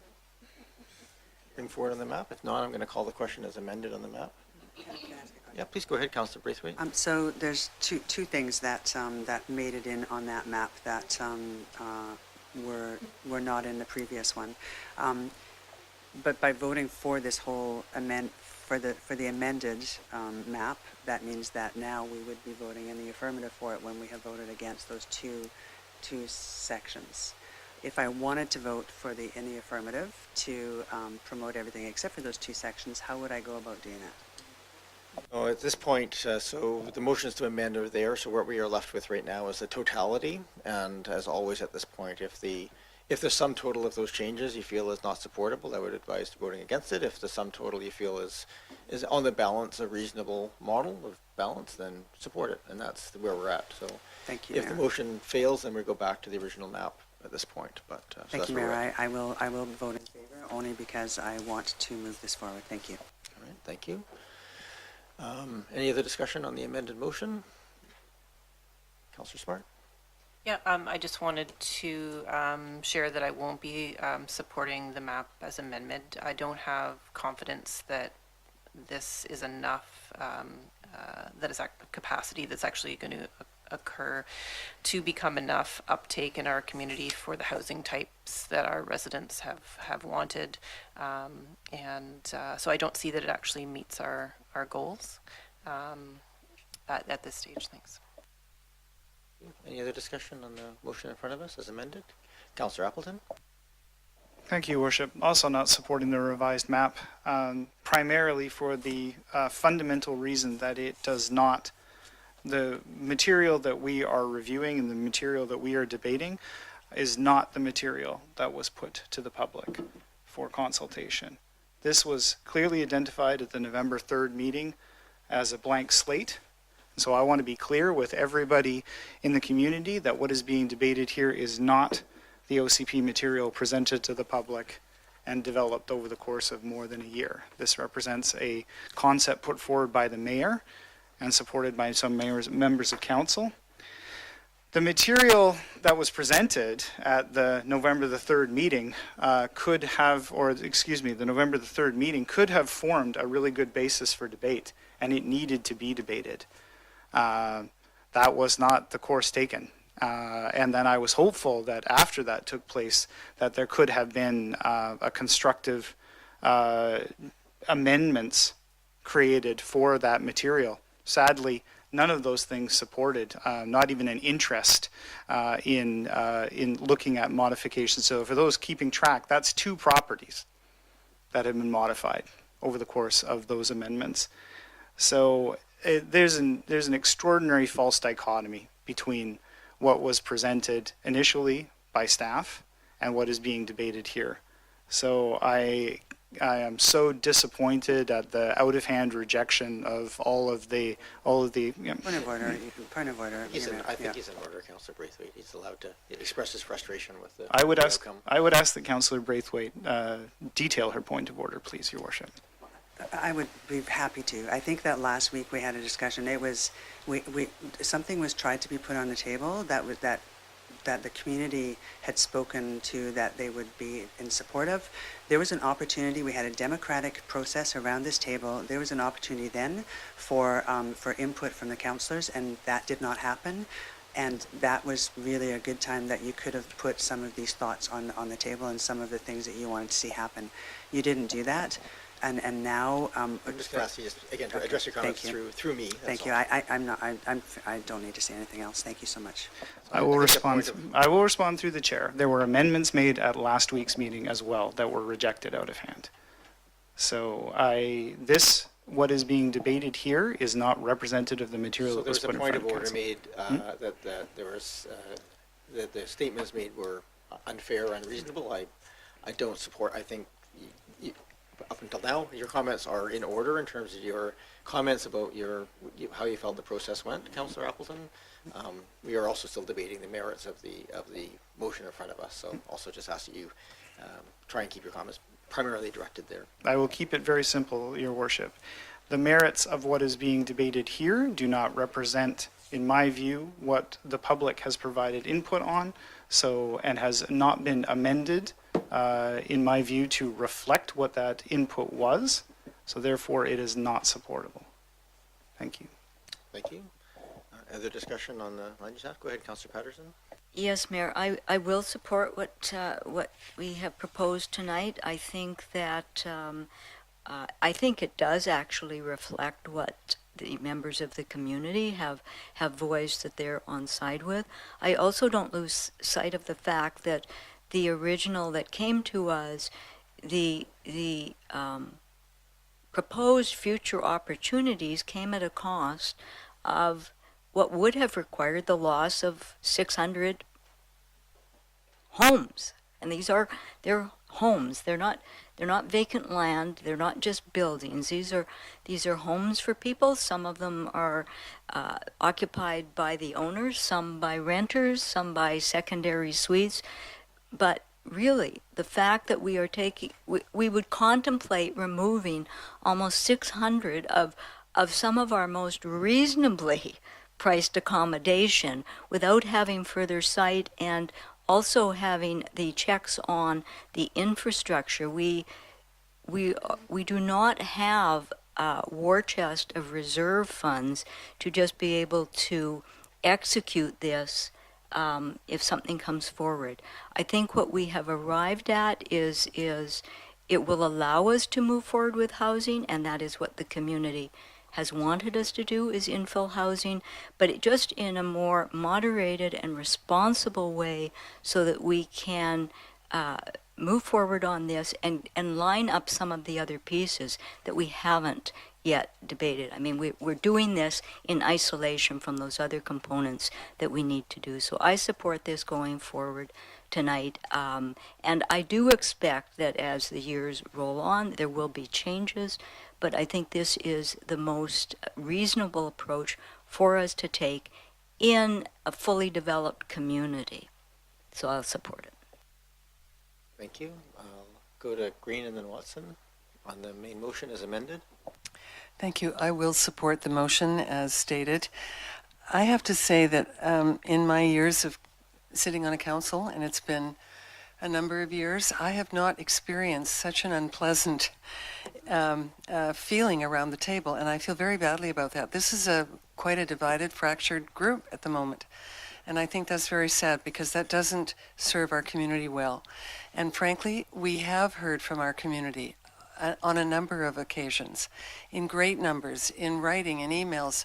bring forward on the map? If not, I'm going to call the question as amended on the map. Yeah, please go ahead, Councillor Braithwaite. So there's two things that that made it in on that map that were not in the previous one. But by voting for this whole for the amended map, that means that now we would be voting in the affirmative for it when we have voted against those two sections. If I wanted to vote for in the affirmative to promote everything except for those two sections, how would I go about doing that? Oh, at this point, so the motions to amend are there, so what we are left with right now is the totality, and as always at this point, if the sum total of those changes you feel is not supportable, I would advise voting against it. If the sum total you feel is on the balance a reasonable model of balance, then support it, and that's where we're at. So thank you, if Mayor. the motion fails, then we go back to the original map at this point. But so Thank you, where we're Mayor. at. I will vote in favor only because I want to move this forward. Thank you. All right, thank you. Any other discussion on the amended motion? Councillor Smart? Yeah, I just wanted to share that I won't be supporting the map as amendment. I don't have confidence that this is enough, that is a capacity that's actually going to occur to become enough uptake in our community for the housing types that our residents have wanted. So I don't see that it actually meets our goals at this stage. Thanks. Any other discussion on the motion in front of us as amended? Councillor Appleton? Thank you, Worship. Also not supporting the revised map, primarily for the fundamental reason that it does not, the material that we are reviewing and the material that we are debating is not the material that was put to the public for consultation. This was clearly identified at the November 3rd meeting as a blank slate. So I want to be clear with everybody in the community that what is being debated here is not the OCP material presented to the public and developed over the course of more than a year. This represents a concept put forward by the mayor and supported by some members of council. The material that was presented at the November the 3rd meeting the November the 3rd meeting could have formed a really good basis for debate, and it needed to be debated. That was not the course taken. And then I was hopeful that after that took place, that there could have been a constructive amendments created for that material. Sadly, none of those things supported, not even an interest in looking at modifications. So for those keeping track, that's 2 properties that have been modified over the course of those amendments. So there's an extraordinary false dichotomy between what was presented initially by staff and what is being debated here. So I am so disappointed at the out-of-hand rejection of all of the. Point of order. Point of order. I think he's in order, Councillor Braithwaite. He's allowed to express his frustration with the I would outcome. ask that Councillor Braithwaite detail her point of order, please, Your Worship. I would be happy to. I think that last week we had a discussion. It was something was tried to be put on the table that the community had spoken to that they would be in support of. There was an opportunity. We had a democratic process around this table. There was an opportunity then for input from the councillors, and that did not happen. And that was really a good time that you could have put some of these thoughts on the table and some of the things that you wanted to see happen. You didn't do that. And now I'm just going to ask you just again to address your comments through me. Thank you. I don't need to say anything else. Thank you so much. I will respond. I will respond through the chair. There were amendments made at last week's meeting as well that were rejected out of hand. So what is being debated here is not representative of the material that was put in front of council. So there's a point of order made that there was the statements made were unfair or unreasonable. I don't support. I think up until now, your comments are in order in terms of your comments about how you felt the process went, Councillor Appleton. We are also still debating the merits of the motion in front of us. So also just ask that you try and keep your comments primarily directed there. I will keep it very simple, Your Worship. The merits of what is being debated here do not represent, in my view, what the public has provided input on, and has not been amended, in my view, to reflect what that input was. So therefore, it is not supportable. Thank you. Thank you. Other discussion on the land use act? Go ahead, Councillor Patterson. Yes, Mayor, I will support what we have proposed tonight. I think that I think it does actually reflect what the members of the community have voiced that they're on side with. I also don't lose sight of the fact that the original that came to us, the proposed future opportunities came at a cost of what would have required the loss of 600 homes. And they're homes. They're not vacant land. They're not just buildings. These are homes for people. Some of them are occupied by the owners, some by renters, some by secondary suites. But really, the fact that we are we would contemplate removing almost 600 of some of our most reasonably priced accommodation without having further sight and also having the checks on the infrastructure. We do not have a war chest of reserve funds to just be able to execute this if something comes forward. I think what we have arrived at is it will allow us to move forward with housing, and that is what the community has wanted us to do, is infill housing, but it just in a more moderated and responsible way so that we can move forward on this and line up some of the other pieces that we haven't yet debated. I mean, we're doing this in isolation from those other components that we need to do. So I support this going forward tonight. And I do expect that as the years roll on, there will be changes, but I think this is the most reasonable approach for us to take in a fully developed community. So I'll support it. Thank you. I'll go to Green and then Watson on the main motion as amended. Thank you. I will support the motion as stated. I have to say that in my years of sitting on a council, and it's been a number of years, I have not experienced such an unpleasant feeling around the table, and I feel very badly about that. This is quite a divided, fractured group at the moment, and I think that's very sad because that doesn't serve our community well. And frankly, we have heard from our community on a number of occasions, in great numbers, in writing, in emails,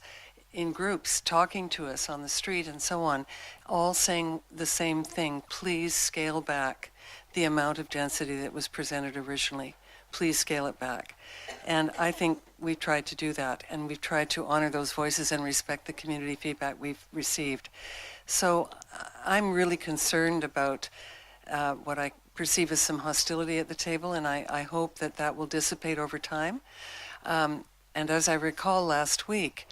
in groups, talking to us on the street and so on, all saying the same thing: please scale back the amount of density that was presented originally. Please scale it back. And I think we've tried to do that, and we've tried to honor those voices and respect the community feedback we've received. So I'm really concerned about what I perceive as some hostility at the table, and I hope that that will dissipate over time. And as I recall last week,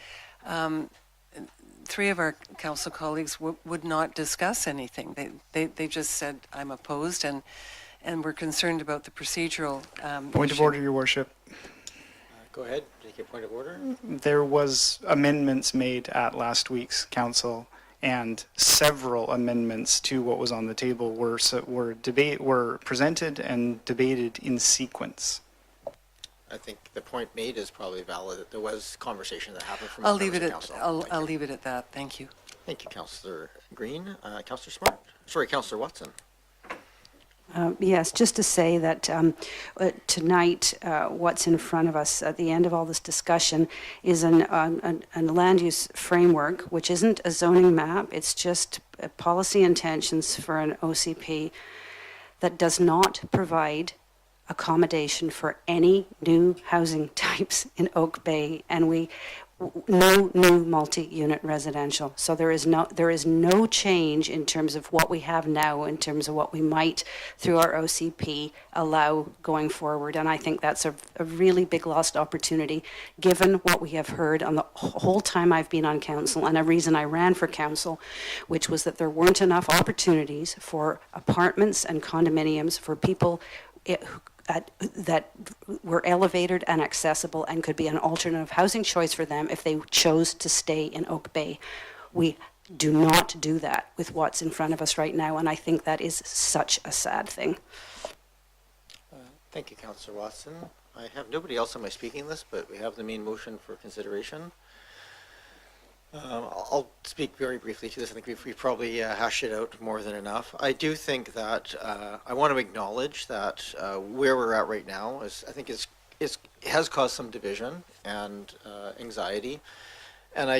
3 of our council colleagues would not discuss anything. They just said, I'm opposed, and we're concerned about the procedural Point of order, Your Worship. Go ahead, take your point of order. There was amendments made at last week's council, and several amendments to what was on the table were presented and debated in sequence. I think the point made is probably valid. There was conversation that happened from I'll leave it members at of council. I'll leave it at that. Thank you. Thank you, Councillor Green. Councillor Smart. Sorry, Councillor Watson. Yes, just to say that tonight, what's in front of us at the end of all this discussion is a land use framework, which isn't a zoning map. It's just policy intentions for an OCP that does not provide accommodation for any new housing types in Oak Bay. And no new multi-unit residential. So there is no change in terms of what we have now, in terms of what we might, through our OCP, allow going forward. And I think that's a really big lost opportunity, given what we have heard on the whole time I've been on council, and a reason I ran for council, which was that there weren't enough opportunities for apartments and condominiums for people that were elevated and accessible and could be an alternative housing choice for them if they chose to stay in Oak Bay. We do not do that with what's in front of us right now, and I think that is such a sad thing. Thank you, Councillor Watson. I have nobody else on my speaking list, but we have the main motion for consideration. I'll speak very briefly to this. I think we've probably hashed it out more than enough. I do think that I want to acknowledge that where we're at right now has caused some division and anxiety, and I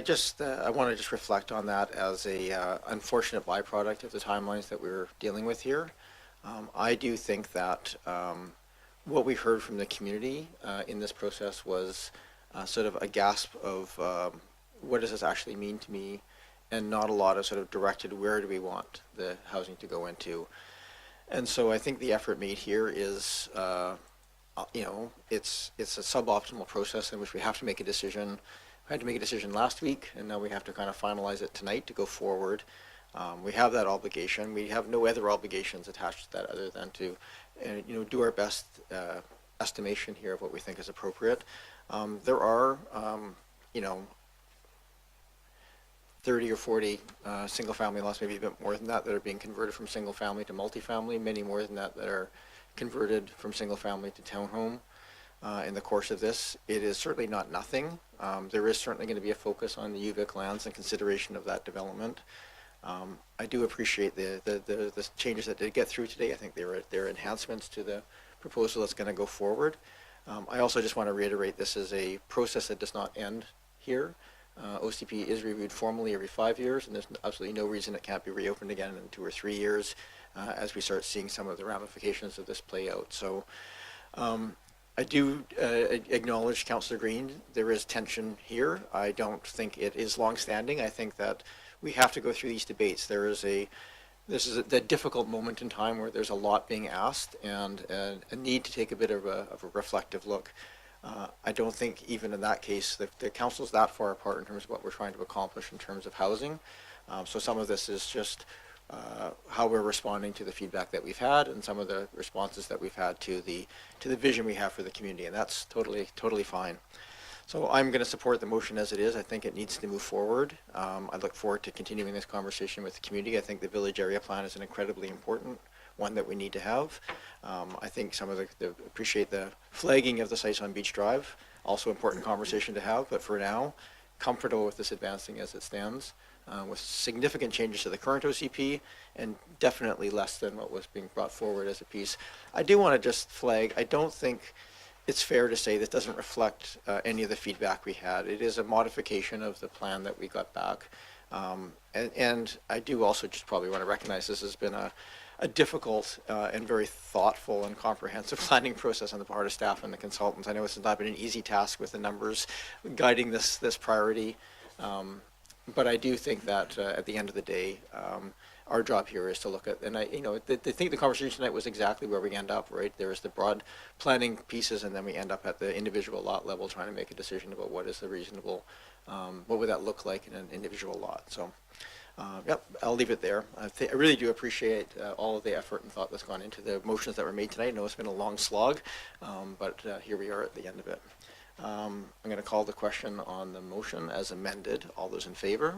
want to just reflect on that as a unfortunate byproduct of the timelines that we're dealing with here. I do think that what we heard from the community in this process was sort of a gasp of what does this actually mean to me, and not a lot of sort of directed where do we want the housing to go into. And so I think the effort made here is, it's a suboptimal process in which we have to make a decision. We had to make a decision last week, and now we have to kind of finalize it tonight to go forward. We have that obligation. We have no other obligations attached to that other than to, do our best estimation here of what we think is appropriate. There are, 30 or 40 single-family lots, maybe a bit more than that are being converted from single-family to multifamily, many more than that are converted from single-family to townhome in the course of this. It is certainly not nothing. There is certainly going to be a focus on the UVic lands and consideration of that development. I do appreciate the changes that did get through today. I think they're enhancements to the proposal that's going to go forward. I also just want to reiterate this is a process that does not end here. OCP is reviewed formally every 5 years, and there's absolutely no reason it can't be reopened again in 2 or 3 years as we start seeing some of the ramifications of this play out. So I do acknowledge Councillor Green. There is tension here. I don't think it is long-standing. I think that we have to go through these debates. This is a difficult moment in time where there's a lot being asked and a need to take a bit of a reflective look. I don't think even in that case the council's that far apart in terms of what we're trying to accomplish in terms of housing. So some of this is just how we're responding to the feedback that we've had and some of the responses that we've had to the vision we have for the community, and that's totally fine. So I'm going to support the motion as it is. I think it needs to move forward. I look forward to continuing this conversation with the community. I think the village area plan is an incredibly important one that we need to have. I think some of appreciate the flagging of the sites on Beach Drive, also important conversation to have, but for now, comfortable with this advancing as it stands, with significant changes to the current OCP and definitely less than what was being brought forward as a piece. I do want to just flag, I don't think it's fair to say this doesn't reflect any of the feedback we had. It is a modification of the plan that we got back. And I do also just probably want to recognize this has been a difficult and very thoughtful and comprehensive planning process on the part of staff and the consultants. I know it's not been an easy task with the numbers guiding this priority, but I do think that at the end of the day, our job here is to look at, and I think the conversation tonight was exactly where we end up, right? There's the broad planning pieces, and then we end up at the individual lot level trying to make a decision about what is the reasonable, what would that look like in an individual lot. So. Yep, I'll leave it there. I really do appreciate all of the effort and thought that's gone into the motions that were made tonight. I know it's been a long slog, but here we are at the end of it. I'm going to call the question on the motion as amended. All those in favor?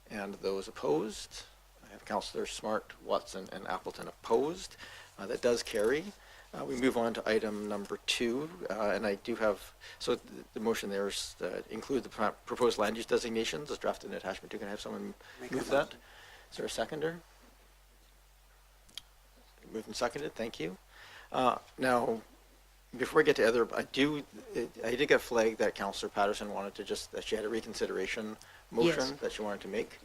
And those opposed? I have Councillors Smart, Watson, and Appleton opposed. That does carry. We move on to item number 2, and I do have, so the motion there is include the proposed land use designations as drafted in attachment 2. Can I have someone move that? Is there a seconder? Moved and seconded, thank you. Now, before we get to other, I did get flagged that Councillor Patterson wanted to that she had a reconsideration motion that she wanted to make.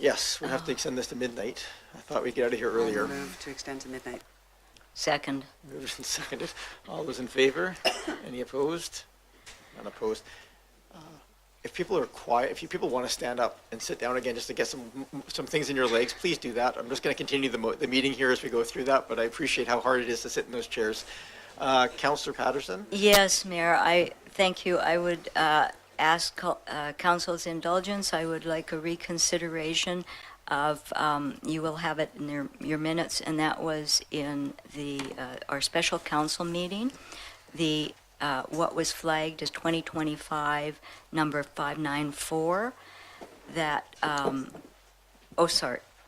Yes, we have to extend this to midnight. I thought we'd get out of here earlier. Move to extend to midnight. Second. Moved and seconded. All those in favor? Any opposed? None opposed. If people are quiet, if you people want to stand up and sit down again just to get some things in your legs, please do that. I'm just going to continue the meeting here as we go through that, but I appreciate how hard it is to sit in those chairs. Councillor Patterson? Yes, Mayor, I thank you. I would ask Council's indulgence. I would like a reconsideration of, you will have it in your minutes, and that was in our special council meeting. What was flagged as 2025 number 594, that,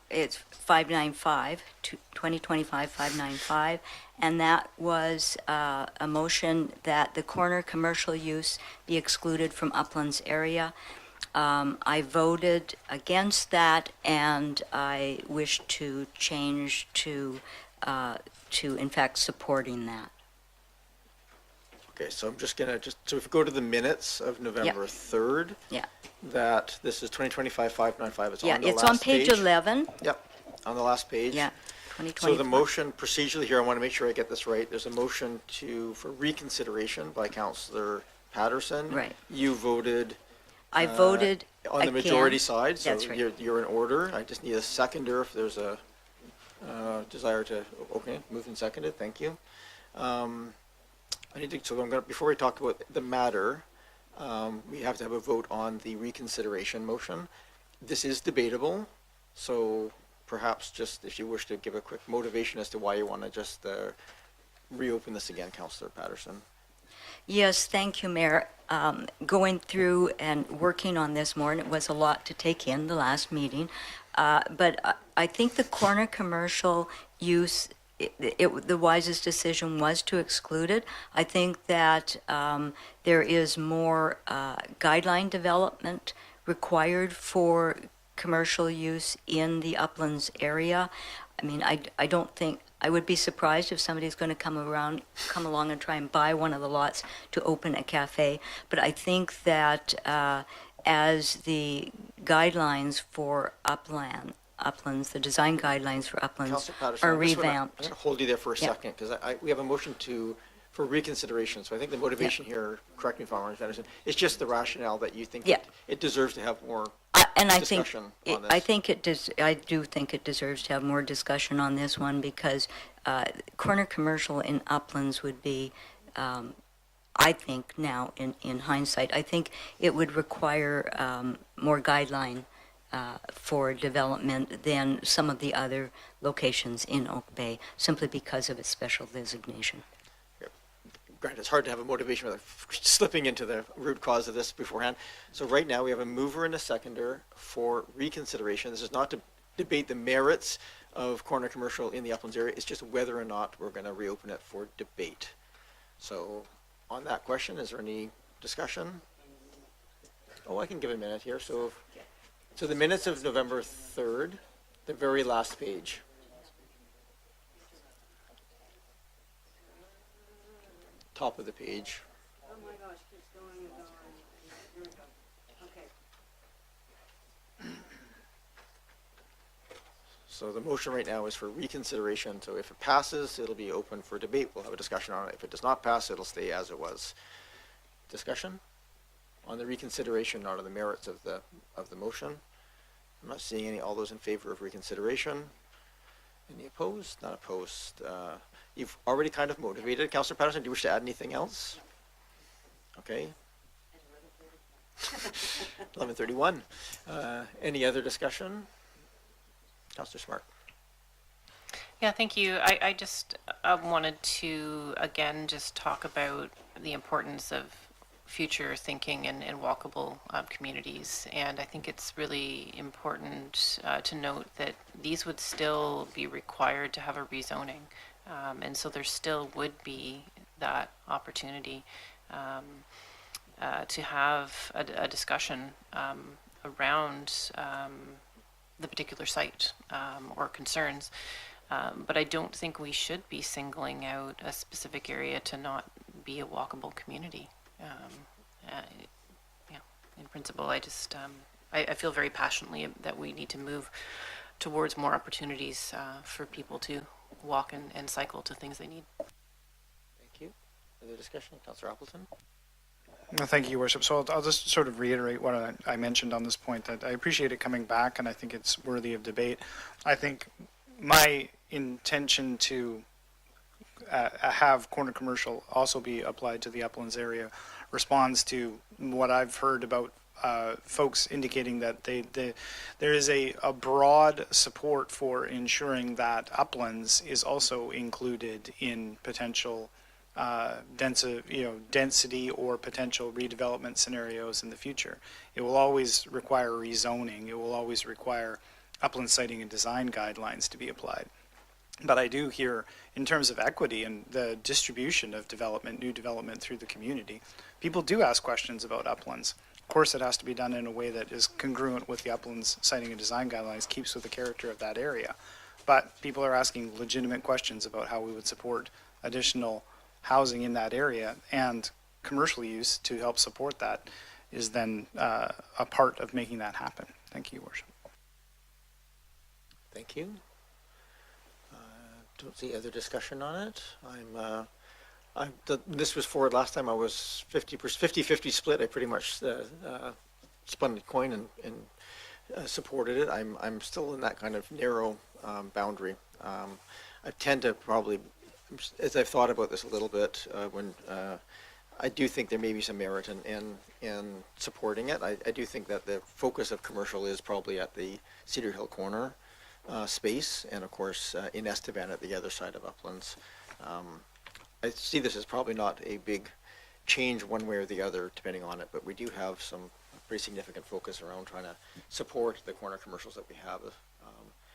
it's 595, 2025 595, and that was a motion that the corner commercial use be excluded from Uplands area. I voted against that, and I wish to change to in fact supporting that. Okay, so I'm just gonna so if we go to the minutes of November 3rd, Yeah. that this is 2025-595. It's Yeah, on the it's last on page 11. Yep, on the last page. Yeah, So the 2025. motion procedurally here, I want to make sure I get this right. There's a motion for reconsideration by Councillor Patterson. Right. You voted. I voted on the majority again. side, so That's right. you're in order. I just need a seconder if there's a desire to. Okay, moved and seconded. Thank you. Before we talk about the matter, we have to have a vote on the reconsideration motion. This is debatable, so perhaps just if you wish to give a quick motivation as to why you want to just reopen this again, Councillor Patterson. Yes, thank you, Mayor. Going through and working on this more, and it was a lot to take in the last meeting, but I think the corner commercial use, the wisest decision was to exclude it. I think that there is more guideline development required for commercial use in the Uplands area. I mean, I don't think, I would be surprised if somebody's going to come along and try and buy one of the lots to open a cafe. But I think that as the guidelines for Uplands, the design guidelines for Uplands Councillor Patterson, are I'm going revamped. to hold you there for a Yeah. second because we have a motion for reconsideration. So I think the motivation here, correct me if I'm wrong, Patterson, it's just the rationale that you think it deserves to have more discussion on this. I do think it deserves to have more discussion on this one because corner commercial in Uplands would be, I think now in hindsight, I think it would require more guideline for development than some of the other locations in Oak Bay, simply because of its special designation. Granted, it's hard to have a motivation without slipping into the root cause of this beforehand. So right now we have a mover and a seconder for reconsideration. This is not to debate the merits of corner commercial in the Uplands area. It's just whether or not we're going to reopen it for debate. So on that question, is there any discussion? Oh, I can give a minute here. So the minutes of November 3rd, the very last page. Top of the page. Oh my gosh, keeps going and going. Here we go. Okay. So the motion right now is for reconsideration. So if it passes, it'll be open for debate. We'll have a discussion on it. If it does not pass, it'll stay as it was. Discussion on the reconsideration, not on the merits of the motion. I'm not seeing any. All those in favor of reconsideration? Any opposed? Not opposed. You've already kind of motivated. Councillor Patterson, do you wish to add anything else? Okay. 11:31. Any other discussion? Councillor Smart. Yeah, thank you. I just wanted to, again, just talk about the importance of future thinking and walkable communities. And I think it's really important to note that these would still be required to have a rezoning. And so there still would be that opportunity to have a discussion around the particular site or concerns. But I don't think we should be singling out a specific area to not be a walkable community. In principle, I just I feel very passionately that we need to move towards more opportunities for people to walk and cycle to things they need. Thank you. Other discussion, Councillor Appleton? Well, thank you, Your Worship. So I'll just sort of reiterate what I mentioned on this point, that I appreciate it coming back, and I think it's worthy of debate. I think my intention to have corner commercial also be applied to the Uplands area responds to what I've heard about folks indicating that there is a broad support for ensuring that Uplands is also included in potential density or potential redevelopment scenarios in the future. It will always require rezoning. It will always require upland siting and design guidelines to be applied. But I do hear, in terms of equity and the distribution of development, new development through the community, people do ask questions about uplands. Of course, it has to be done in a way that is congruent with the uplands siting and design guidelines, keeps with the character of that area. But people are asking legitimate questions about how we would support additional housing in that area, and commercial use to help support that is then a part of making that happen. Thank you, Your Worship. Thank you. Don't see other discussion on it. This was forward last time. I was 50-50 split. I pretty much spun the coin and supported it. I'm still in that kind of narrow boundary. I tend to probably, as I've thought about this a little bit, I do think there may be some merit in supporting it. I do think that the focus of commercial is probably at the Cedar Hill corner space, and of course in Estevan at the other side of Uplands. I see this as probably not a big change one way or the other depending on it, but we do have some pretty significant focus around trying to support the corner commercials that we have.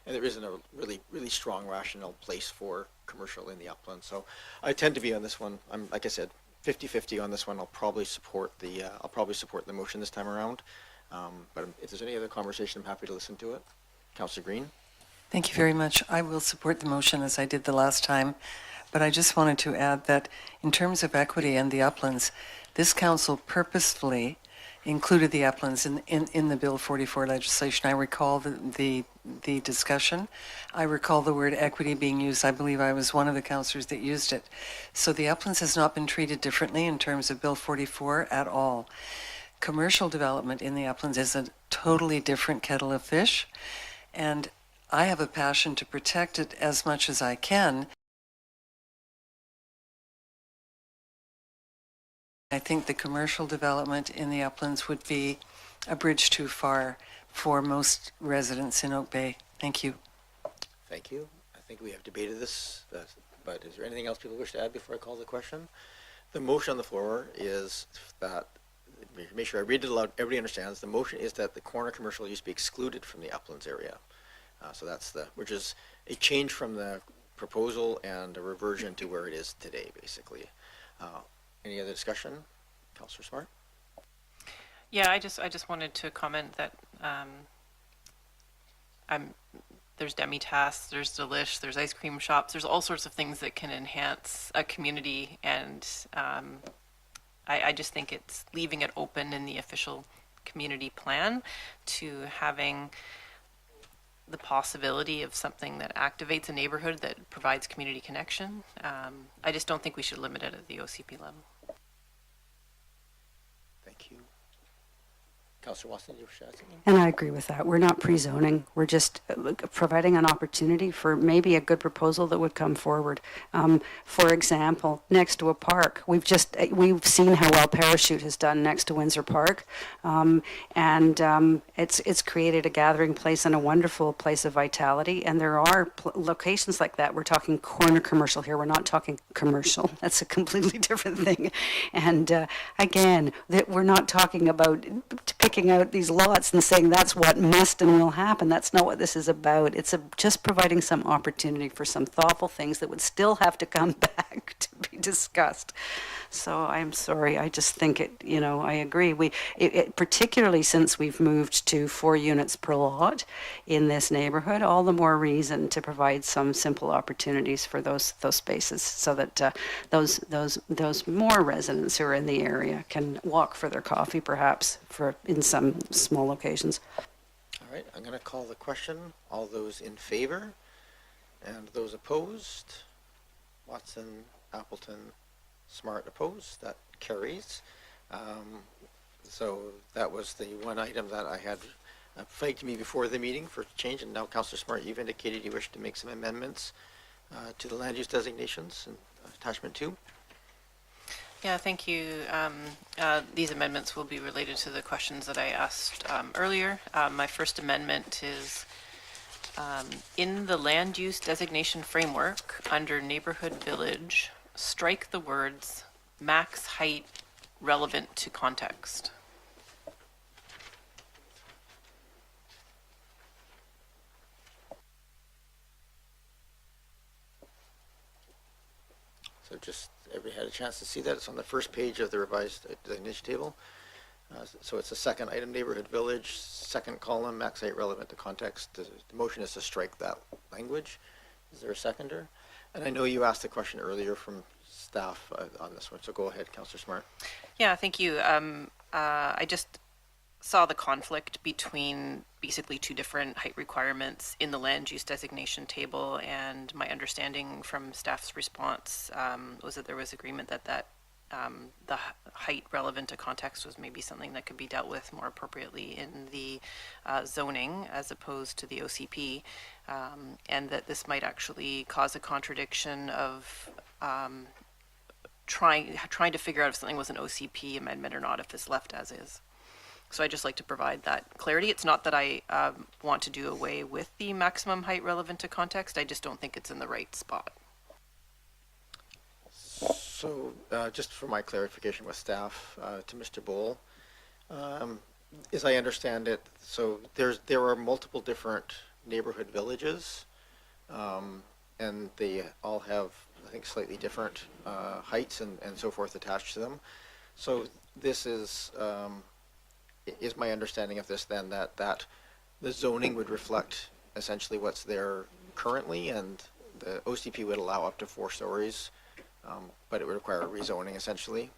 And there isn't a really strong rational place for commercial in the Uplands. So I tend to be on this one. I'm, like I said, 50-50 on this one. I'll probably support the motion this time around. But if there's any other conversation, I'm happy to listen to it. Councillor Green. Thank you very much. I will support the motion as I did the last time, but I just wanted to add that in terms of equity and the uplands, this council purposefully included the uplands in the Bill 44 legislation. I recall the discussion. I recall the word equity being used. I believe I was one of the councillors that used it. So the uplands has not been treated differently in terms of Bill 44 at all. Commercial development in the uplands is a totally different kettle of fish, and I have a passion to protect it as much as I can. I think the commercial development in the uplands would be a bridge too far for most residents in Oak Bay. Thank you. Thank you. I think we have debated this, but is there anything else people wish to add before I call the question? The motion on the floor is that, make sure I read it aloud, everybody understands. The motion is that the corner commercial use be excluded from the uplands area. So that's which is a change from the proposal and a reversion to where it is today, basically. Any other discussion? Councillor Smart? Yeah, I just wanted to comment that there's demi-tasse, there's Delish, there's ice cream shops, there's all sorts of things that can enhance a community, and I just think it's leaving it open in the official community plan to having the possibility of something that activates a neighborhood that provides community connection. I just don't think we should limit it at the OCP level. Thank you. Councillor Watson, you wish to add something? And I agree with that. We're not pre-zoning. We're just providing an opportunity for maybe a good proposal that would come forward. For example, next to a park, we've seen how well Parachute has done next to Windsor Park, and it's created a gathering place and a wonderful place of vitality. And there are locations like that. We're talking corner commercial here. We're not talking commercial. That's a completely different thing. And again, that we're not talking about picking out these lots and saying that's what must and will happen. That's not what this is about. It's just providing some opportunity for some thoughtful things that would still have to come back to be discussed. So I'm sorry. I just think I agree. Particularly since we've moved to 4 units per lot in this neighborhood, all the more reason to provide some simple opportunities for those spaces so that those more residents who are in the area can walk for their coffee, perhaps, in some small locations. All right, I'm going to call the question. All those in favor and those opposed? Watson, Appleton, Smart opposed. That carries. So that was the one item that I had flagged to me before the meeting for change, and now Councillor Smart, you've indicated you wish to make some amendments to the land use designations and attachment 2. Yeah, thank you. These amendments will be related to the questions that I asked earlier. My first amendment is in the land use designation framework under neighborhood village, strike the words max height relevant to context. So just everybody had a chance to see that. It's on the first page of the revised designation table. So it's the second item, neighborhood village, second column, max height relevant to context. The motion is to strike that language. Is there a seconder? And I know you asked a question earlier from staff on this one, so go ahead, Councillor Smart. Yeah, thank you. I just saw the conflict between basically two different height requirements in the land use designation table, and my understanding from staff's response was that there was agreement that the height relevant to context was maybe something that could be dealt with more appropriately in the zoning as opposed to the OCP, and that this might actually cause a contradiction of trying to figure out if something was an OCP amendment or not if it's left as is. So I just like to provide that clarity. It's not that I want to do away with the maximum height relevant to context. I just don't think it's in the right spot. So just for my clarification with staff to Mr. Bowl, as I understand it, so there are multiple different neighborhood villages, and they all have, I think, slightly different heights and so forth attached to them. So this is my understanding of this then that the zoning would reflect essentially what's there currently, and the OCP would allow up to 4 stories, but it would require a rezoning essentially.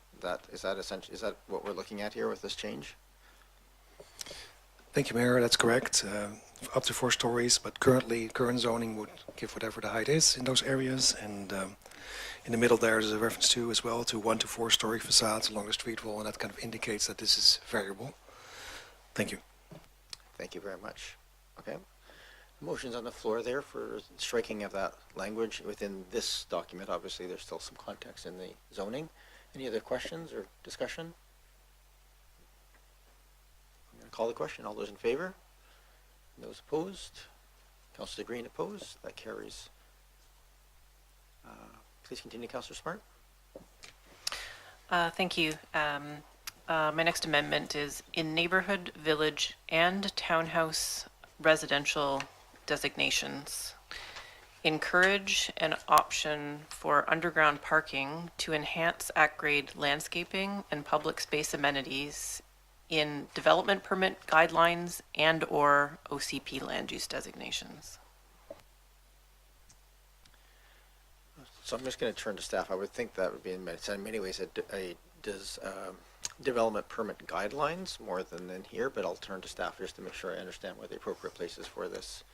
Is that what we're looking at here with this change? Thank you, Mayor. That's correct. Up to 4 stories, but current zoning would give whatever the height is in those areas. And in the middle there's a reference to as well to 1 to 4 story facades along the street wall, and that kind of indicates that this is variable. Thank you. Thank you very much. Okay. Motions on the floor there for striking of that language within this document. Obviously, there's still some context in the zoning. Any other questions or discussion? I'm going to call the question. All those in favor? Those opposed? Councillor Green opposed? That carries. Please continue, Councillor Smart. Thank you. My next amendment is in neighborhood, village, and townhouse residential designations, encourage an option for underground parking to enhance at-grade landscaping and public space amenities in development permit guidelines and or OCP land use designations. So I'm just going to turn to staff. I would think that would be in many ways development permit guidelines more than in here, but I'll turn to staff just to make sure I understand where the appropriate place is for this.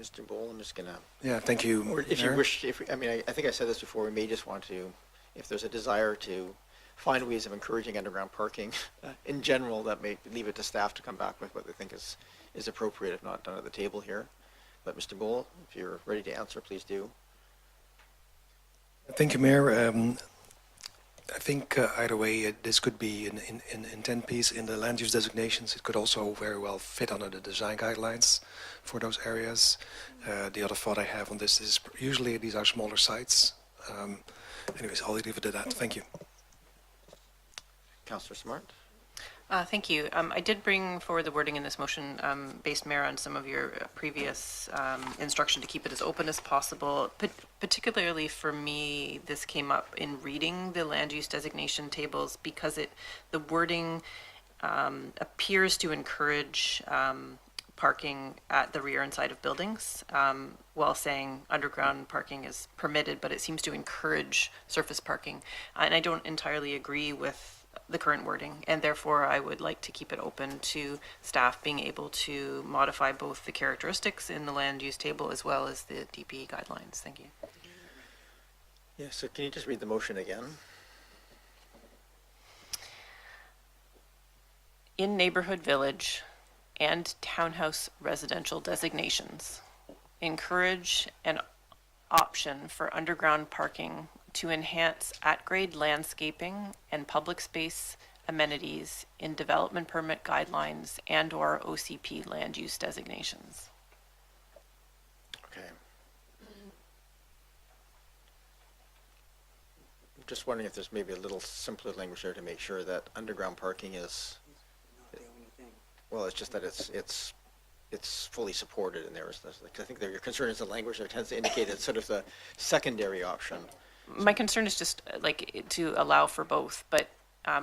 Mr. Bowl, I'm just going to... Yeah, thank you. Or if you wish, I think I said this before, we may just want to, if there's a desire to find ways of encouraging underground parking in general, that may leave it to staff to come back with what they think is appropriate, if not done at the table here. But Mr. Bowl, if you're ready to answer, please do. Thank you, Mayor. I think either way, this could be an intent piece in the land use designations. It could also very well fit under the design guidelines for those areas. The other thought I have on this is usually these are smaller sites. Anyways, I'll leave it at that. Thank you. Councillor Smart. Thank you. I did bring forward the wording in this motion based, Mayor, on some of your previous instruction to keep it as open as possible. But particularly for me, this came up in reading the land use designation tables because the wording appears to encourage parking at the rear and side of buildings while saying underground parking is permitted, but it seems to encourage surface parking. And I don't entirely agree with the current wording, and therefore I would like to keep it open to staff being able to modify both the characteristics in the land use table as well as the DP guidelines. Thank you. Yeah, so can you just read the motion again? In neighborhood village and townhouse residential designations, encourage an option for underground parking to enhance at-grade landscaping and public space amenities in development permit guidelines and/or OCP land use designations. Okay. I'm just wondering if there's maybe a little simpler language there to make sure that underground parking is, well, it's just that it's fully supported in there. I think that your concern is the language there tends to indicate it's sort of the secondary option. My concern is just like to allow for both, but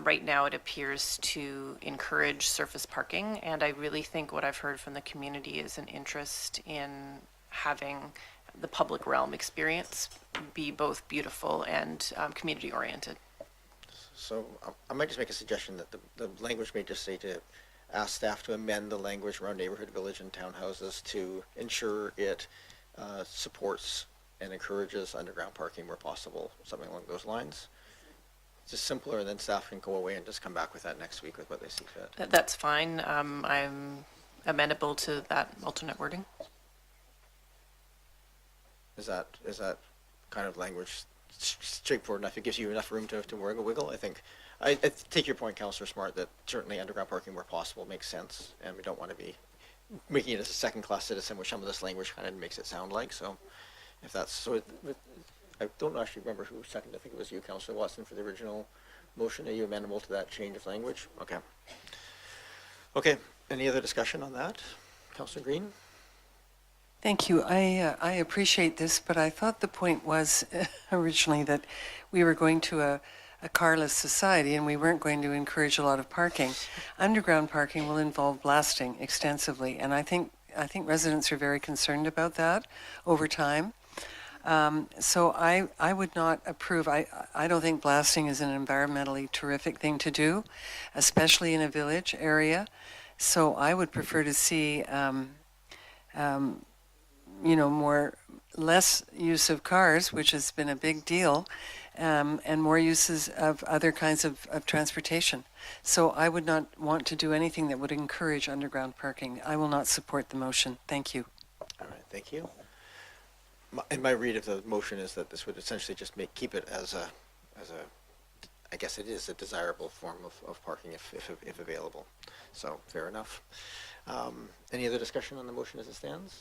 right now it appears to encourage surface parking, and I really think what I've heard from the community is an interest in having the public realm experience be both beautiful and community oriented. So I might just make a suggestion that the language may just say to ask staff to amend the language around neighborhood, village, and townhouses to ensure it supports and encourages underground parking where possible, something along those lines. It's just simpler, and then staff can go away and just come back with that next week with what they see fit. That's fine. I'm amenable to that alternate wording. Is that kind of language straightforward enough? It gives you enough room to wiggle. I think I take your point, Councillor Smart, that certainly underground parking where possible makes sense, and we don't want to be making it as a second-class citizen, which some of this language kind of makes it sound like. So, if that's so, I don't actually remember who seconded. I think it was you, Councillor Watson, for the original motion. Are you amenable to that change of language? Okay. Okay. Any other discussion on that, Councillor Green? Thank you. I appreciate this, but I thought the point was originally that we were going to a carless society and we weren't going to encourage a lot of parking. Underground parking will involve blasting extensively, and I think residents are very concerned about that over time. So I would not approve. I don't think blasting is an environmentally terrific thing to do, especially in a village area. So I would prefer to see less use of cars, which has been a big deal, and more uses of other kinds of transportation. So I would not want to do anything that would encourage underground parking. I will not support the motion. Thank you. All right, thank you. My read of the motion is that this would essentially just keep it as a, I guess it is a desirable form of parking if available. So fair enough. Any other discussion on the motion as it stands?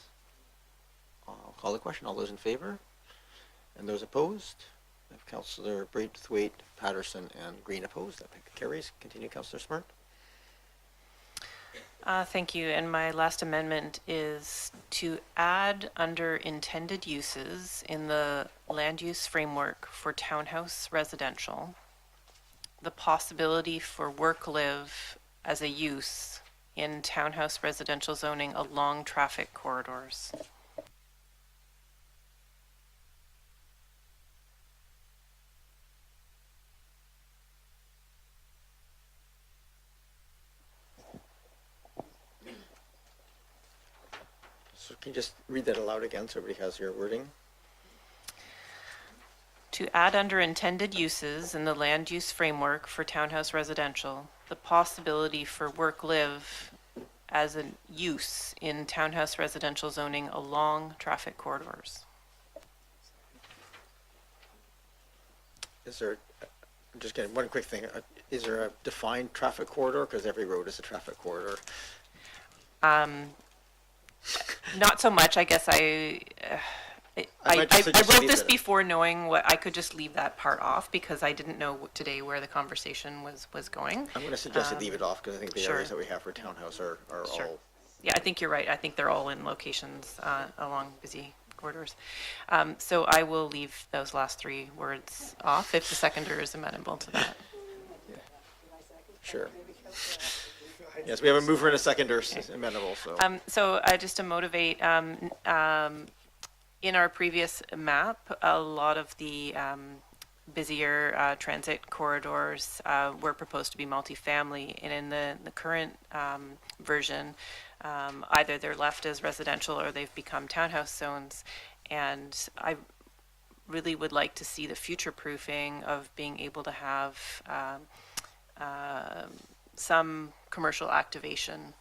I'll call the question. All those in favor? And those opposed? If Councillor Braithwaite, Patterson, and Green opposed, that carries. Continue, Councillor Smart. Thank you. And my last amendment is to add under intended uses in the land use framework for townhouse residential the possibility for work-live as a use in townhouse residential zoning along traffic corridors. So can you just read that aloud again so everybody has your wording? To add under intended uses in the land use framework for townhouse residential, the possibility for work-live as a use in townhouse residential zoning along traffic corridors. Is there, I'm just getting one quick thing. Is there a defined traffic corridor? Because every road is a traffic corridor. Not so much. I guess I wrote this before knowing what I could just leave that part off because I didn't know today where the conversation was going. I'm going to suggest you leave it off because I think the areas that we have for townhouse are all. Yeah, I think you're right. I think they're all in locations along busy corridors. So I will leave those last three words off if the seconder is amenable to that. Sure. Yes, we have a mover and a seconder amenable. So just to motivate, in our previous map, a lot of the busier transit corridors were proposed to be multifamily, and in the current version, either they're left as residential or they've become townhouse zones. And I really would like to see the future proofing of being able to have some commercial activation,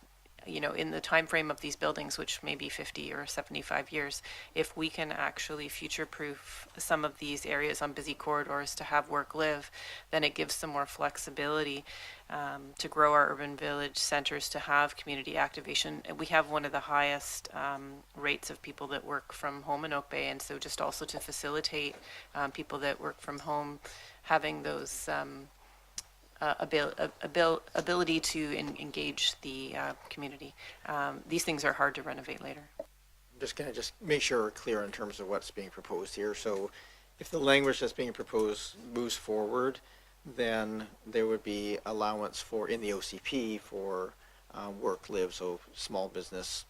you know, in the time frame of these buildings, which may be 50 or 75 years. If we can actually future-proof some of these areas on busy corridors to have work live, then it gives some more flexibility to grow our urban village centers, to have community activation. And we have one of the highest rates of people that work from home in Oak Bay, and so just also to facilitate people that work from home having those ability to engage the community. These things are hard to renovate later. I'm just going to make sure we're clear in terms of what's being proposed here. So if the language that's being proposed moves forward, then there would be allowance for, in the OCP, for work live, so small business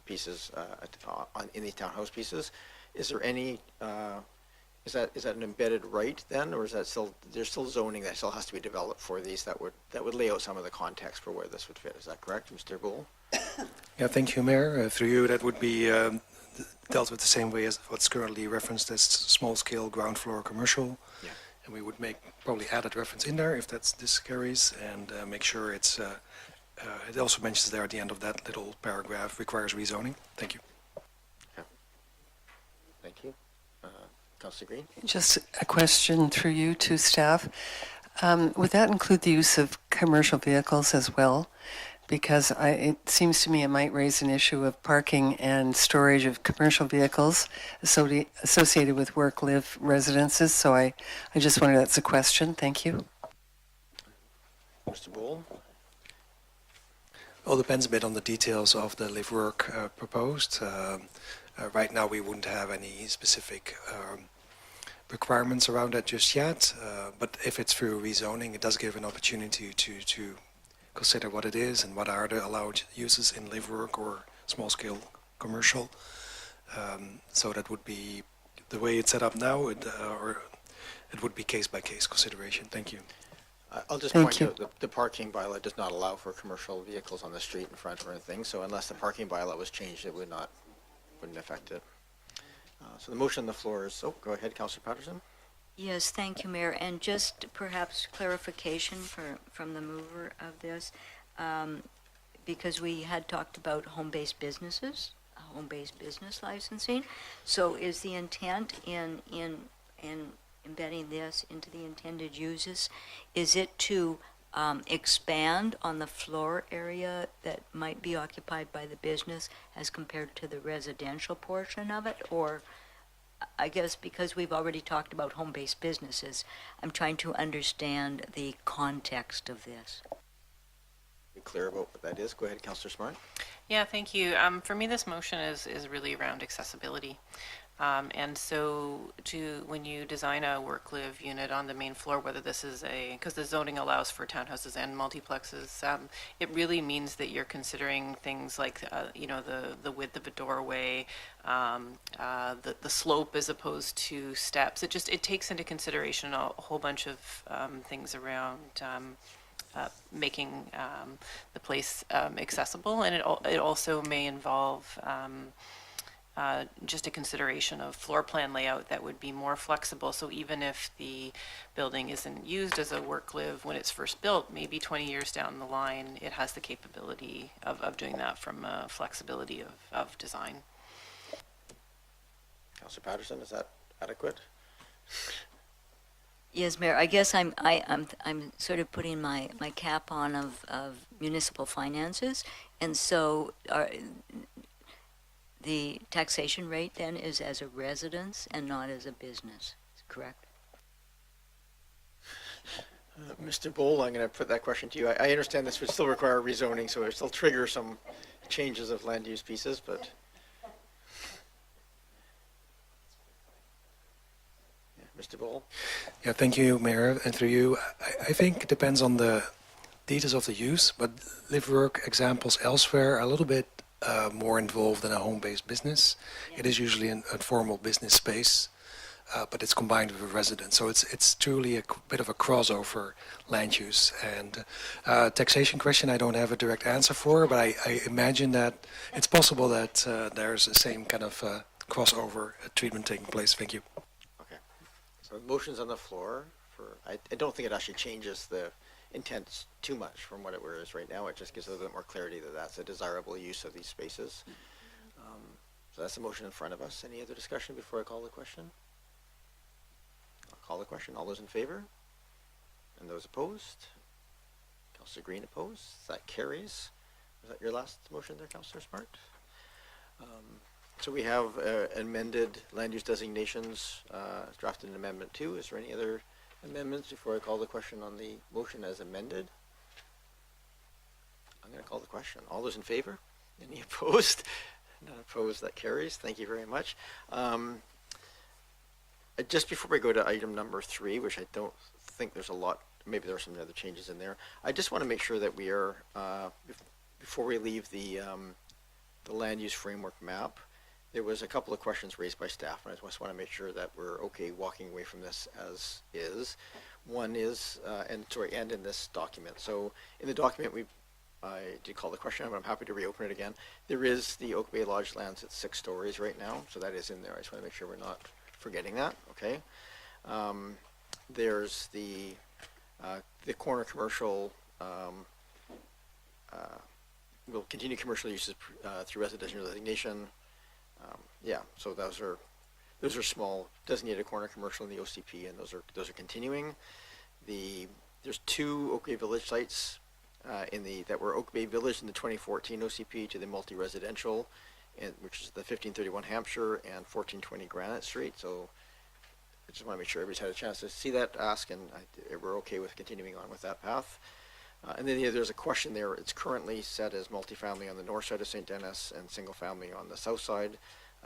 pieces in the townhouse pieces. Is there any is that an embedded right then, or is that still, there's still zoning that still has to be developed for these that would lay out some of the context for where this would fit? Is that correct, Mr. Bull? Yeah, thank you, Mayor. Through you, that would be dealt with the same way as what's currently referenced as small-scale ground floor commercial. Yeah. And we would make probably add that reference in there if this carries, and make sure it's. It also mentions there at the end of that little paragraph requires rezoning. Thank you. Yeah. Thank you. Councillor Green? Just a question through you to staff. Would that include the use of commercial vehicles as well? Because it seems to me it might raise an issue of parking and storage of commercial vehicles associated with work-live residences. So I just wonder, that's a question. Thank you. Mr. Bull? Well, it depends a bit on the details of the live-work proposed. Right now, we wouldn't have any specific requirements around that just yet. But if it's through rezoning, it does give an opportunity to consider what it is and what are the allowed uses in live-work or small-scale commercial. So that would be the way it's set up now, or it would be case-by-case consideration. Thank you. I'll just point out that the parking bylaw does not allow for commercial vehicles on the street in front or anything. So unless the parking bylaw was changed, it wouldn't affect it. So the motion on the floor is, go ahead, Councillor Patterson. Yes, thank you, Mayor. And just perhaps clarification from the mover of this, because we had talked about home-based businesses, home-based business licensing. So is the intent in embedding this into the intended uses, is it to expand on the floor area that might be occupied by the business as compared to the residential portion of it? Or I guess because we've already talked about home-based businesses, I'm trying to understand the context of this. Be clear about what that is. Go ahead, Councillor Smart. Yeah, thank you. For me, this motion is really around accessibility. And so when you design a work-live unit on the main floor, whether this is because the zoning allows for townhouses and multiplexes, it really means that you're considering things like, the width of a doorway, the slope as opposed to steps. It takes into consideration a whole bunch of things around making the place accessible, and it also may involve just a consideration of floor plan layout that would be more flexible. So even if the building isn't used as a work-live when it's first built, maybe 20 years down the line, it has the capability of doing that from a flexibility of design. Councillor Patterson, is that adequate? Yes, Mayor. I guess I'm sort of putting my cap on of municipal finances, and so the taxation rate then is as a residence and not as a business, correct? Mr. Bull, I'm going to put that question to you. I understand this would still require rezoning, so it would still trigger some changes of land use pieces, but Mr. Bull. Yeah, thank you, Mayor. And through you, I think it depends on the details of the use, but live-work examples elsewhere are a little bit more involved than a home-based business. It is usually a formal business space. but it's combined with a residence. So it's truly a bit of a crossover land use. And taxation question I don't have a direct answer for, but I imagine that it's possible that there's the same kind of crossover treatment taking place. Thank you. Okay. So motion's on the floor for, I don't think it actually changes the intent too much from what it is right now. It just gives a little bit more clarity that that's a desirable use of these spaces. So that's the motion in front of us. Any other discussion before I call the question? I'll call the question. All those in favor? And those opposed? Councillor Green opposed. That carries. Was that your last motion there, Councillor Smart? So we have amended land use designations, drafted in Amendment 2. Is there any other amendments before I call the question on the motion as amended? I'm going to call the question. All those in favor? Any opposed? None opposed. That carries. Thank you very much. Just before we go to item number 3, which I don't think there's a lot, maybe there are some other changes in there. I just want to make sure that we are, before we leave the land use framework map, there was a couple of questions raised by staff, and I just want to make sure that we're okay walking away from this as is. One is, and in this document. So in the document, I did call the question, but I'm happy to reopen it again. There is the Oak Bay Lodge lands at 6 stories right now, so that is in there. I just want to make sure we're not forgetting that. Okay. There's the corner commercial. We'll continue commercial uses through residential designation. Yeah, so those are small designated corner commercial in the OCP, and those are continuing. There's 2 Oak Bay Village sites that were Oak Bay Village in the 2014 OCP to the multi-residential, which is the 1531 Hampshire and 1420 Granite Street. So I just want to make sure everybody's had a chance to see that, ask, and we're okay with continuing on with that path. And then there's a question there. It's currently set as multifamily on the north side of St. Denis and single family on the south side.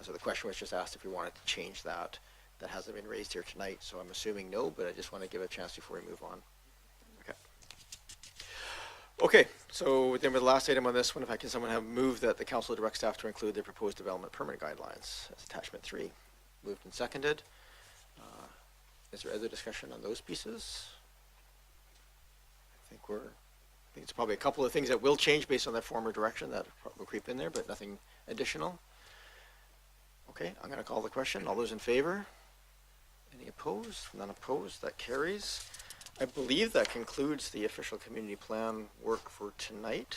So the question was just asked if we wanted to change that. That hasn't been raised here tonight, so I'm assuming no, but I just want to give a chance before we move on. Okay, so then with the last item on this one, if I can someone have moved that the council direct staff to include the proposed development permit guidelines as attachment 3. Moved and seconded. Is there other discussion on those pieces? I think it's probably a couple of things that will change based on that former direction that will creep in there, but nothing additional. Okay, I'm going to call the question. All those in favor? Any opposed? None opposed. That carries. I believe that concludes the official community plan work for tonight.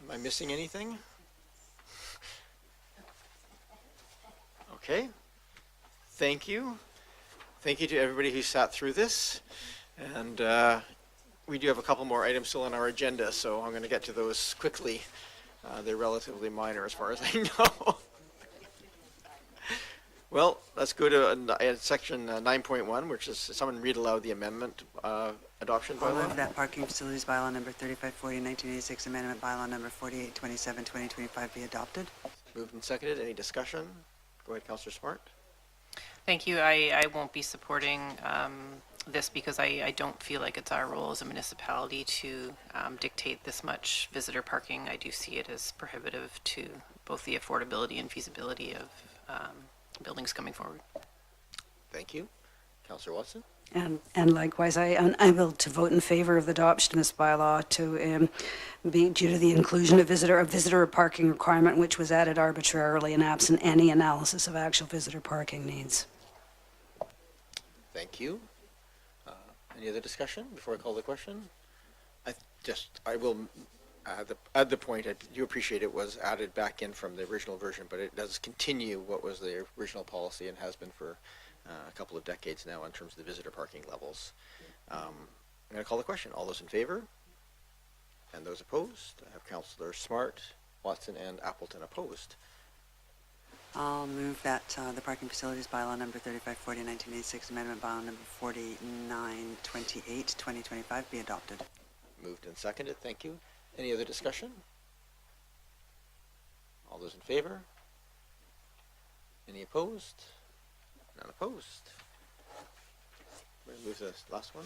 Am I missing anything? Okay. Thank you. Thank you to everybody who sat through this. And we do have a couple more items still on our agenda, so I'm going to get to those quickly. They're relatively minor as far as I know. Well, let's go to section 9.1, which is someone read aloud the amendment adoption I'll bylaw. move that parking facilities bylaw number 3540, 1986, amendment bylaw number 4827, 2025 be adopted. Moved and seconded. Any discussion? Go ahead, Councillor Smart. Thank you. I won't be supporting this because I don't feel like it's our role as a municipality to dictate this much visitor parking. I do see it as prohibitive to both the affordability and feasibility of buildings coming forward. Thank you. Councillor Watson. And likewise, I will to vote in favor of the adoption of this bylaw to be due to the inclusion of visitor parking requirement, which was added arbitrarily and absent any analysis of actual visitor parking needs. Thank you. Any other discussion before I call the question? I will add the point. I do appreciate it was added back in from the original version, but it does continue what was the original policy and has been for a couple of decades now in terms of the visitor parking levels. I'm going to call the question. All those in favor? And those opposed? I have Councillor Smart, Watson, and Appleton opposed. I'll move that the parking facilities bylaw number 3540, 1986, amendment bylaw number 4928, 2025 be adopted. Moved and seconded. Thank you. Any other discussion? All those in favor? Any opposed? None opposed. We're going to move to the last one.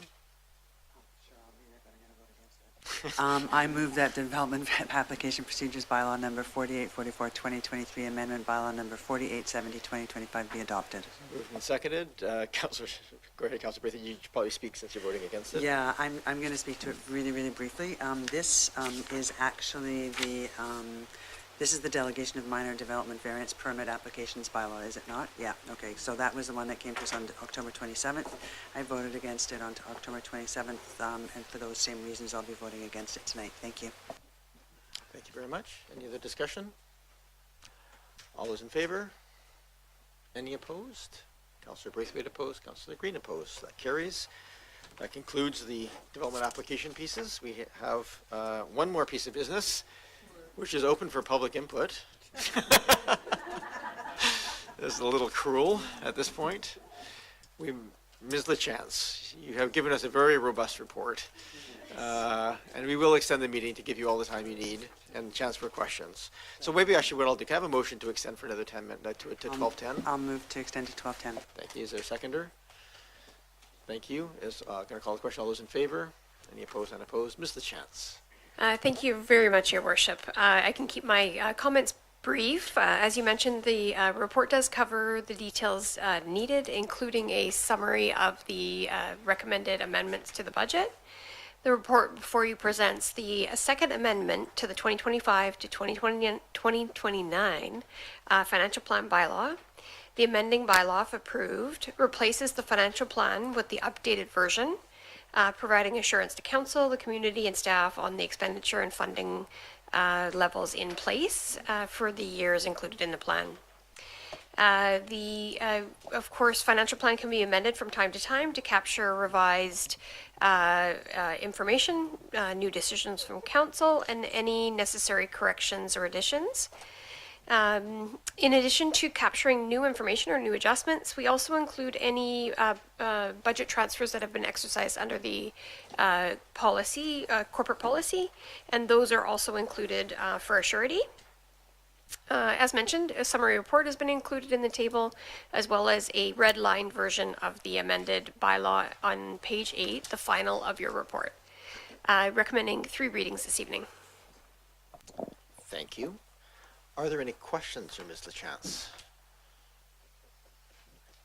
I move that Development Application Procedures Bylaw number 4844 2023, Amendment Bylaw number 4870 2025 be adopted. Moved and seconded. Councillor, go ahead, Councillor Braithwaite. You should probably speak since you're voting against it. Yeah, I'm going to speak to it really, really briefly. This is actually this is the delegation of minor development variance permit applications bylaw, is it not? Yeah, okay. So that was the one that came to us on October 27th. I voted against it on October 27th, and for those same reasons, I'll be voting against it tonight. Thank you. Thank you very much. Any other discussion? All those in favor? Any opposed? Councillor Braithwaite opposed. Councillor Green opposed. That carries. That concludes the development application pieces. We have one more piece of business, which is open for public input. This is a little cruel at this point. Ms. LaChance, you have given us a very robust report, and we will extend the meeting to give you all the time you need and chance for questions. So maybe actually what I'll do, can I have a motion to extend for another 10 minutes to 12:10? I'll move to extend to 12:10. Thank you. Is there a seconder? Thank you. Is going to call the question. All those in favor? Any opposed? Unopposed? Ms. LaChance. Thank you very much, Your Worship. I can keep my comments brief. As you mentioned, the report does cover the details needed, including a summary of the recommended amendments to the budget. The report before you presents the second amendment to the 2025 to 2029 financial plan bylaw. The amending bylaw, if approved, replaces the financial plan with the updated version, providing assurance to council, the community, and staff on the expenditure and funding levels in place for the years included in the plan. Of course, financial plan can be amended from time to time to capture revised information, new decisions from council, and any necessary corrections or additions. In addition to capturing new information or new adjustments, we also include any budget transfers that have been exercised under the corporate policy, and those are also included for a surety. As mentioned, a summary report has been included in the table, as well as a red-line version of the amended bylaw on page 8, the final of your report. Recommending 3 readings this evening. Thank you. Are there any questions for Ms. LaChance?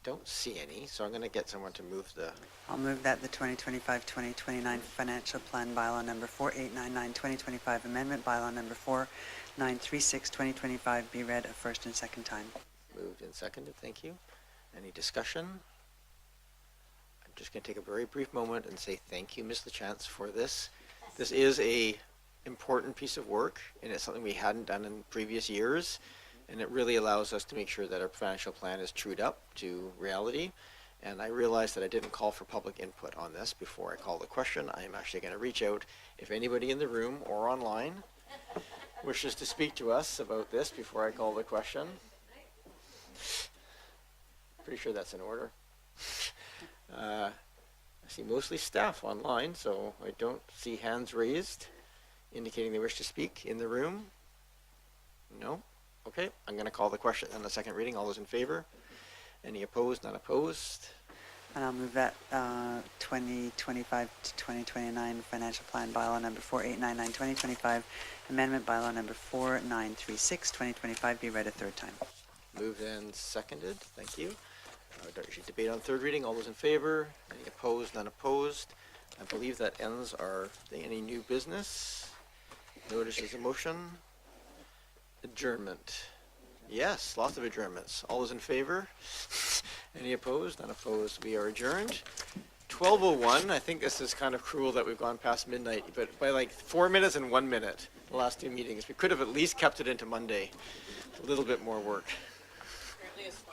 Don't see any, so I'm going to get someone to move the... I'll move that the 2025-2029 financial plan bylaw number 4899-2025 amendment bylaw number 4936-2025 be read a first and second time. Moved and seconded. Thank you. Any discussion? I'm just going to take a very brief moment and say thank you, Ms. LaChance, for this. This is a important piece of work, and it's something we hadn't done in previous years, and it really allows us to make sure that our financial plan is trued up to reality. And I realized that I didn't call for public input on this before I call the question. I am actually going to reach out if anybody in the room or online wishes to speak to us about this before I call the question. Pretty sure that's in order. I see mostly staff online, so I don't see hands raised indicating they wish to speak in the room. No? Okay, I'm going to call the question on the second reading. All those in favor? Any opposed? Not opposed? And I'll move that 2025 to 2029 financial plan bylaw number 4899-2025 amendment bylaw number 4936-2025 be read a third time. Moved and seconded. Thank you. Don't usually debate on third reading. All those in favor? Any opposed? None opposed? I believe that ends any new business. Notice is a motion. Adjournment. Yes, lots of adjournments. All those in favor? Any opposed? None opposed. We are adjourned. 12:01. I think this is kind of cruel that we've gone past midnight, but by like 4 minutes and 1 minute, the last 2 meetings. We could have at least kept it into Monday. A little bit more work. Apparently it's